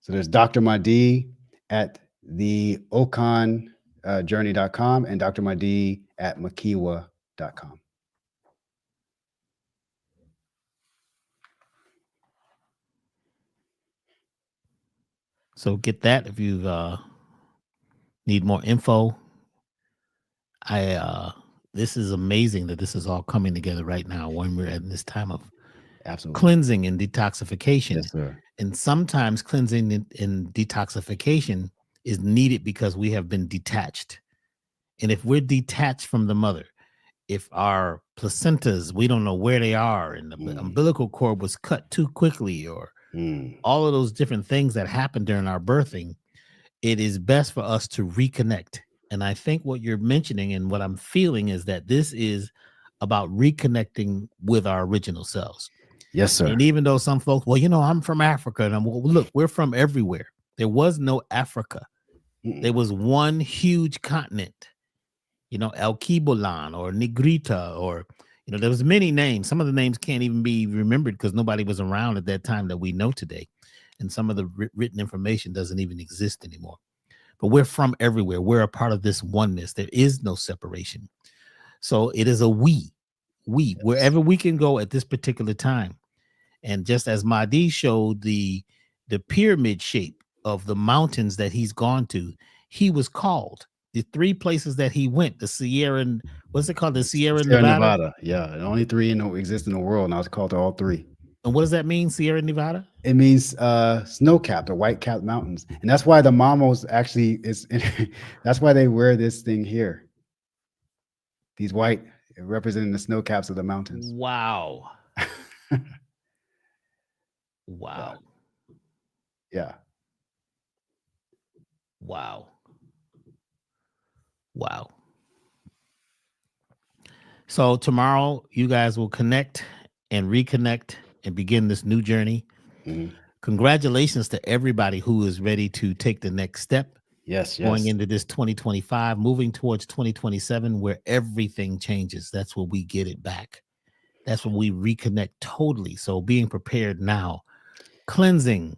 So there's Dr. Mahdi at the journey.com and Dr. Mahdi at makiwa.com. So get that if you need more info. This is amazing that this is all coming together right now when we're at this time of Absolutely. cleansing and detoxification. Yes, sir. And sometimes cleansing and detoxification is needed because we have been detached. And if we're detached from the mother, if our placentas, we don't know where they are, and the umbilical cord was cut too quickly, or all of those different things that happen during our birthing, it is best for us to reconnect. And I think what you're mentioning and what I'm feeling is that this is about reconnecting with our original selves. Yes, sir. And even though some folks, well, I'm from Africa, and look, we're from everywhere. There was no Africa. There was one huge continent, El Kibolan or Negrita, or, there was many names. Some of the names can't even be remembered because nobody was around at that time that we know today. And some of the written information doesn't even exist anymore. But we're from everywhere. We're a part of this oneness. There is no separation. So it is a we, yes, wherever we can go at this particular time. And just as Mahdi showed the pyramid shape of the mountains that he's gone to, he was called. The 3 places that he went, the Sierra, what's it called? The Sierra Nevada? Yeah, and only 3 exist in the world, and I was called to all 3. And what does that mean, Sierra Nevada? It means snow-capped or white-capped mountains. And that's why the mamos actually that's why they wear this thing here. These white, representing the snow caps of the mountains. Wow. Wow. Yeah. Wow. Wow. So tomorrow you guys will connect and reconnect and begin this new journey. Congratulations to everybody who is ready to take the next step. Yes, going yes. into this 2025, moving towards 2027, where everything changes. That's where we get it back. That's when we reconnect totally. So being prepared now, cleansing,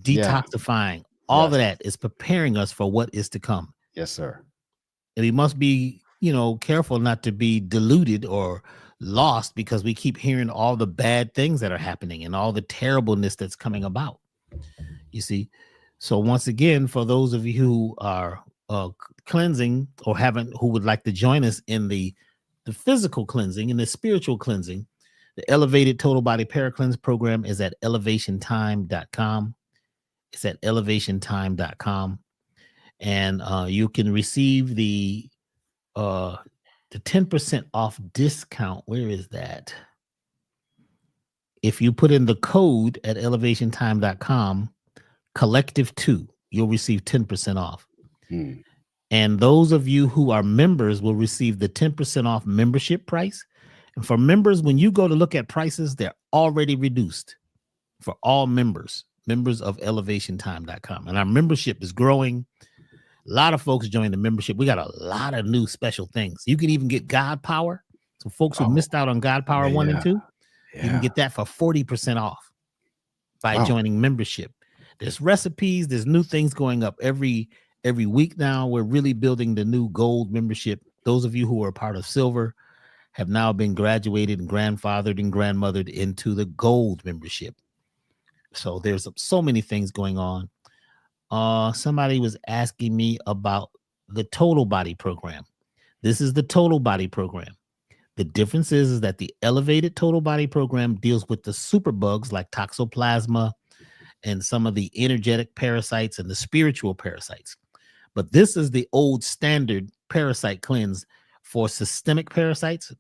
Yeah. detoxifying, all Yes. of that is preparing us for what is to come. Yes, sir. And we must be, careful not to be deluded or lost because we keep hearing all the bad things that are happening and all the terribleness that's coming about. You see, so once again, for those of you who are cleansing or who would like to join us in the physical cleansing and the spiritual cleansing, the Elevated Total Body Paracleanse program is at elevationtime.com. It's at elevationtime.com. And you can receive the 10% off discount. Where is that? If you put in the code at elevationtime.com, collective 2, you'll receive 10% off. And those of you who are members will receive the 10% off membership price. And for members, when you go to look at prices, they're already reduced for all members of elevationtime.com. And our membership is growing. A lot of folks joined the membership. We got a lot of new special things. You can even get God Power. So folks who missed out on God Power 1 and 2, you can get that for 40% off by joining membership. There's recipes, there's new things going up every week now. We're really building the new gold membership. Those of you who are part of silver have now been graduated and grandfathered and grandmothered into the gold membership. So there's so many things going on. Somebody was asking me about the total body program. This is the total body program. The difference is that the elevated total body program deals with the superbugs like toxoplasma and some of the energetic parasites and the spiritual parasites. But this is the old standard parasite cleanse for systemic parasites,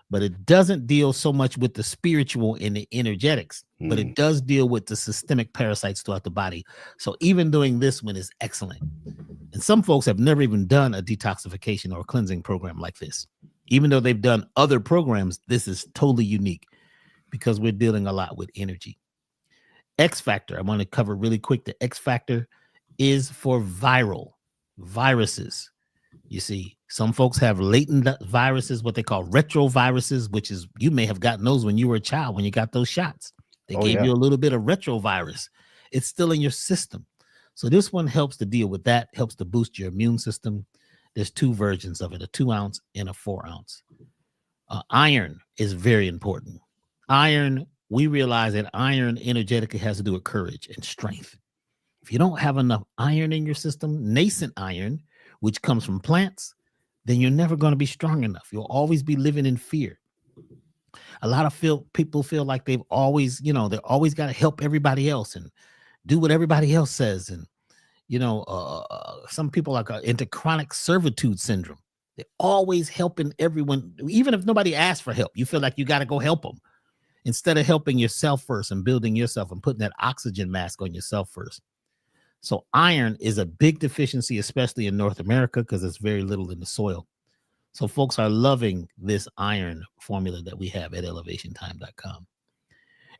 but it doesn't deal so much with the spiritual and the energetics, but it does deal with the systemic parasites throughout the body. So even doing this one is excellent. And some folks have never even done a detoxification or cleansing program like this. Even though they've done other programs, this is totally unique because we're dealing a lot with energy. X factor, I want to cover really quick. The X factor is for viruses. You see, some folks have latent viruses, what they call retroviruses, which is, you may have gotten those when you were a child, when you got those shots. They gave you a little bit of retrovirus. It's still in your system. So this one helps to deal with that, helps to boost your immune system. There's 2 versions of it, a 2 ounce and a 4 ounce. Iron is very important. Iron, we realize that iron energetically has to do with courage and strength. If you don't have enough iron in your system, nascent iron, which comes from plants, then you're never going to be strong enough. You'll always be living in fear. A lot of people feel like they've always, they always got to help everybody else and do what everybody else says. And, some people are into chronic servitude syndrome. They're always helping everyone. Even if nobody asks for help, you feel like you got to go help them instead of helping yourself first and building yourself and putting that oxygen mask on yourself first. So iron is a big deficiency, especially in North America, because there's very little in the soil. So folks are loving this iron formula that we have at elevationtime.com.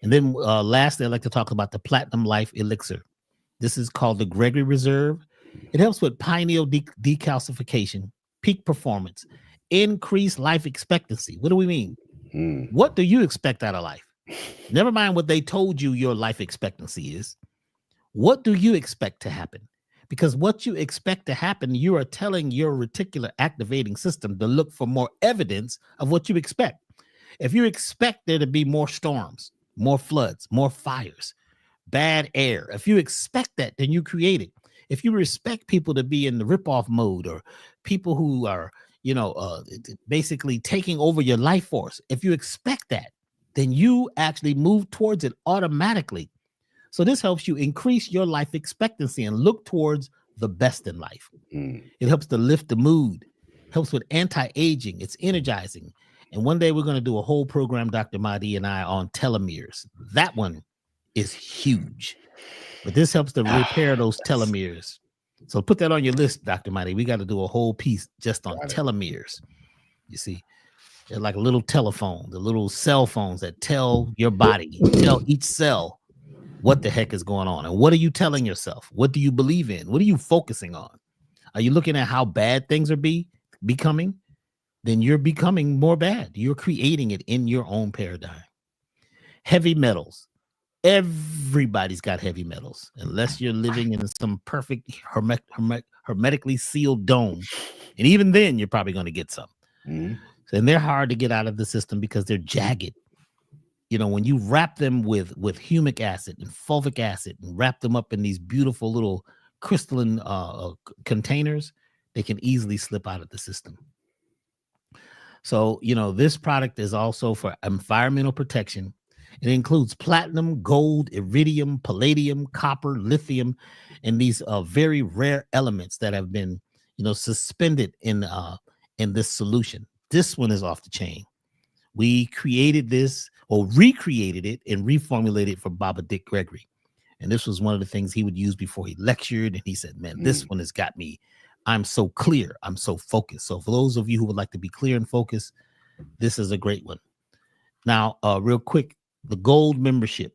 And then lastly, I'd like to talk about the Platinum Life Elixir. This is called the Gregory Reserve. It helps with pineal decalcification, peak performance, increased life expectancy. What do we mean? What do you expect out of life? Never mind what they told you your life expectancy is. What do you expect to happen? Because what you expect to happen, you are telling your reticular activating system to look for more evidence of what you expect. If you expect there to be more storms, more floods, more fires, bad air, if you expect that, then you create it. If you expect people to be in the ripoff mode or people who are, basically taking over your life force, if you expect that, then you actually move towards it automatically. So this helps you increase your life expectancy and look towards the best in life. It helps to lift the mood, helps with anti-aging. It's energizing. And one day we're going to do a whole program, Dr. Mahdi and I, on telomeres. That one is huge. But this helps to repair those telomeres. So put that on your list, Dr. Mahdi. We got to do a whole piece just on telomeres. You see, they're like a little telephone, the little cell phones that tell your body, tell each cell what the heck is going on. And what are you telling yourself? What do you believe in? What are you focusing on? Are you looking at how bad things are becoming? Then you're becoming more bad. You're creating it in your own paradigm. Heavy metals. Everybody's got heavy metals, unless you're living in some perfect hermetically sealed dome. And even then, you're probably going to get some. Mm-hmm. And they're hard to get out of the system because they're jagged. You know, when you wrap them with humic acid and fulvic acid and wrap them up in these beautiful little crystalline containers, they can easily slip out of the system. So, you know, this product is also for environmental protection. It includes platinum, gold, iridium, palladium, copper, lithium, and these very rare elements that have been, you know, suspended in this solution. This one is off the chain. We created this or recreated it and reformulated it for Baba Dick Gregory. And this was one of the things he would use before he lectured. And he said, man, this one has got me. I'm so clear. I'm so focused. So for those of you who would like to be clear and focused, this is a great one. Now, real quick, the gold membership.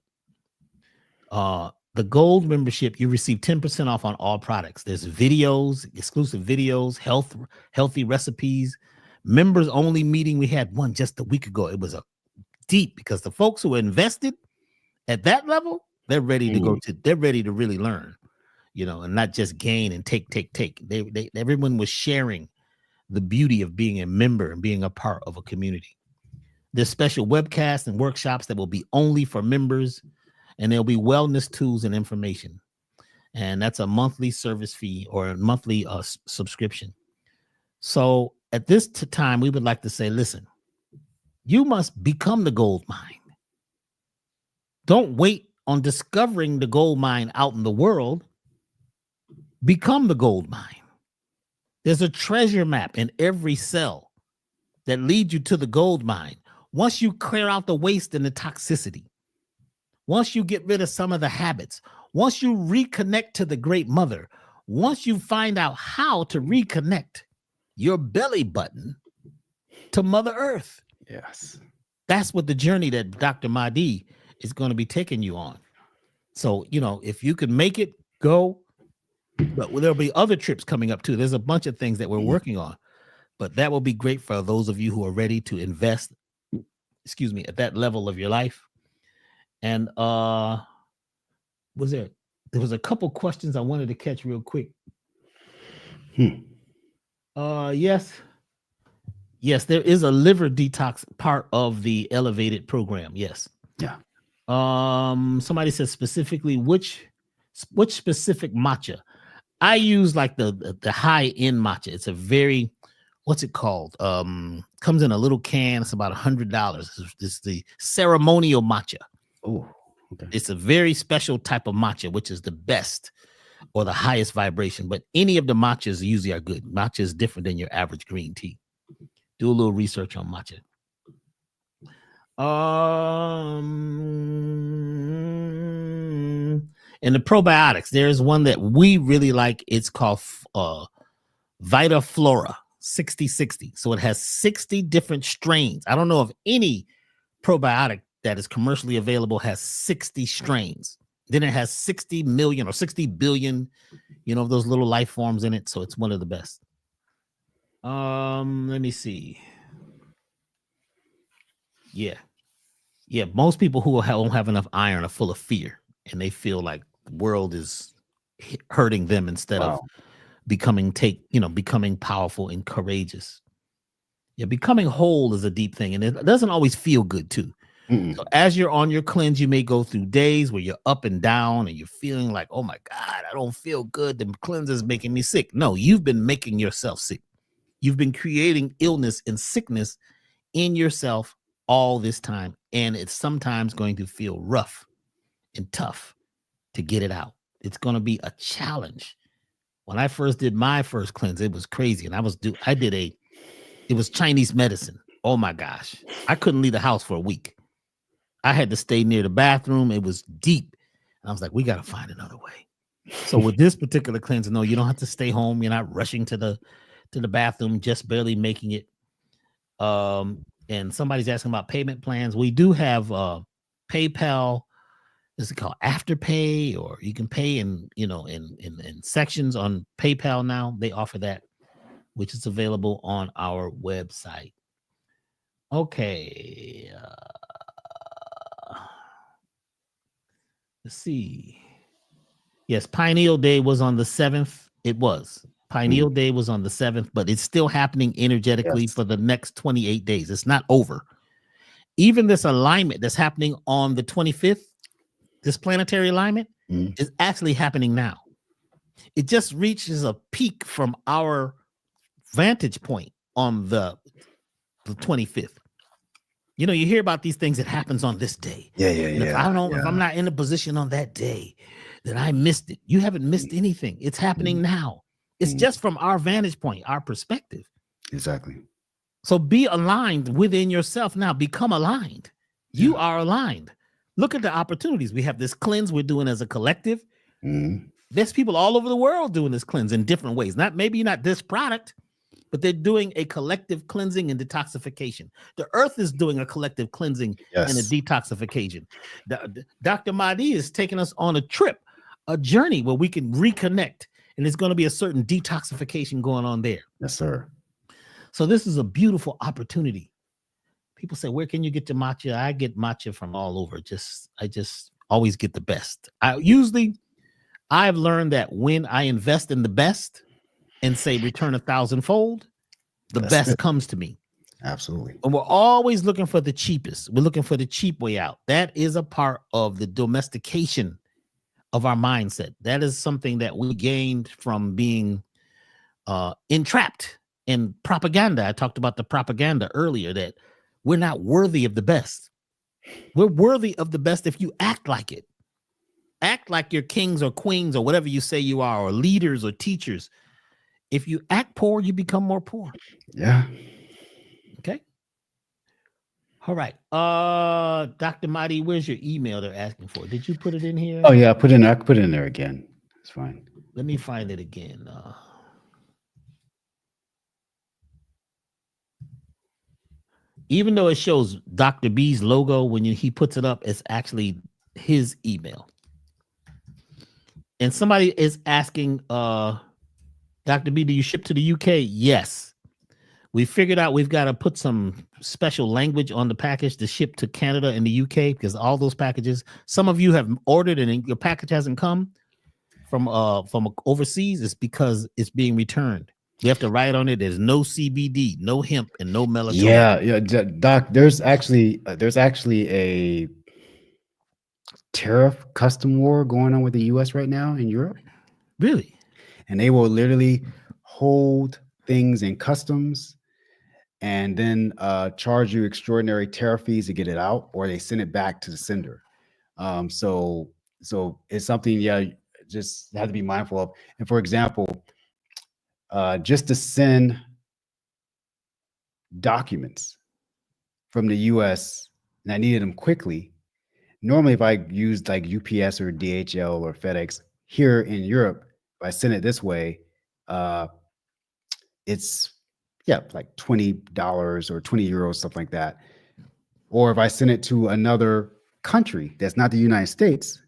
The gold membership, you receive 10% off on all products. There's videos, exclusive videos, healthy recipes, members only meeting. We had one just a week ago. It was a deep because the folks who are invested at that level, they're ready to they're ready to really learn, you know, and not just gain and take. Everyone was sharing the beauty of being a member and being a part of a community. There's special webcasts and workshops that will be only for members, and there'll be wellness tools and information. And that's a monthly service fee or a monthly subscription. So at this time, we would like to say, listen, you must become the gold mine. Don't wait on discovering the gold mine out in the world. Become the gold mine. There's a treasure map in every cell that leads you to the gold mine. Once you clear out the waste and the toxicity, once you get rid of some of the habits, once you reconnect to the great mother, once you find out how to reconnect your belly button to Mother Earth. Yes. That's what the journey that Dr. Mahdi is going to be taking you on. So, you know, if you can make it, go. But there'll be other trips coming up too. There's a bunch of things that we're working on. But that will be great for those of you who are ready to invest, at that level of your life. And there was a couple questions I wanted to catch real quick. Yes, there is a liver detox part of the elevated program. Yes. Yeah. Somebody says specifically which specific matcha. I use like the high end matcha. It's a very, what's it called? Comes in a little can. It's about $100. It's the ceremonial matcha. Oh, okay. It's a very special type of matcha, which is the best or the highest vibration. But any of the matchas usually are good. Matcha is different than your average green tea. Do a little research on matcha. And the probiotics, there's one that we really like. It's called Vita Flora 6060. So it has 60 different strains. I don't know if any probiotic that is commercially available has 60 strains. Then it has 60 million or 60 billion, you know, those little life forms in it. So it's one of the best. Let me see. Yeah. Most people who don't have enough iron are full of fear, and they feel like the world is hurting them instead of becoming powerful and courageous. Yeah, becoming whole is a deep thing, and it doesn't always feel good too. So as you're on your cleanse, you may go through days where you're up and down and you're feeling like, oh my God, I don't feel good. The cleanse is making me sick. No, you've been making yourself sick. You've been creating illness and sickness in yourself all this time. And it's sometimes going to feel rough and tough to get it out. It's going to be a challenge. When I first did my first cleanse, it was crazy. And it was Chinese medicine. Oh my gosh. I couldn't leave the house for a week. I had to stay near the bathroom. It was deep. And I was like, we got to find another way. So with this particular cleanse, no, you don't have to stay home. You're not rushing to the bathroom, just barely making it. And somebody's asking about payment plans. We do have PayPal is it called Afterpay, or you can pay in sections on PayPal now. They offer that, which is available on our website. Okay. Let's see. Yes, Pineal Day was on the 7th. It was. Pineal Day was on the 7th, but it's still happening energetically for the next 28 days. It's not over. Even this alignment that's happening on the 25th, this planetary alignment is actually happening now. It just reaches a peak from our vantage point on the 25th. You hear about these things that happens on this day. And if I'm not in a position on that day, then I missed it. You haven't missed anything. It's happening now. It's just from our vantage point, our perspective. Exactly. So be aligned within yourself now. Become aligned. You are aligned. Look at the opportunities. We have this cleanse we're doing as a collective. There's people all over the world doing this cleanse in different ways. Maybe not this product, but they're doing a collective cleansing and detoxification. The earth is doing a collective cleansing and a detoxification. Dr. Mahdi is taking us on a trip, a journey where we can reconnect, and there's going to be a certain detoxification going on there. Yes, sir. So this is a beautiful opportunity. People say, where can you get your matcha? I get matcha from all over. I just always get the best. I've learned that when I invest in the best and say return 1,000-fold, the best comes to me. Absolutely. And we're always looking for the cheapest. We're looking for the cheap way out. That is a part of the domestication of our mindset. That is something that we gained from being entrapped in propaganda. I talked about the propaganda earlier, that we're not worthy of the best. We're worthy of the best if you act like it. Act like you're kings or queens or whatever you say you are, or leaders or teachers. If you act poor, you become more poor. Yeah. Okay. All right. Dr. Mahdi, where's your email they're asking for? Did you put it in here? Oh yeah, I can put it in there again. It's fine. Let me find it again. Even though it shows Dr. B's logo, when he puts it up, it's actually his email. And somebody is asking, Dr. B, do you ship to the UK? Yes. We figured out we've got to put some special language on the package to ship to Canada and the UK, because all those packages, some of you have ordered and your package hasn't come from overseas. It's because it's being returned. You have to write on it. There's no CBD, no hemp, and no melatonin. Yeah, Doc. There's actually a tariff custom war going on with the U.S. right now in Europe. Really? And they will literally hold things in customs and then charge you extraordinary tariff fees to get it out, or they send it back to the sender. So it's something, just have to be mindful of. And for example, just to send documents from the US, and I needed them quickly. Normally, if I used like UPS or DHL or FedEx here in Europe, if I send it this way, it's like $20 or 20 euros, something like that. Or if I send it to another country that's not the United States,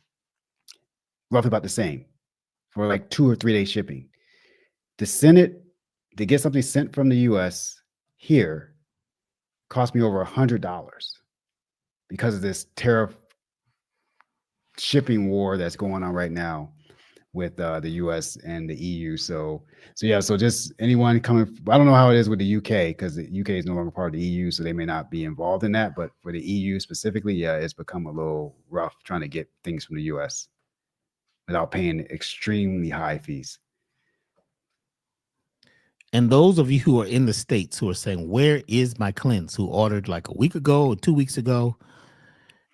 roughly about the same for like 2 or 3 day shipping. To get something sent from the US here cost me over $100 because of this tariff shipping war that's going on right now with the US and the EU. So just anyone coming, I don't know how it is with the UK, because the UK is no longer part of the EU, so they may not be involved in that. But for the EU specifically, it's become a little rough trying to get things from the US without paying extremely high fees. And those of you who are in the States who are saying, where is my cleanse, who ordered like a week ago or 2 weeks ago,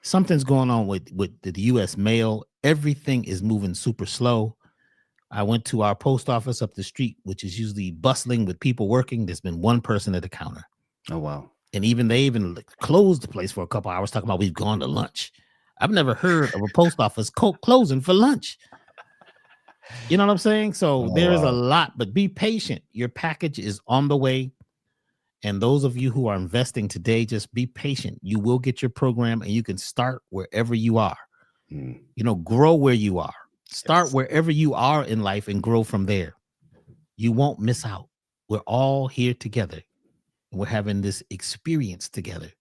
something's going on with the US mail. Everything is moving super slow. I went to our post office up the street, which is usually bustling with people working. There's been one person at the counter. Oh, wow. And they closed the place for a couple hours, talking about we've gone to lunch. I've never heard of a post office closing for lunch. You know what I'm saying? So there is a lot, but be patient. Your package is on the way. And those of you who are investing today, just be patient. You will get your program, and you can start wherever you are. You know, grow where you are. Start wherever you are in life and grow from there. You won't miss out. We're all here together. And we're having this experience together.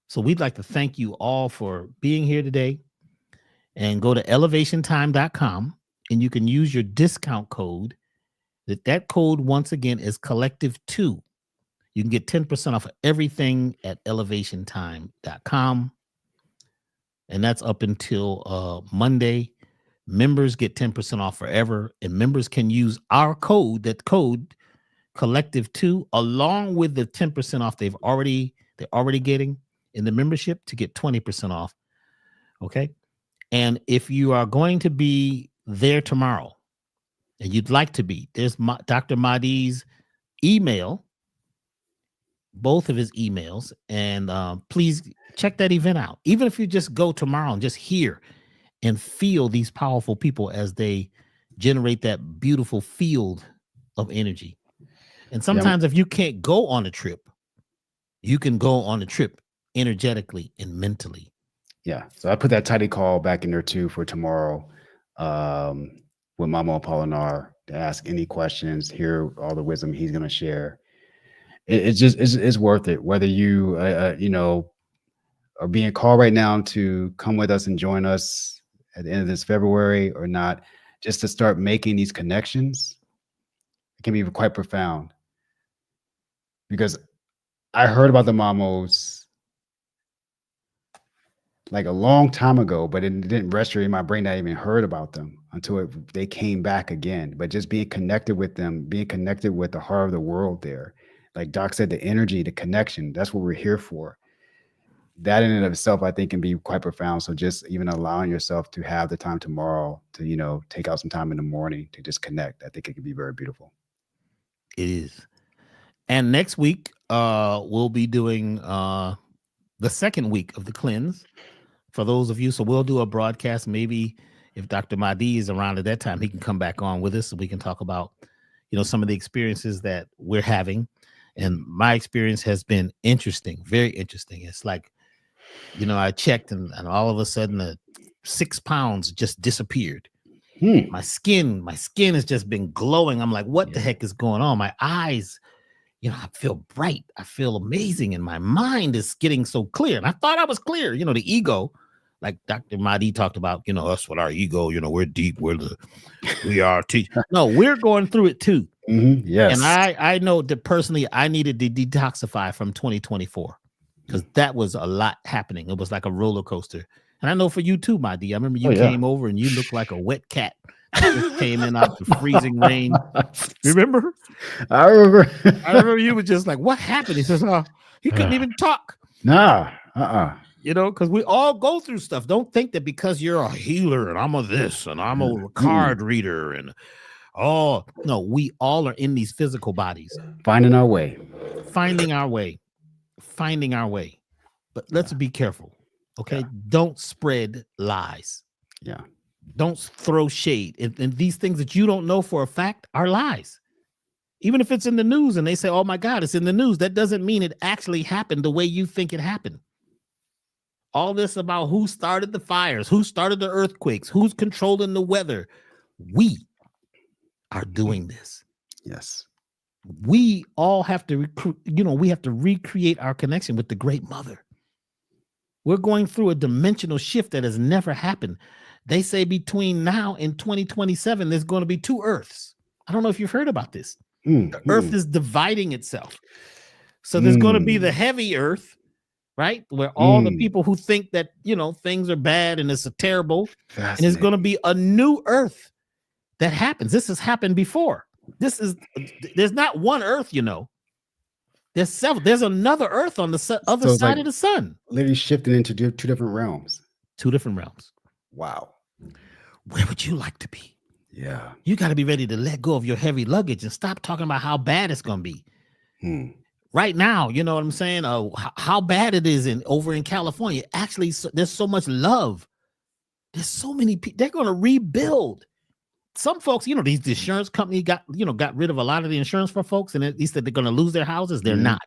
So we'd like to thank you all for being here today. And go to elevationtime.com and you can use your discount code. That code, once again, is collective2. You can get 10% off of everything at elevationtime.com. And that's up until Monday. Members get 10% off forever. And members can use our code, that code collective2, along with the 10% off they're already getting in the membership to get 20% off. Okay. And if you are going to be there tomorrow and you'd like to be, there's Dr. Mahdi's email, both of his emails. And please check that event out. Even if you just go tomorrow and just hear and feel these powerful people as they generate that beautiful field of energy. And sometimes if you can't go on a trip, you can go on a trip energetically and mentally. Yeah. So I put that tidy call back in there too for tomorrow with Mama Apollinar to ask any questions, hear all the wisdom he's going to share. It's worth it. Whether you, are being called right now to come with us and join us at the end of this February or not, just to start making these connections, it can be quite profound. Because I heard about the Mamos like a long time ago, but it didn't register in my brain that I even heard about them until they came back again. But just being connected with them, being connected with the heart of the world there, like Doc said, the energy, the connection, that's what we're here for. That in and of itself, I think, can be quite profound. So just even allowing yourself to have the time tomorrow to, take out some time in the morning to just connect, I think it can be very beautiful. It is. And next week, we'll be doing the second week of the cleanse. For those of you, so we'll do a broadcast. Maybe if Dr. Mahdi is around at that time, he can come back on with us so we can talk about, some of the experiences that we're having. And my experience has been interesting, very interesting. It's like, I checked and all of a sudden 6 pounds just disappeared. My skin has just been glowing. I'm like, what the heck is going on? My eyes, I feel bright. I feel amazing. And my mind is getting so clear. And I thought I was clear. The ego, like Dr. Mahdi talked about, us with our ego, we're deep. We are. No, we're going through it too. Yes. And I know that personally, I needed to detoxify from 2024 because that was a lot happening. It was like a roller coaster. And I know for you too, Mahdi. I remember you came over and you looked like a wet cat. Just came in out the freezing rain. Remember? I remember. I remember you were just like, what happened? He says, he couldn't even talk. Nah. Because we all go through stuff. Don't think that because you're a healer and I'm a this and I'm a card reader and no, we all are in these physical bodies. Finding our way. But let's be careful. Okay. Yeah. Don't spread lies. Yeah. Don't throw shade. And these things that you don't know for a fact are lies. Even if it's in the news and they say, oh my God, it's in the news. That doesn't mean it actually happened the way you think it happened. All this about who started the fires, who started the earthquakes, who's controlling the weather. We are doing this. Yes. We all have to we have to recreate our connection with the Great Mother. We're going through a dimensional shift that has never happened. They say between now and 2027, there's going to be 2 Earths. I don't know if you've heard about this. The Earth is dividing itself. So there's going to be the heavy Earth, right? Where all the people who think that, things are bad and it's terrible. And there's going to be a new Earth that happens. This has happened before. There's not one Earth, There's several. There's another Earth on the other side of the sun. Literally shifting into 2 different realms. 2 different realms. Wow. Where would you like to be? Yeah. You got to be ready to let go of your heavy luggage and stop talking about how bad it's going to be. Right now, you know what I'm saying? How bad it is over in California. Actually, there's so much love. There's so many people. They're going to rebuild. Some folks, these insurance companies got rid of a lot of the insurance for folks, and at least that they're going to lose their houses. They're not.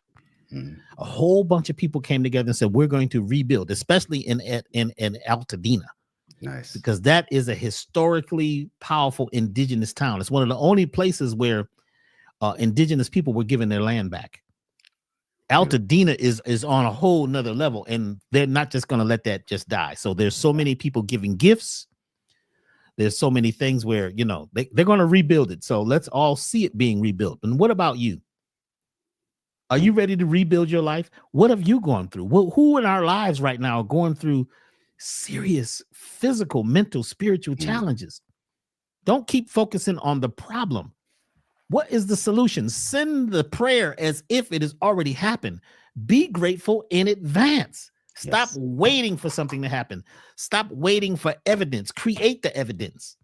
A whole bunch of people came together and said, we're going to rebuild, especially in Altadena. Nice. because that is a historically powerful indigenous town. It's one of the only places where indigenous people were given their land back. Altadena is on a whole nother level, and they're not just going to let that just die. So there's so many people giving gifts. There's so many things where, you know, they're going to rebuild it. So let's all see it being rebuilt. And what about you? Are you ready to rebuild your life? What have you gone through? Who in our lives right now are going through serious physical, mental, spiritual challenges? Don't keep focusing on the problem. What is the solution? Send the prayer as if it has already happened. Be grateful in advance. Stop waiting for something to happen. Stop waiting for evidence. Create the evidence.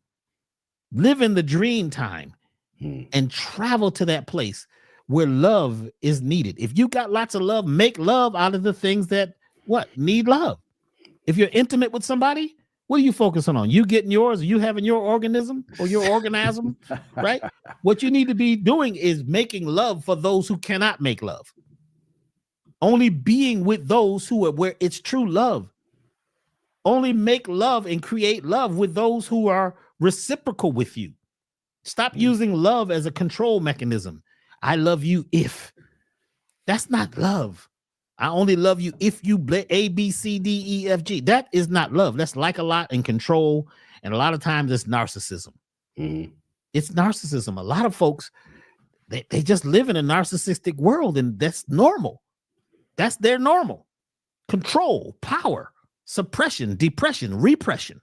Live in the dream time and travel to that place where love is needed. If you got lots of love, make love out of the things that need love. If you're intimate with somebody, what are you focusing on? You getting yours, or you having your organism or your organism, right? What you need to be doing is making love for those who cannot make love. Only being with those who are where it's true love. Only make love and create love with those who are reciprocal with you. Stop using love as a control mechanism. I love you if. That's not love. I only love you if you A, B, C, D, E, F, G. That is not love. That's like a lot and control. And a lot of times it's narcissism. It's narcissism. A lot of folks, they just live in a narcissistic world, and that's normal. That's their normal. Control, power, suppression, depression, repression.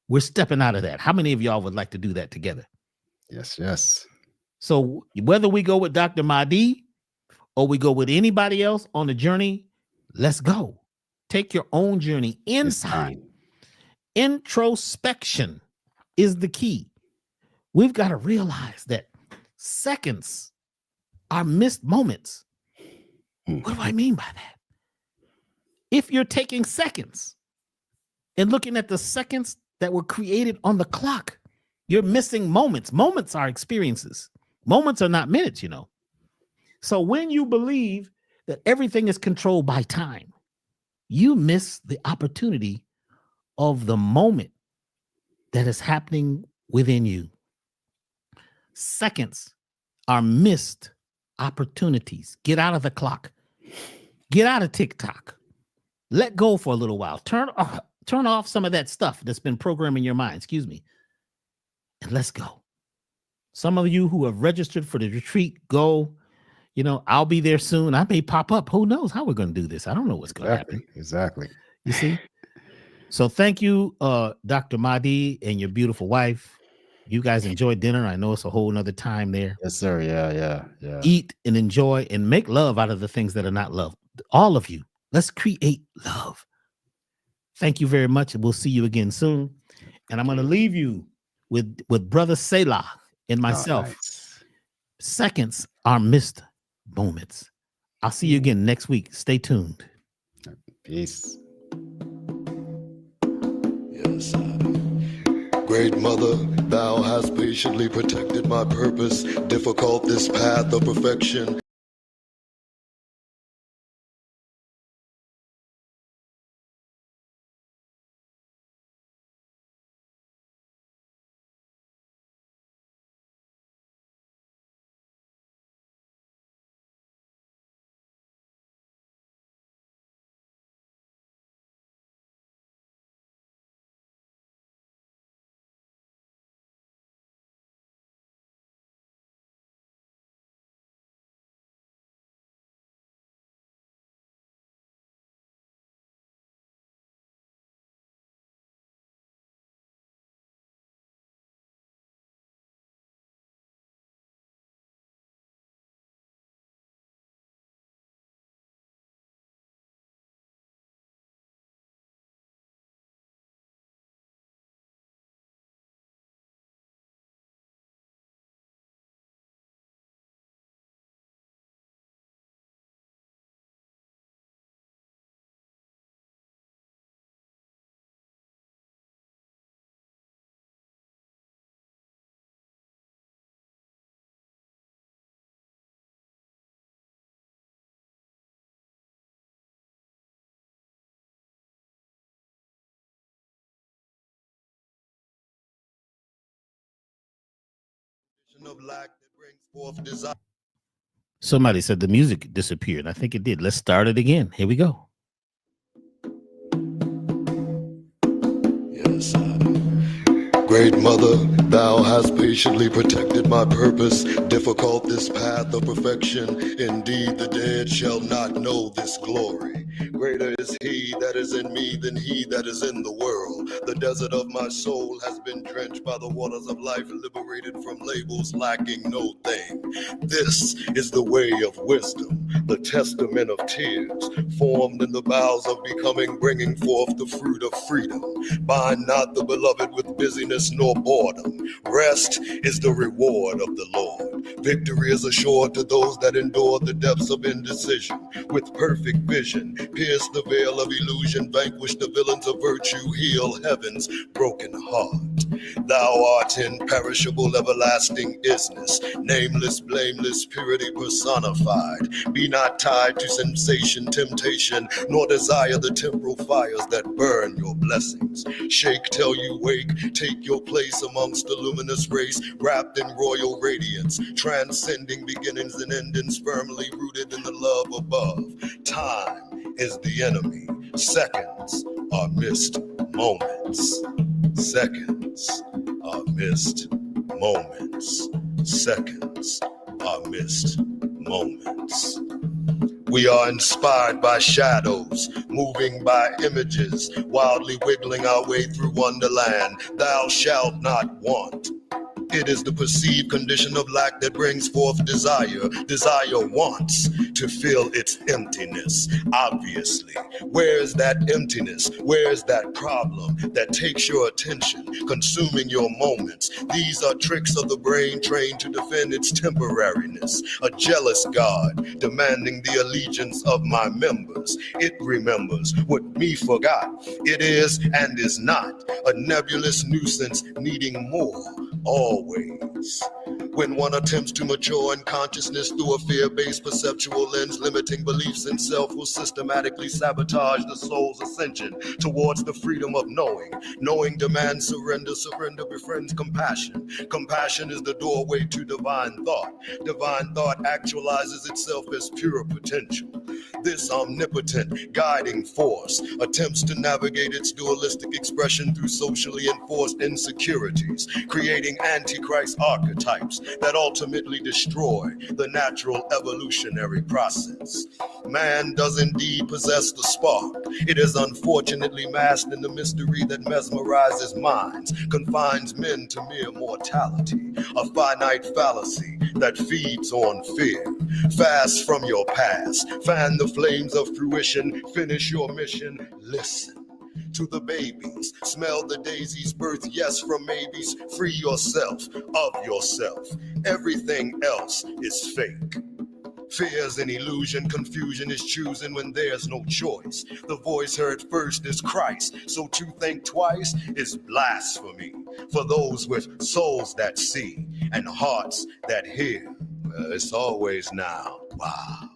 We're stepping out of that. How many of y'all would like to do that together? Yes. So whether we go with Dr. Mahdi or we go with anybody else on the journey, let's go. Take your own journey inside. Introspection is the key. We've got to realize that seconds are missed moments. What do I mean by that? If you're taking seconds and looking at the seconds that were created on the clock, you're missing moments. Moments are experiences. Moments are not minutes, you know. So when you believe that everything is controlled by time, you miss the opportunity of the moment that is happening within you. Seconds are missed opportunities. Get out of the clock. Get out of TikTok. Let go for a little while. Turn off some of that stuff that's been programming your mind. Excuse me. And let's go. Some of you who have registered for the retreat, go. You know, I'll be there soon. I may pop up. Who knows how we're going to do this? I don't know what's going to happen. Exactly. You see? So thank you, Dr. Mahdi and your beautiful wife. You guys enjoy dinner. I know it's a whole nother time there. Yes, sir. Yeah. Eat and enjoy and make love out of the things that are not love. All of you, let's create love. Thank you very much. We'll see you again soon. And I'm going to leave you with Brother Selah and myself. Nice. Seconds are missed moments. I'll see you again next week. Stay tuned. Peace. Yes, Great Mother, thou hast patiently protected my purpose, difficult this path of perfection. of lack that brings forth desire. Somebody said the music disappeared. I think it did. Let's start it again. Here we go. Yes, Great Mother, thou hast patiently protected my purpose. Difficult this path of perfection. Indeed, the dead shall not know this glory. Greater is he that is in me than he that is in the world. The desert of my soul has been drenched by the waters of life, liberated from labels, lacking no thing. This is the way of wisdom, the testament of tears, formed in the bowels of becoming, bringing forth the fruit of freedom. Bind not the beloved with busyness nor boredom. Rest is the reward of the Lord. Victory is assured to those that endure the depths of indecision. With perfect vision, pierce the veil of illusion, vanquish the villains of virtue, heal heaven's broken heart. Thou art imperishable, everlasting isness, nameless, blameless, purity personified. Be not tied to sensation, temptation, nor desire the temporal fires that burn your blessings. Shake till you wake, take your place amongst the luminous race, wrapped in royal radiance, transcending beginnings and endings, firmly rooted in the love above. Time is the enemy. Seconds are missed moments. Seconds are missed moments. Seconds are missed moments. We are inspired by shadows, moving by images, wildly wiggling our way through wonderland. Thou shalt not want. It is the perceived condition of lack that brings forth desire. Desire wants to fill its emptiness. Obviously, where is that emptiness? Where is that problem that takes your attention, consuming your moments? These are tricks of the brain trained to defend its temporariness. A jealous God demanding the allegiance of my members. It remembers what me forgot. It is and is not a nebulous nuisance needing more. Always. When one attempts to mature in consciousness through a fear-based perceptual lens, limiting beliefs in self will systematically sabotage the soul's ascension towards the freedom of knowing. Knowing demands surrender. Surrender befriends compassion. Compassion is the doorway to divine thought. Divine thought actualizes itself as pure potential. This omnipotent guiding force attempts to navigate its dualistic expression through socially enforced insecurities, creating antichrist archetypes that ultimately destroy the natural evolutionary process. Man does indeed possess the spark. It is unfortunately masked in the mystery that mesmerizes minds, confines men to mere mortality, a finite fallacy that feeds on fear. Fast from your past, fan the flames of fruition, finish your mission, listen to the babies, smell the daisies, birth yes from maybes, free yourself of yourself. Everything else is fake. Fear's an illusion, confusion is choosing when there's no choice. The voice heard first is Christ, so to think twice is blasphemy. For those with souls that see and hearts that hear, it's always now. Wow.